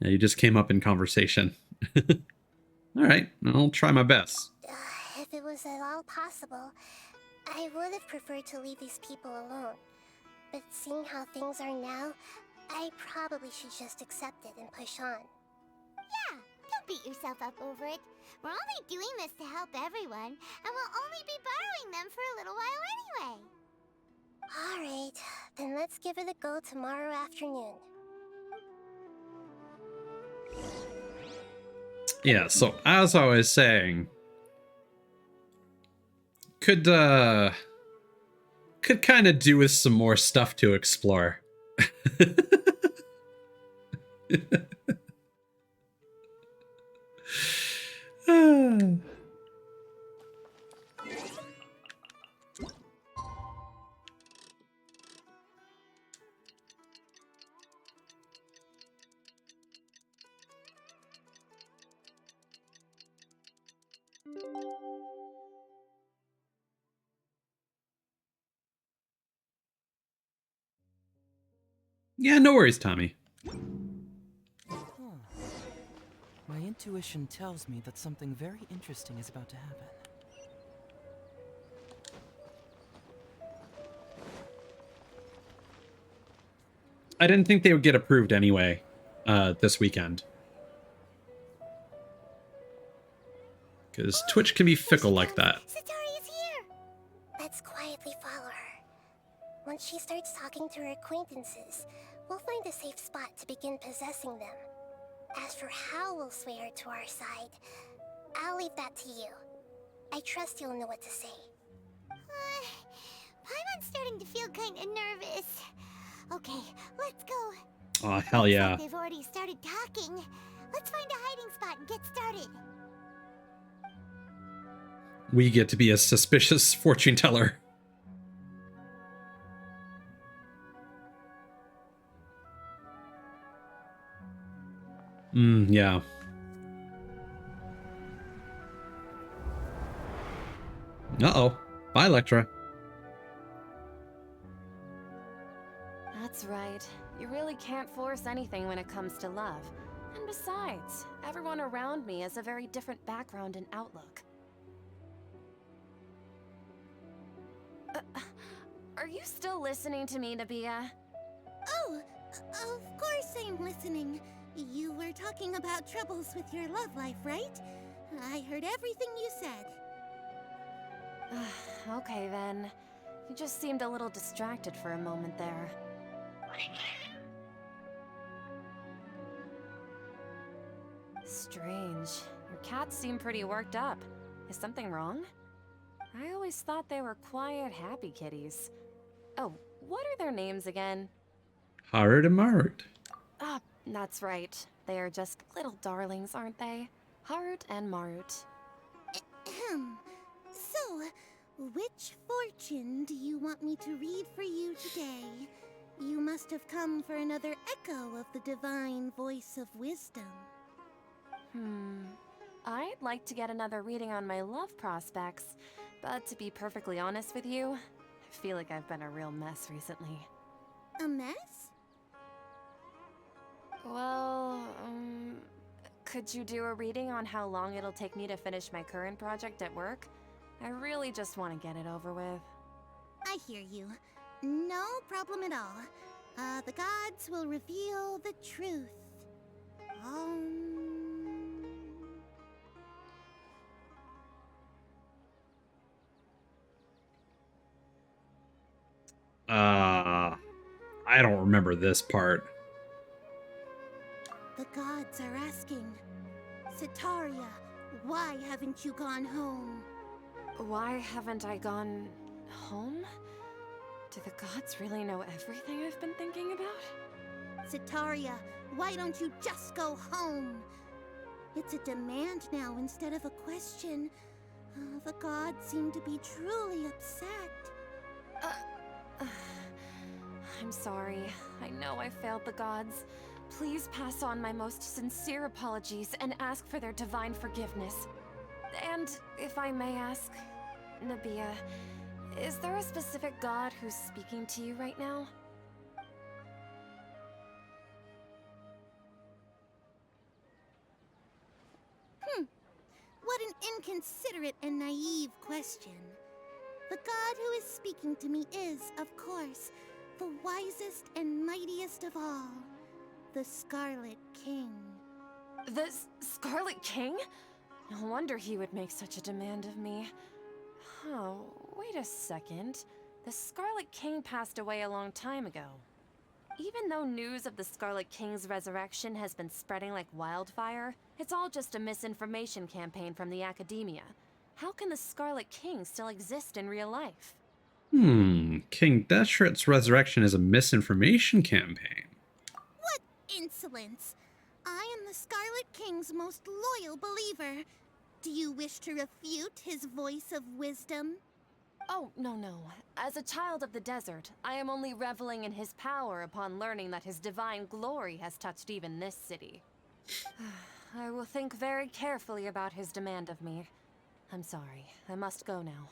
yeah, you just came up in conversation. All right, I'll try my best. If it was at all possible, I would have preferred to leave these people alone. But seeing how things are now, I probably should just accept it and push on. Yeah, don't beat yourself up over it. We're only doing this to help everyone, and we'll only be borrowing them for a little while anyway. Alright, then let's give it a go tomorrow afternoon. Yeah, so as I was saying, could kind of do with some more stuff to explore. Yeah, no worries, Tommy. My intuition tells me that something very interesting is about to happen. I didn't think they would get approved anyway, this weekend. Because Twitch can be fickle like that. Satari is here! Let's quietly follow her. Once she starts talking to her acquaintances, we'll find a safe spot to begin possessing them. As for how we'll sway her to our side, I'll leave that to you. I trust you'll know what to say. Paimon's starting to feel kinda nervous. Okay, let's go. Oh, hell yeah. Looks like they've already started talking. Let's find a hiding spot and get started. We get to be a suspicious fortune teller. Yeah. Uh-oh. Bye, Electra. That's right. You really can't force anything when it comes to love. And besides, everyone around me has a very different background and outlook. Are you still listening to me, Nabia? Oh, of course I'm listening. You were talking about troubles with your love life, right? I heard everything you said. Okay then. You just seemed a little distracted for a moment there. Strange. Your cats seem pretty worked up. Is something wrong? I always thought they were quiet, happy kitties. Oh, what are their names again? Harut and Marut. Ah, that's right. They are just little darlings, aren't they? Harut and Marut. So, which fortune do you want me to read for you today? You must have come for another echo of the divine voice of wisdom. I'd like to get another reading on my love prospects, but to be perfectly honest with you, I feel like I've been a real mess recently. A mess? Well, could you do a reading on how long it'll take me to finish my current project at work? I really just want to get it over with. I hear you. No problem at all. The gods will reveal the truth. I don't remember this part. The gods are asking, Sitaria, why haven't you gone home? Why haven't I gone home? Do the gods really know everything I've been thinking about? Sitaria, why don't you just go home? It's a demand now instead of a question. The gods seem to be truly upset. I'm sorry. I know I failed the gods. Please pass on my most sincere apologies and ask for their divine forgiveness. And if I may ask, Nabia, is there a specific god who's speaking to you right now? What an inconsiderate and naive question. The god who is speaking to me is, of course, the wisest and mightiest of all, the Scarlet King. The Scarlet King? No wonder he would make such a demand of me. Oh, wait a second. The Scarlet King passed away a long time ago. Even though news of the Scarlet King's resurrection has been spreading like wildfire, it's all just a misinformation campaign from the academia. How can the Scarlet King still exist in real life? King Deshret's resurrection is a misinformation campaign. What insolence! I am the Scarlet King's most loyal believer. Do you wish to refute his voice of wisdom? Oh, no. As a child of the desert, I am only reveling in his power upon learning that his divine glory has touched even this city. I will think very carefully about his demand of me. I'm sorry. I must go now.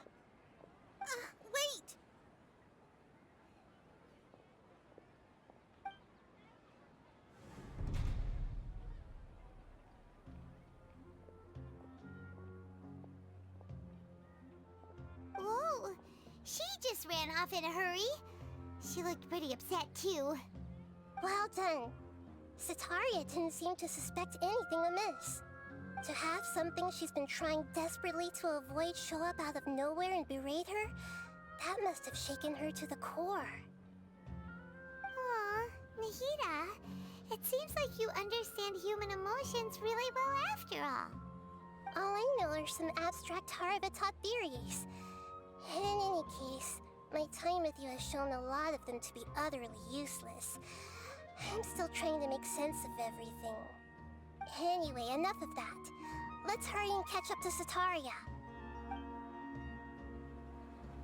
Wait! Whoa! She just ran off in a hurry. She looked pretty upset, too. Well done. Sitaria didn't seem to suspect anything amiss. To have something she's been trying desperately to avoid show up out of nowhere and berate her, that must have shaken her to the core. Aw, Nahida, it seems like you understand human emotions really well after all. All I know are some abstract Harava-taught theories. And in any case, my time with you has shown a lot of them to be utterly useless. I'm still trying to make sense of everything. Anyway, enough of that. Let's hurry and catch up to Sitaria.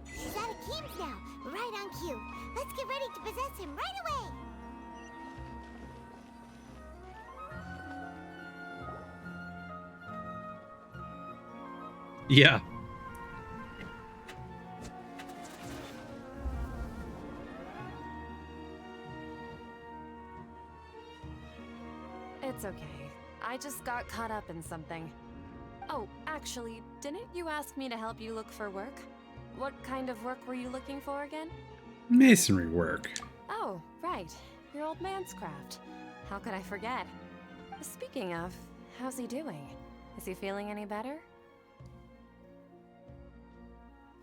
She's out of Keems now, right on cue. Let's get ready to possess him right away! Yeah. It's okay. I just got caught up in something. Oh, actually, didn't you ask me to help you look for work? What kind of work were you looking for again? Masonry work. Oh, right. Your old man's craft. How could I forget? Speaking of, how's he doing? Is he feeling any better?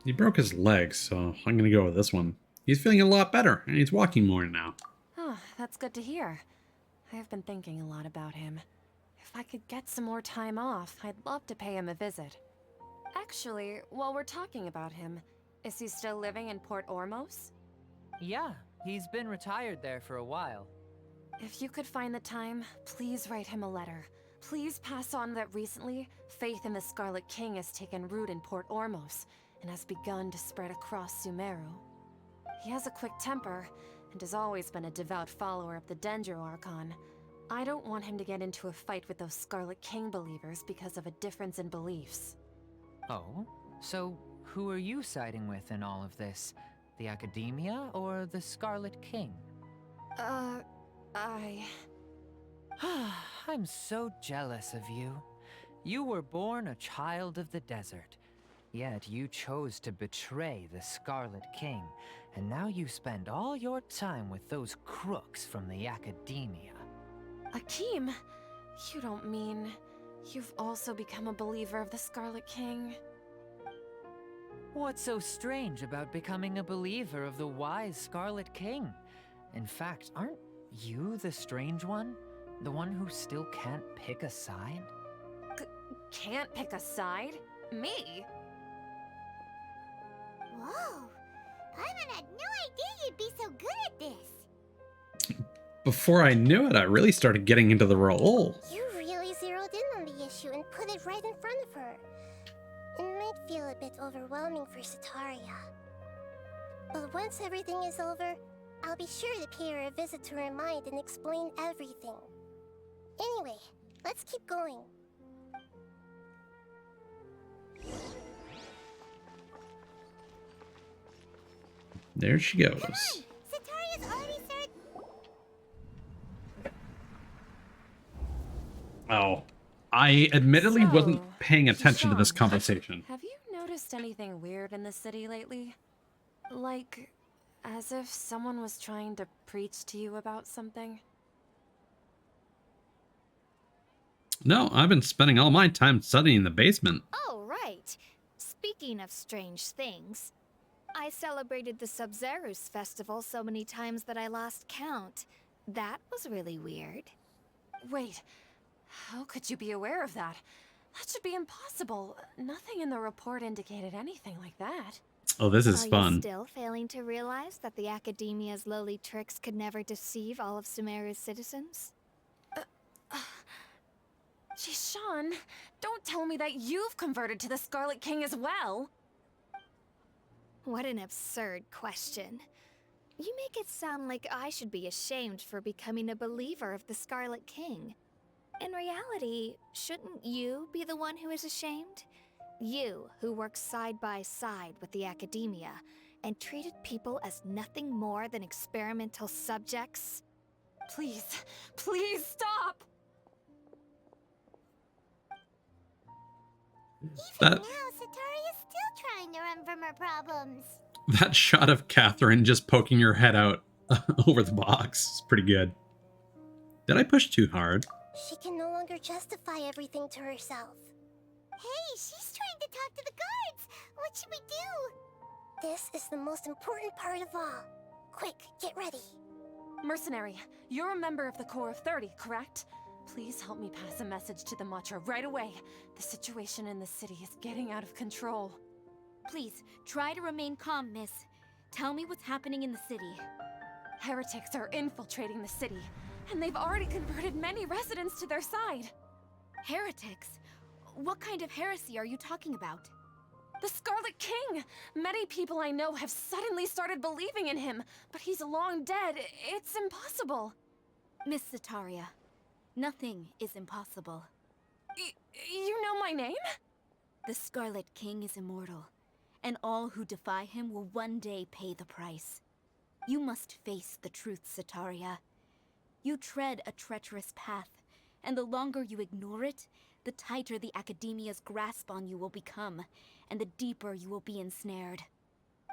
He broke his leg, so I'm gonna go with this one. He's feeling a lot better, and he's walking more now. Oh, that's good to hear. I have been thinking a lot about him. If I could get some more time off, I'd love to pay him a visit. Actually, while we're talking about him, is he still living in Port Ormos? Yeah, he's been retired there for a while. If you could find the time, please write him a letter. Please pass on that recently, faith in the Scarlet King has taken root in Port Ormos and has begun to spread across Sumeru. He has a quick temper and has always been a devout follower of the Dendro Archon. I don't want him to get into a fight with those Scarlet King believers because of a difference in beliefs. Oh? So, who are you siding with in all of this? The Academia or the Scarlet King? I'm so jealous of you. You were born a child of the desert, yet you chose to betray the Scarlet King, and now you spend all your time with those crooks from the Academia. Akeem, you don't mean you've also become a believer of the Scarlet King? What's so strange about becoming a believer of the wise Scarlet King? In fact, aren't you the strange one? The one who still can't pick a side? Can't pick a side? Me? Whoa! Paimon had no idea you'd be so good at this. Before I knew it, I really started getting into the role. You really zeroed in on the issue and put it right in front of her. It might feel a bit overwhelming for Sataria. But once everything is over, I'll be sure to pay her a visit to her mind and explain everything. Anyway, let's keep going. There she goes. Sataria's already started. Oh, I admittedly wasn't paying attention to this conversation. Have you noticed anything weird in the city lately? Like, as if someone was trying to preach to you about something? No, I've been spending all my time studying the basement. Oh, right. Speaking of strange things, I celebrated the Sub-Zerus festival so many times that I lost count. That was really weird. Wait, how could you be aware of that? That should be impossible. Nothing in the report indicated anything like that. Oh, this is Are fun. you still failing to realize that the Academia's lowly tricks could never deceive all of Sumeru's citizens? Jishan, don't tell me that you've converted to the Scarlet King as well. What an absurd question. You make it sound like I should be ashamed for becoming a believer of the Scarlet King. In reality, shouldn't you be the one who is ashamed? You, who works side by side with the Academia and treated people as nothing more than experimental subjects? Please, please stop! Even now, Sataria's still trying to run from her problems. That shot of Catherine just poking her head out over the box is pretty good. Did I push too hard? She can no longer justify everything to herself. Hey, she's trying to talk to the guards. What should we do? This is the most important part of all. Quick, get ready. Mercenary, you're a member of the Corps of 30, correct? Please help me pass a message to the Matcha right away. The situation in the city is getting out of control. Please, try to remain calm, miss. Tell me what's happening in the city. Heretics are infiltrating the city, and they've already converted many residents to their side. Heretics? What kind of heresy are you talking about? The Scarlet King! Many people I know have suddenly started believing in him, but he's long dead. It's impossible. Miss Sataria, nothing is impossible. You know my name? The Scarlet King is immortal, and all who defy him will one day pay the price. You must face the truth, Sataria. You tread a treacherous path, and the longer you ignore it, the tighter the Academia's grasp on you will become, and the deeper you will be ensnared.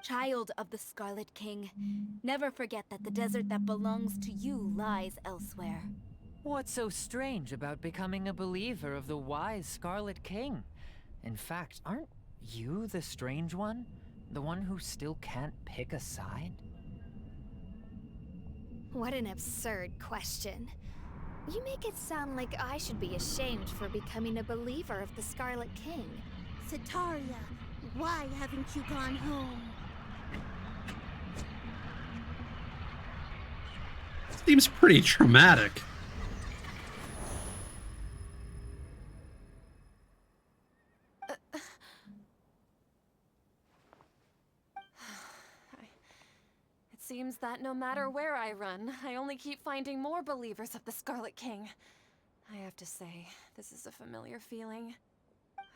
Child of the Scarlet King, never forget that the desert that belongs to you lies elsewhere. What's so strange about becoming a believer of the wise Scarlet King? In fact, aren't you the strange one? The one who still can't pick a side? What an absurd question. You make it sound like I should be ashamed for becoming a believer of the Scarlet King. Sataria, why haven't you gone home? Seems pretty traumatic. It seems that no matter where I run, I only keep finding more believers of the Scarlet King. I have to say, this is a familiar feeling.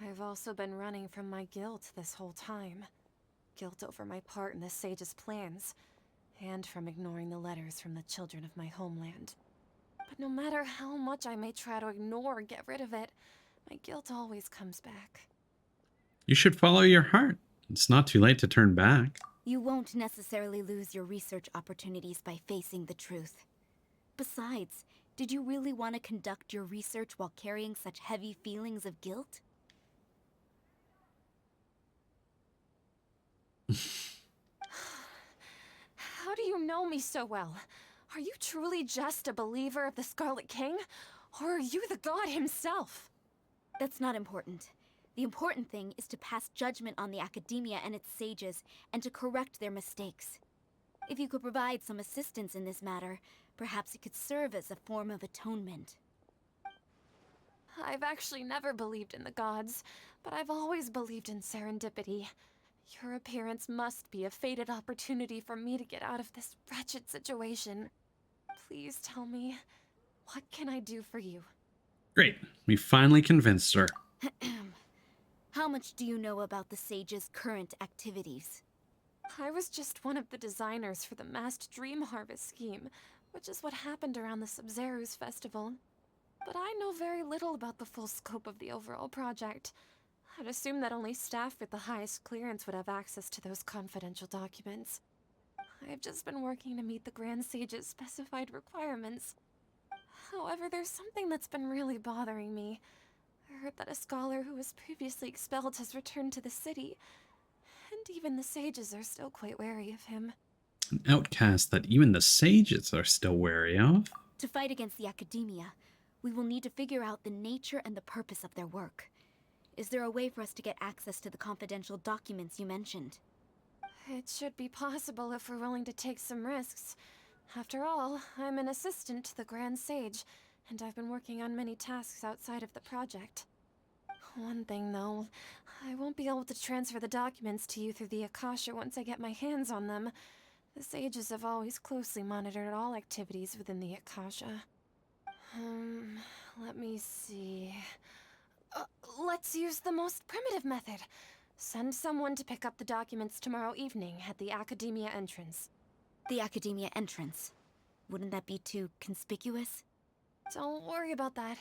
I've also been running from my guilt this whole time. Guilt over my part in the Sage's plans. and from ignoring the letters from the children of my homeland. But no matter how much I may try to ignore or get rid of it, my guilt always comes back. You should follow your heart. It's not too late to turn back. You won't necessarily lose your research opportunities by facing the truth. Besides, did you really want to conduct your research while carrying such heavy feelings of guilt? How do you know me so well? Are you truly just a believer of the Scarlet King? Or are you the god himself? That's not important. The important thing is to pass judgment on the academia and its sages, and to correct their mistakes. If you could provide some assistance in this matter, perhaps it could serve as a form of atonement. I've actually never believed in the gods, but I've always believed in serendipity. Your appearance must be a fated opportunity for me to get out of this wretched situation. Please tell me, what can I do for you? Great. We finally convinced her. How much do you know about the sage's current activities? I was just one of the designers for the massed dream harvest scheme, which is what happened around the Sub-Zeru's festival. But I know very little about the full scope of the overall project. I'd assume that only staff with the highest clearance would have access to those confidential documents. I've just been working to meet the Grand Sage's specified requirements. However, there's something that's been really bothering me. I heard that a scholar who was previously expelled has returned to the city, and even the sages are still quite wary of him. An outcast that even the sages are still wary of. To fight against the academia, we will need to figure out the nature and the purpose of their work. Is there a way for us to get access to the confidential documents you mentioned? It should be possible if we're willing to take some risks. After all, I'm an assistant to the Grand Sage, and I've been working on many tasks outside of the project. One thing, though, I won't be able to transfer the documents to you through the Akasha once I get my hands on them. The sages have always closely monitored all activities within the Akasha. Let me see... let's use the most primitive method. Send someone to pick up the documents tomorrow evening at the Academia entrance. The Academia entrance? Wouldn't that be too conspicuous? Don't worry about that.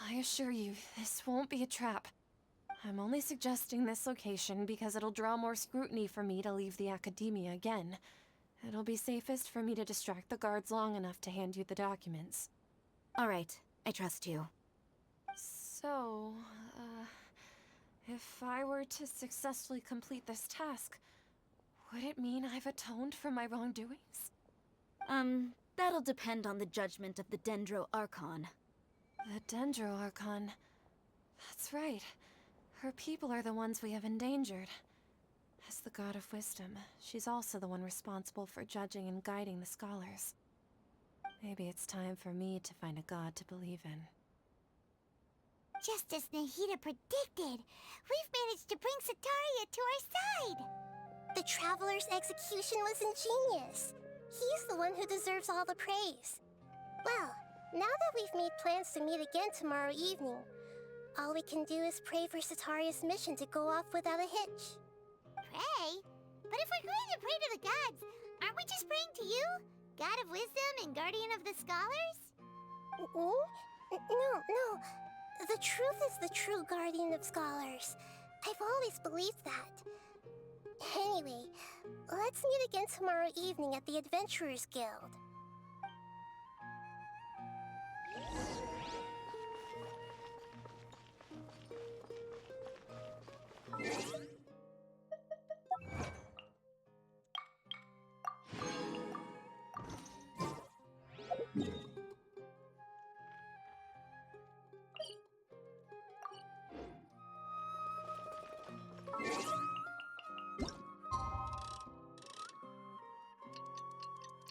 I assure you, this won't be a trap. I'm only suggesting this location because it'll draw more scrutiny for me to leave the Academia again. It'll be safest for me to distract the guards long enough to hand you the documents. All right, I trust you. So, if I were to successfully complete this task, would it mean I've atoned for my wrongdoings? That'll depend on the judgment of the Dendro Archon. The Dendro Archon. That's right. Her people are the ones we have endangered. As the God of Wisdom, she's also the one responsible for judging and guiding the scholars. Maybe it's time for me to find a god to believe in. Just as Nahida predicted, we've managed to bring Sataria to our side! The Traveler's execution was ingenious. He's the one who deserves all the praise. Well, now that we've made plans to meet again tomorrow evening, all we can do is pray for Sataria's mission to go off without a hitch. Pray? But if we're going to pray to the gods, aren't we just praying to you? God of Wisdom and Guardian of the Scholars? No. The truth is the true Guardian of Scholars. I've always believed that. Anyway, let's meet again tomorrow evening at the Adventurers Guild.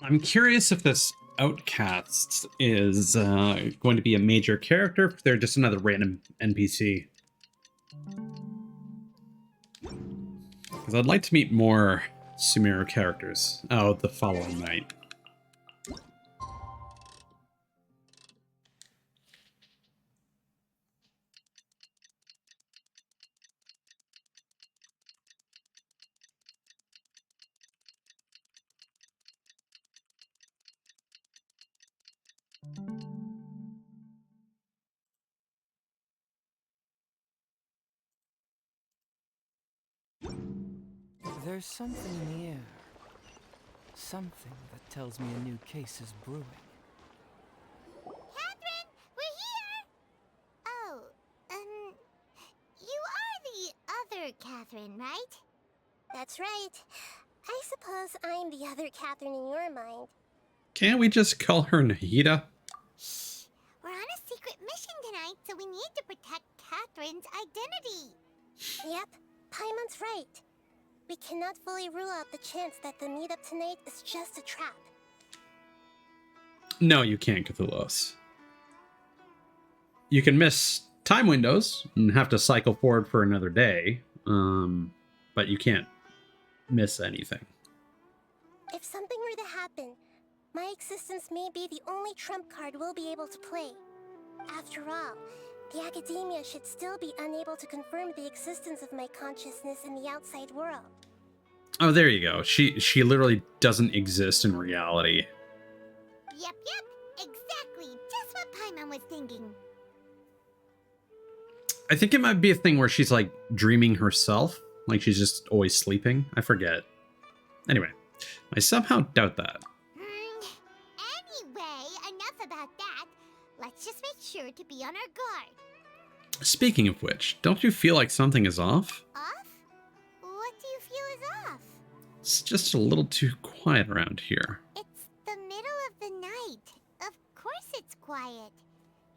I'm curious if this outcast is going to be a major character, if they're just another random NPC. Because I'd like to meet more Sumeru characters. Oh, the following night. There's something in the air. Something that tells me a new case is brewing. Catherine, we're here! Oh, you are the other Catherine, right? That's right. I suppose I'm the other Catherine in your mind. Can't we just call her Nahida? Shh! We're on a secret mission tonight, so we need to protect Catherine's identity. Yep, Paimon's right. We cannot fully rule out the chance that the meetup tonight is just a trap. No, you can't, Cthulhu's. You can miss time windows and have to cycle forward for another day, but you can't miss anything. If something were to happen, my existence may be the only trump card we'll be able to play. After all, the Academia should still be unable to confirm the existence of my consciousness in the outside world. Oh, there you go. She literally doesn't exist in reality. Yep, exactly. Just what Paimon was thinking. I think it might be a thing where she's like dreaming herself, like she's just always sleeping. I forget. Anyway, I somehow doubt that. Anyway, enough about that. Let's just make sure to be on our guard. Speaking of which, don't you feel like something is off? Off? What do you feel is off? It's just a little too quiet around here. It's the middle of the night. Of course it's quiet.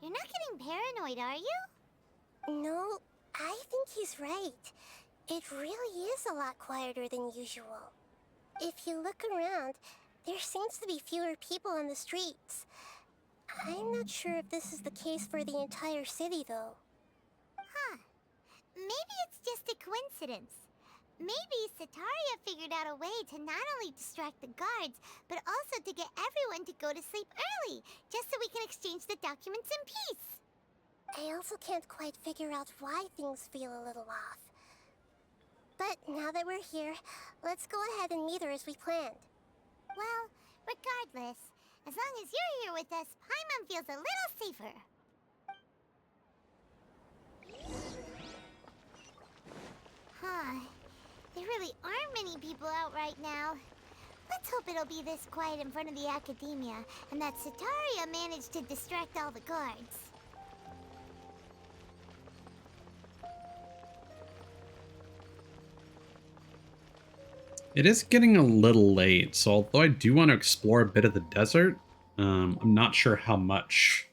You're not getting paranoid, are you? No, I think he's right. It really is a lot quieter than usual. If you look around, there seems to be fewer people on the streets. I'm not sure if this is the case for the entire city, though. Huh. Maybe it's just a coincidence. Maybe Sataria figured out a way to not only distract the guards, but also to get everyone to go to sleep early, just so we can exchange the documents in peace. I also can't quite figure out why things feel a little off. But now that we're here, let's go ahead and meet her as we planned. Well, regardless, as long as you're here with us, Paimon feels a little safer. Huh. There really aren't many people out right now. Let's hope it'll be this quiet in front of the Academia, and that Sataria managed to distract all the guards. It is getting a little late, so although I do want to explore a bit of the desert, I'm not sure how much.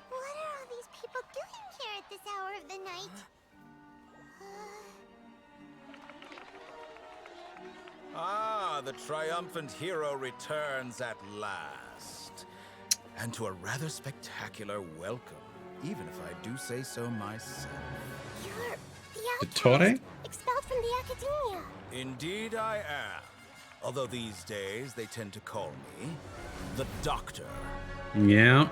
What are all these people doing here at this hour of the night? Ah, the triumphant hero returns at last. And to a rather spectacular welcome, even if I do say so myself. You're the Dottore? expelled from the Academia. Indeed I am. Although these days they tend to call me the Doctor. Yeah.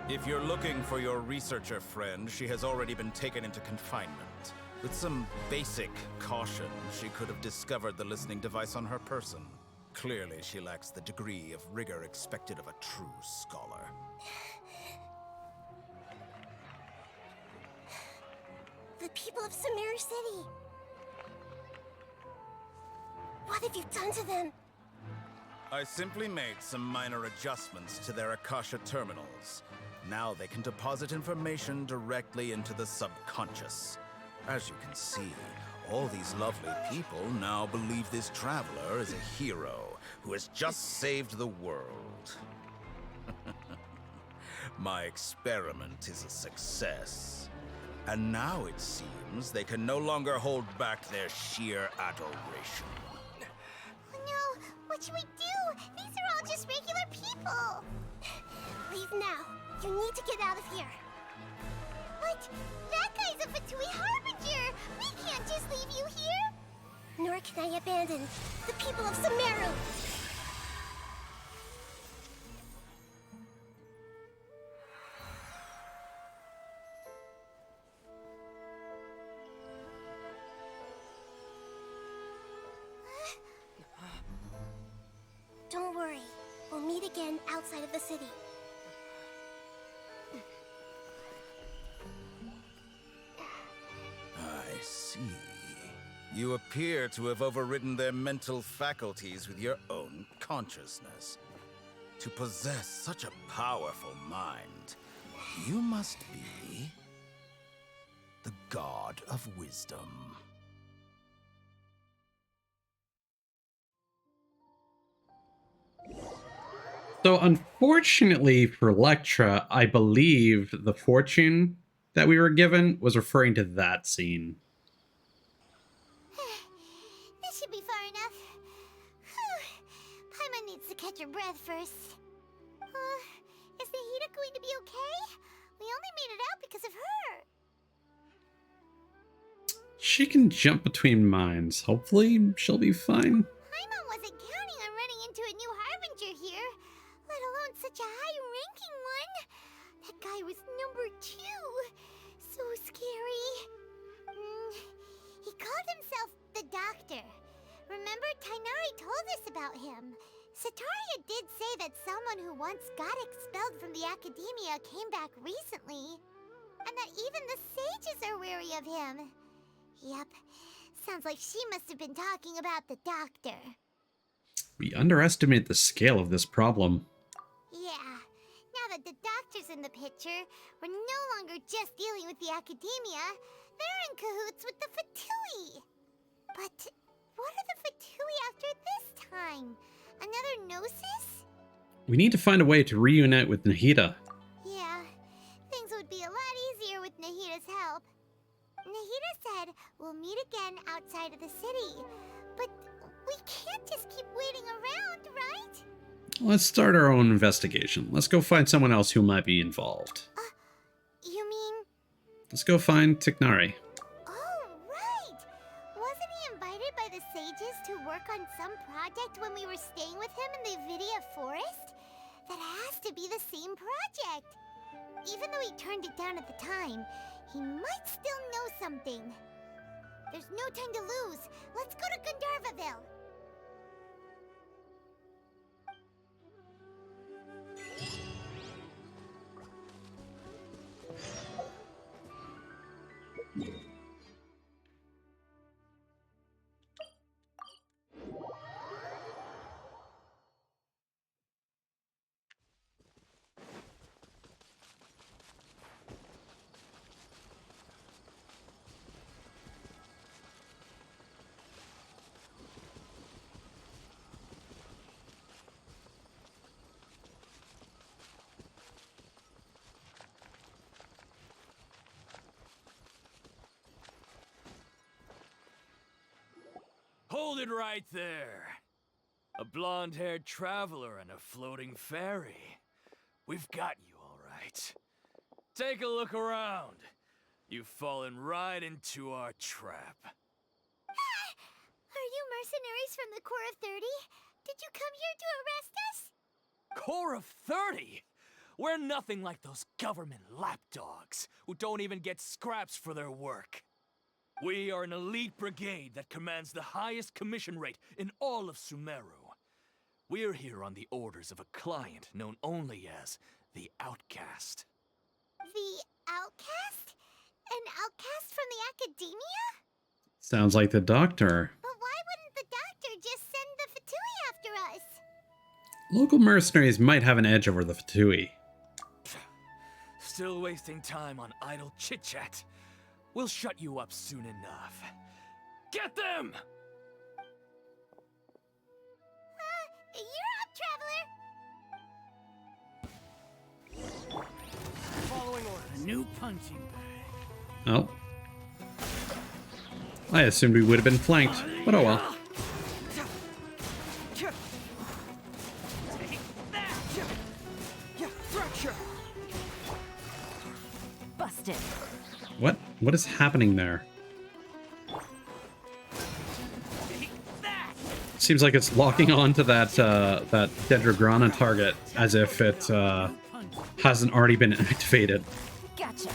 If you're looking for your researcher friend, she has already been taken into confinement. With some basic caution, she could have discovered the listening device on her person. Clearly, she lacks the degree of rigor expected of a true scholar. The people of Sumeru City. What have you done to them? I simply made some minor adjustments to their Akasha terminals. Now they can deposit information directly into the subconscious. As you can see, all these lovely people now believe this traveler is a hero who has just saved the world. My experiment is a success. And now it seems they can no longer hold back their sheer adoration. No, what should we do? These are all just regular people. Leave now. You need to get out of here. What? That guy's a Fatui Harbinger! We can't just leave you here! Nor can I abandon the people of Sumeru! city. I see. You appear to have overridden their mental faculties with your own consciousness. To possess such a powerful mind, you must be the god of wisdom. So unfortunately for Electra, I believe the fortune that we were given was referring to that scene. This should be far enough. Paimon needs to catch her breath first. Is Nahida going to be okay? We only made it out because of her. She can jump between minds. Hopefully she'll be fine. Paimon wasn't counting on running into a new Harbinger here, let alone such a high-ranking one. That guy was number 2. So scary. He called himself the Doctor. Remember, Tighnari told us about him. Sataria did say that someone who once got expelled from the Academia came back recently. And that even the sages are wary of him. Yep, sounds like she must have been talking about the Doctor. We underestimate the scale of this problem. Yeah, now that the Doctor's in the picture, we're no longer just dealing with the Academia. They're in cahoots with the Fatui. But what are the Fatui after this time? Another Gnosis? We need to find a way to reunite with Nahida. Yeah, things would be a lot easier with Nahida's help. Nahida said we'll meet again outside of the city. But we can't just keep waiting around, right? Let's start our own investigation. Let's go find someone else who might be involved. You mean? Let's go find Tighnari. Oh, right! Wasn't he invited by the sages to work on some project when we were staying with him in the Vidia Forest? That has to be the same project. Even though he turned it down at the time, he might still know something. There's no time to lose. Let's go to Gandharvaville. Hold it right there. A blonde-haired traveler and a floating fairy. We've got you all right. Take a look around. You've fallen right into our trap. Are you mercenaries from the Corps of 30? Did you come here to arrest us? Corps of 30? We're nothing like those government lapdogs who don't even get scraps for their work. We are an elite brigade that commands the highest commission rate in all of Sumeru. We're here on the orders of a client known only as the Outcast. The Outcast? An outcast from the Academia? Sounds like the Doctor. But why wouldn't the Doctor just send the Fatui after us? Local mercenaries might have an edge over the Fatui. Still wasting time on idle chit-chat. We'll shut you up soon enough. Get them! You're up, Traveler! Following orders. A new punching bag. Oh. I assumed we would have been flanked, but oh well. Busted. What is happening there? Seems like it's locking on to that Dendrograna target as if it hasn't already been activated. Gotcha.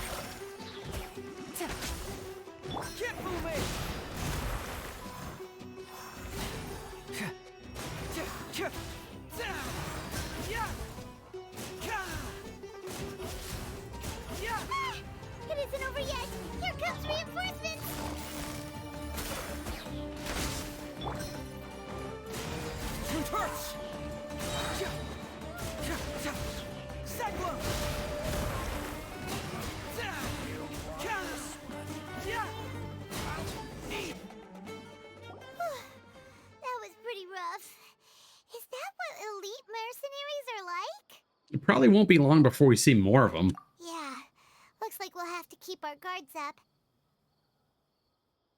That was pretty rough. Is that what elite mercenaries are like? It probably won't be long before we see more of them. Yeah, looks like we'll have to keep our guards up.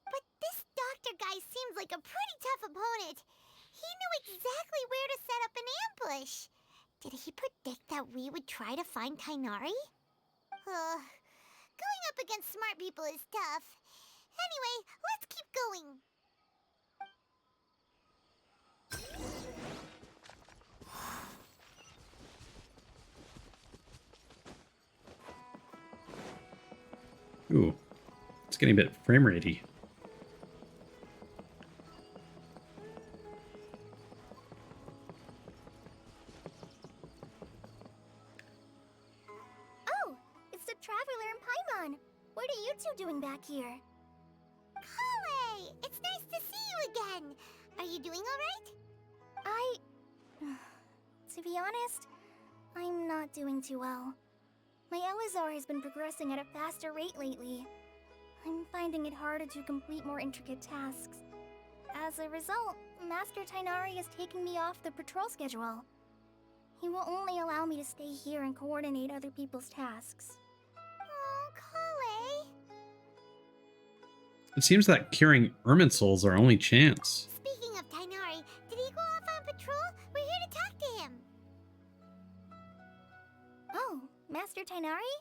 But this doctor guy seems like a pretty tough opponent. He knew exactly where to set up an ambush. Did he predict that we would try to find Tainari? Going up against smart people is tough. Anyway, let's keep going. Ooh, it's getting a bit frame ratey. Oh, it's the Traveler and Paimon. What are you two doing back here? Kale, it's nice to see you again. Are you doing all right? To be honest, I'm not doing too well. My Elazar has been progressing at a faster rate lately. I'm finding it harder to complete more intricate tasks. As a result, Master Tainari is taking me off the patrol schedule. He will only allow me to stay here and coordinate other people's tasks. Oh, Kale. It seems that curing Irminsul's our only chance. Speaking of Tainari, did he go off on patrol? We're here to talk to him. Oh, Master Tainari?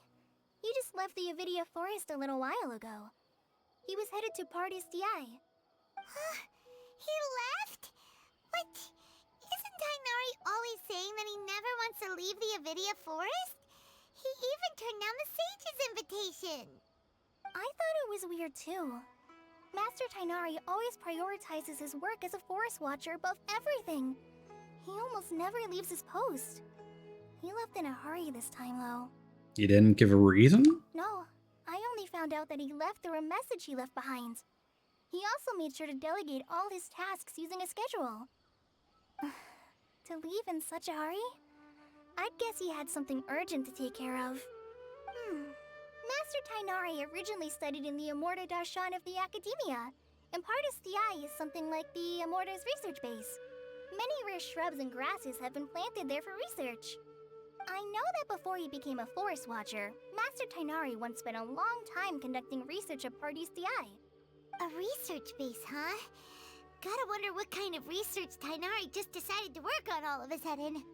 You just left the Avidia Forest a little while ago. He was headed to Party's DI. He left? What? Isn't Tainari always saying that he never wants to leave the Avidia Forest? He even turned down the Sage's invitation. I thought it was weird too. Master Tainari always prioritizes his work as a forest watcher above everything. He almost never leaves his post. He left in a hurry this time, though. You didn't give a reason? No, I only found out that he left through a message he left behind. He also made sure to delegate all his tasks using a schedule. To leave in such a hurry? I'd guess he had something urgent to take care of. Master Tainari originally studied in the Amorta Darshan of the Academia, and Partis DI is something like the Amorta's research base. Many rare shrubs and grasses have been planted there for research. I know that before he became a forest watcher, Master Tainari once spent a long time conducting research at Partis DI. A research base, huh? Gotta wonder what kind of research Tainari just decided to work on all of a sudden.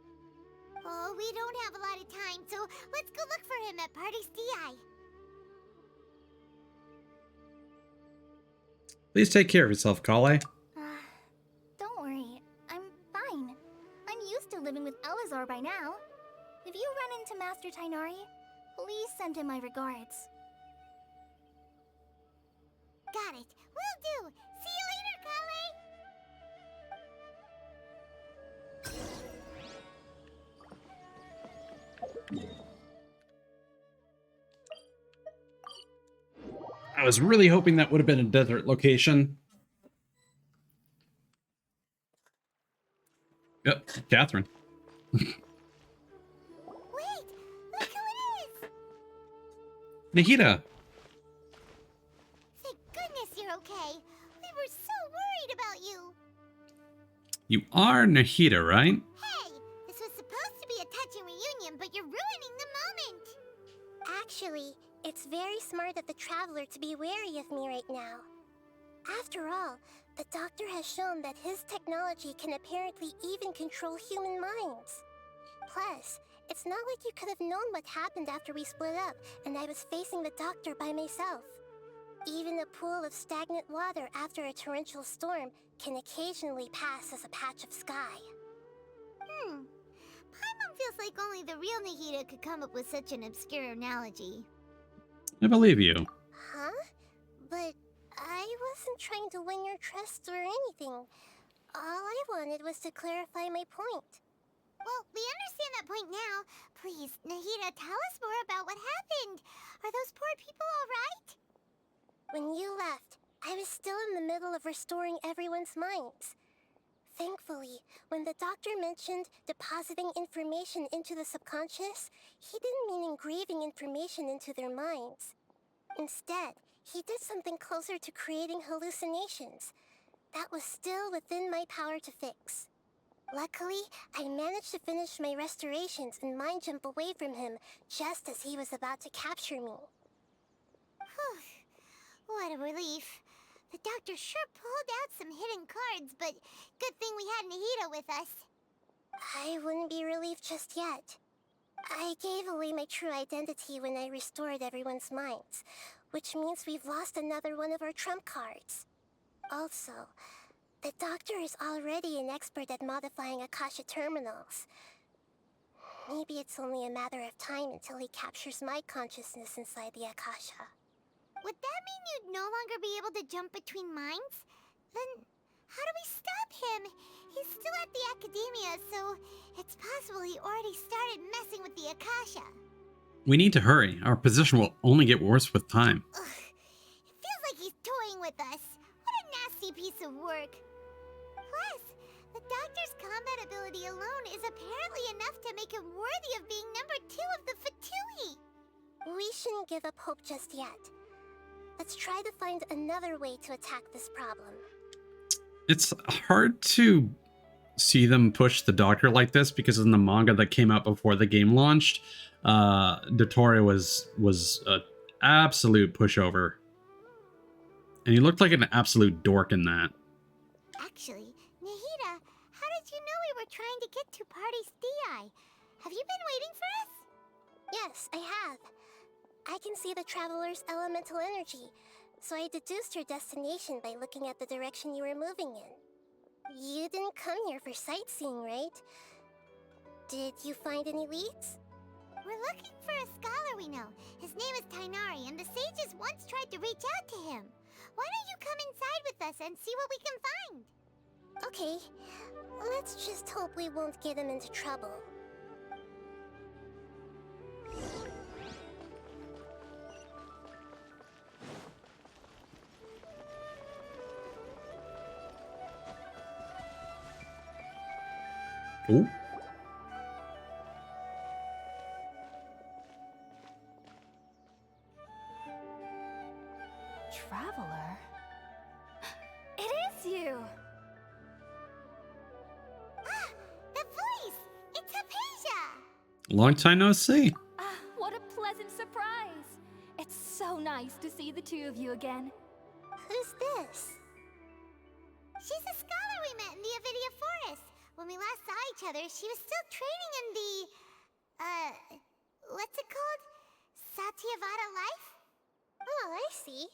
Oh, we don't have a lot of time, so let's go look for him at Party's DI. Please take care of yourself, Kale. Don't worry, I'm fine. I'm used to living with Elazar by now. If you run into Master Tainari, please send him my regards. Got it. Will do. See you later, Kale. I was really hoping that would have been a desert location. Yep, Catherine. Wait, look who it is! Nahida. Thank goodness you're okay. We were so worried about you. You are Nahida, right? Hey, this was supposed to be a touching reunion, but you're ruining the moment. Actually, it's very smart of the Traveler to be wary of me right now. After all, the Doctor has shown that his technology can apparently even control human minds. Plus, it's not like you could have known what happened after we split up and I was facing the Doctor by myself. Even a pool of stagnant water after a torrential storm can occasionally pass as a patch of sky. Paimon feels like only the real Nahida could come up with such an obscure analogy. I believe you. Huh? But I wasn't trying to win your trust or anything. All I wanted was to clarify my point. Well, we understand that point now. Please, Nahida, tell us more about what happened. Are those poor people all right? When you left, I was still in the middle of restoring everyone's minds. Thankfully, when the doctor mentioned depositing information into the subconscious, he didn't mean engraving information into their minds. Instead, he did something closer to creating hallucinations. That was still within my power to fix. Luckily, I managed to finish my restorations and mind jump away from him just as he was about to capture me. What a relief. The doctor sure pulled out some hidden cards, but good thing we had Nahida with us. I wouldn't be relieved just yet. I gave away my true identity when I restored everyone's minds, which means we've lost another one of our trump cards. Also, the doctor is already an expert at modifying Akasha terminals. Maybe it's only a matter of time until he captures my consciousness inside the Akasha. Would that mean you'd no longer be able to jump between minds? Then how do we stop him? He's still at the academia, so it's possible he already started messing with the Akasha. We need to hurry. Our position will only get worse with time. Ugh. It feels like he's toying with us. What a nasty piece of work. Plus, the doctor's combat ability alone is apparently enough to make him worthy of being number 2 of the Fatui. We shouldn't give up hope just yet. Let's try to find another way to attack this problem. It's hard to see them push the doctor like this because in the manga that came out before the game launched, Dottore was an absolute pushover. And he looked like an absolute dork in that. Actually, Nahida, how did you know we were trying to get to Party's DI? Have you been waiting for us? Yes, I have. I can see the traveler's elemental energy, so I deduced your destination by looking at the direction you were moving in. You didn't come here for sightseeing, right? Did you find any leads? We're looking for a scholar we know. His name is Tainari, and the sages once tried to reach out to him. Why don't you come inside with us and see what we can find? Okay, let's just hope we won't get him into trouble. Ooh. Traveler? It is you! Ah, the voice! It's Hypatia! Long time no see. What a pleasant surprise! It's so nice to see the two of you again. Who's this? She's a scholar we met in the Avidia Forest. When we last saw each other, she was still training in the... what's it called? Satyavada life? Oh, I see.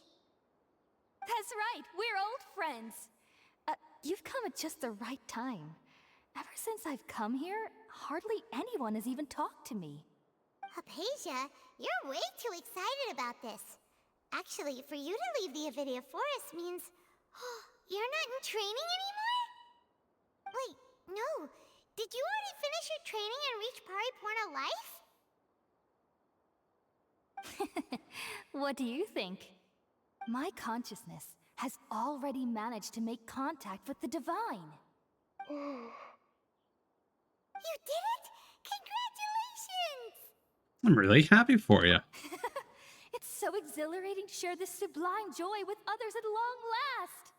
That's right, we're old friends. You've come at just the right time. Ever since I've come here, hardly anyone has even talked to me. Hypatia, you're way too excited about this. Actually, for you to leave the Avidia Forest means... you're not in training anymore? Wait, no. Did you already finish your training and reach Pariporna life? What do you think? My consciousness has already managed to make contact with the divine. You did it! Congratulations! I'm really happy for you. It's so exhilarating to share this sublime joy with others at long last.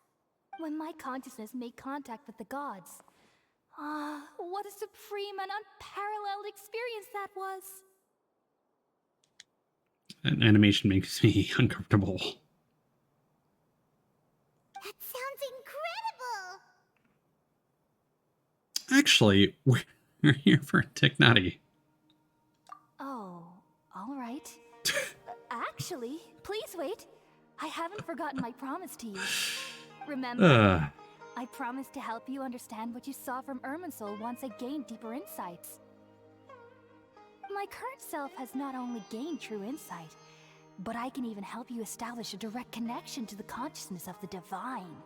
When my consciousness made contact with the gods. What a supreme and unparalleled experience that was. That animation makes me uncomfortable. That sounds incredible! Actually, we're here for Tignati. Oh, all right. Actually, please wait. I haven't forgotten my promise to you. Remember, I promised to help you understand what you saw from Irminsul once I gained deeper insights. My current self has not only gained true insight, but I can even help you establish a direct connection to the consciousness of the divine.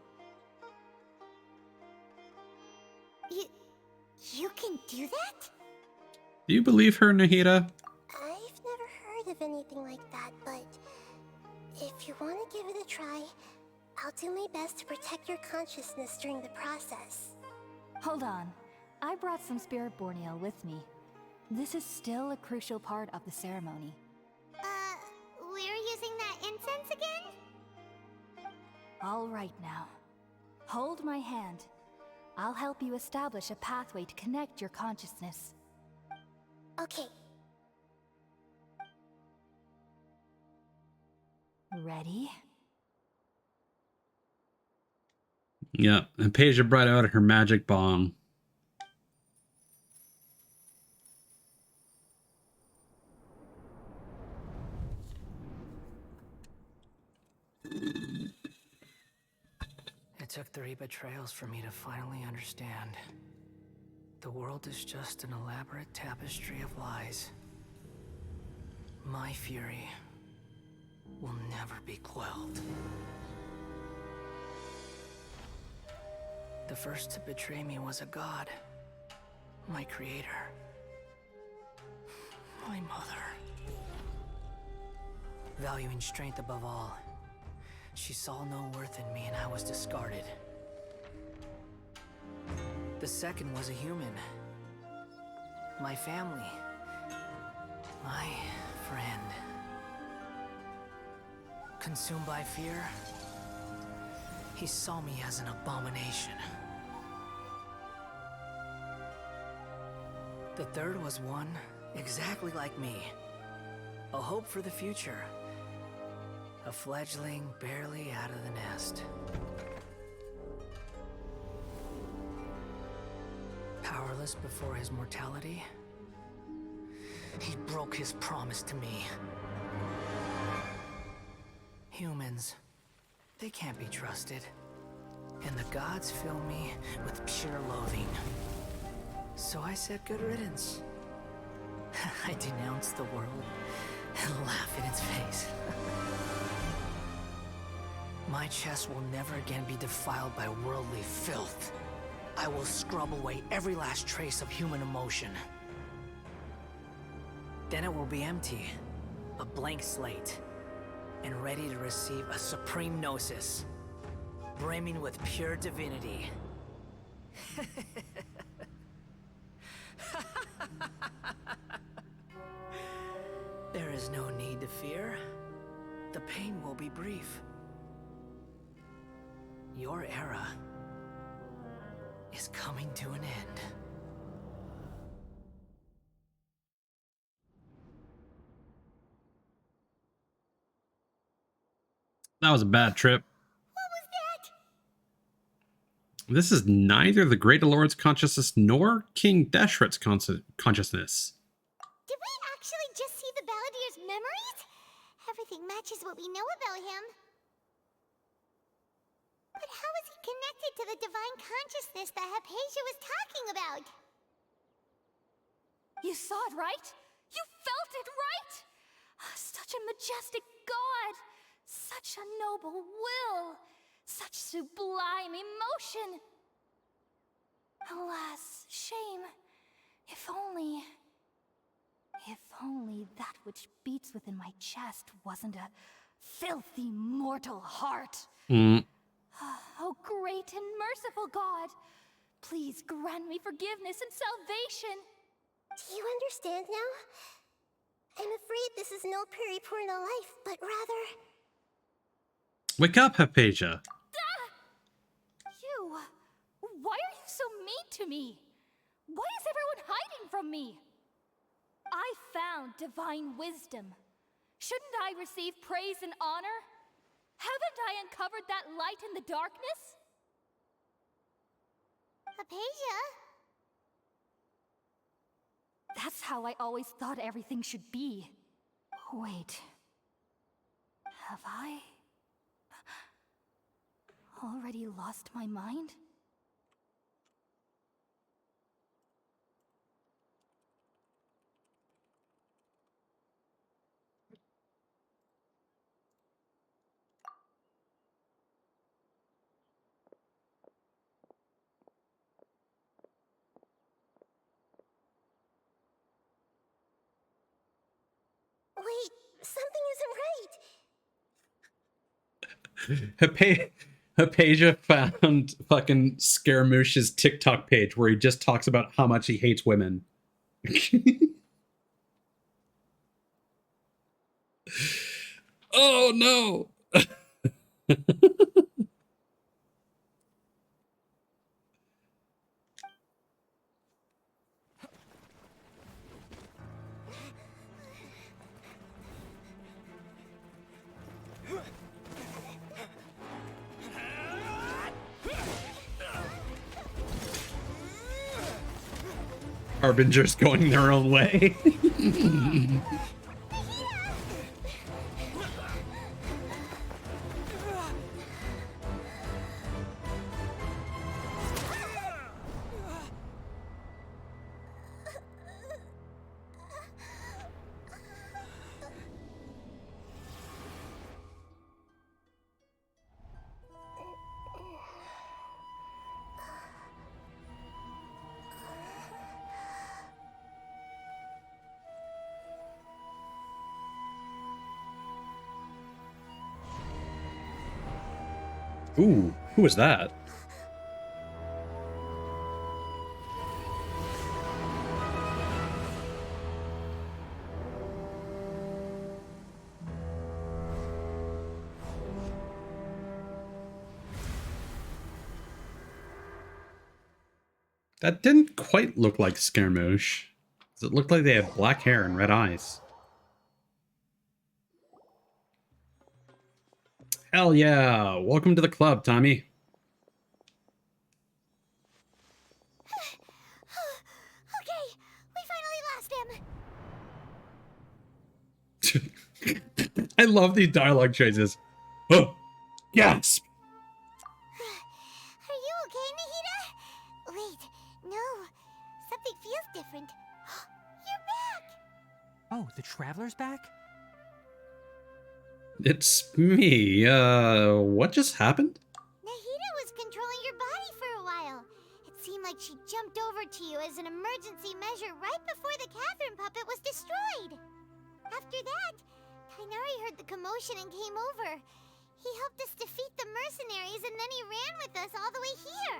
You can do that? Do you believe her, Nahida? I've never heard of anything like that, but if you want to give it a try, I'll do my best to protect your consciousness during the process. Hold on. I brought some spirit borneo with me. This is still a crucial part of the ceremony. We're using that incense again? All right now. Hold my hand. I'll help you establish a pathway to connect your consciousness. Okay. Ready? Yeah, and Peja brought out her magic bomb. It took 3 betrayals for me to finally understand. The world is just an elaborate tapestry of lies. My fury will never be quelled. The first to betray me was a god. My creator. My mother. Valuing strength above all, she saw no worth in me and I was discarded. The second was a human. My family. My friend. Consumed by fear, he saw me as an abomination. The third was one exactly like me. A hope for the future. A fledgling barely out of the nest. Powerless before his mortality, he broke his promise to me. Humans, they can't be trusted. And the gods fill me with pure loathing. So I said good riddance. I denounced the world and laugh in its face. My chest will never again be defiled by worldly filth. I will scrub away every last trace of human emotion. Then it will be empty, a blank slate, and ready to receive a supreme gnosis, brimming with pure divinity. There is no need to fear. The pain will be brief. Your era is coming to an end. That was a bad trip. This is neither the Great Lord's consciousness nor King Dashret's consciousness. Did we actually just see the Balladeer's memories? Everything matches what we know about him. But how is he connected to the divine consciousness that Hypatia was talking about? You saw it, right? You felt it, right? Such a majestic god! Such a noble will! Such sublime emotion! Alas, shame. If only that which beats within my chest wasn't a filthy mortal heart. Oh, great and merciful God, please grant me forgiveness and salvation. Do you understand now? I'm afraid this is no periporno life, but rather... Wake up, Hypatia. You! Why are you so mean to me? Why is everyone hiding from me? I found divine wisdom. Shouldn't I receive praise and honor? Haven't I uncovered that light in the darkness? Hypatia? That's how I always thought everything should be. Wait. Have I already lost my mind? Wait, something isn't right. Apasia found fucking Scaramouche's TikTok page where he just talks about how much he hates women. Oh no! Harbingers going their own way. Ooh, who was that? That didn't quite look like Scaramouche. It looked like they had black hair and red eyes. Hell yeah! Welcome to the club, Tommy. Okay, we finally lost him. I love these dialogue choices. Oh, gasp! Are you okay, Nahida? Wait, no. Something feels different. You're back! Oh, the Traveler's back? It's me. What just happened? Nahida was controlling your body for a while. It seemed like she jumped over to you as an emergency measure right before the Catherine puppet was destroyed. After that, Kainari heard the commotion and came over. He helped us defeat the mercenaries and then he ran with us all the way here.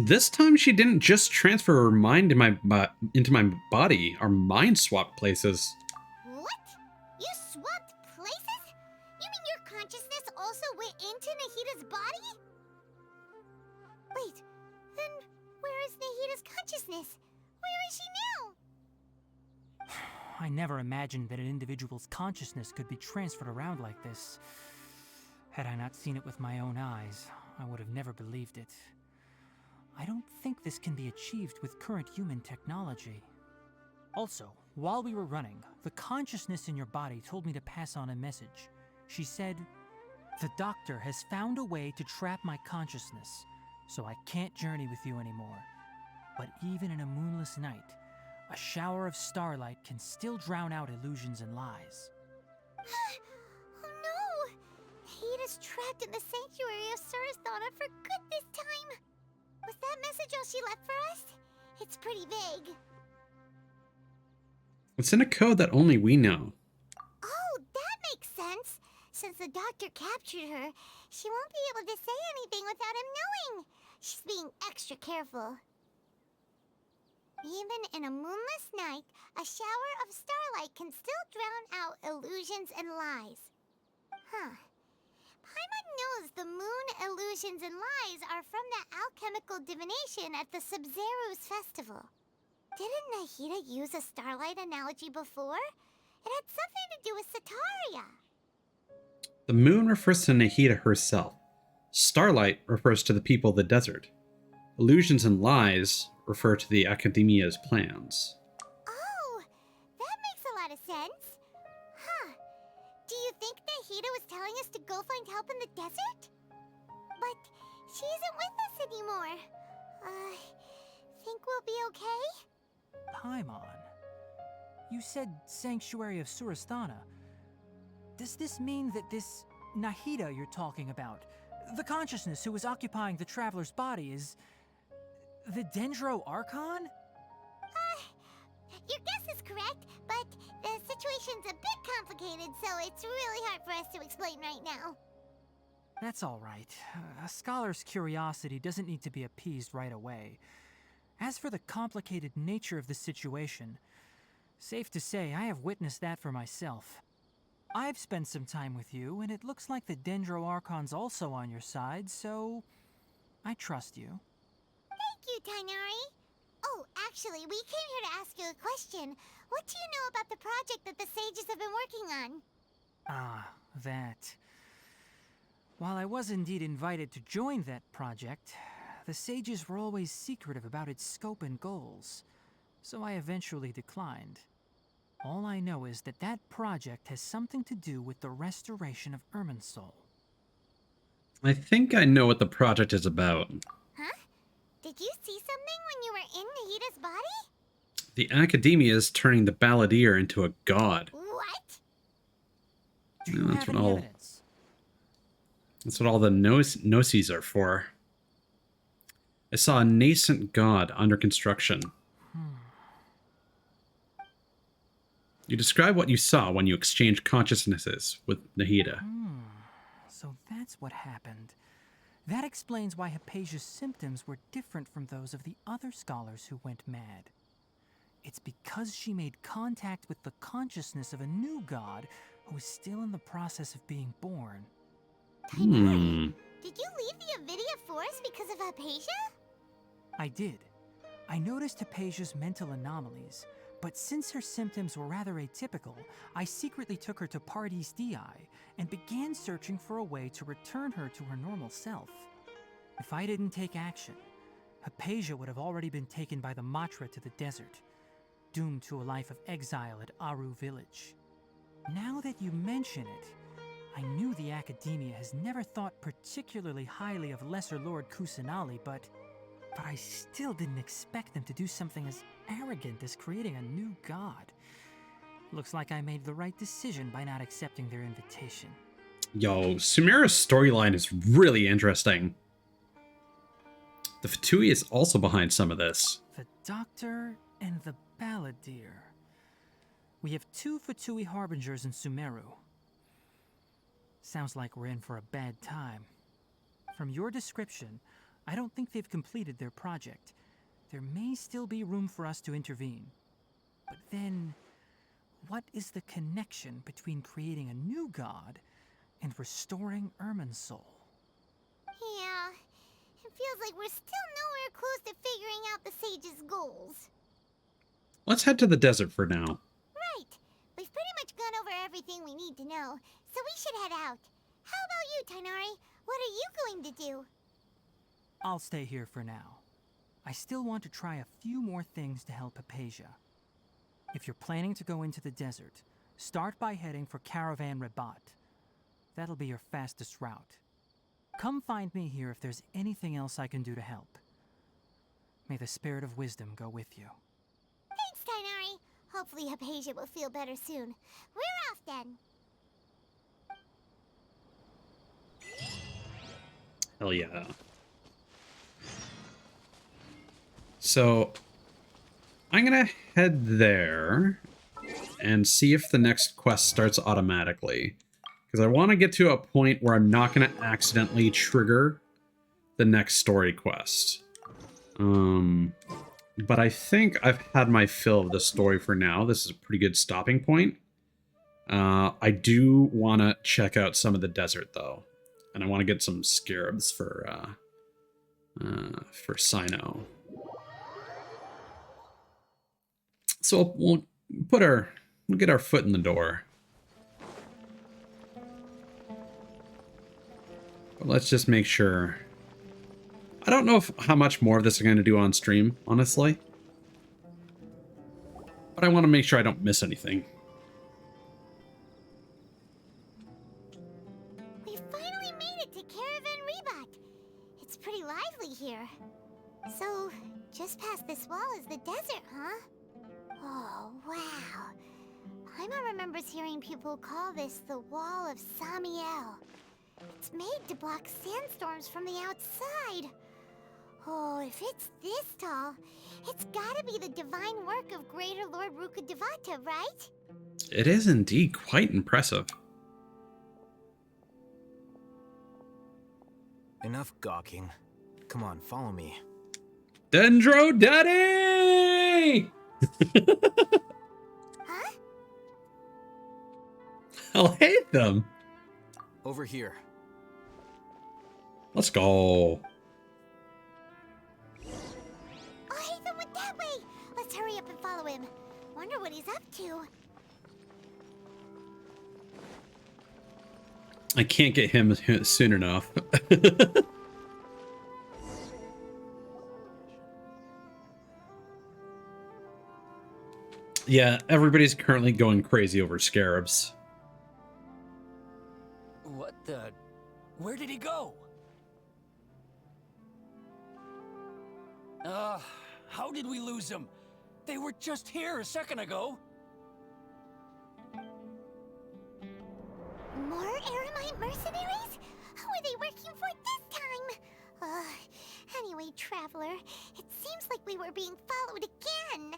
This time she didn't just transfer her mind into my body. Our mind swapped places. What? You swapped places? You mean your consciousness also went into Nahida's body? Wait, then where is Nahida's consciousness? Where is she now? I never imagined that an individual's consciousness could be transferred around like this. Had I not seen it with my own eyes, I would have never believed it. I don't think this can be achieved with current human technology. Also, while we were running, the consciousness in your body told me to pass on a message. She said, "The doctor has found a way to trap my consciousness, so I can't journey with you anymore. But even in a moonless night, a shower of starlight can still drown out illusions and lies." Oh no! Nahida's trapped in the sanctuary of Surasthana for good this time. Was that message all she left for us? It's pretty vague. It's in a code that only we know. Oh, that makes sense. Since the doctor captured her, she won't be able to say anything without him knowing. She's being extra careful. Even in a moonless night, a shower of starlight can still drown out illusions and lies. Huh. Paimon knows the moon illusions and lies are from the alchemical divination at the Sub-Zero's festival. Didn't Nahida use a starlight analogy before? It had something to do with Sataria. The moon refers to Nahida herself. Starlight refers to the people of the desert. Illusions and lies refer to the Academia's plans. Oh, that makes a lot of sense. Huh. Do you think Nahida was telling us to go find help in the desert? But she isn't with us anymore. Think we'll be okay? Paimon, you said Sanctuary of Surasthana. Does this mean that this Nahida you're talking about, the consciousness who is occupying the Traveler's body, is the Dendro Archon? Your guess is correct, but the situation's a bit complicated, so it's really hard for us to explain right now. That's all right. A scholar's curiosity doesn't need to be appeased right away. As for the complicated nature of the situation, safe to say I have witnessed that for myself. I've spent some time with you, and it looks like the Dendro Archon's also on your side, so I trust you. Thank you, Tainari. Oh, actually, we came here to ask you a question. What do you know about the project that the sages have been working on? Ah, that. While I was indeed invited to join that project, the sages were always secretive about its scope and goals, so I eventually declined. All I know is that that project has something to do with the restoration of Irminsul. I think I know what the project is about. Huh? Did you see something when you were in Nahida's body? The Academia is turning the Balladeer into a god. What? Do you have any evidence? That's what all the Gnosis are for. I saw a nascent god under construction. You describe what you saw when you exchanged consciousnesses with Nahida. So that's what happened. That explains why Hypatia's symptoms were different from those of the other scholars who went mad. It's because she made contact with the consciousness of a new god who is still in the process of being born. Did you leave the Avidia Forest because of Hypatia? I did. I noticed Hypatia's mental anomalies, but since her symptoms were rather atypical, I secretly took her to Pardis Dii and began searching for a way to return her to her normal self. If I didn't take action, Hypatia would have already been taken by the Matra to the desert, doomed to a life of exile at Aru village. Now that you mention it, I knew the Academia has never thought particularly highly of Lesser Lord Kusanali, but I still didn't expect them to do something as arrogant as creating a new god. Looks like I made the right decision by not accepting their invitation. Yo, Sumeru's storyline is really interesting. The Fatui is also behind some of this. The Doctor and the Balladeer. We have 2 Fatui Harbingers in Sumeru. Sounds like we're in for a bad time. From your description, I don't think they've completed their project. There may still be room for us to intervene. But then, what is the connection between creating a new god and restoring Irminsul? Yeah, it feels like we're still nowhere close to figuring out the sage's goals. Let's head to the desert for now. Right. We've pretty much gone over everything we need to know, so we should head out. How about you, Tainari? What are you going to do? I'll stay here for now. I still want to try a few more things to help Hypatia. If you're planning to go into the desert, start by heading for Caravan Rabat. That'll be your fastest route. Come find me here if there's anything else I can do to help. May the spirit of wisdom go with you. Thanks, Tainari. Hopefully Hypatia will feel better soon. We're off then. Hell yeah. So, I'm gonna head there and see if the next quest starts automatically. Because I want to get to a point where I'm not going to accidentally trigger the next story quest. But I think I've had my fill of the story for now. This is a pretty good stopping point. I do want to check out some of the desert, though. And I want to get some scarabs for Sino. So we'll get our foot in the door. But let's just make sure. I don't know how much more of this I'm going to do on stream, honestly. But I want to make sure I don't miss anything. We finally made it to Caravan Rabat. It's pretty lively here. So, just past this wall is the desert, huh? Oh, wow. Paimon remembers hearing people call this the Wall of Samiel. It's made to block sandstorms from the outside. Oh, if it's this tall, it's gotta be the divine work of Greater Lord Rukkhadevata, right? It is indeed quite impressive. Enough gawking. Come on, follow me. Dendro Daddy! Huh? I'll hate them. Over here. Let's go. Oh, Haytham went that way! Let's hurry up and follow him. Wonder what he's up to. I can't get him soon enough. Yeah, everybody's currently going crazy over scarabs. What the? Where did he go? How did we lose him? They were just here a second ago. More Aramite mercenaries? Who are they working for this time? Anyway, Traveler, it seems like we were being followed again.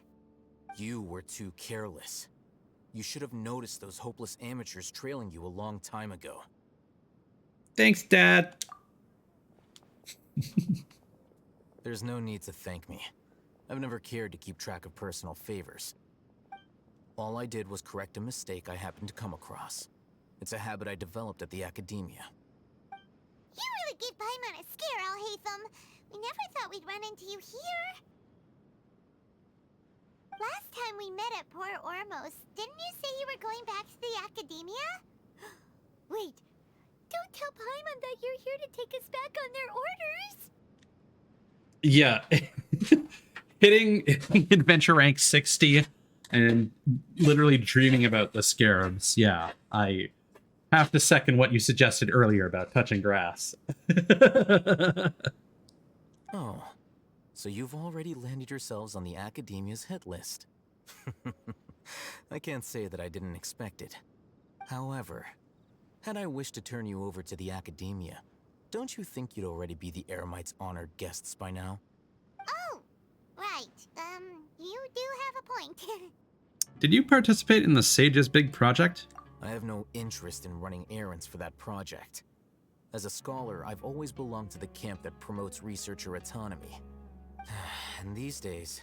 You were too careless. You should have noticed those hopeless amateurs trailing you a long time ago. Thanks, Dad. There's no need to thank me. I've never cared to keep track of personal favors. All I did was correct a mistake I happened to come across. It's a habit I developed at the academia. You really gave Paimon a scare, Al-Haytham. We never thought we'd run into you here. Last time we met at Port Ormos, didn't you say you were going back to the academia? Wait, don't tell Paimon that you're here to take us back on their orders. Yeah. Hitting adventure rank 60 and literally dreaming about the scarabs. Yeah, I have to second what you suggested earlier about touching grass. Oh, so you've already landed yourselves on the academia's hit list. I can't say that I didn't expect it. However, had I wished to turn you over to the academia, don't you think you'd already be the Eremites' honored guests by now? Oh, right. You do have a point. Did you participate in the Sage's big project? I have no interest in running errands for that project. As a scholar, I've always belonged to the camp that promotes researcher autonomy. And these days,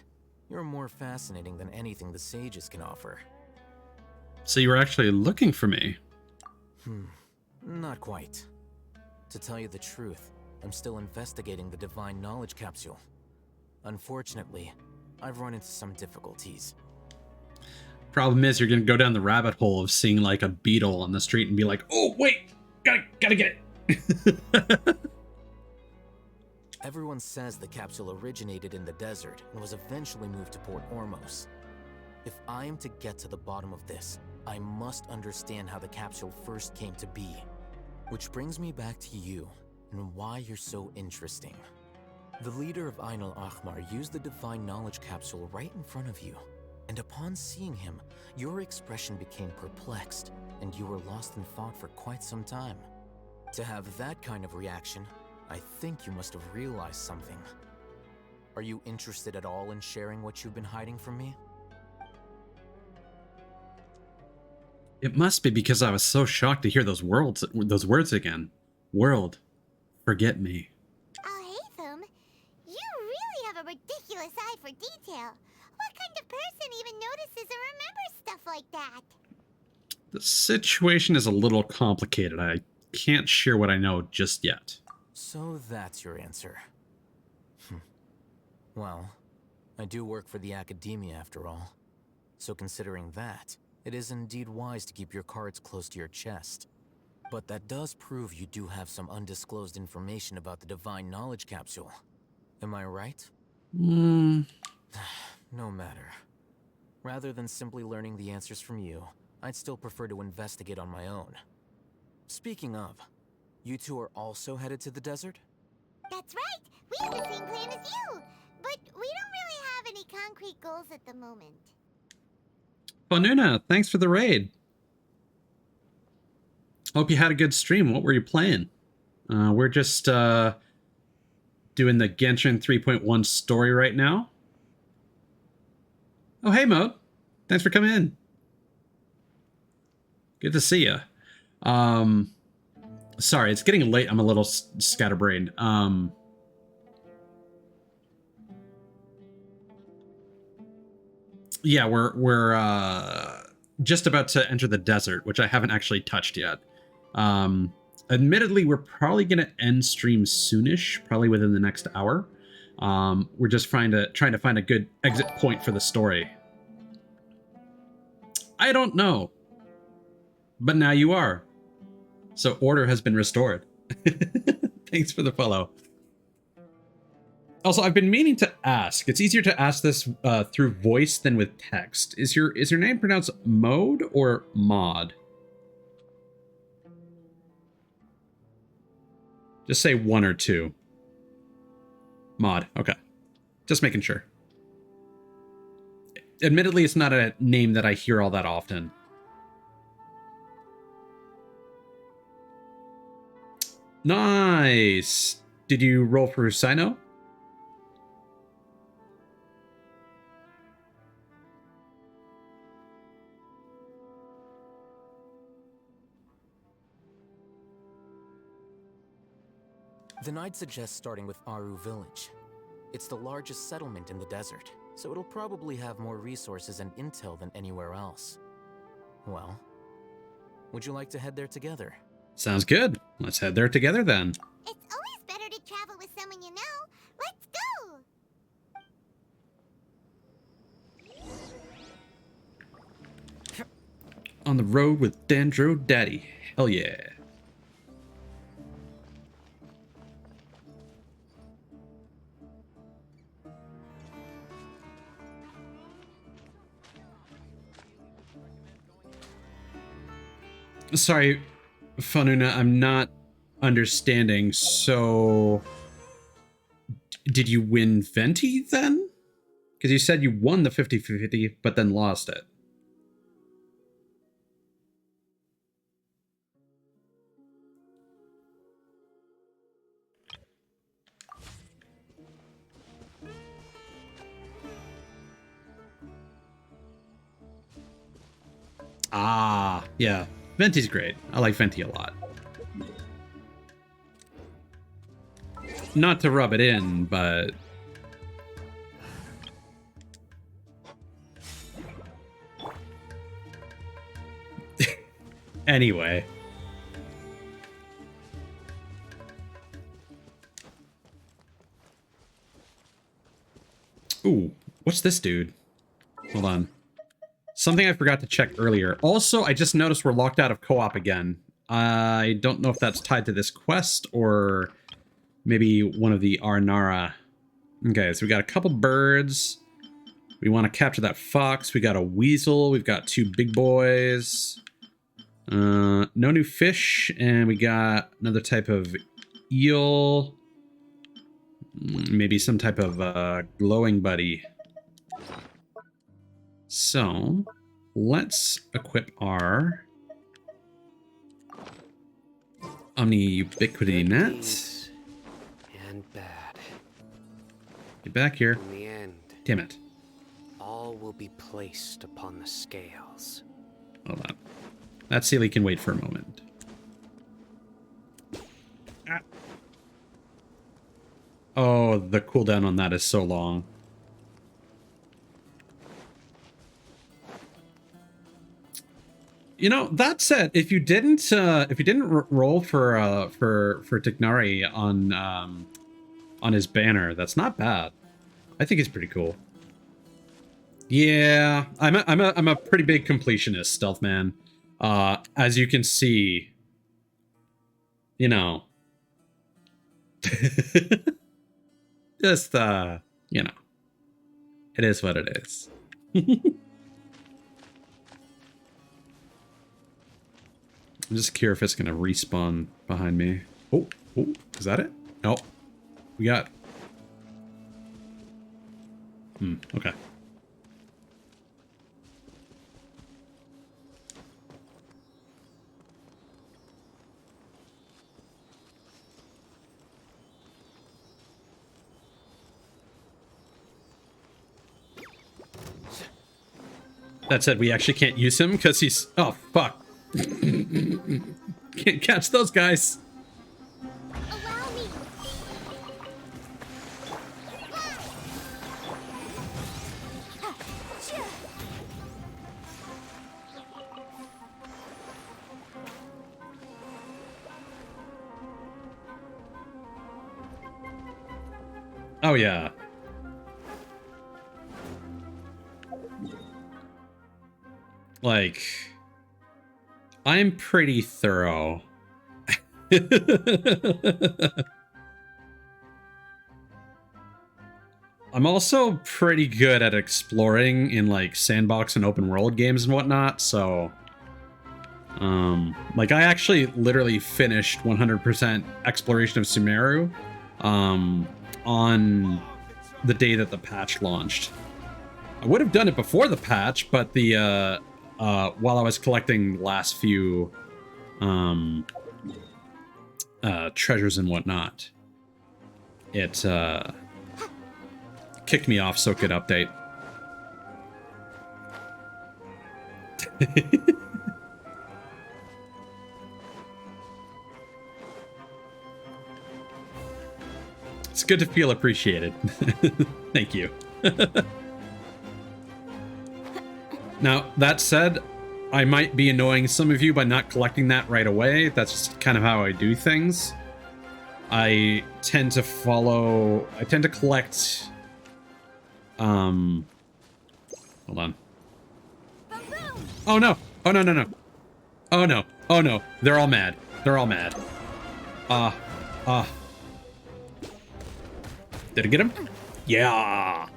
you're more fascinating than anything the Sages can offer. So you were actually looking for me? Not quite. To tell you the truth, I'm still investigating the Divine Knowledge Capsule. Unfortunately, I've run into some difficulties. Problem is, you're gonna go down the rabbit hole of seeing like a beetle on the street and be like, "Oh wait, gotta get it." Everyone says the capsule originated in the desert and was eventually moved to Port Ormos. If I am to get to the bottom of this, I must understand how the capsule first came to be. Which brings me back to you and why you're so interesting. The leader of Ain al-Ahmar used the Divine Knowledge Capsule right in front of you. And upon seeing him, your expression became perplexed, and you were lost in thought for quite some time. To have that kind of reaction, I think you must have realized something. Are you interested at all in sharing what you've been hiding from me? It must be because I was so shocked to hear those words again. World, forget me. Al-Haytham, you really have a ridiculous eye for detail. What kind of person even notices and remembers stuff like that? The situation is a little complicated. I can't share what I know just yet. So that's your answer. Well, I do work for the academia after all. So considering that, it is indeed wise to keep your cards close to your chest. But that does prove you do have some undisclosed information about the Divine Knowledge Capsule. Am I right? No matter. Rather than simply learning the answers from you, I'd still prefer to investigate on my own. Speaking of, you two are also headed to the desert? That's right! We have the same plan as you! But we don't really have any concrete goals at the moment. Bonuna, thanks for the raid. Hope you had a good stream. What were you playing? We're just doing the Genshin 3.1 story right now. Oh, hey, Mode. Thanks for coming in. Good to see you. Sorry, it's getting late. I'm a little scatterbrained. Yeah, we're just about to enter the desert, which I haven't actually touched yet. Admittedly, we're probably gonna end stream soonish, probably within the next hour. We're just trying to find a good exit point for the story. I don't know, but now you are. So order has been restored. Thanks for the follow. Also, I've been meaning to ask. It's easier to ask this through voice than with text. Is your name pronounced Mode or Mod? Just say one or two. Mod. Okay. Just making sure. Admittedly, it's not a name that I hear all that often. Nice. Did you roll for Sino? Then I'd suggest starting with Aru Village. It's the largest settlement in the desert, so it'll probably have more resources and intel than anywhere else. Well, would you like to head there together? Sounds good. Let's head there together then. It's always better to travel with someone you know. Let's go! On the road with Dendro Daddy. Hell yeah. Sorry, Fanuna, I'm not understanding. So, did you win Venti then? Because you said you won the 50-50, but then lost it. Ah, yeah. Venti's great. I like Venti a lot. Not to rub it in, but... Anyway. Ooh, what's this dude? Hold on. Something I forgot to check earlier. Also, I just noticed we're locked out of co-op again. I don't know if that's tied to this quest or maybe one of the Aranara. Okay, so we got a couple birds. We want to capture that fox. We got a weasel. We've got two big boys. No new fish. And we got another type of eel. Maybe some type of glowing buddy. So, let's equip our Omni-Ubiquity Net. And bad. Get back here. In the end, Damn it. all will be placed upon the scales. Hold on. That Sealy can wait for a moment. Ah. Oh, the cooldown on that is so long. You know, that said, if you didn't roll for Tignari on his banner, that's not bad. I think it's pretty cool. Yeah, I'm a pretty big completionist, Stealth Man. As you can see, you know, just you know, it is what it is. I'm just curious if it's gonna respawn behind me. Oh, is that it? No. We got... okay. That said, we actually can't use him because he's... Oh, fuck. Can't catch those guys. Oh, yeah. Like, I'm pretty thorough. I'm also pretty good at exploring in like sandbox and open world games and whatnot, so like I actually literally finished 100% exploration of Sumeru on the day that the patch launched. I would have done it before the patch, but the while I was collecting the last few treasures and whatnot, it kicked me off so it could update. It's good to feel appreciated. Thank you. Now, that said, I might be annoying some of you by not collecting that right away. That's just kind of how I do things. I tend to collect... Hold on. Oh no! Oh no, no, no. Oh no. Oh no. They're all mad. They're all mad. Did I get him? Yeah!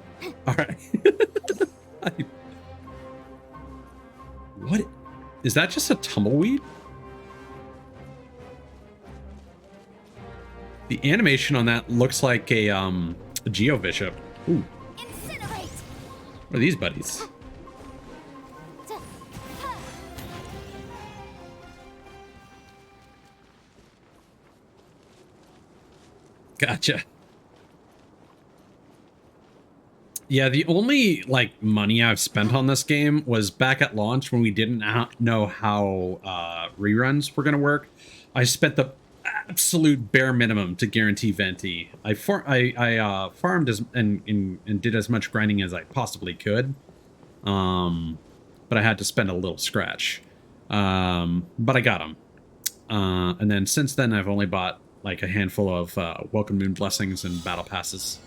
Alright. What? Is that just a tumbleweed? The animation on that looks like a Geobishop. Ooh. What are these buddies? Gotcha. Yeah, the only, like, money I've spent on this game was back at launch when we didn't know how reruns were going to work. I spent the absolute bare minimum to guarantee Venti. I farmed and did as much grinding as I possibly could. But I had to spend a little scratch. But I got them. And then since then, I've only bought, like, a handful of Welcome Moon Blessings and Battle Passes.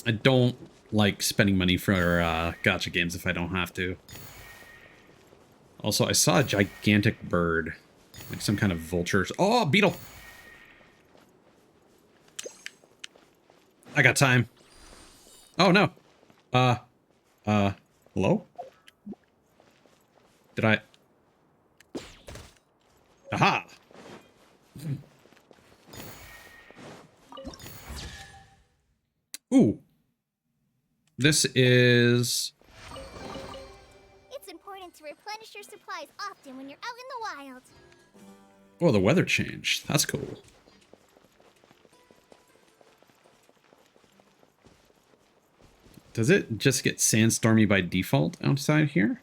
I don't like spending money for gacha games if I don't have to. Also, I saw a gigantic bird. Like some kind of vulture. Oh, beetle! I got time. Oh, no. Hello? Did I... Aha! Ooh. This is... It's important to replenish your supplies often when you're out in the wild. Oh, the weather changed. That's cool. Does it just get sandstormy by default outside here?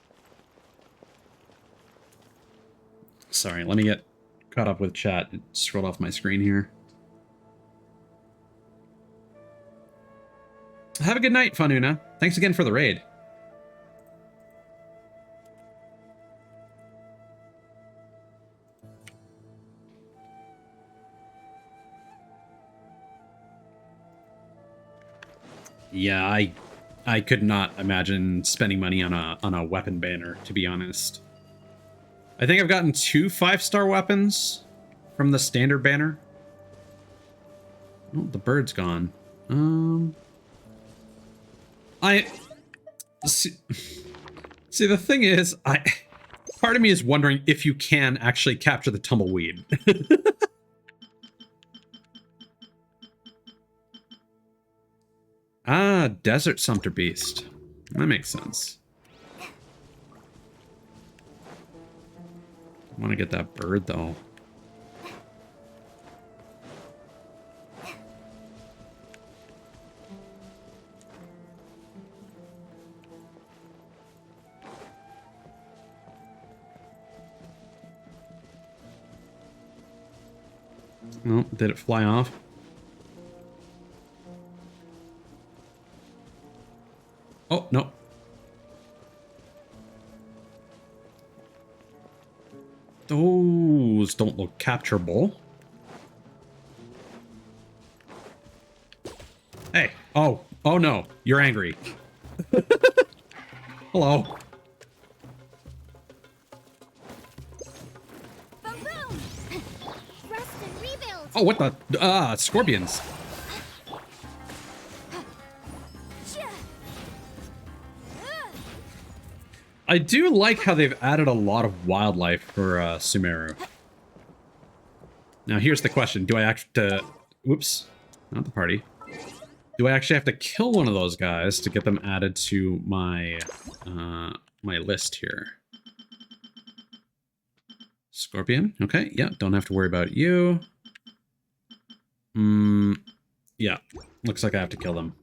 Sorry, let me get caught up with chat. It scrolled off my screen here. Have a good night, Fununa. Thanks again for the raid. Yeah, I could not imagine spending money on a weapon banner, to be honest. I think I've gotten 2 5-star weapons from the standard banner. Oh, the bird's gone. I see, the thing is, part of me is wondering if you can actually capture the tumbleweed. Ah, Desert Sumpter Beast. That makes sense. I want to get that bird, though. Oh, did it fly off? Oh, no. Those don't look capturable. Hey. Oh. Oh no. You're angry. Hello. Boom boom! Rest and rebuild! Oh, what the? Scorpions. I do like how they've added a lot of wildlife for Sumeru. Now here's the question. Do I actually whoops, not the party. Do I actually have to kill one of those guys to get them added to my my list here? Scorpion. Okay, yeah, don't have to worry about you. Yeah, looks like I have to kill them.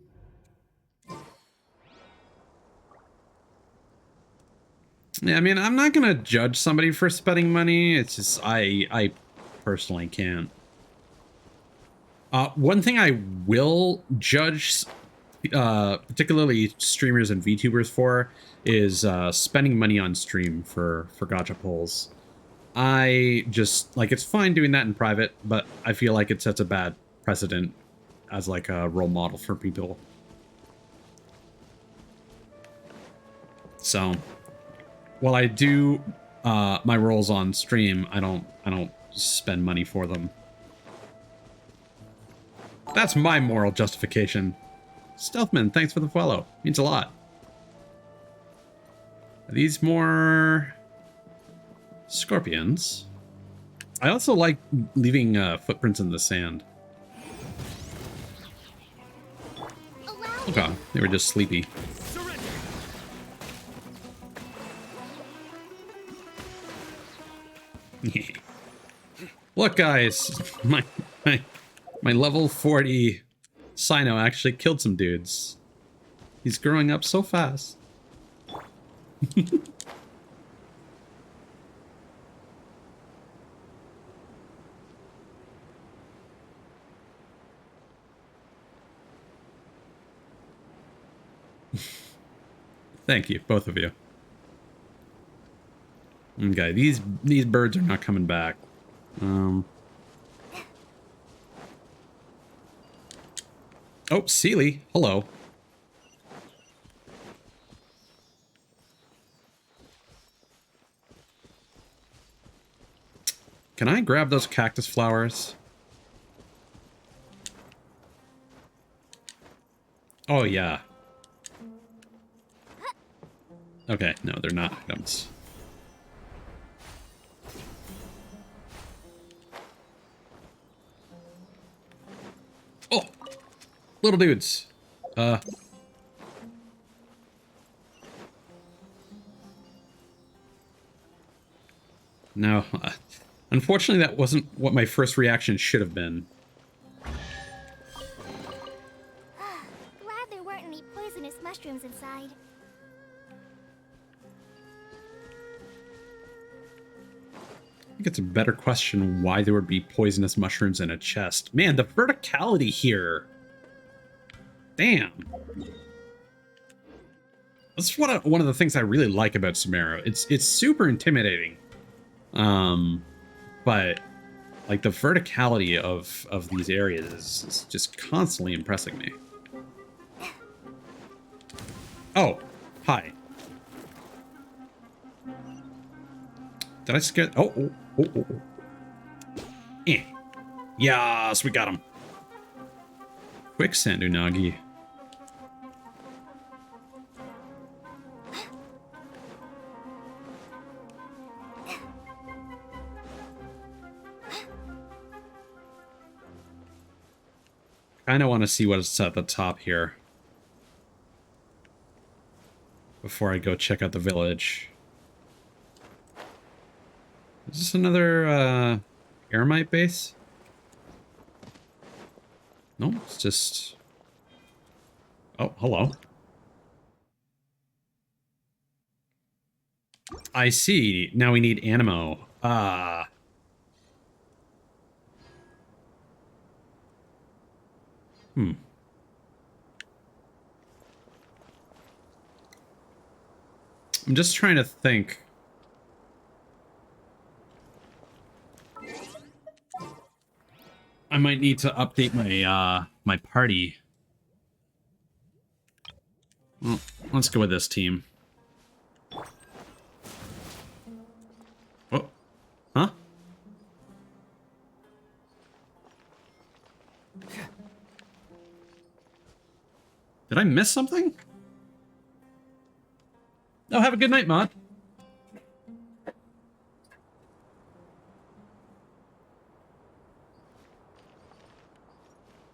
Yeah, I mean, I'm not gonna judge somebody for spending money. It's just I personally can't. One thing I will judge, particularly streamers and VTubers for, is spending money on stream for gacha pulls. I just, like, it's fine doing that in private, but I feel like it sets a bad precedent as, like, a role model for people. So, while I do my roles on stream, I don't spend money for them. That's my moral justification. Stealthman, thanks for the follow. Means a lot. Are these more scorpions? I also like leaving footprints in the sand. Okay, they were just sleepy. Look, guys, my level 40 Sino actually killed some dudes. He's growing up so fast. Thank you, both of you. Okay, these birds are not coming back. Oh, Sealy, hello. Can I grab those cactus flowers? Oh, yeah. Okay, no, they're not items. Oh! Little dudes. No. Unfortunately, that wasn't what my first reaction should have been. Glad there weren't any poisonous mushrooms inside. I think it's a better question why there would be poisonous mushrooms in a chest. Man, the verticality here. Damn. That's one of the things I really like about Sumeru. It's super intimidating. But like the verticality of these areas is just constantly impressing me. Oh, hi. Did I scare? Oh. Eh. Yes, we got him. Quicksand Unagi. I kind of want to see what's at the top here before I go check out the village. Is this another Aramite base? No, it's just... Oh, hello. I see. Now we need Animo. Ah. I'm just trying to think. I might need to update my my party Well, let's go with this team. Oh. Huh? Did I miss something? Oh, have a good night, Mod.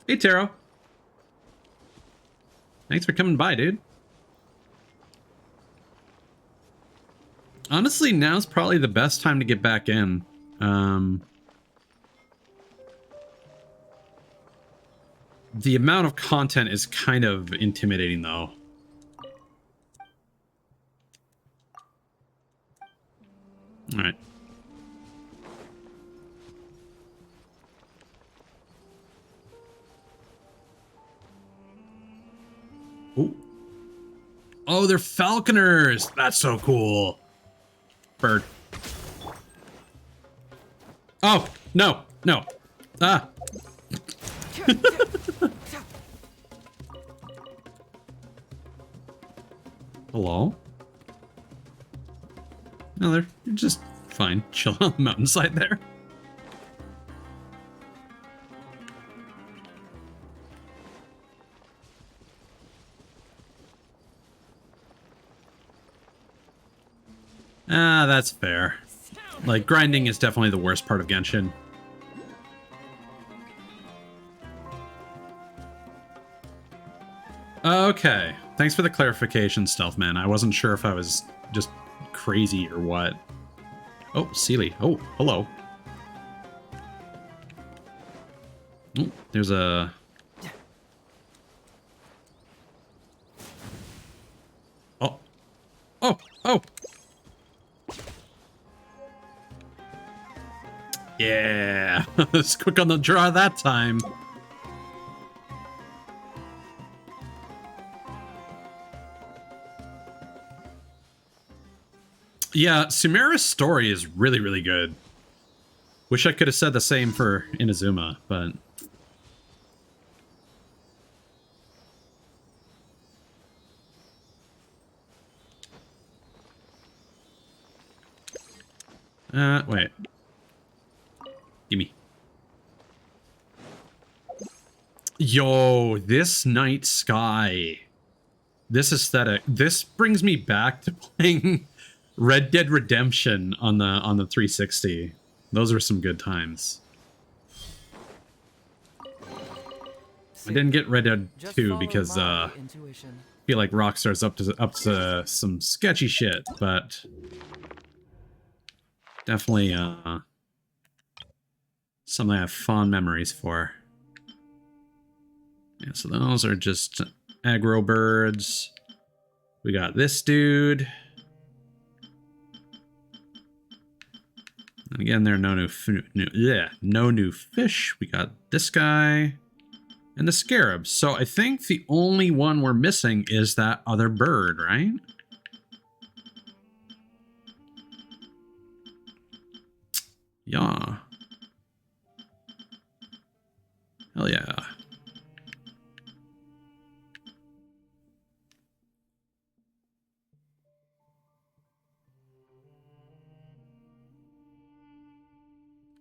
Hey, Taro. Thanks for coming by, dude. Honestly, now's probably the best time to get back in. The amount of content is kind of intimidating, though. All right. Ooh. Oh, they're falconers. That's so cool. Bird. Oh, no, no. Ah. Hello? No, they're just fine. Chill on the mountainside there. Ah, that's fair. Like, grinding is definitely the worst part of Genshin. Okay. Thanks for the clarification, Stealth Man. I wasn't sure if I was just crazy or what. Oh, Sealy. Oh, hello. Oh, there's a... Oh. Oh, oh! Yeah! It's quick on the draw that time. Yeah, Sumeru's story is really, really good. Wish I could have said the same for Inazuma, but... wait. Gimme. Yo, this night sky. This aesthetic. This brings me back to playing Red Dead Redemption on the 360. Those were some good times. I didn't get Red Dead 2 because I feel like Rockstar's up to some sketchy shit, but definitely something I have fond memories for. Yeah, so those are just aggro birds. We got this dude. And again, there are no new fish. We got this guy and the scarab. So I think the only one we're missing is that other bird, right? Yeah. Hell yeah.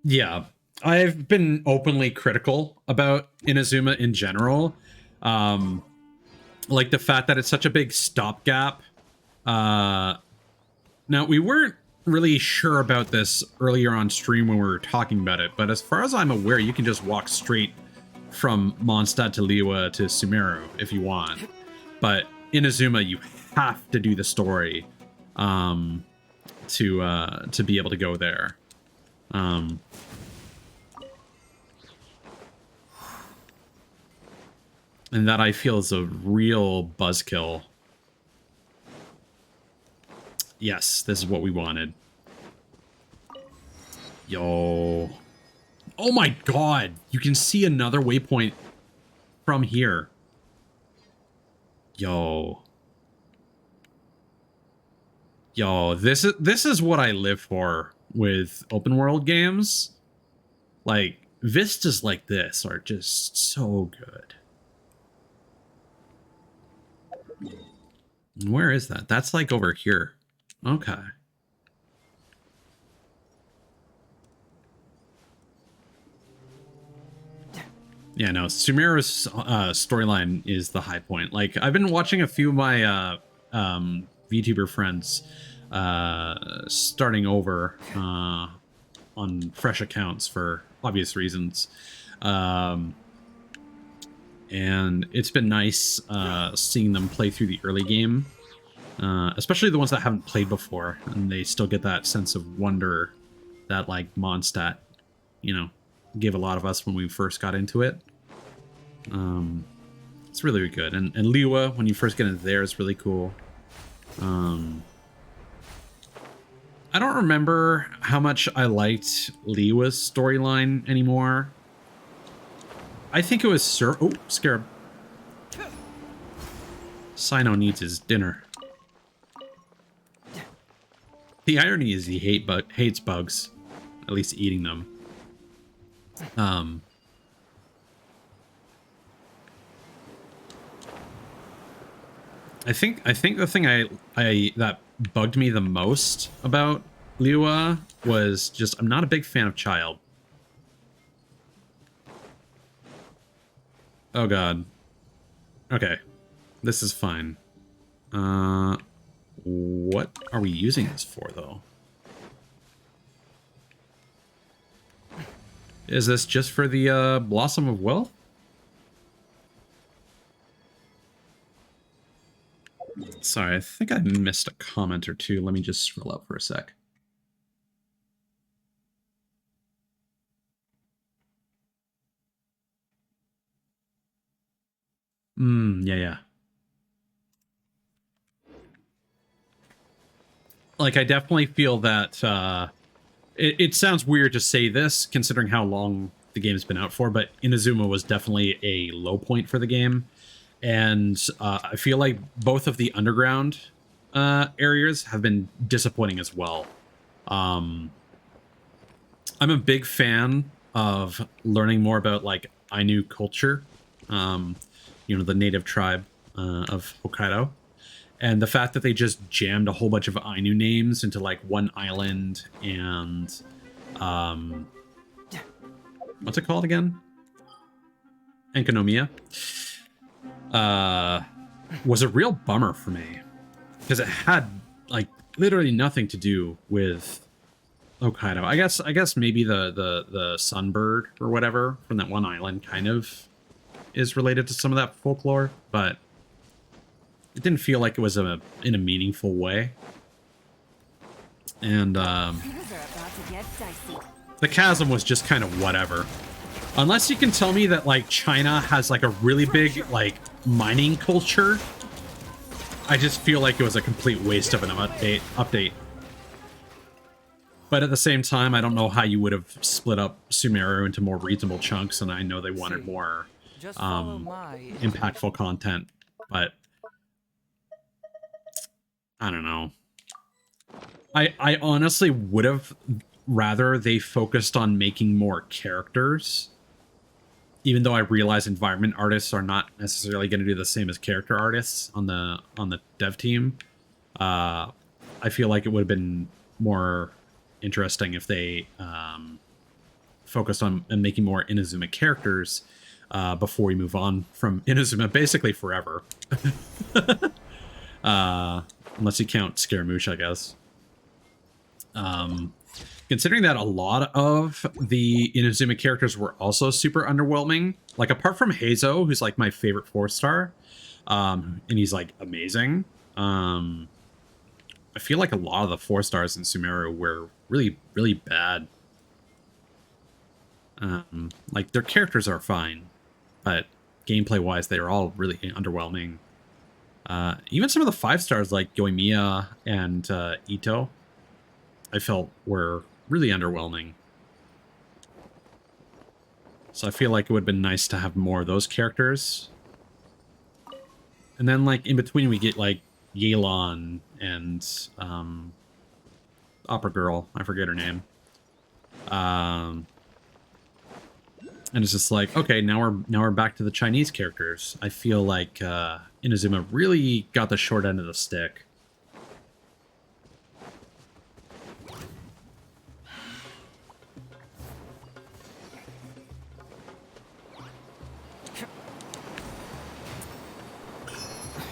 Yeah, I've been openly critical about Inazuma in general. Like the fact that it's such a big stopgap. Now, we weren't really sure about this earlier on stream when we were talking about it, but as far as I'm aware, you can just walk straight from Mondstadt to Liyue to Sumeru if you want. But Inazuma, you have to do the story to be able to go there. And that I feel is a real buzzkill. Yes, this is what we wanted. Yo. Oh my god! You can see another waypoint from here. Yo. Yo, this is what I live for with open world games. Like, vistas like this are just so good. Where is that? That's like over here. Okay. Yeah, no, Sumeru's storyline is the high point. Like, I've been watching a few of my VTuber friends starting over on fresh accounts for obvious reasons. And it's been nice seeing them play through the early game, especially the ones that haven't played before, and they still get that sense of wonder that, like, Mondstadt, you know, gave a lot of us when we first got into it. It's really, really good. And Liwa, when you first get into there, is really cool. I don't remember how much I liked Liwa's storyline anymore. I think it was Oh, Scarab. Sino needs his dinner. The irony is he hates bugs, at least eating them. I think the thing that bugged me the most about Liwa was just I'm not a big fan of Child. Oh god. Okay. This is fine. What are we using this for, though? Is this just for the Blossom of Wealth? Sorry, I think I missed a comment or two. Let me just scroll up for a sec. Yeah. Like, I definitely feel that it sounds weird to say this, considering how long the game's been out for, but Inazuma was definitely a low point for the game. And I feel like both of the underground areas have been disappointing as well. I'm a big fan of learning more about, like, Ainu culture, you know, the native tribe of Hokkaido. And the fact that they just jammed a whole bunch of Ainu names into, like, one island and... what's it called again? Enkonomiya. Was a real bummer for me. Because it had, like, literally nothing to do with Hokkaido. I guess maybe the sunbird or whatever from that one island kind of is related to some of that folklore, but it didn't feel like it was in a meaningful way. And the chasm was just kind of whatever. Unless you can tell me that, like, China has, like, a really big, like, mining culture, I just feel like it was a complete waste of an update. But at the same time, I don't know how you would have split up Sumeru into more reasonable chunks, and I know they wanted more impactful content, but I don't know. I honestly would have rather they focused on making more characters, even though I realize environment artists are not necessarily going to do the same as character artists on the dev team. I feel like it would have been more interesting if they focused on making more Inazuma characters before we move on from Inazuma basically forever. Unless you count Scaramouche, I guess. Considering that a lot of the Inazuma characters were also super underwhelming, like apart from Heizo, who's like my favorite 4-star, and he's like amazing, I feel like a lot of the 4-stars in Sumeru were really, really bad. Like their characters are fine, but gameplay-wise, they are all really underwhelming. Even some of the 5-stars like Yoimiya and Ito, I felt were really underwhelming. So I feel like it would have been nice to have more of those characters. And then, like, in between we get, like, Yelan and Opera Girl. I forget her name. And it's just like, okay, now we're back to the Chinese characters. I feel like Inazuma really got the short end of the stick.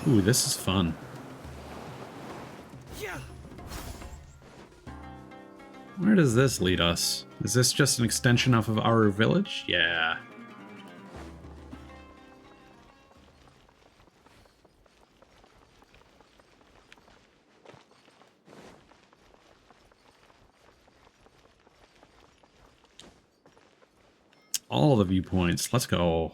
Ooh, this is fun. Where does this lead us? Is this just an extension off of our village? Yeah. All the viewpoints. Let's go.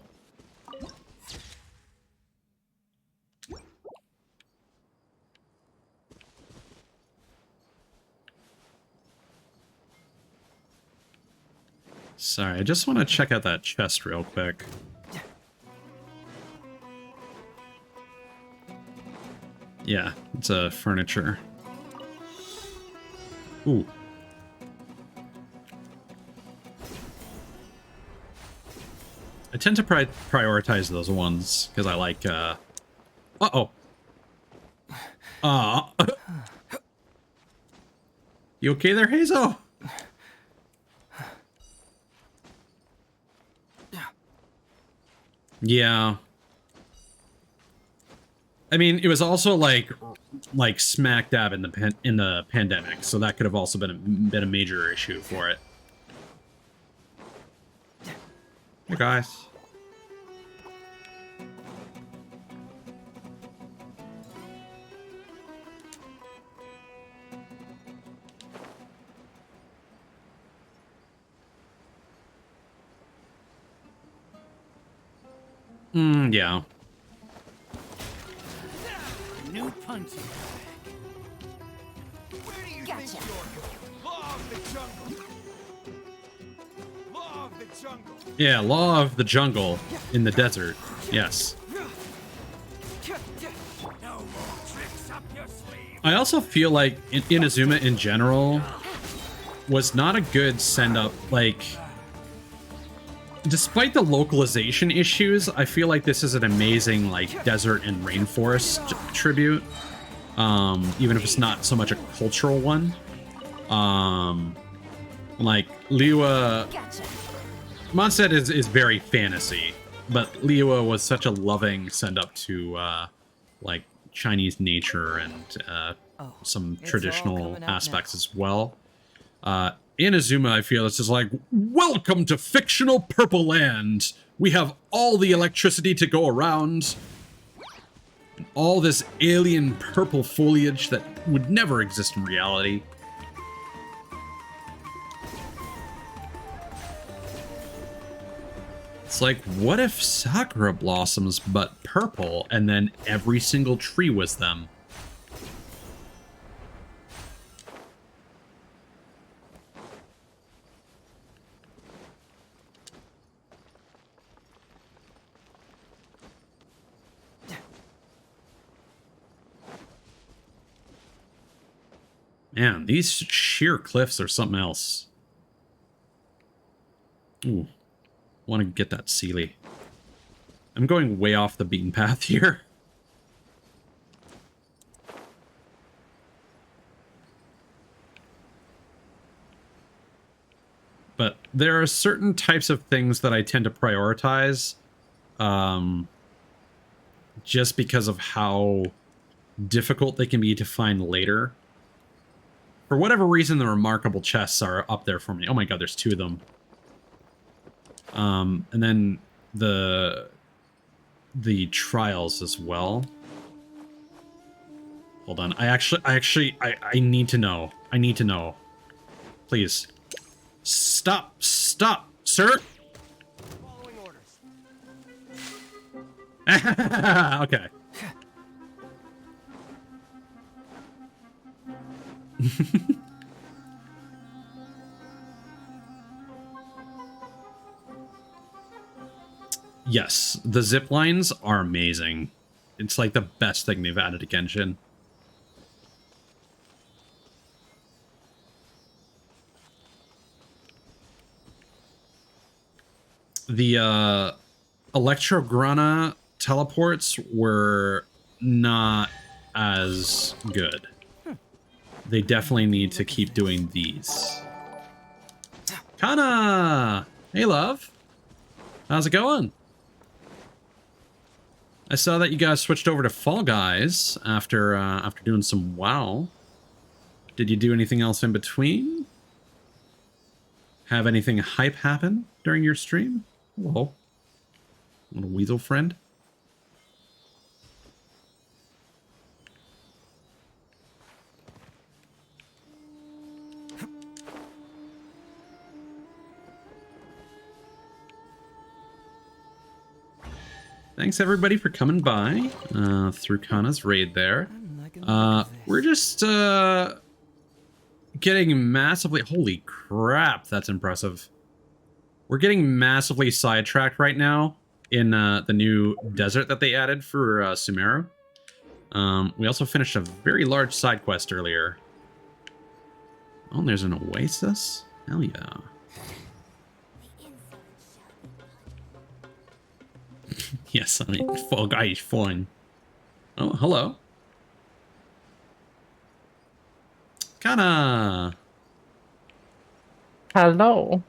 Sorry, I just want to check out that chest real quick. Yeah, it's a furniture. Ooh. I tend to prioritize those ones because I like, uh-oh. You okay there, Hazel? Yeah. I mean, it was also like smack dab in the pandemic, so that could have also been a major issue for it. Hey guys. Yeah. New punching bag. Where do you think you're going? Law of the jungle. Law of the jungle. Yeah, law of the jungle in the desert. Yes. No more tricks up your sleeve. I also feel like Inazuma in general was not a good send-up, like... Despite the localization issues, I feel like this is an amazing, like, desert and rainforest tribute. Even if it's not so much a cultural one. Like, Liwa... Mondstadt is very fantasy, but Liwa was such a loving send-up to, like, Chinese nature and some traditional aspects as well. Inazuma, I feel, it's just like, welcome to fictional Purple Land. We have all the electricity to go around. And all this alien purple foliage that would never exist in reality. It's like, what if sakura blossoms but purple, and then every single tree was them? Man, these sheer cliffs are something else. Ooh, want to get that Sealy. I'm going way off the beaten path here. But there are certain types of things that I tend to prioritize, just because of how difficult they can be to find later. For whatever reason, the remarkable chests are up there for me. Oh my god, there's two of them. And then the trials as well. Hold on. I need to know. I need to know. Please. Stop, sir. Following orders. Okay. Yes, the zip lines are amazing. It's like the best thing they've added to Genshin. The Electrograna teleports were not as good. They definitely need to keep doing these. Kana! Hey, love. How's it going? I saw that you guys switched over to Fall Guys after after doing some WoW. Did you do anything else in between? Have anything hype happen during your stream? Hello. Little weasel friend. Thanks everybody for coming by through Kana's raid there. We're just getting massively... Holy crap, that's impressive. We're getting massively sidetracked right now in the new desert that they added for Sumeru. We also finished a very large side quest earlier. Oh, and there's an oasis? Hell yeah. Yes, I mean, Fall Guy is fun. Oh, hello. Kana. Hello.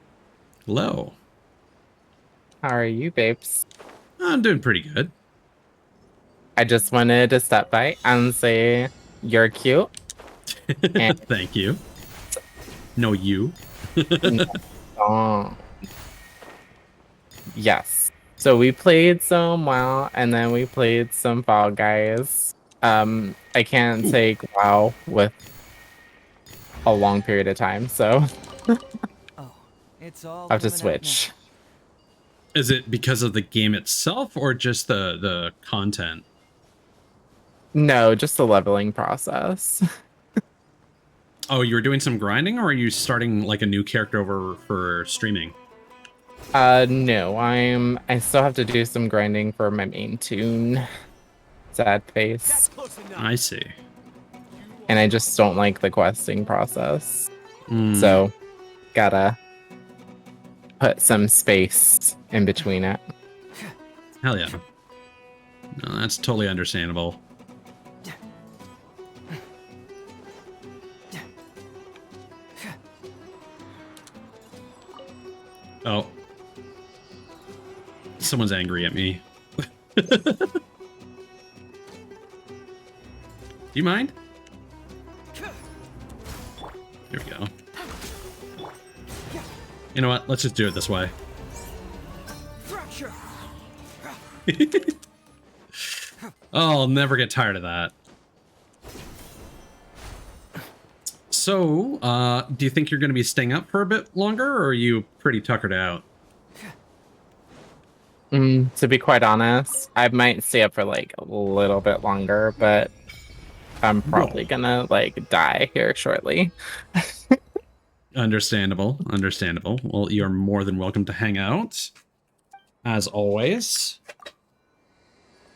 Hello. How are you, babes? I'm doing pretty good. I just wanted to stop by and say you're cute. And thank you. No, you. Oh. Yes. So we played some WoW, and then we played some Fall Guys. I can't take WoW with a long period of time, so It's all I have to switch. Is it because of the game itself, or just the content? No, just the leveling process. Oh, you were doing some grinding, or are you starting like a new character over for streaming? No, I still have to do some grinding for my main tune. Sad face. I see. And I just don't like the questing process. So, gotta put some space in between it. Hell yeah. No, that's totally understandable. Oh. Someone's angry at me. Do you mind? Here we go. You know what? Let's just do it this way. Oh, I'll never get tired of that. So, do you think you're going to be staying up for a bit longer, or are you pretty tuckered out? To be quite honest, I might stay up for like a little bit longer, but I'm probably gonna like die here shortly. Understandable, understandable. Well, you're more than welcome to hang out, as always.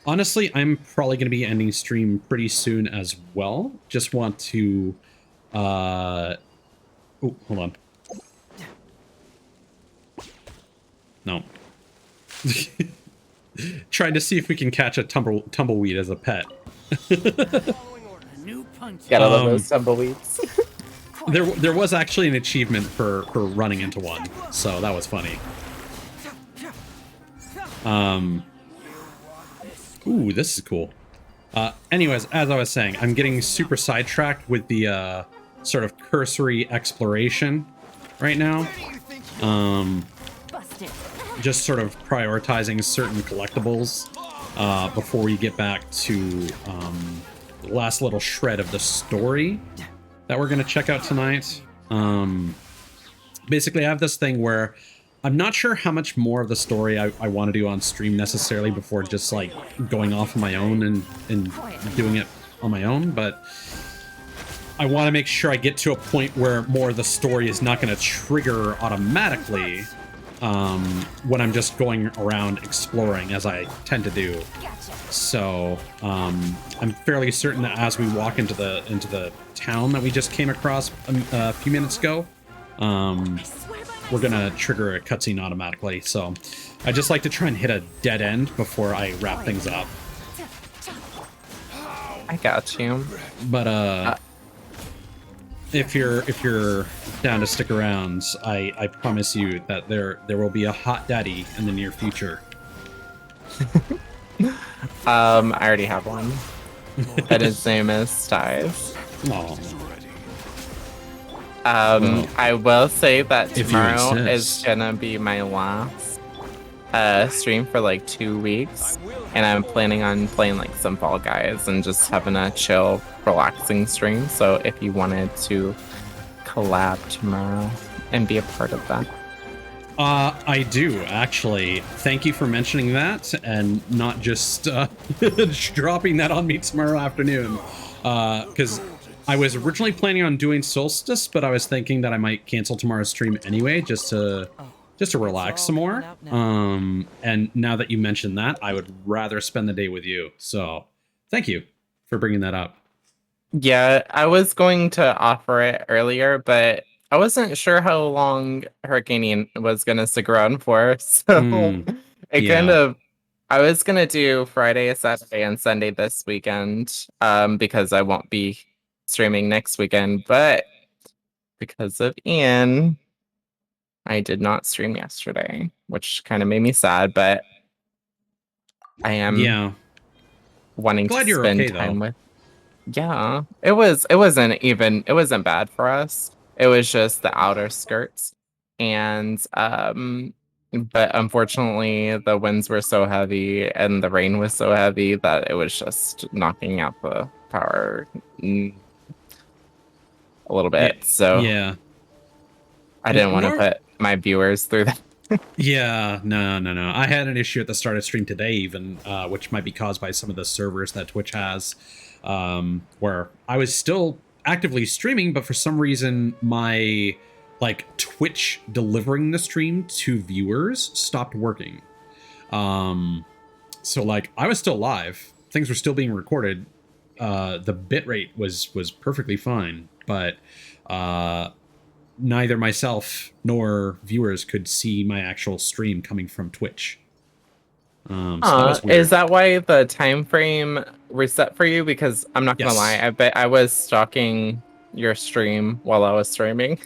Honestly, I'm probably going to be ending stream pretty soon as well. Just want to... Oh, hold on. No. Trying to see if we can catch a tumbleweed as a pet. Gotta love those tumbleweeds. There was actually an achievement for running into one, so that was funny. Ooh, this is cool. Anyways, as I was saying, I'm getting super sidetracked with the sort of cursory exploration right now. Just sort of prioritizing certain collectibles before we get back to the last little shred of the story that we're going to check out tonight. Basically, I have this thing where I'm not sure how much more of the story I want to do on stream necessarily before just like going off on my own and doing it on my own, but I want to make sure I get to a point where more of the story is not going to trigger automatically when I'm just going around exploring, as I tend to do. So I'm fairly certain that as we walk into the town that we just came across a few minutes ago, we're gonna trigger a cutscene automatically. So I just like to try and hit a dead end before I wrap things up. I got you. But if you're down to stick around, I promise you that there will be a hot daddy in the near future. I already have one. And his name is Styes. Aw. Well, I will say that if you tomorrow insist. is gonna be my last stream for like 2 weeks, and I'm planning on playing like some Fall Guys and just having a chill, relaxing stream. So if you wanted to collab tomorrow and be a part of that. I do, actually. Thank you for mentioning that and not just dropping that on me tomorrow afternoon. Because I was originally planning on doing Solstice, but I was thinking that I might cancel tomorrow's stream anyway, just to relax some more. And now that you mentioned that, I would rather spend the day with you. So thank you for bringing that up. Yeah, I was going to offer it earlier, but I wasn't sure how long Hurricane was going to stick around for. So I was going to do Friday, Saturday, and Sunday this weekend because I won't be streaming next weekend. But because of Ian, I did not stream yesterday, which kind of made me sad, but I am wanting to spend time with. Yeah, it wasn't bad for us. It was just the outer skirts, and but unfortunately the winds were so heavy and the rain was so heavy that it was just knocking out the power a little bit. So yeah, I didn't want to put my viewers through that. Yeah, no. I had an issue at the start of stream today, even, which might be caused by some of the servers that Twitch has, where I was still actively streaming, but for some reason my Twitch delivering the stream to viewers stopped working. So I was still live, things were still being recorded, the bitrate was perfectly fine, but neither myself nor viewers could see my actual stream coming from Twitch. So that was weird. Is that why the time frame reset for you? Because I'm not gonna lie, I bet I was stalking your stream while I was streaming,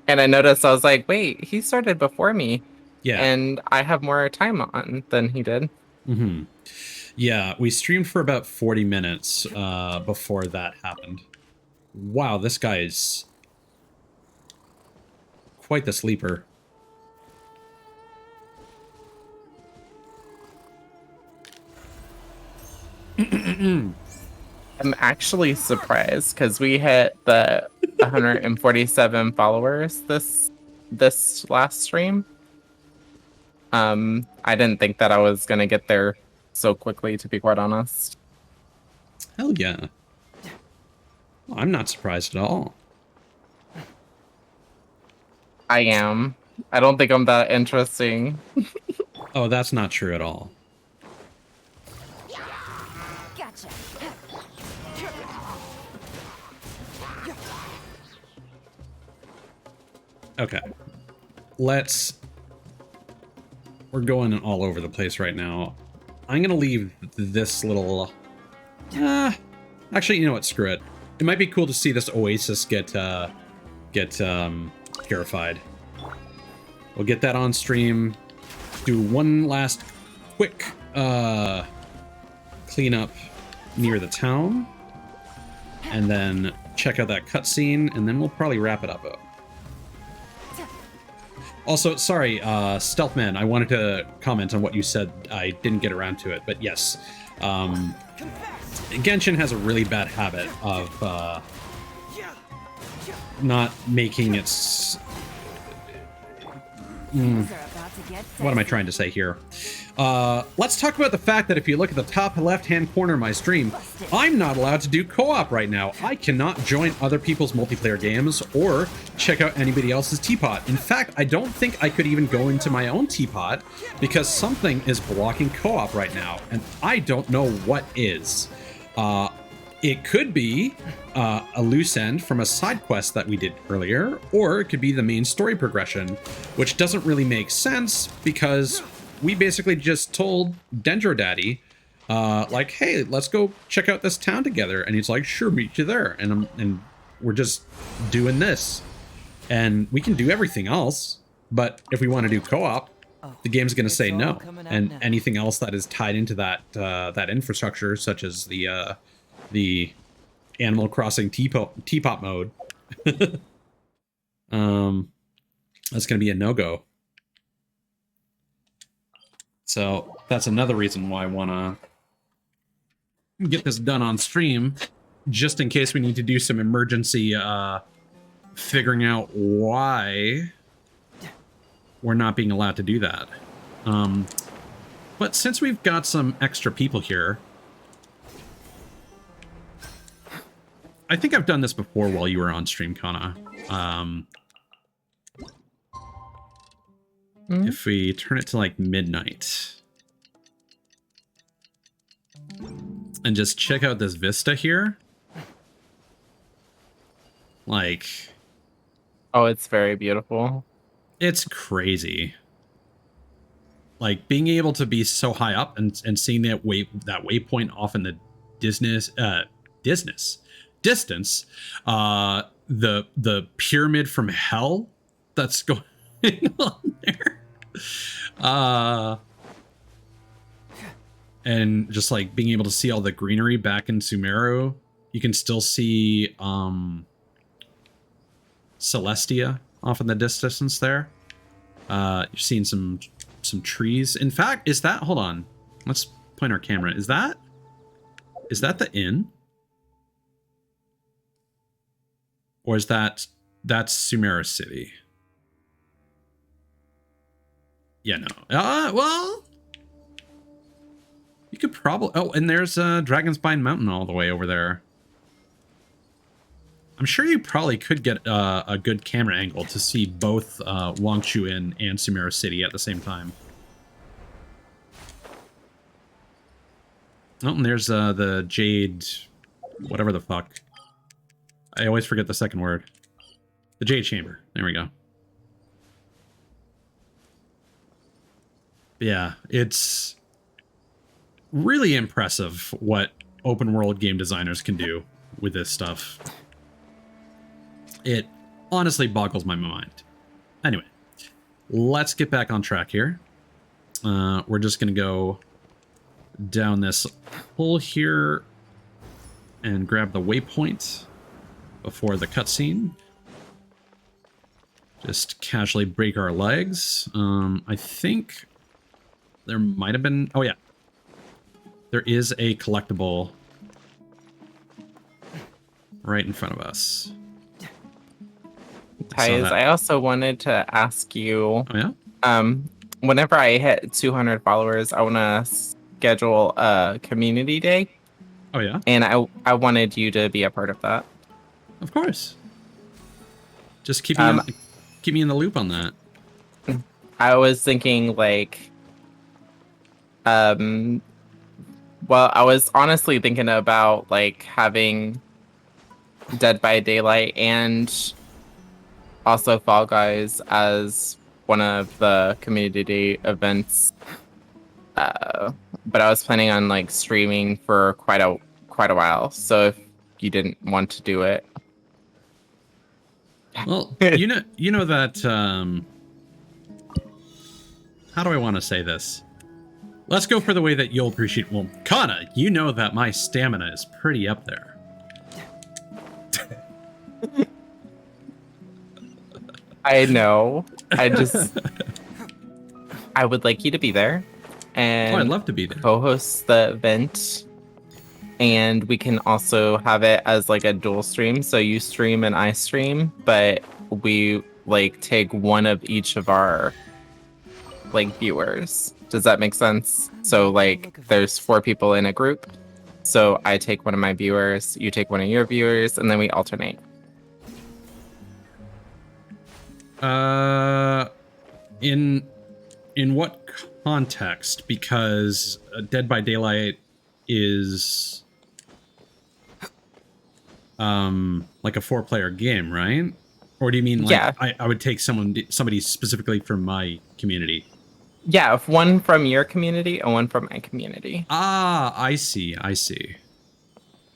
and I noticed, I was like, wait, he started before me, and I have more time on than he did. Mm-hmm. Yeah, we streamed for about 40 minutes before that happened. Wow, this guy is quite the sleeper. I'm actually surprised because we hit the 147 followers this last stream. I didn't think that I was gonna get there so quickly, to be quite honest. Hell yeah. Well, I'm not surprised at all. I am. I don't think I'm that interesting. Oh, that's not true at all. Gotcha. Okay. We're going all over the place right now. I'm gonna leave this little... actually, you know what? Screw it. It might be cool to see this oasis get purified. We'll get that on stream. Do one last quick cleanup near the town, and then check out that cutscene, and then we'll probably wrap it up. Also, sorry, Stealthman, I wanted to comment on what you said. I didn't get around to it, but yes. Genshin has a really bad habit of not making its... What am I trying to say here? Let's talk about the fact that if you look at the top left-hand corner of my stream, I'm not allowed to do co-op right now. I cannot join other people's multiplayer games or check out anybody else's teapot. In fact, I don't think I could even go into my own teapot because something is blocking co-op right now, and I don't know what is. it could be a loose end from a side quest that we did earlier, or it could be the main story progression, which doesn't really make sense because we basically just told Dendro Daddy, like, hey, let's go check out this town together. And he's like, sure, meet you there. And we're just doing this. And we can do everything else, but if we want to do co-op, the game's going to say no. And anything else that is tied into that that infrastructure, such as the Animal Crossing teapot mode, that's going to be a no-go. So that's another reason why I want to get this done on stream, just in case we need to do some emergency figuring out why we're not being allowed to do that. But since we've got some extra people here, I think I've done this before while you were on stream, Kana. If we turn it to like midnight and just check out this vista here, like, oh, it's very beautiful. It's crazy. Like being able to be so high up and seeing that waypoint off in the distance, the pyramid from hell that's going on there. And just like being able to see all the greenery back in Sumeru. You can still see Celestia off in the distance there. You're seeing some trees. In fact, is that, hold on, let's point our camera. Is that the inn? Or is that's Sumeru City? Yeah, no. Well, you could probably, oh, and there's Dragonspine Mountain all the way over there. I'm sure you probably could get a good camera angle to see both Wangshu Inn and Sumeru City at the same time. Oh, and there's the Jade, whatever the fuck. I always forget the second word. The Jade Chamber. There we go. Yeah, it's really impressive what open world game designers can do with this stuff. It honestly boggles my mind. Anyway, let's get back on track here. We're just going to go down this hole here and grab the waypoint before the cutscene. Just casually break our legs. I think there might have been... Oh, yeah. There is a collectible right in front of us. Tyus, I also wanted to ask you... Oh, yeah? Whenever I hit 200 followers, I want to schedule a community day. Oh, yeah? And I wanted you to be a part of that. Of course. Just keep me in the loop on that. I was thinking, like... well, I was honestly thinking about, like, having Dead by Daylight and also Fall Guys as one of the community day events. But I was planning on, like, streaming for quite a while. So if you didn't want to do it... Well, you know that, how do I want to say this? Let's go for the way that you'll appreciate. Well, Kana, you know that my stamina is pretty up there. I know. I would like you to be there. And I'd love to be there. Co-host the event. And we can also have it as like a dual stream. So you stream and I stream, but we like take one of each of our like viewers. Does that make sense? So like there's 4 people in a group. So I take one of my viewers, you take one of your viewers, and then we alternate. In what context? Because Dead by Daylight is like a 4-player game, right? Or do you mean like I would take somebody specifically from my community? Yeah, if one from your community and one from my community. Ah, I see. I see.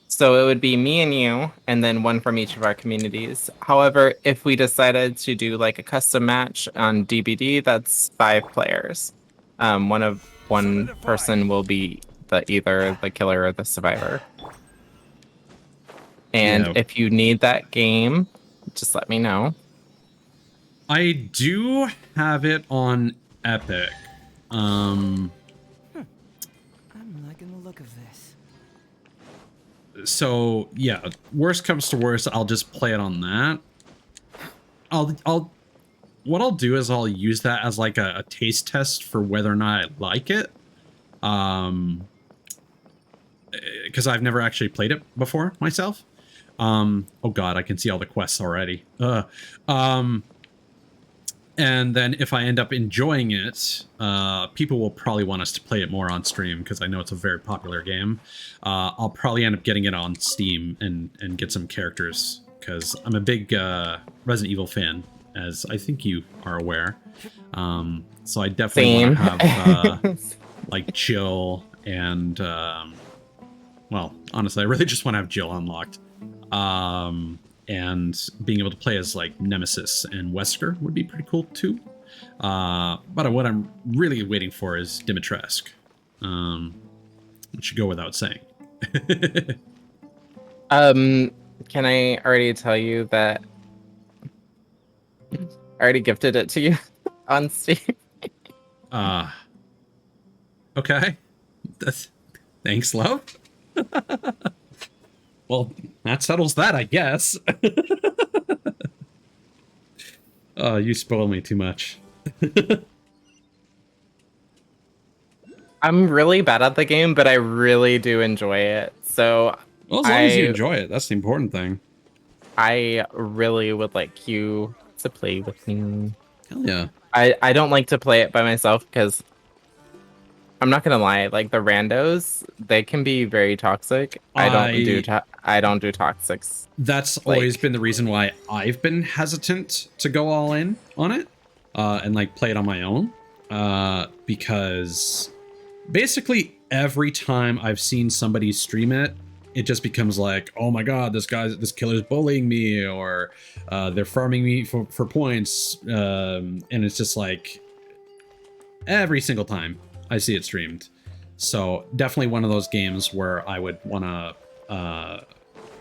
So it would be me and you, and then one from each of our communities. However, if we decided to do like a custom match on DBD, that's 5 players. One person will be either the killer or the survivor. And if you need that game, just let me know. I do have it on Epic. I'm liking the look of this. So yeah, worst comes to worst, I'll just play it on that. What I'll do is I'll use that as like a taste test for whether or not I like it. Because I've never actually played it before myself. Oh god, I can see all the quests already. And then if I end up enjoying it, people will probably want us to play it more on stream because I know it's a very popular game. I'll probably end up getting it on Steam and get some characters because I'm a big Resident Evil fan, as I think you are aware. So I definitely want to have like Jill and well, honestly, I really just want to have Jill unlocked. And being able to play as like Nemesis and Wesker would be pretty cool too. But what I'm really waiting for is Dimitrescu. It should go without saying. Can I already tell you that I already gifted it to you on Steam? Okay. Thanks, love. Well, that settles that, I guess. Oh, you spoil me too much. I'm really bad at the game, but I really do enjoy it. So, well, as long as you enjoy it, that's the important thing. I really would like you to play with me. Hell yeah. I don't like to play it by myself because I'm not gonna lie, like the randos, they can be very toxic. I don't do toxics. That's always been the reason why I've been hesitant to go all in on it and like play it on my own because basically every time I've seen somebody stream it, it just becomes like, oh my god, this killer's bullying me, or they're farming me for points, and it's just like every single time I see it streamed. So definitely one of those games where I would want to,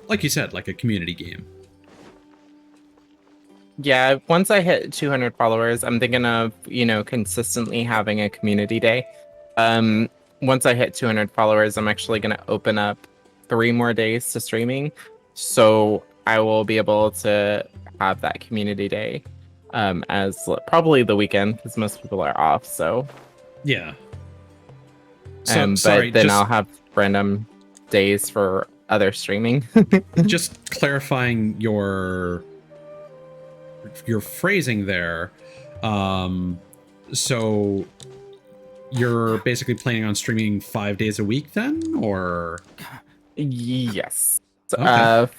like you said, like a community game. Yeah, once I hit 200 followers, I'm thinking of, consistently having a community day. Once I hit 200 followers, I'm actually going to open up 3 more days to streaming. So I will be able to have that community day as probably the weekend because most people are off. So yeah. So, but then I'll have random days for other streaming. Just clarifying your phrasing there. So you're basically planning on streaming 5 days a week then, or? Yes. Okay.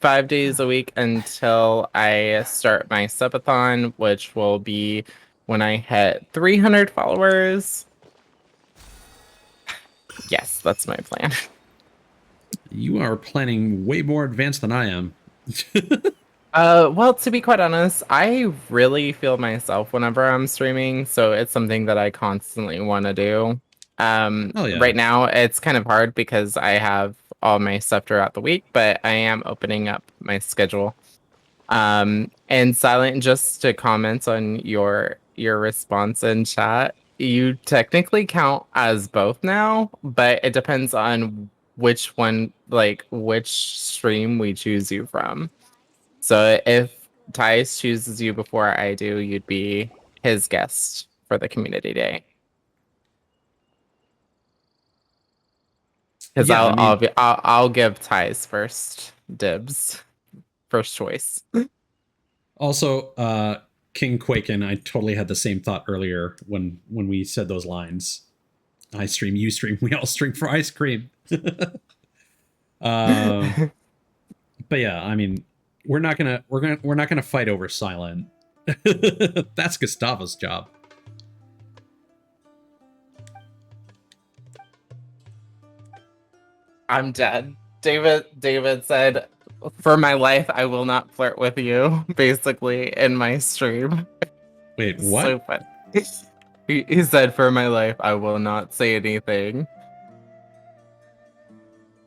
5 days a week until I start my subathon, which will be when I hit 300 followers. Yes, that's my plan. You are planning way more advanced than I am. Well, to be quite honest, I really feel myself whenever I'm streaming, so it's something that I constantly want to do. Yeah. Right now, it's kind of hard because I have all my stuff throughout the week, but I am opening up my schedule. And Silent, just to comment on your response in chat, you technically count as both now, but it depends on which one, like which stream we choose you from. So if Tice chooses you before I do, you'd be his guest for the community day. Because I'll give Tice first dibs, first choice. Also, King Quaken, I totally had the same thought earlier when we said those lines. I stream, you stream, we all stream for ice cream. But yeah, I mean, we're not gonna fight over Silent. That's Gustavo's job. I'm dead. David said, "For my life, I will not flirt with you." Basically, in my stream. Wait, what? So funny. He said, "For my life, I will not say anything."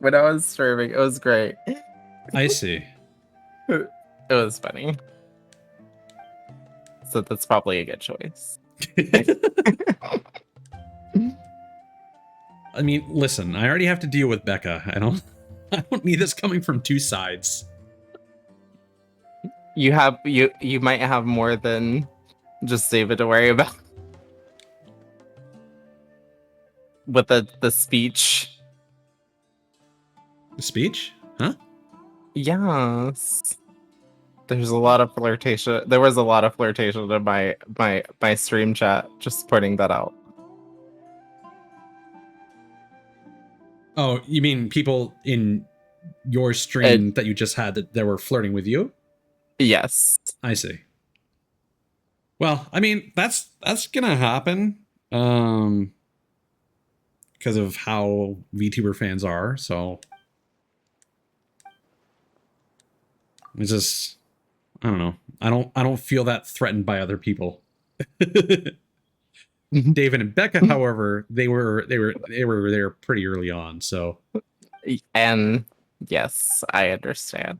When I was streaming, it was great. I see. It was funny. So that's probably a good choice. I mean, listen, I already have to deal with Becca. I don't need this coming from two sides. You might have more than just David to worry about. With the speech. The speech? Huh? Yes. There's a lot of flirtation. There was a lot of flirtation in my stream chat. Just pointing that out. Oh, you mean people in your stream that you just had that were flirting with you? Yes. I see. Well, I mean, that's gonna happen. Because of how VTuber fans are, so it's just, I don't know. I don't feel that threatened by other people. David and Becca, however, they were there pretty early on, so. And yes, I understand.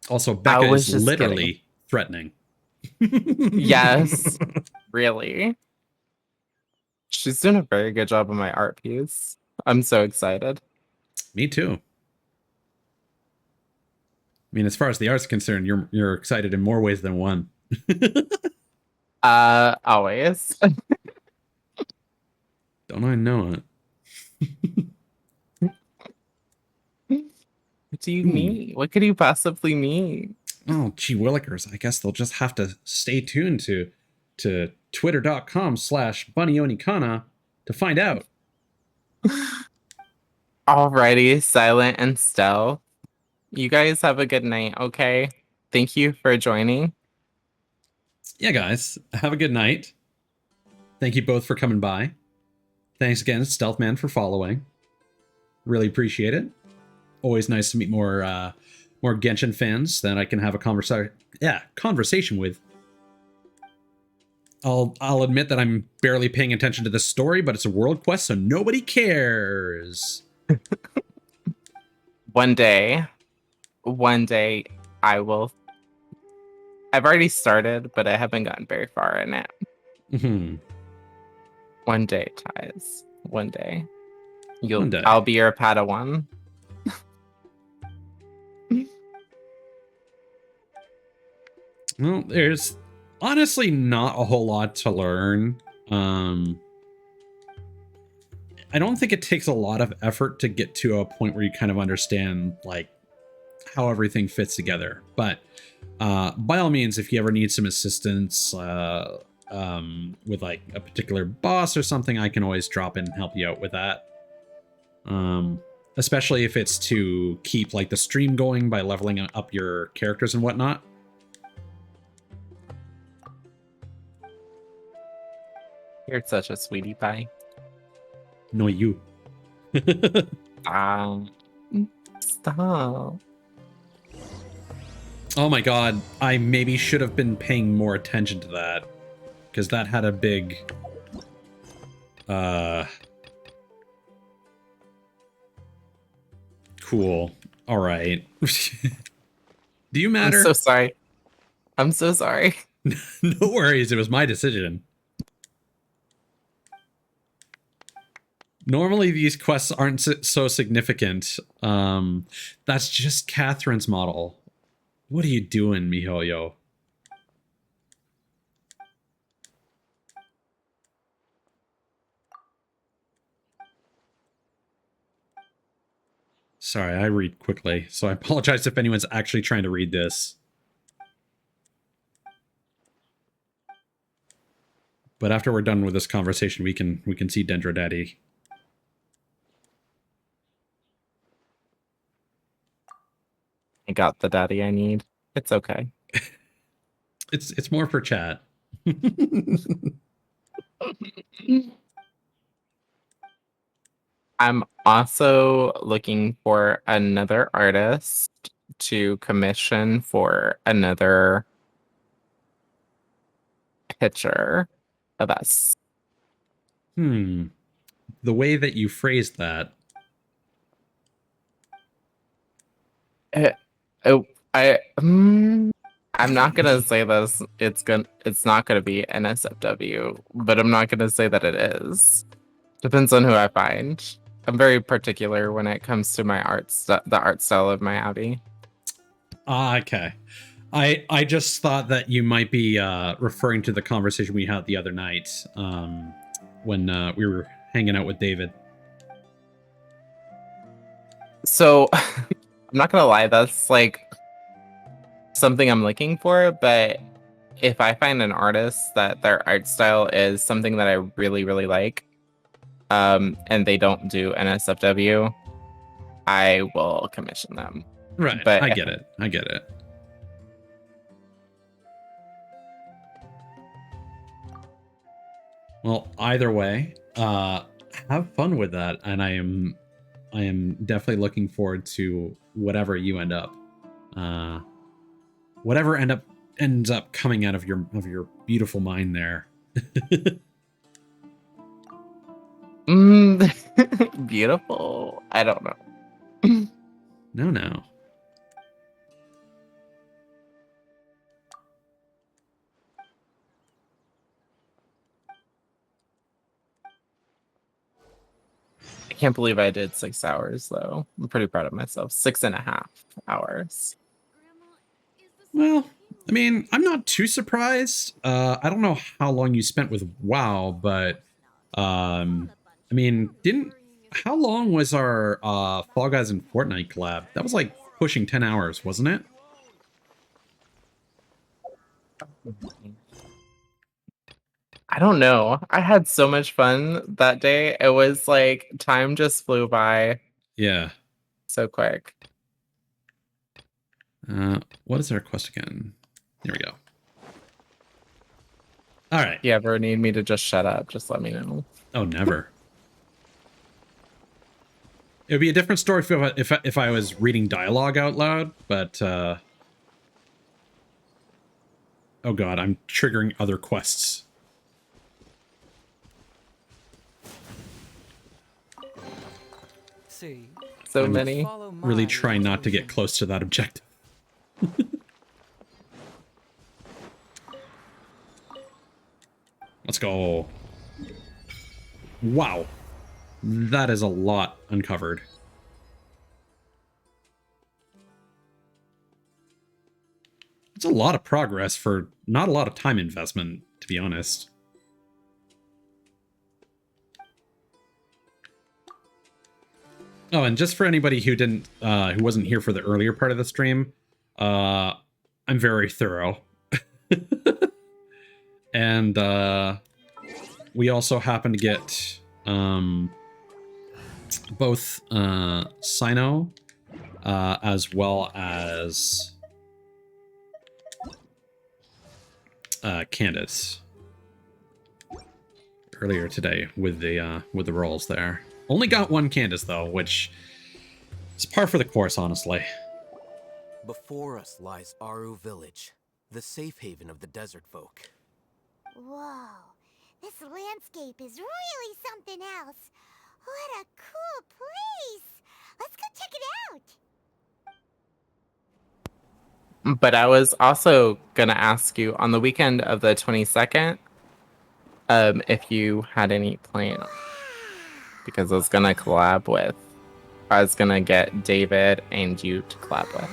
Also, Becca is literally threatening. Yes, really. She's doing a very good job on my art piece. I'm so excited. Me too. I mean, as far as the art's concerned, you're excited in more ways than one. Always. Don't I know it? What do you mean? What could you possibly mean? Oh, gee willikers. I guess they'll just have to stay tuned to twitter.com/bunnyonikana to find out. Alrighty, Silent and Stell. You guys have a good night, okay? Thank you for joining. Yeah, guys. Have a good night. Thank you both for coming by. Thanks again, Stealthman, for following. Really appreciate it. Always nice to meet more Genshin fans that I can have a conversation with. I'll admit that I'm barely paying attention to this story, but it's a world quest, so nobody cares. One day, I will. I've already started, but I haven't gotten very far in it. Mm-hmm. One day, Ties. One day. One day. I'll be your Padawan. Well, there's honestly not a whole lot to learn. I don't think it takes a lot of effort to get to a point where you kind of understand like how everything fits together. But by all means, if you ever need some assistance with like a particular boss or something, I can always drop in and help you out with that. Especially if it's to keep like the stream going by leveling up your characters and whatnot. You're such a sweetie pie. No, you. Stop. Oh my god, I maybe should have been paying more attention to that. Because that had a big... Cool. Alright. Do you matter? I'm so sorry. I'm so sorry. No worries, it was my decision. Normally these quests aren't so significant. That's just Catherine's model. What are you doing, MiHoYo? Sorry, I read quickly, so I apologize if anyone's actually trying to read this. But after we're done with this conversation, we can see Dendro Daddy. I got the daddy I need. It's okay. It's more for chat. I'm also looking for another artist to commission for another picture of us. The way that you phrased that. I'm not gonna say this. It's not gonna be NSFW, but I'm not gonna say that it is. Depends on who I find. I'm very particular when it comes to my the art style of my Abby. Okay. I just thought that you might be referring to the conversation we had the other night when we were hanging out with David. So, I'm not gonna lie, that's like something I'm looking for, but if I find an artist that their art style is something that I really, really like, and they don't do NSFW, I will commission them. Right. But I get it. I get it. Well, either way, have fun with that, and I am definitely looking forward to whatever you end up, whatever ends up coming out of your beautiful mind there. Beautiful. I don't know. No. I can't believe I did 6 hours though. I'm pretty proud of myself. 6.5 hours. Well, I mean, I'm not too surprised. I don't know how long you spent with WoW, but I mean, how long was our Fall Guys and Fortnite collab? That was like pushing 10 hours, wasn't it? I don't know. I had so much fun that day. It was like time just flew by. Yeah. So quick. What is our quest again? There we go. All right. If you ever need me to just shut up, just let me know. Oh, never. It would be a different story if I was reading dialogue out loud, but oh god, I'm triggering other quests. So I'm many. Really trying not to get close to that objective. Let's go. Wow. That is a lot uncovered. It's a lot of progress for not a lot of time investment, to be honest. Oh, and just for anybody who who wasn't here for the earlier part of the stream, I'm very thorough. And we also happen to get both Sino as well as Candace earlier today with the roles there. Only got one Candace though, which is par for the course, honestly. Before us lies Aru Village, the safe haven of the desert folk. Whoa, this landscape is really something else. What a cool place! Let's go check it out! But I was also gonna ask you on the weekend of the 22nd, if you had any plans, because I was gonna get David and you to collab with.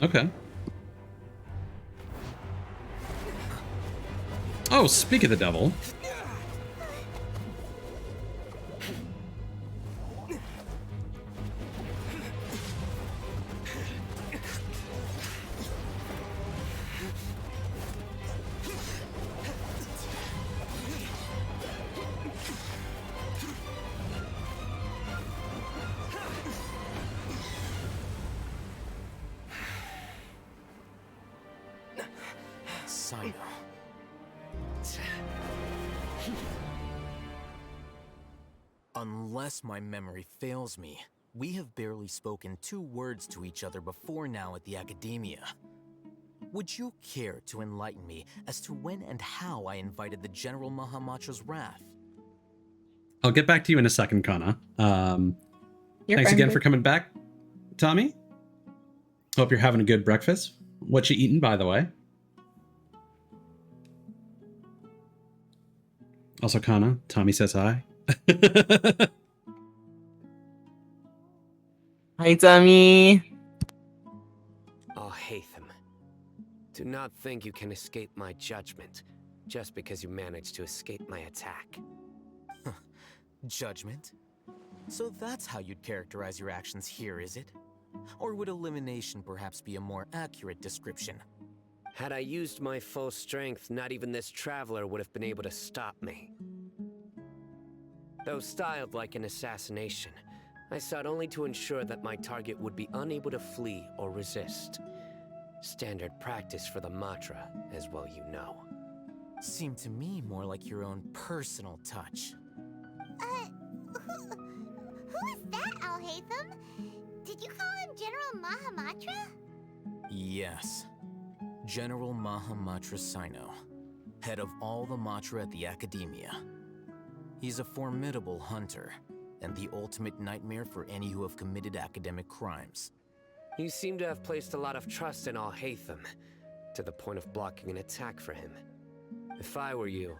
Okay. Oh, speak of the devil. Sino. Unless my memory fails me, we have barely spoken 2 words to each other before now at the Academia. Would you care to enlighten me as to when and how I invited the General Mahamatra's wrath? I'll get back to you in a second, Kana. Thanks again for coming back, Tommy. Hope you're having a good breakfast. What you eating, by the way? Also, Kana, Tommy says hi. Hi, Tommy. Oh, Hatham. Do not think you can escape my judgment just because you managed to escape my attack. Judgment? So that's how you'd characterize your actions here, is it? Or would elimination perhaps be a more accurate description? Had I used my full strength, not even this traveler would have been able to stop me. Though styled like an assassination, I sought only to ensure that my target would be unable to flee or resist. Standard practice for the Matra, as well you know. Seemed to me more like your own personal touch. Who is that, Alhaitham? Did you call him General Mahamatra? Yes. General Mahamatra Sino, head of all the Matra at the Academia. He's a formidable hunter, and the ultimate nightmare for any who have committed academic crimes. You seem to have placed a lot of trust in Alhaitham, to the point of blocking an attack for him. If I were you,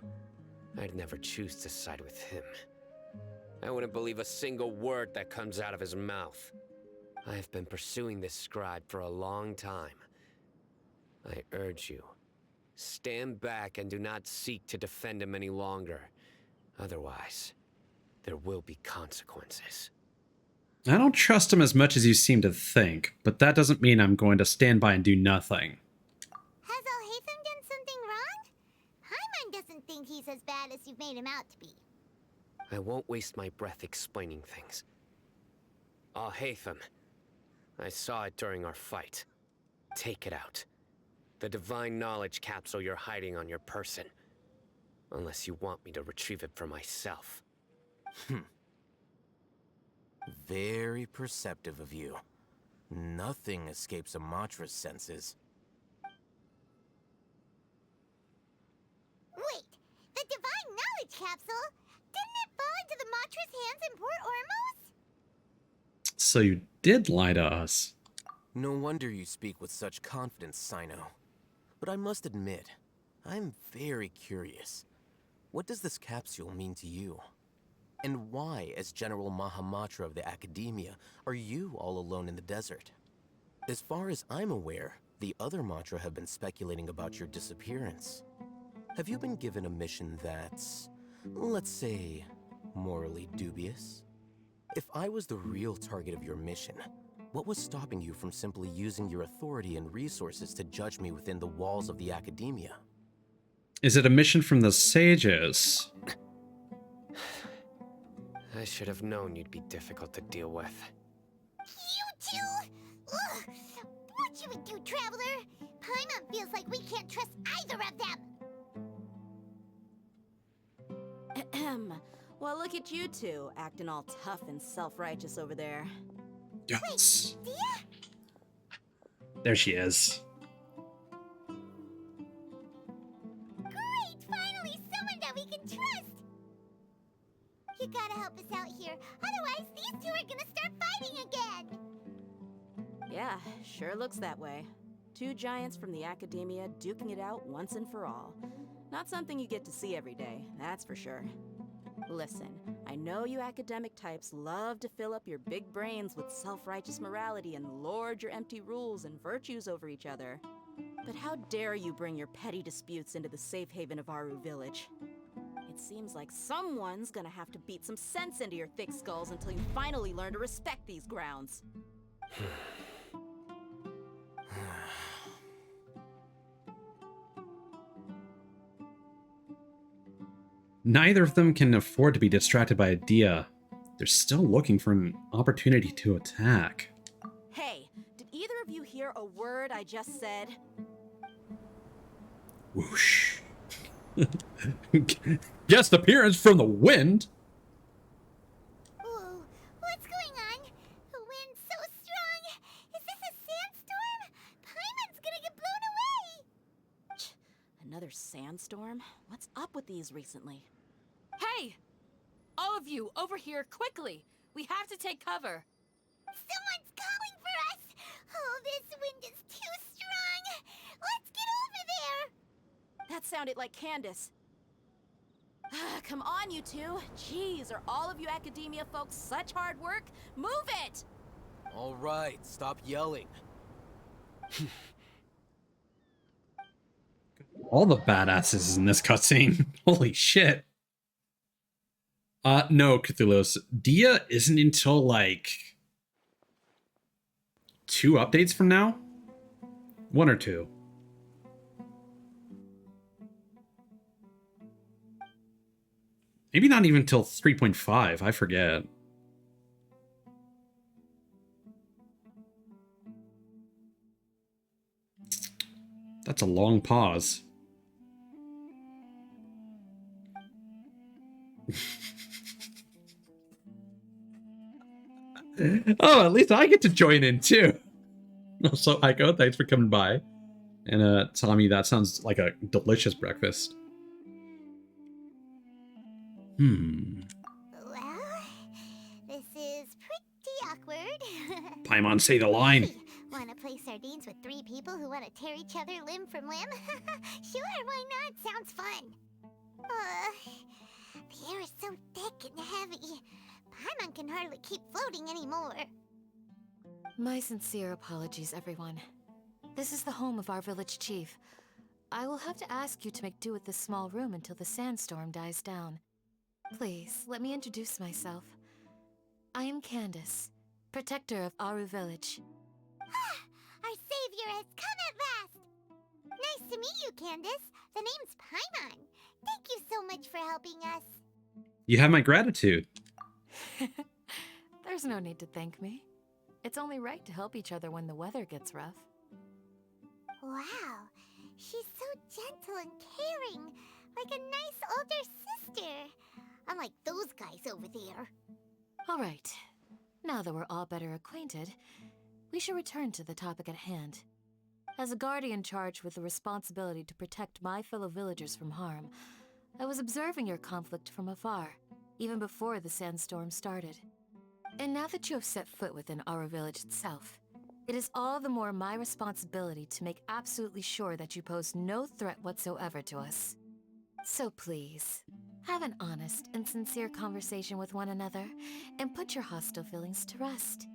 I'd never choose to side with him. I wouldn't believe a single word that comes out of his mouth. I have been pursuing this scribe for a long time. I urge you, stand back and do not seek to defend him any longer. Otherwise, there will be consequences. I don't trust him as much as you seem to think, but that doesn't mean I'm going to stand by and do nothing. Has Alhaitham done something wrong? Hyman doesn't think he's as bad as you've made him out to be. I won't waste my breath explaining things. Alhaitham, I saw it during our fight. Take it out. The divine knowledge capsule you're hiding on your person. Unless you want me to retrieve it for myself. Very perceptive of you. Nothing escapes a Matra's senses. Wait, the divine knowledge capsule? Didn't it fall into the Matra's hands in Port Ormos? So you did lie to us. No wonder you speak with such confidence, Sino. But I must admit, I'm very curious. What does this capsule mean to you? And why, as General Mahamatra of the Academia, are you all alone in the desert? As far as I'm aware, the other Matra have been speculating about your disappearance. Have you been given a mission that's, let's say, morally dubious? If I was the real target of your mission, what was stopping you from simply using your authority and resources to judge me within the walls of the Academia? Is it a mission from the sages? I should have known you'd be difficult to deal with. You two? Ugh. What you would do, Traveler? Paimon feels like we can't trust either of them. Ahem. Well, look at you two, acting all tough and self-righteous over there. Yes. Wait, There she is. great! Finally, someone that we can trust! You gotta help us out here, otherwise these two are gonna start fighting again! Yeah, sure looks that way. 2 giants from the Academia duking it out once and for all. Not something you get to see every day, that's for sure. Listen, I know you academic types love to fill up your big brains with self-righteous morality and lord your empty rules and virtues over each other. But how dare you bring your petty disputes into the safe haven of Aru Village? It seems like someone's gonna have to beat some sense into your thick skulls until you finally learn to respect these grounds. Neither of them can afford to be distracted by a Dia. They're still looking for an opportunity to attack. Hey, did either of you hear a word I just said? Whoosh. Guest appearance from the wind. Whoa, what's going on? The wind's so strong. Is this a sandstorm? Paimon's gonna get blown away. Another sandstorm? What's up with these recently? Hey! All of you, over here, quickly! We have to take cover. Someone's calling for us. Oh, this wind is too strong. Let's get over there. That sounded like Candace. Come on, you two. Jeez, are all of you academia folks such hard work? Move it! All right, stop yelling. All the badasses in this cutscene. Holy shit. No, Cthulhu's. Dia isn't until like 2 updates from now? 1 or 2. Maybe not even till 3.5, I forget. That's a long pause. Oh, at least I get to join in too. Also, Aiko, thanks for coming by. And Tommy, that sounds like a delicious breakfast. Well, this is pretty awkward. Paimon, say the line. Want to play sardines with 3 people who want to tear each other limb from limb? Sure, why not? Sounds fun. The air is so thick and heavy. Paimon can hardly keep floating anymore. My sincere apologies, everyone. This is the home of our village chief. I will have to ask you to make do with this small room until the sandstorm dies down. Please, let me introduce myself. I am Candace, protector of Aru village. Our savior has come at last! Nice to meet you, Candace. The name's Paimon. Thank you so much for helping us. You have my gratitude. There's no need to thank me. It's only right to help each other when the weather gets rough. Wow, she's so gentle and caring, like a nice older sister. Unlike those guys over there. All right, now that we're all better acquainted, we should return to the topic at hand. As a guardian charged with the responsibility to protect my fellow villagers from harm, I was observing your conflict from afar, even before the sandstorm started. And now that you have set foot within our village itself, it is all the more my responsibility to make absolutely sure that you pose no threat whatsoever to us. So please, have an honest and sincere conversation with one another, and put your hostile feelings to rest.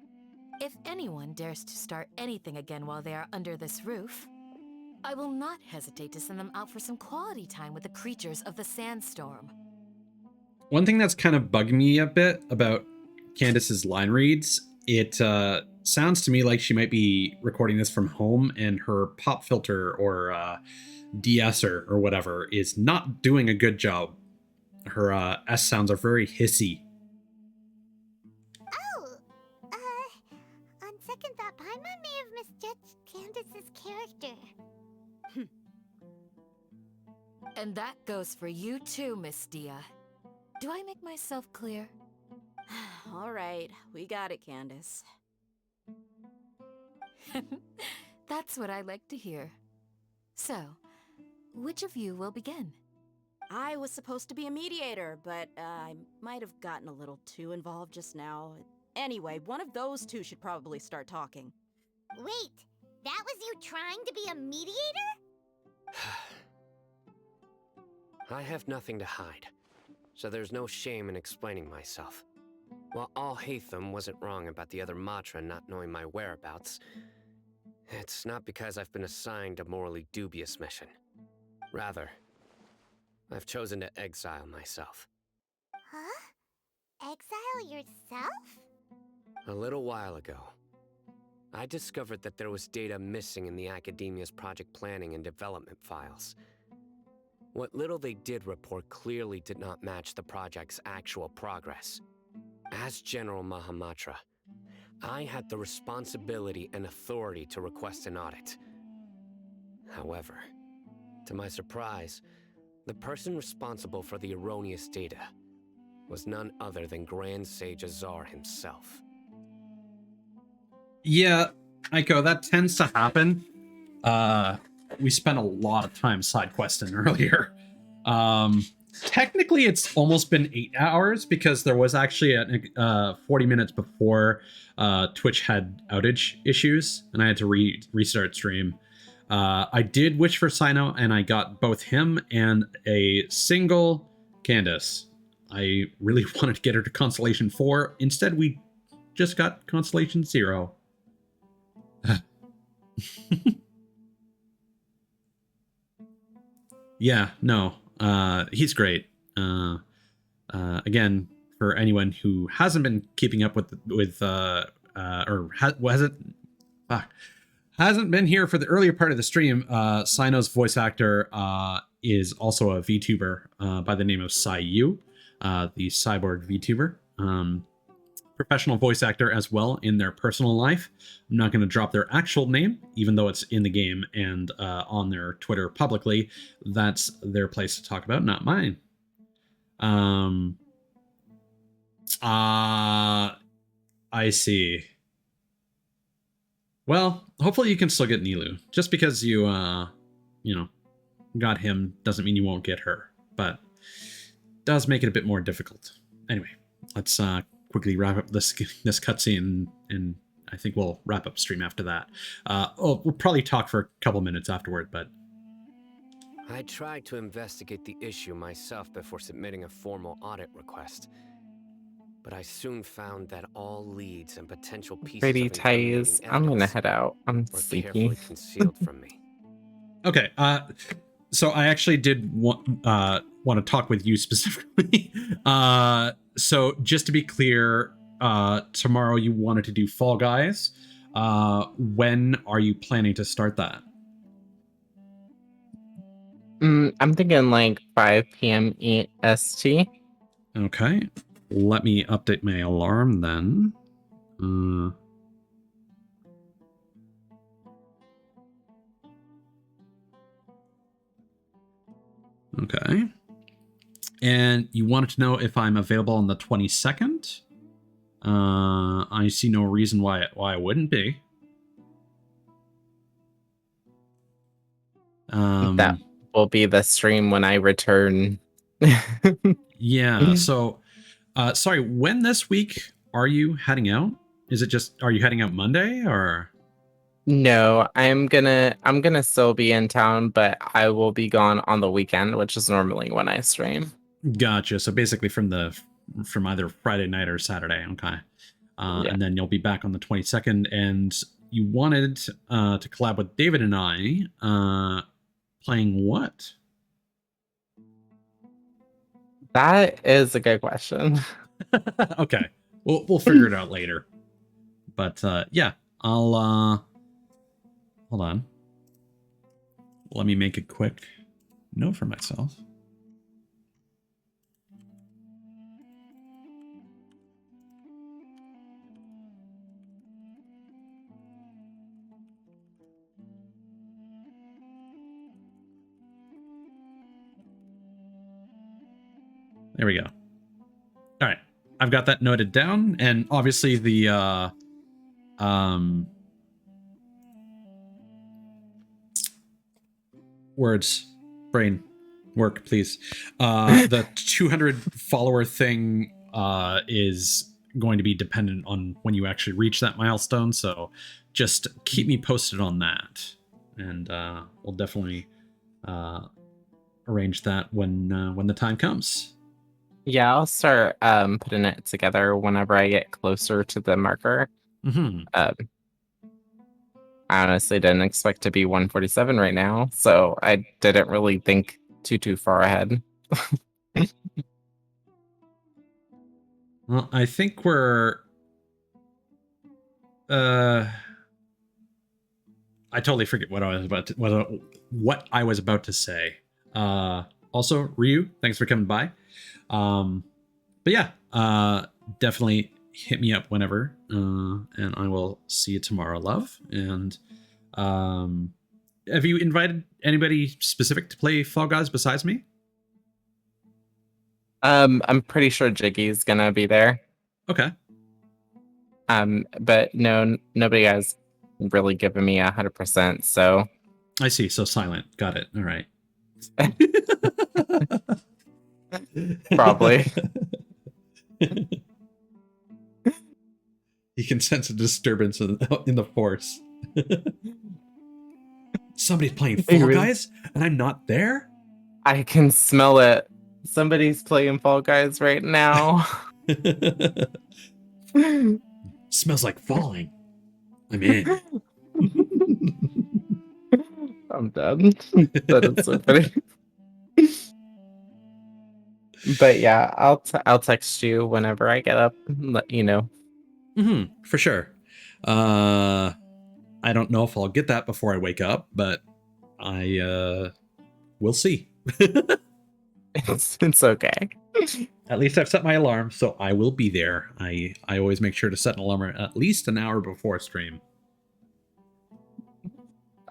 If anyone dares to start anything again while they are under this roof, I will not hesitate to send them out for some quality time with the creatures of the sandstorm. One thing that's kind of bugging me a bit about Candace's line reads, it sounds to me like she might be recording this from home and her pop filter or de-esser or whatever is not doing a good job. Her S sounds are very hissy. Oh, on second thought, Paimon may have misjudged Candace's character. And that goes for you too, Miss Dia. Do I make myself clear? All right, we got it, Candace. That's what I like to hear. So, which of you will begin? I was supposed to be a mediator, but I might have gotten a little too involved just now. Anyway, one of those two should probably start talking. Wait, that was you trying to be a mediator? I have nothing to hide, so there's no shame in explaining myself. While Alhaitham wasn't wrong about the other Matra not knowing my whereabouts, it's not because I've been assigned a morally dubious mission. Rather, I've chosen to exile myself. Huh? Exile yourself? A little while ago, I discovered that there was data missing in the Academia's project planning and development files. What little they did report clearly did not match the project's actual progress. As General Mahamatra, I had the responsibility and authority to request an audit. However, To my surprise, the person responsible for the erroneous data was none other than Grand Sage Azar himself. Yeah, Aiko, that tends to happen. We spent a lot of time side questing earlier. Technically, it's almost been 8 hours because there was actually 40 minutes before Twitch had outage issues, and I had to restart stream. I did wish for Sino, and I got both him and a single Candace. I really wanted to get her to Constellation 4. Instead, we just got Constellation 0. Yeah, no, he's great. Again, for anyone who hasn't been keeping up with hasn't been here for the earlier part of the stream, Sino's voice actor is also a VTuber by the name of Yu, the cyborg VTuber. Professional voice actor as well in their personal life. I'm not going to drop their actual name, even though it's in the game and on their Twitter publicly. That's their place to talk about, not mine. I see. Well, hopefully you can still get Nilu. Just because you got him doesn't mean you won't get her, but does make it a bit more difficult. Anyway, let's quickly wrap up this cutscene, and I think we'll wrap up stream after that. We'll probably talk for a couple minutes afterward, but... I tried to investigate the issue myself before submitting a formal audit request, but I soon found that all leads and potential pieces Pretty of incriminating ties. I'm gonna evidence head out. I'm were sleepy. carefully concealed from me. Okay, so I actually did want to talk with you specifically. So just to be clear, tomorrow you wanted to do Fall Guys. When are you planning to start that? I'm thinking like 5 p.m. EST. Okay, let me update my alarm then. Okay. And you wanted to know if I'm available on the 22nd? I see no reason why I wouldn't be. That will be the stream when I return. Yeah, so sorry, when this week are you heading out? Is it just, are you heading out Monday or? No, I'm gonna still be in town, but I will be gone on the weekend, which is normally when I stream. Gotcha. So basically from either Friday night or Saturday. Okay. Yeah. And then you'll be back on the 22nd, and you wanted to collab with David and I playing what? That is a good question. Okay. We'll figure it out later. But yeah, I'll hold on. Let me make a quick note for myself. There we go. All right. I've got that noted down, and obviously the words, brain, work, please. The 200 follower thing is going to be dependent on when you actually reach that milestone, so just keep me posted on that, and we'll definitely arrange that when the time comes. Yeah, I'll start putting it together whenever I get closer to the marker. Mm-hmm. I honestly didn't expect to be 147 right now, so I didn't really think too far ahead. Well, I think we're I totally forget what I was about to say. Also, Ryu, thanks for coming by. But yeah, definitely hit me up whenever, and I will see you tomorrow, love. And have you invited anybody specific to play Fall Guys besides me? I'm pretty sure Jiggy's gonna be there. Okay. But no, nobody has really given me 100%. So I see. So silent. Got it. All right. Probably. You can sense a disturbance in the force. Somebody's playing Fall Guys, and I'm not there? I can smell it. Somebody's playing Fall Guys right now. Smells like falling. I'm in. I'm done. That is so funny. But yeah, I'll text you whenever I get up and let you know. For sure. I don't know if I'll get that before I wake up, but we'll see. It's okay. At least I've set my alarm, so I will be there. I always make sure to set an alarm at least an hour before stream.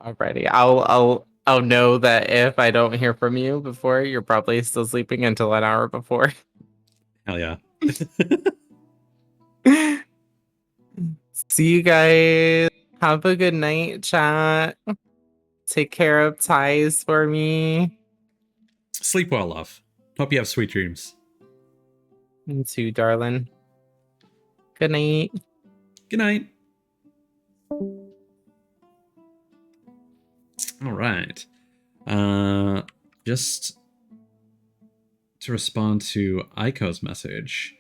Alrighty, I'll know that if I don't hear from you before, you're probably still sleeping until an hour before. Hell yeah. See you guys. Have a good night, chat. Take care of Ties for me. Sleep well, love. Hope you have sweet dreams. You too, darling. Good night. Good night. All right. Just to respond to Aiko's message.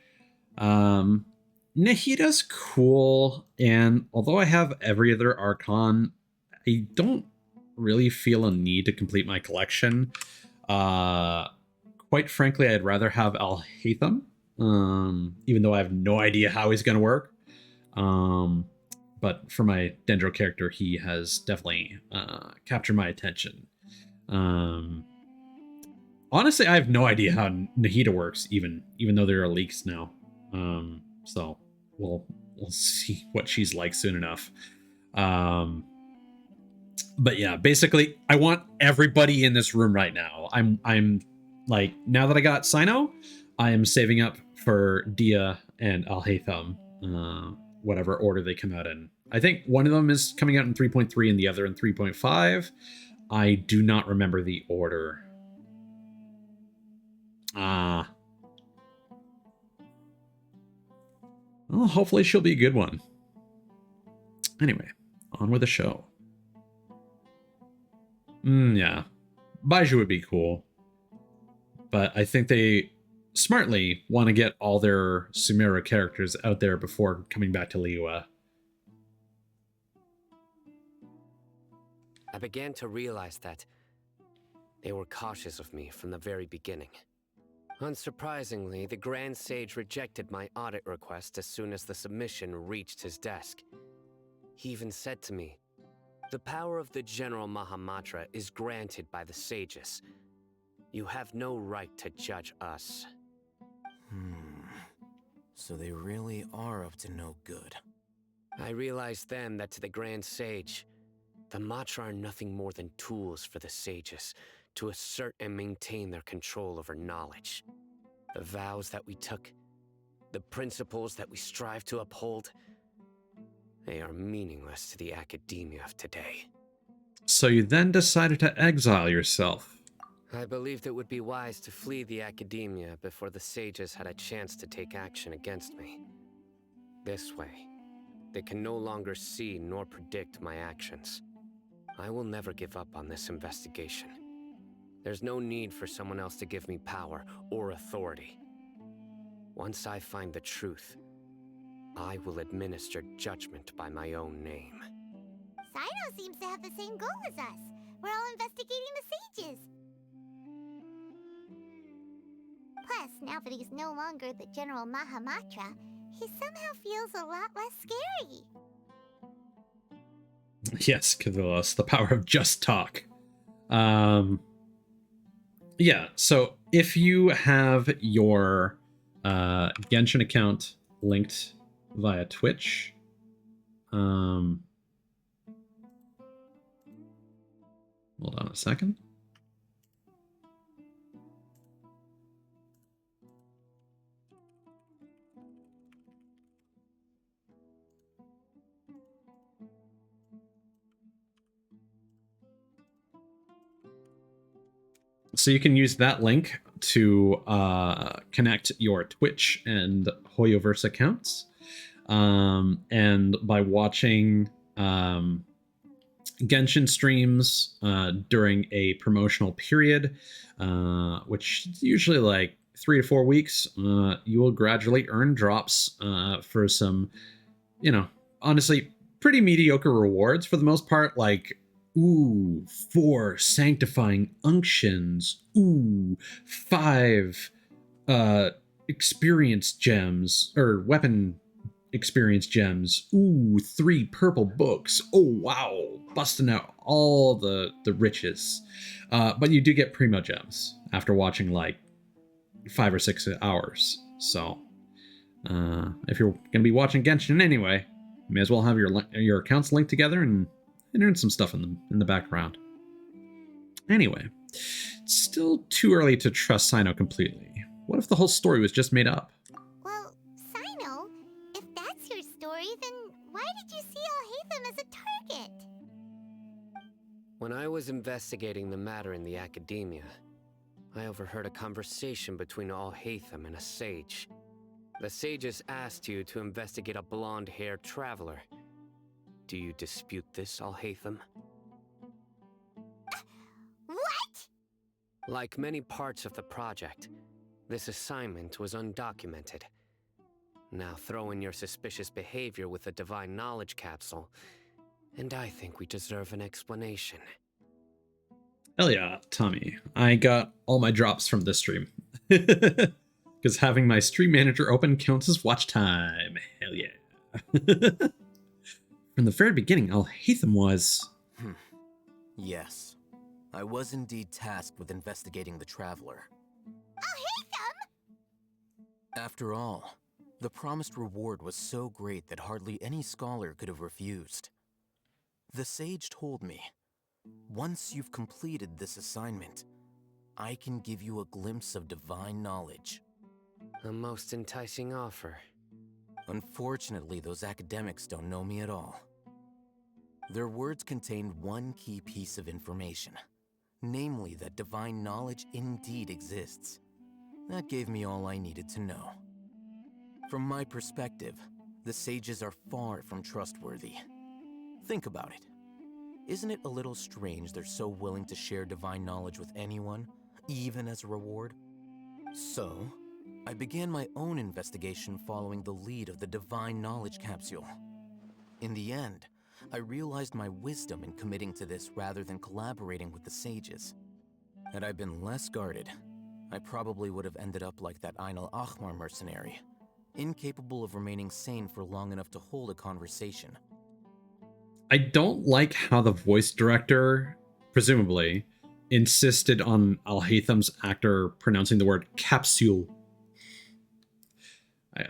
Nahita's cool, and although I have every other Archon, I don't really feel a need to complete my collection. Quite frankly, I'd rather have Alhaitham, even though I have no idea how he's going to work. But for my Dendro character, he has definitely captured my attention. Honestly, I have no idea how Nahita works, even though there are leaks now. So we'll see what she's like soon enough. But yeah, basically, I want everybody in this room right now. I'm like, now that I got Sino, I am saving up for Dia and Alhaitham, whatever order they come out in. I think one of them is coming out in 3.3 and the other in 3.5. I do not remember the order. Well, hopefully she'll be a good one. Anyway, on with the show. Yeah. Baiju would be cool. But I think they smartly want to get all their Sumeru characters out there before coming back to Liyue. I began to realize that they were cautious of me from the very beginning. Unsurprisingly, the Grand Sage rejected my audit request as soon as the submission reached his desk. He even said to me, "The power of the General Mahamatra is granted by the sages. You have no right to judge us." So they really are up to no good. I realized then that to the Grand Sage, the Matra are nothing more than tools for the sages to assert and maintain their control over knowledge. The vows that we took, the principles that we strive to uphold, they are meaningless to the academia of today. So you then decided to exile yourself. I believed it would be wise to flee the academia before the sages had a chance to take action against me. This way, they can no longer see nor predict my actions. I will never give up on this investigation. There's no need for someone else to give me power or authority. Once I find the truth, I will administer judgment by my own name. Sino seems to have the same goal as us. We're all investigating the sages. Plus, now that he's no longer the General Mahamatra, he somehow feels a lot less scary. Yes, Cavillos, the power of just talk. Yeah, so if you have your Genshin account linked via Twitch, a second. So you can use that link to connect your Twitch and Hoyoverse accounts. And by watching Genshin streams during a promotional period, which is usually like 3 to 4 weeks, you will gradually earn drops for some, honestly, pretty mediocre rewards for the most part, like, ooh, 4 sanctifying unctions, ooh, 5 experience gems, or weapon experience gems, ooh, 3 purple books, oh wow, busting out all the riches. But you do get primo gems after watching like 5 or 6 hours. So if you're going to be watching Genshin anyway, you may as well have your accounts linked together and earn some stuff in the background. Anyway, it's still too early to trust Sino completely. What if the whole story was just made up? Well, Sino, if that's your story, then why did you see Alhaitham as a target? When I was investigating the matter in the academia, I overheard a conversation between Alhaitham and a sage. The sages asked you to investigate a blonde-haired traveler. Do you dispute this, Alhaitham? What? Like many parts of the project, this assignment was undocumented. Now throw in your suspicious behavior with the divine knowledge capsule, and I think we deserve an explanation. Hell yeah, Tommy. I got all my drops from this stream. Because having my stream manager open counts as watch time. Hell yeah. From the very beginning, Alhaitham was... Yes. I was indeed tasked with investigating the Traveler. Alhaitham! After all, the promised reward was so great that hardly any scholar could have refused. The sage told me, once you've completed this assignment, I can give you a glimpse of divine knowledge. A most enticing offer. Unfortunately, those academics don't know me at all. Their words contained one key piece of information, namely that divine knowledge indeed exists. That gave me all I needed to know. From my perspective, the sages are far from trustworthy. Think about it. Isn't it a little strange they're so willing to share divine knowledge with anyone, even as a reward? So, I began my own investigation following the lead of the divine knowledge capsule. In the end, I realized my wisdom in committing to this rather than collaborating with the sages. Had I been less guarded, I probably would have ended up like that Ain al-Ahmar mercenary, incapable of remaining sane for long enough to hold a conversation. I don't like how the voice director, presumably, insisted on Alhaitham's actor pronouncing the word capsule.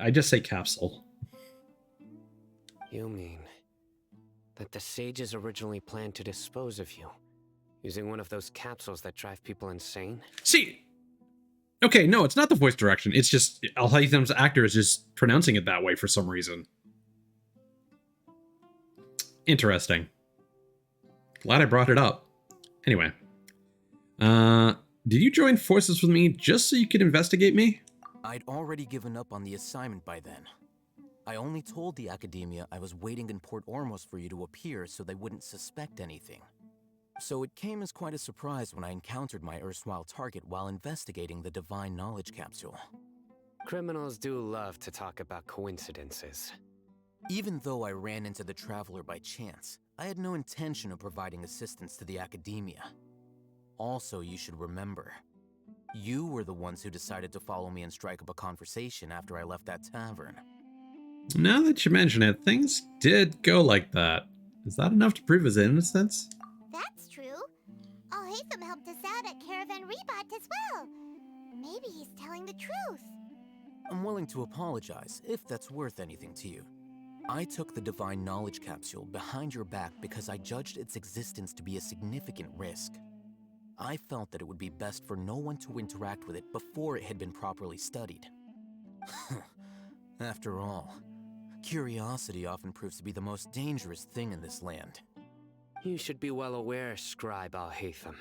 I just say capsule. You mean that the sages originally planned to dispose of you, using one of those capsules that drive people insane? See, okay, no, it's not the voice direction. It's just Alhaitham's actor is just pronouncing it that way for some reason. Interesting. Glad I brought it up. Anyway. Did you join forces with me just so you could investigate me? I'd already given up on the assignment by then. I only told the academia I was waiting in Port Ormos for you to appear so they wouldn't suspect anything. So it came as quite a surprise when I encountered my erstwhile target while investigating the divine knowledge capsule. Criminals do love to talk about coincidences. Even though I ran into the Traveler by chance, I had no intention of providing assistance to the academia. Also, you should remember, you were the ones who decided to follow me and strike up a conversation after I left that tavern. Now that you mention it, things did go like that. Is that enough to prove his innocence? That's true. Alhaitham helped us out at Caravan Rebat as well. Maybe he's telling the truth. I'm willing to apologize, if that's worth anything to you. I took the divine knowledge capsule behind your back because I judged its existence to be a significant risk. I felt that it would be best for no one to interact with it before it had been properly studied. After all, curiosity often proves to be the most dangerous thing in this land. You should be well aware, Scribe Al-Haytham,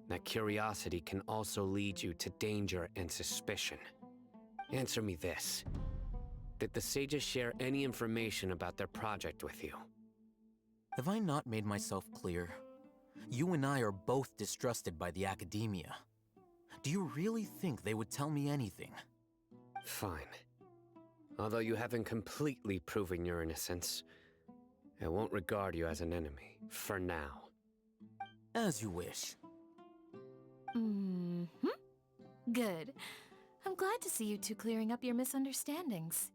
that curiosity can also lead you to danger and suspicion. Answer me this. Did the sages share any information about their project with you? Have I not made myself clear? You and I are both distrusted by the academia. Do you really think they would tell me anything? Fine. Although you haven't completely proven your innocence, I won't regard you as an enemy, for now. As you wish. Mm-hmm. Good. I'm glad to see you two clearing up your misunderstandings.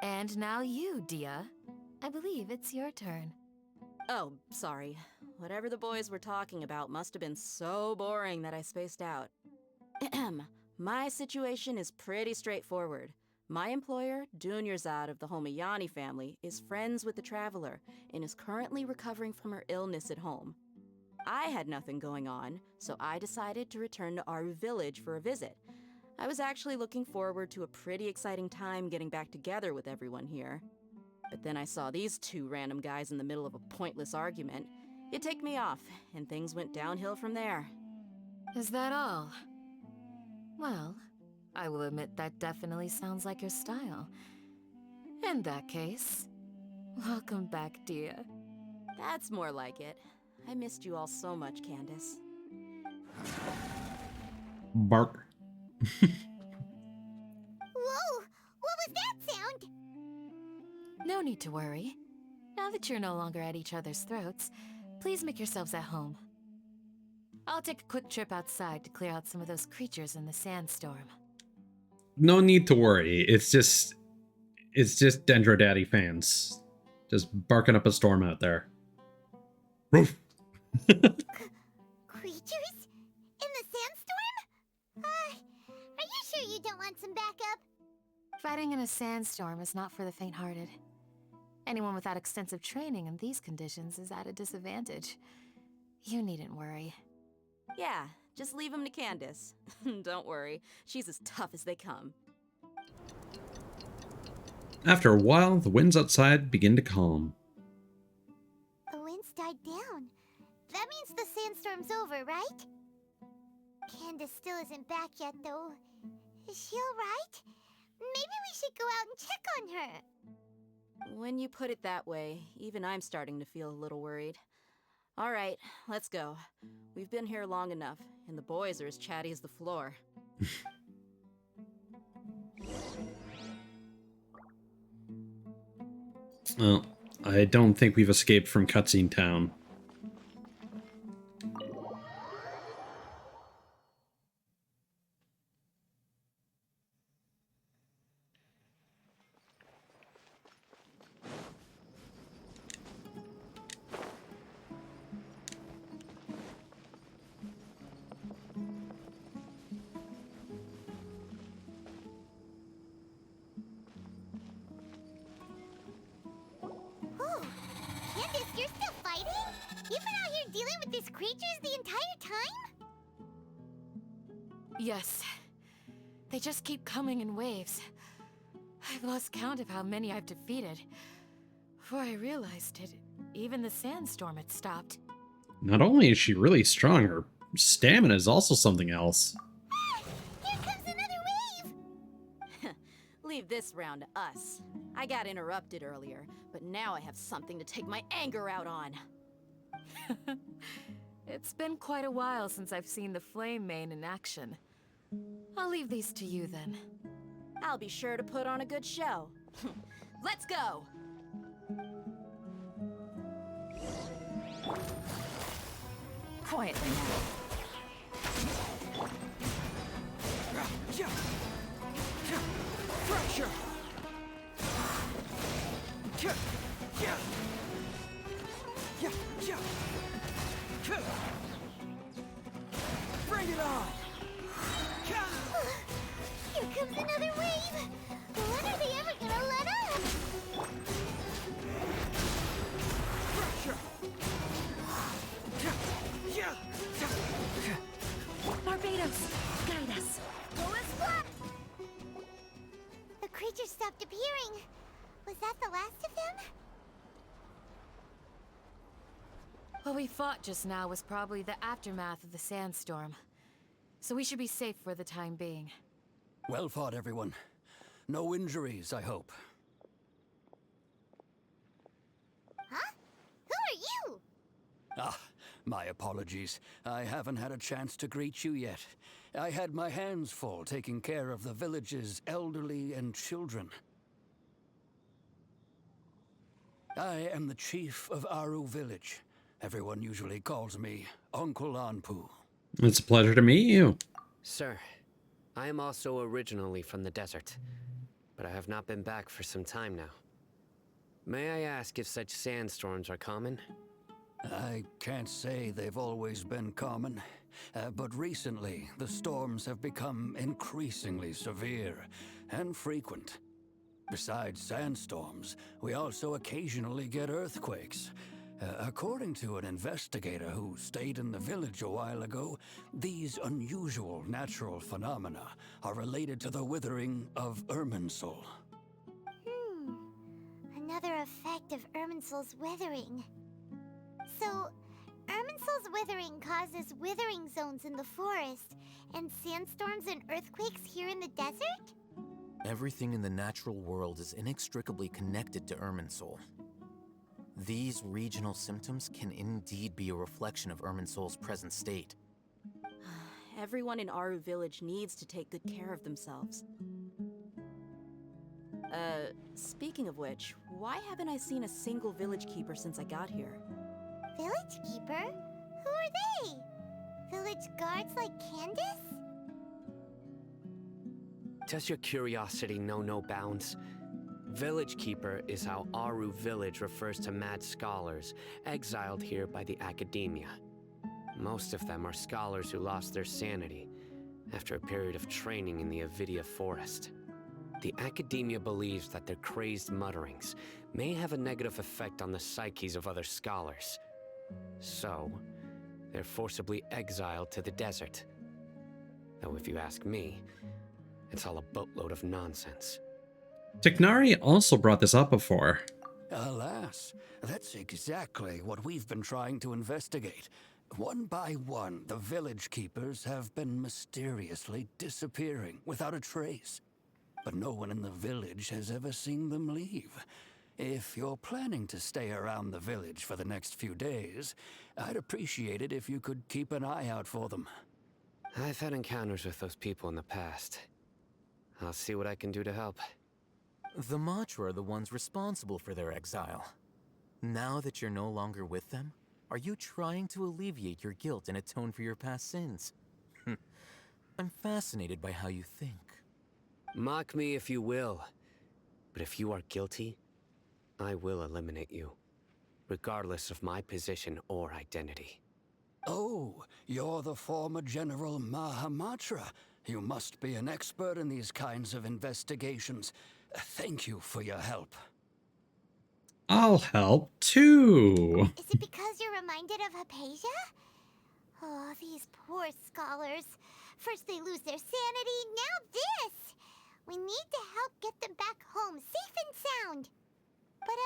And now you, Dia. I believe it's your turn. Oh, sorry. Whatever the boys were talking about must have been so boring that I spaced out. My situation is pretty straightforward. My employer, Dunyarzad of the Homayani family, is friends with the Traveler and is currently recovering from her illness at home. I had nothing going on, so I decided to return to Aru Village for a visit. I was actually looking forward to a pretty exciting time getting back together with everyone here. But then I saw these two random guys in the middle of a pointless argument. It ticked me off, and things went downhill from there. Is that all? Well, I will admit that definitely sounds like your style. In that case, welcome back, Dia. That's more like it. I missed you all so much, Candace. Bark. Whoa! What was that sound? No need to worry. Now that you're no longer at each other's throats, please make yourselves at home. I'll take a quick trip outside to clear out some of those creatures in the sandstorm. No need to worry. It's just Dendro Daddy fans just barking up a storm out there. Roof. Creatures? In the sandstorm? Are you sure you don't want some backup? Fighting in a sandstorm is not for the faint-hearted. Anyone without extensive training in these conditions is at a disadvantage. You needn't worry. Yeah, just leave him to Candace. Don't worry, she's as tough as they come. After a while, the winds outside begin to calm. The winds died down. That means the sandstorm's over, right? Candace still isn't back yet, though. Is she alright? Maybe we should go out and check on her. When you put it that way, even I'm starting to feel a little worried. All right, let's go. We've been here long enough, and the boys are as chatty as the floor. Well, I don't think we've escaped from Cutscene Town. Oh, Candace, you're still fighting? You've been out here dealing with these creatures the entire time? Yes. They just keep coming in waves. I've lost count of how many I've defeated. Before I realized it, even the sandstorm had stopped. Not only is she really strong, her stamina is also something else. Here comes another wave! Leave this round to us. I got interrupted earlier, but now I have something to take my anger out on. It's been quite a while since I've seen the Flame Mane in action. I'll leave these to you then. I'll be sure to put on a good show. Let's go! Quietly Pressure! Bring it on! Here comes another wave! When are they ever gonna let up? Pressure! stopped appearing. Was that the last of them? What we fought just now was probably the aftermath of the sandstorm. So we should be safe for the time being. Well fought, everyone. No injuries, I hope. Huh? Who are you? Ah, my apologies. I haven't had a chance to greet you yet. I had my hands full taking care of the village's elderly and children. I am the chief of Aru Village. Everyone usually calls me Uncle Anpu. It's a pleasure to meet you. Sir, I am also originally from the desert, but I have not been back for some time now. May I ask if such sandstorms are common? I can't say they've always been common, but recently the storms have become increasingly severe and frequent. Besides sandstorms, we also occasionally get earthquakes. According to an investigator who stayed in the village a while ago, these unusual natural phenomena are related to the withering of Irminsul. Another effect of Irminsul's withering. So, Irminsul's withering causes withering zones in the forest, and sandstorms and earthquakes here in the desert? Everything in the natural world is inextricably connected to Irminsul. These regional symptoms can indeed be a reflection of Irminsul's present state. Everyone in Aru Village needs to take good care of themselves. Speaking of which, why haven't I seen a single village keeper since I got here? Village keeper? Who are they? Village guards like Candace? Does your curiosity know no bounds? Village Keeper is how Aru Village refers to mad scholars exiled here by the academia. Most of them are scholars who lost their sanity after a period of training in the Avidia forest. The academia believes that their crazed mutterings may have a negative effect on the psyches of other scholars. So, they're forcibly exiled to the desert. Though if you ask me, it's all a boatload of nonsense. Tignari also brought this up before. Alas, that's exactly what we've been trying to investigate. One by one, the village keepers have been mysteriously disappearing without a trace. But no one in the village has ever seen them leave. If you're planning to stay around the village for the next few days, I'd appreciate it if you could keep an eye out for them. I've had encounters with those people in the past. I'll see what I can do to help. The Matra are the ones responsible for their exile. Now that you're no longer with them, are you trying to alleviate your guilt and atone for your past sins? I'm fascinated by how you think. Mock me if you will, but if you are guilty, I will eliminate you, regardless of my position or identity. Oh, you're the former General Mahamatra. You must be an expert in these kinds of investigations. Thank you for your help. I'll help too. Is it because you're reminded of Hypatia? Oh, these poor scholars. First they lose their sanity, now this! We need to help get them back home, safe and sound. But,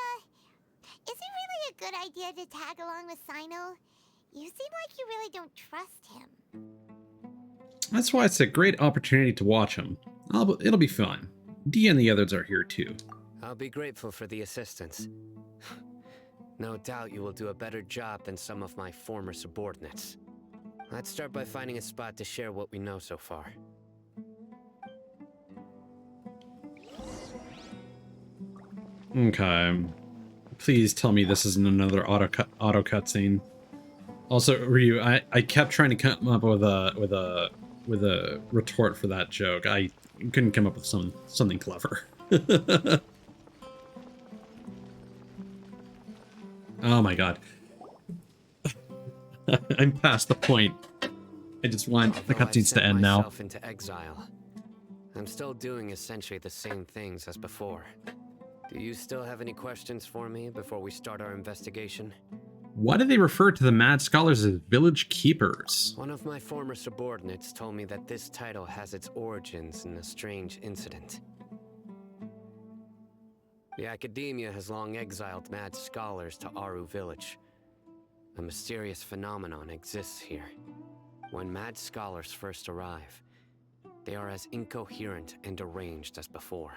is it really a good idea to tag along with Sino? You seem like you really don't trust him. That's why it's a great opportunity to watch him. It'll be fun. Dee and the others are here too. I'll be grateful for the assistance. No doubt you will do a better job than some of my former subordinates. Let's start by finding a spot to share what we know so far. Okay. Please tell me this isn't another auto cutscene. Also, Ryu, I kept trying to come up with a retort for that joke. I couldn't come up with something clever. Oh my god. I'm past the point. I just want the cutscenes to end now. Into exile. I'm still doing essentially the same things as before. Do you still have any questions for me before we start our investigation? Why do they refer to the mad scholars as village keepers? One of my former subordinates told me that this title has its origins in a strange incident. The academia has long exiled mad scholars to Aru Village. A mysterious phenomenon exists here. When mad scholars first arrive, they are as incoherent and deranged as before.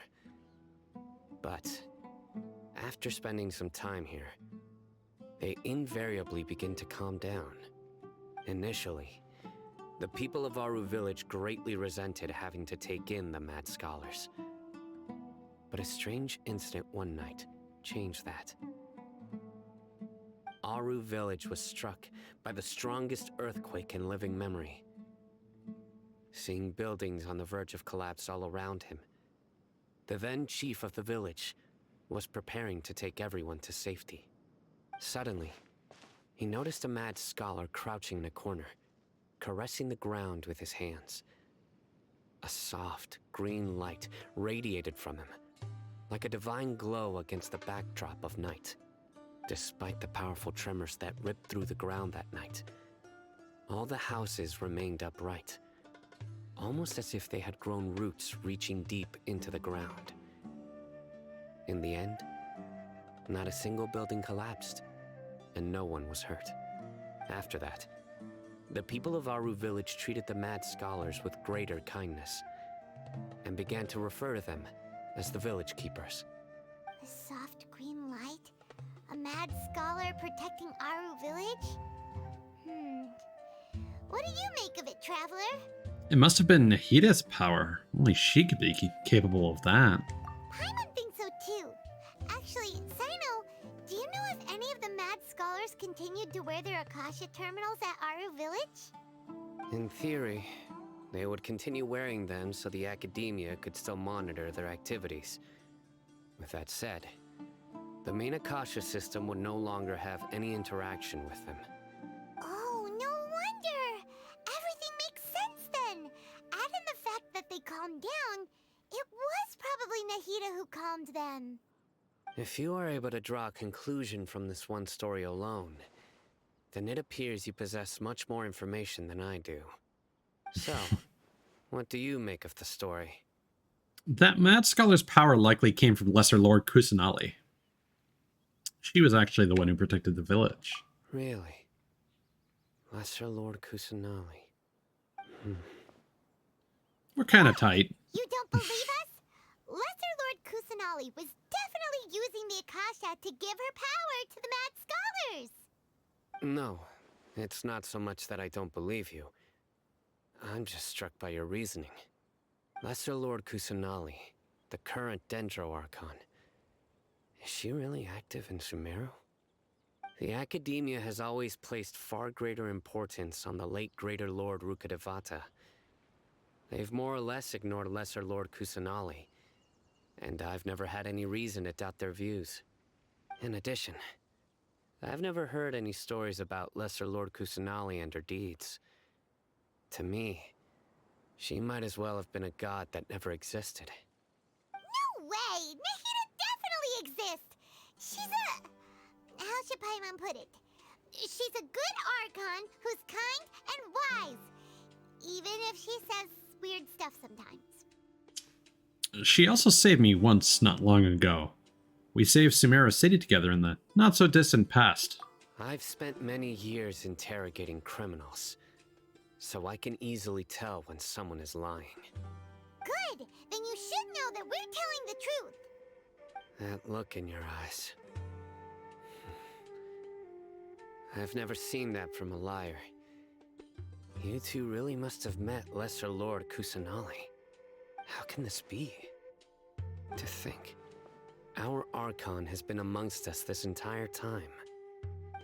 But after spending some time here, they invariably begin to calm down. Initially, the people of Aru Village greatly resented having to take in the mad scholars. But a strange incident one night changed that. Aru Village was struck by the strongest earthquake in living memory. Seeing buildings on the verge of collapse all around him, the then chief of the village was preparing to take everyone to safety. Suddenly, he noticed a mad scholar crouching in a corner, caressing the ground with his hands. A soft, green light radiated from him, like a divine glow against the backdrop of night. Despite the powerful tremors that ripped through the ground that night, all the houses remained upright, almost as if they had grown roots reaching deep into the ground. In the end, not a single building collapsed, and no one was hurt. After that, the people of Aru Village treated the mad scholars with greater kindness, and began to refer to them as the village keepers. A soft green light? A mad scholar protecting Aru Village? What do you make of it, Traveler? It must have been Nahida's power. Only she could be capable of that. Paimon thinks so too. Actually, Sino, do you know if any of the mad scholars continued to wear their Akasha terminals at Aru Village? In theory, they would continue wearing them so the academia could still monitor their activities. With that said, the main Akasha system would no longer have any interaction with them. Oh, no wonder! Everything makes sense then! Add in the fact that they calmed down, it was probably Nahida who calmed them. If you are able to draw a conclusion from this one story alone, then it appears you possess much more information than I do. So, what do you make of the story? That mad scholar's power likely came from Lesser Lord Kusanali. She was actually the one who protected the village. Really? Lesser Lord Kusanali. We're kind of tight. You don't believe us? Lesser Lord Kusanali was definitely using the Akasha to give her power to the mad scholars! No, it's not so much that I don't believe you. I'm just struck by your reasoning. Lesser Lord Kusanali, the current Dendro Archon. Is she really active in Sumeru? The Academia has always placed far greater importance on the late Greater Lord Rukkhadevata. They've more or less ignored Lesser Lord Kusanali, and I've never had any reason to doubt their views. In addition, I've never heard any stories about Lesser Lord Kusanali and her deeds. To me, she might as well have been a god that never existed. No way! Nahida definitely exists! She's a... how should Paimon put it? She's a good Archon who's kind and wise. Even if she says weird stuff sometimes. She also saved me once not long ago. We saved Sumeru City together in the not-so-distant past. I've spent many years interrogating criminals, so I can easily tell when someone is lying. Good! Then you should know that we're telling the truth! That look in your eyes. I've never seen that from a liar. You two really must have met Lesser Lord Kusanali. How can this be? To think, our Archon has been amongst us this entire time.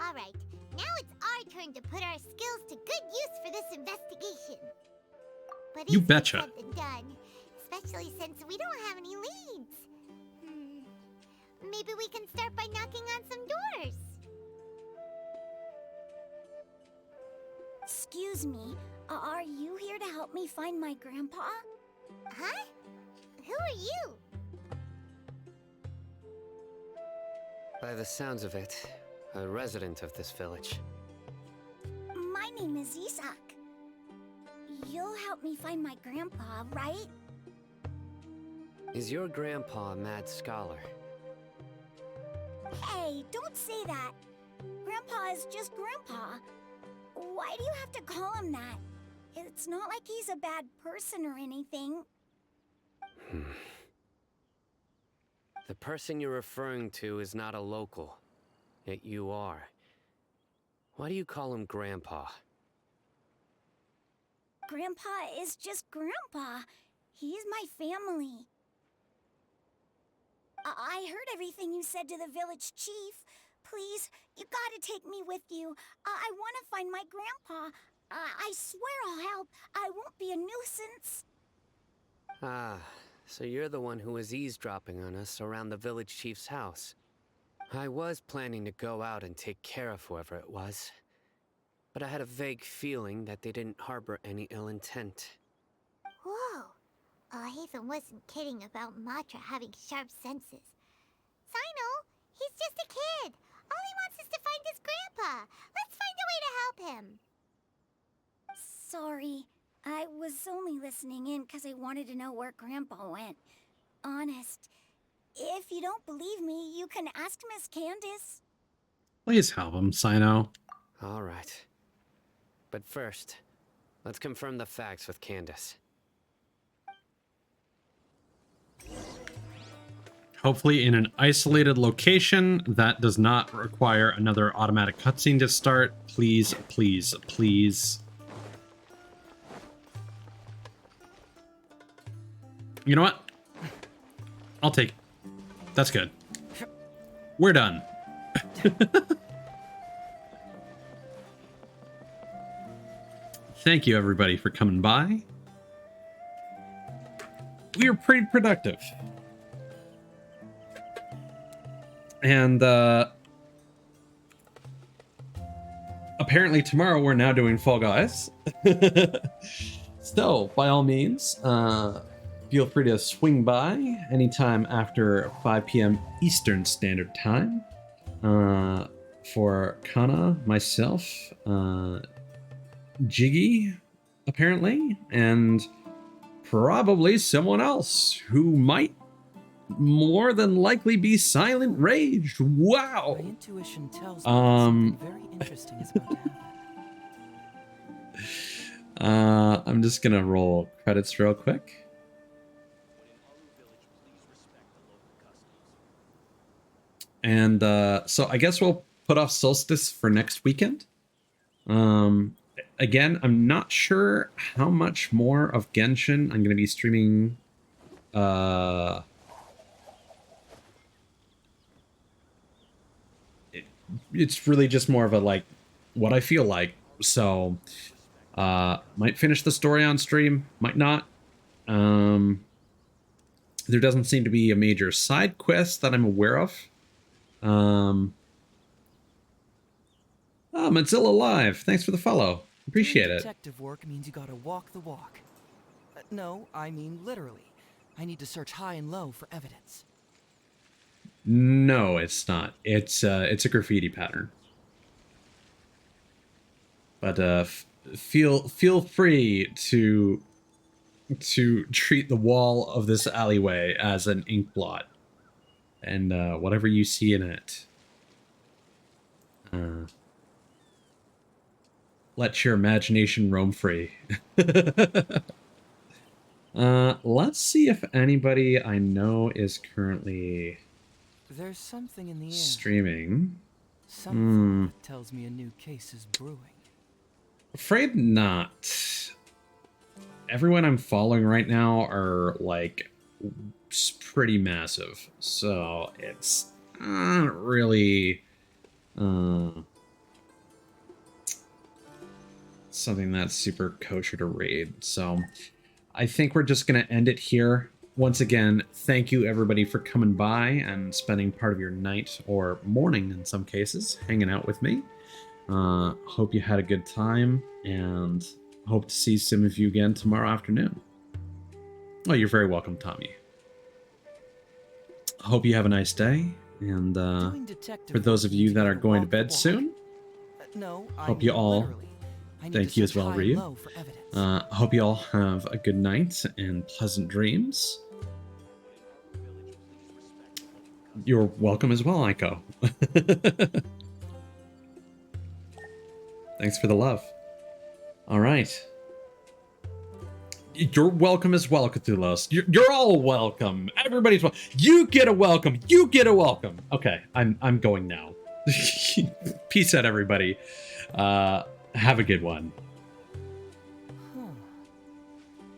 Alright, now it's our turn to put our skills to good use for this investigation. But You easier betcha. said than done, especially since we don't have any leads. Maybe we can start by knocking on some doors. Excuse me, are you here to help me find my grandpa? Huh? Who are you? By the sounds of it, a resident of this village. My name is Isak. You'll help me find my grandpa, right? Is your grandpa a mad scholar? Hey, don't say that. Grandpa is just Grandpa. Why do you have to call him that? It's not like he's a bad person or anything. The person you're referring to is not a local, yet you are. Why do you call him Grandpa? Grandpa is just Grandpa. He's my family. I heard everything you said to the village chief. Please, you gotta take me with you. I want to find my grandpa. I swear I'll help. I won't be a nuisance. Ah, so you're the one who was eavesdropping on us around the village chief's house. I was planning to go out and take care of whoever it was, but I had a vague feeling that they didn't harbor any ill intent. Whoa. Hatham wasn't kidding about Matra having sharp senses. Sino, he's just a kid. All he wants is to find his grandpa. Let's find a way to help him. Sorry. I was only listening in because I wanted to know where Grandpa went. Honest. If you don't believe me, you can ask Miss Candace. Please help him, Sino. All right. But first, let's confirm the facts with Candace. Hopefully in an isolated location that does not require another automatic cutscene to start. Please, please, please. You know what? I'll take it. That's good. We're done. Thank you, everybody, for coming by. We were pretty productive. And apparently tomorrow we're now doing Fall Guys. So, by all means, feel free to swing by anytime after 5 p.m. Eastern Standard Time. For Kana, myself, Jiggy, apparently, and probably someone else who might more than likely be Silent Rage. Wow. My intuition tells me that something very interesting is about to happen. I'm just gonna roll credits real quick. And so I guess we'll put off Solstice for next weekend. Again, I'm not sure how much more of Genshin I'm gonna be streaming. It's really just more of a like what I feel like. So might finish the story on stream, might not. There doesn't seem to be a major side quest that I'm aware of. Mozilla Live, thanks for the follow. Appreciate it. Detective work means you gotta walk the walk. No, I mean literally. I need to search high and low for evidence. No, it's not. It's a graffiti pattern. But feel free to treat the wall of this alleyway as an ink blot, and whatever you see in it, let your imagination roam free. Let's see if anybody I know is currently There's something in the air. streaming. Something that tells me a new case is brewing. Afraid not. Everyone I'm following right now are like pretty massive, so it's not really something that's super kosher to raid. So I think we're just gonna end it here. Once again, thank you everybody for coming by and spending part of your night or morning in some cases hanging out with me. Hope you had a good time and hope to see some of you again tomorrow afternoon. Oh, you're very welcome, Tommy. Hope you have a nice day, and for those of you that are going to bed soon, hope you all, thank you as well, Ryu. Hope you all have a good night and pleasant dreams. You're welcome as well, Aiko. Thanks for the love. All right. You're welcome as well, Cthulhu's. You're all welcome. Everybody's welcome. You get a welcome. You get a welcome. Okay, I'm going now. Peace out, everybody. Have a good one. Huh.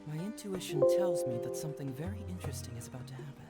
My intuition tells me that something very interesting is about to happen.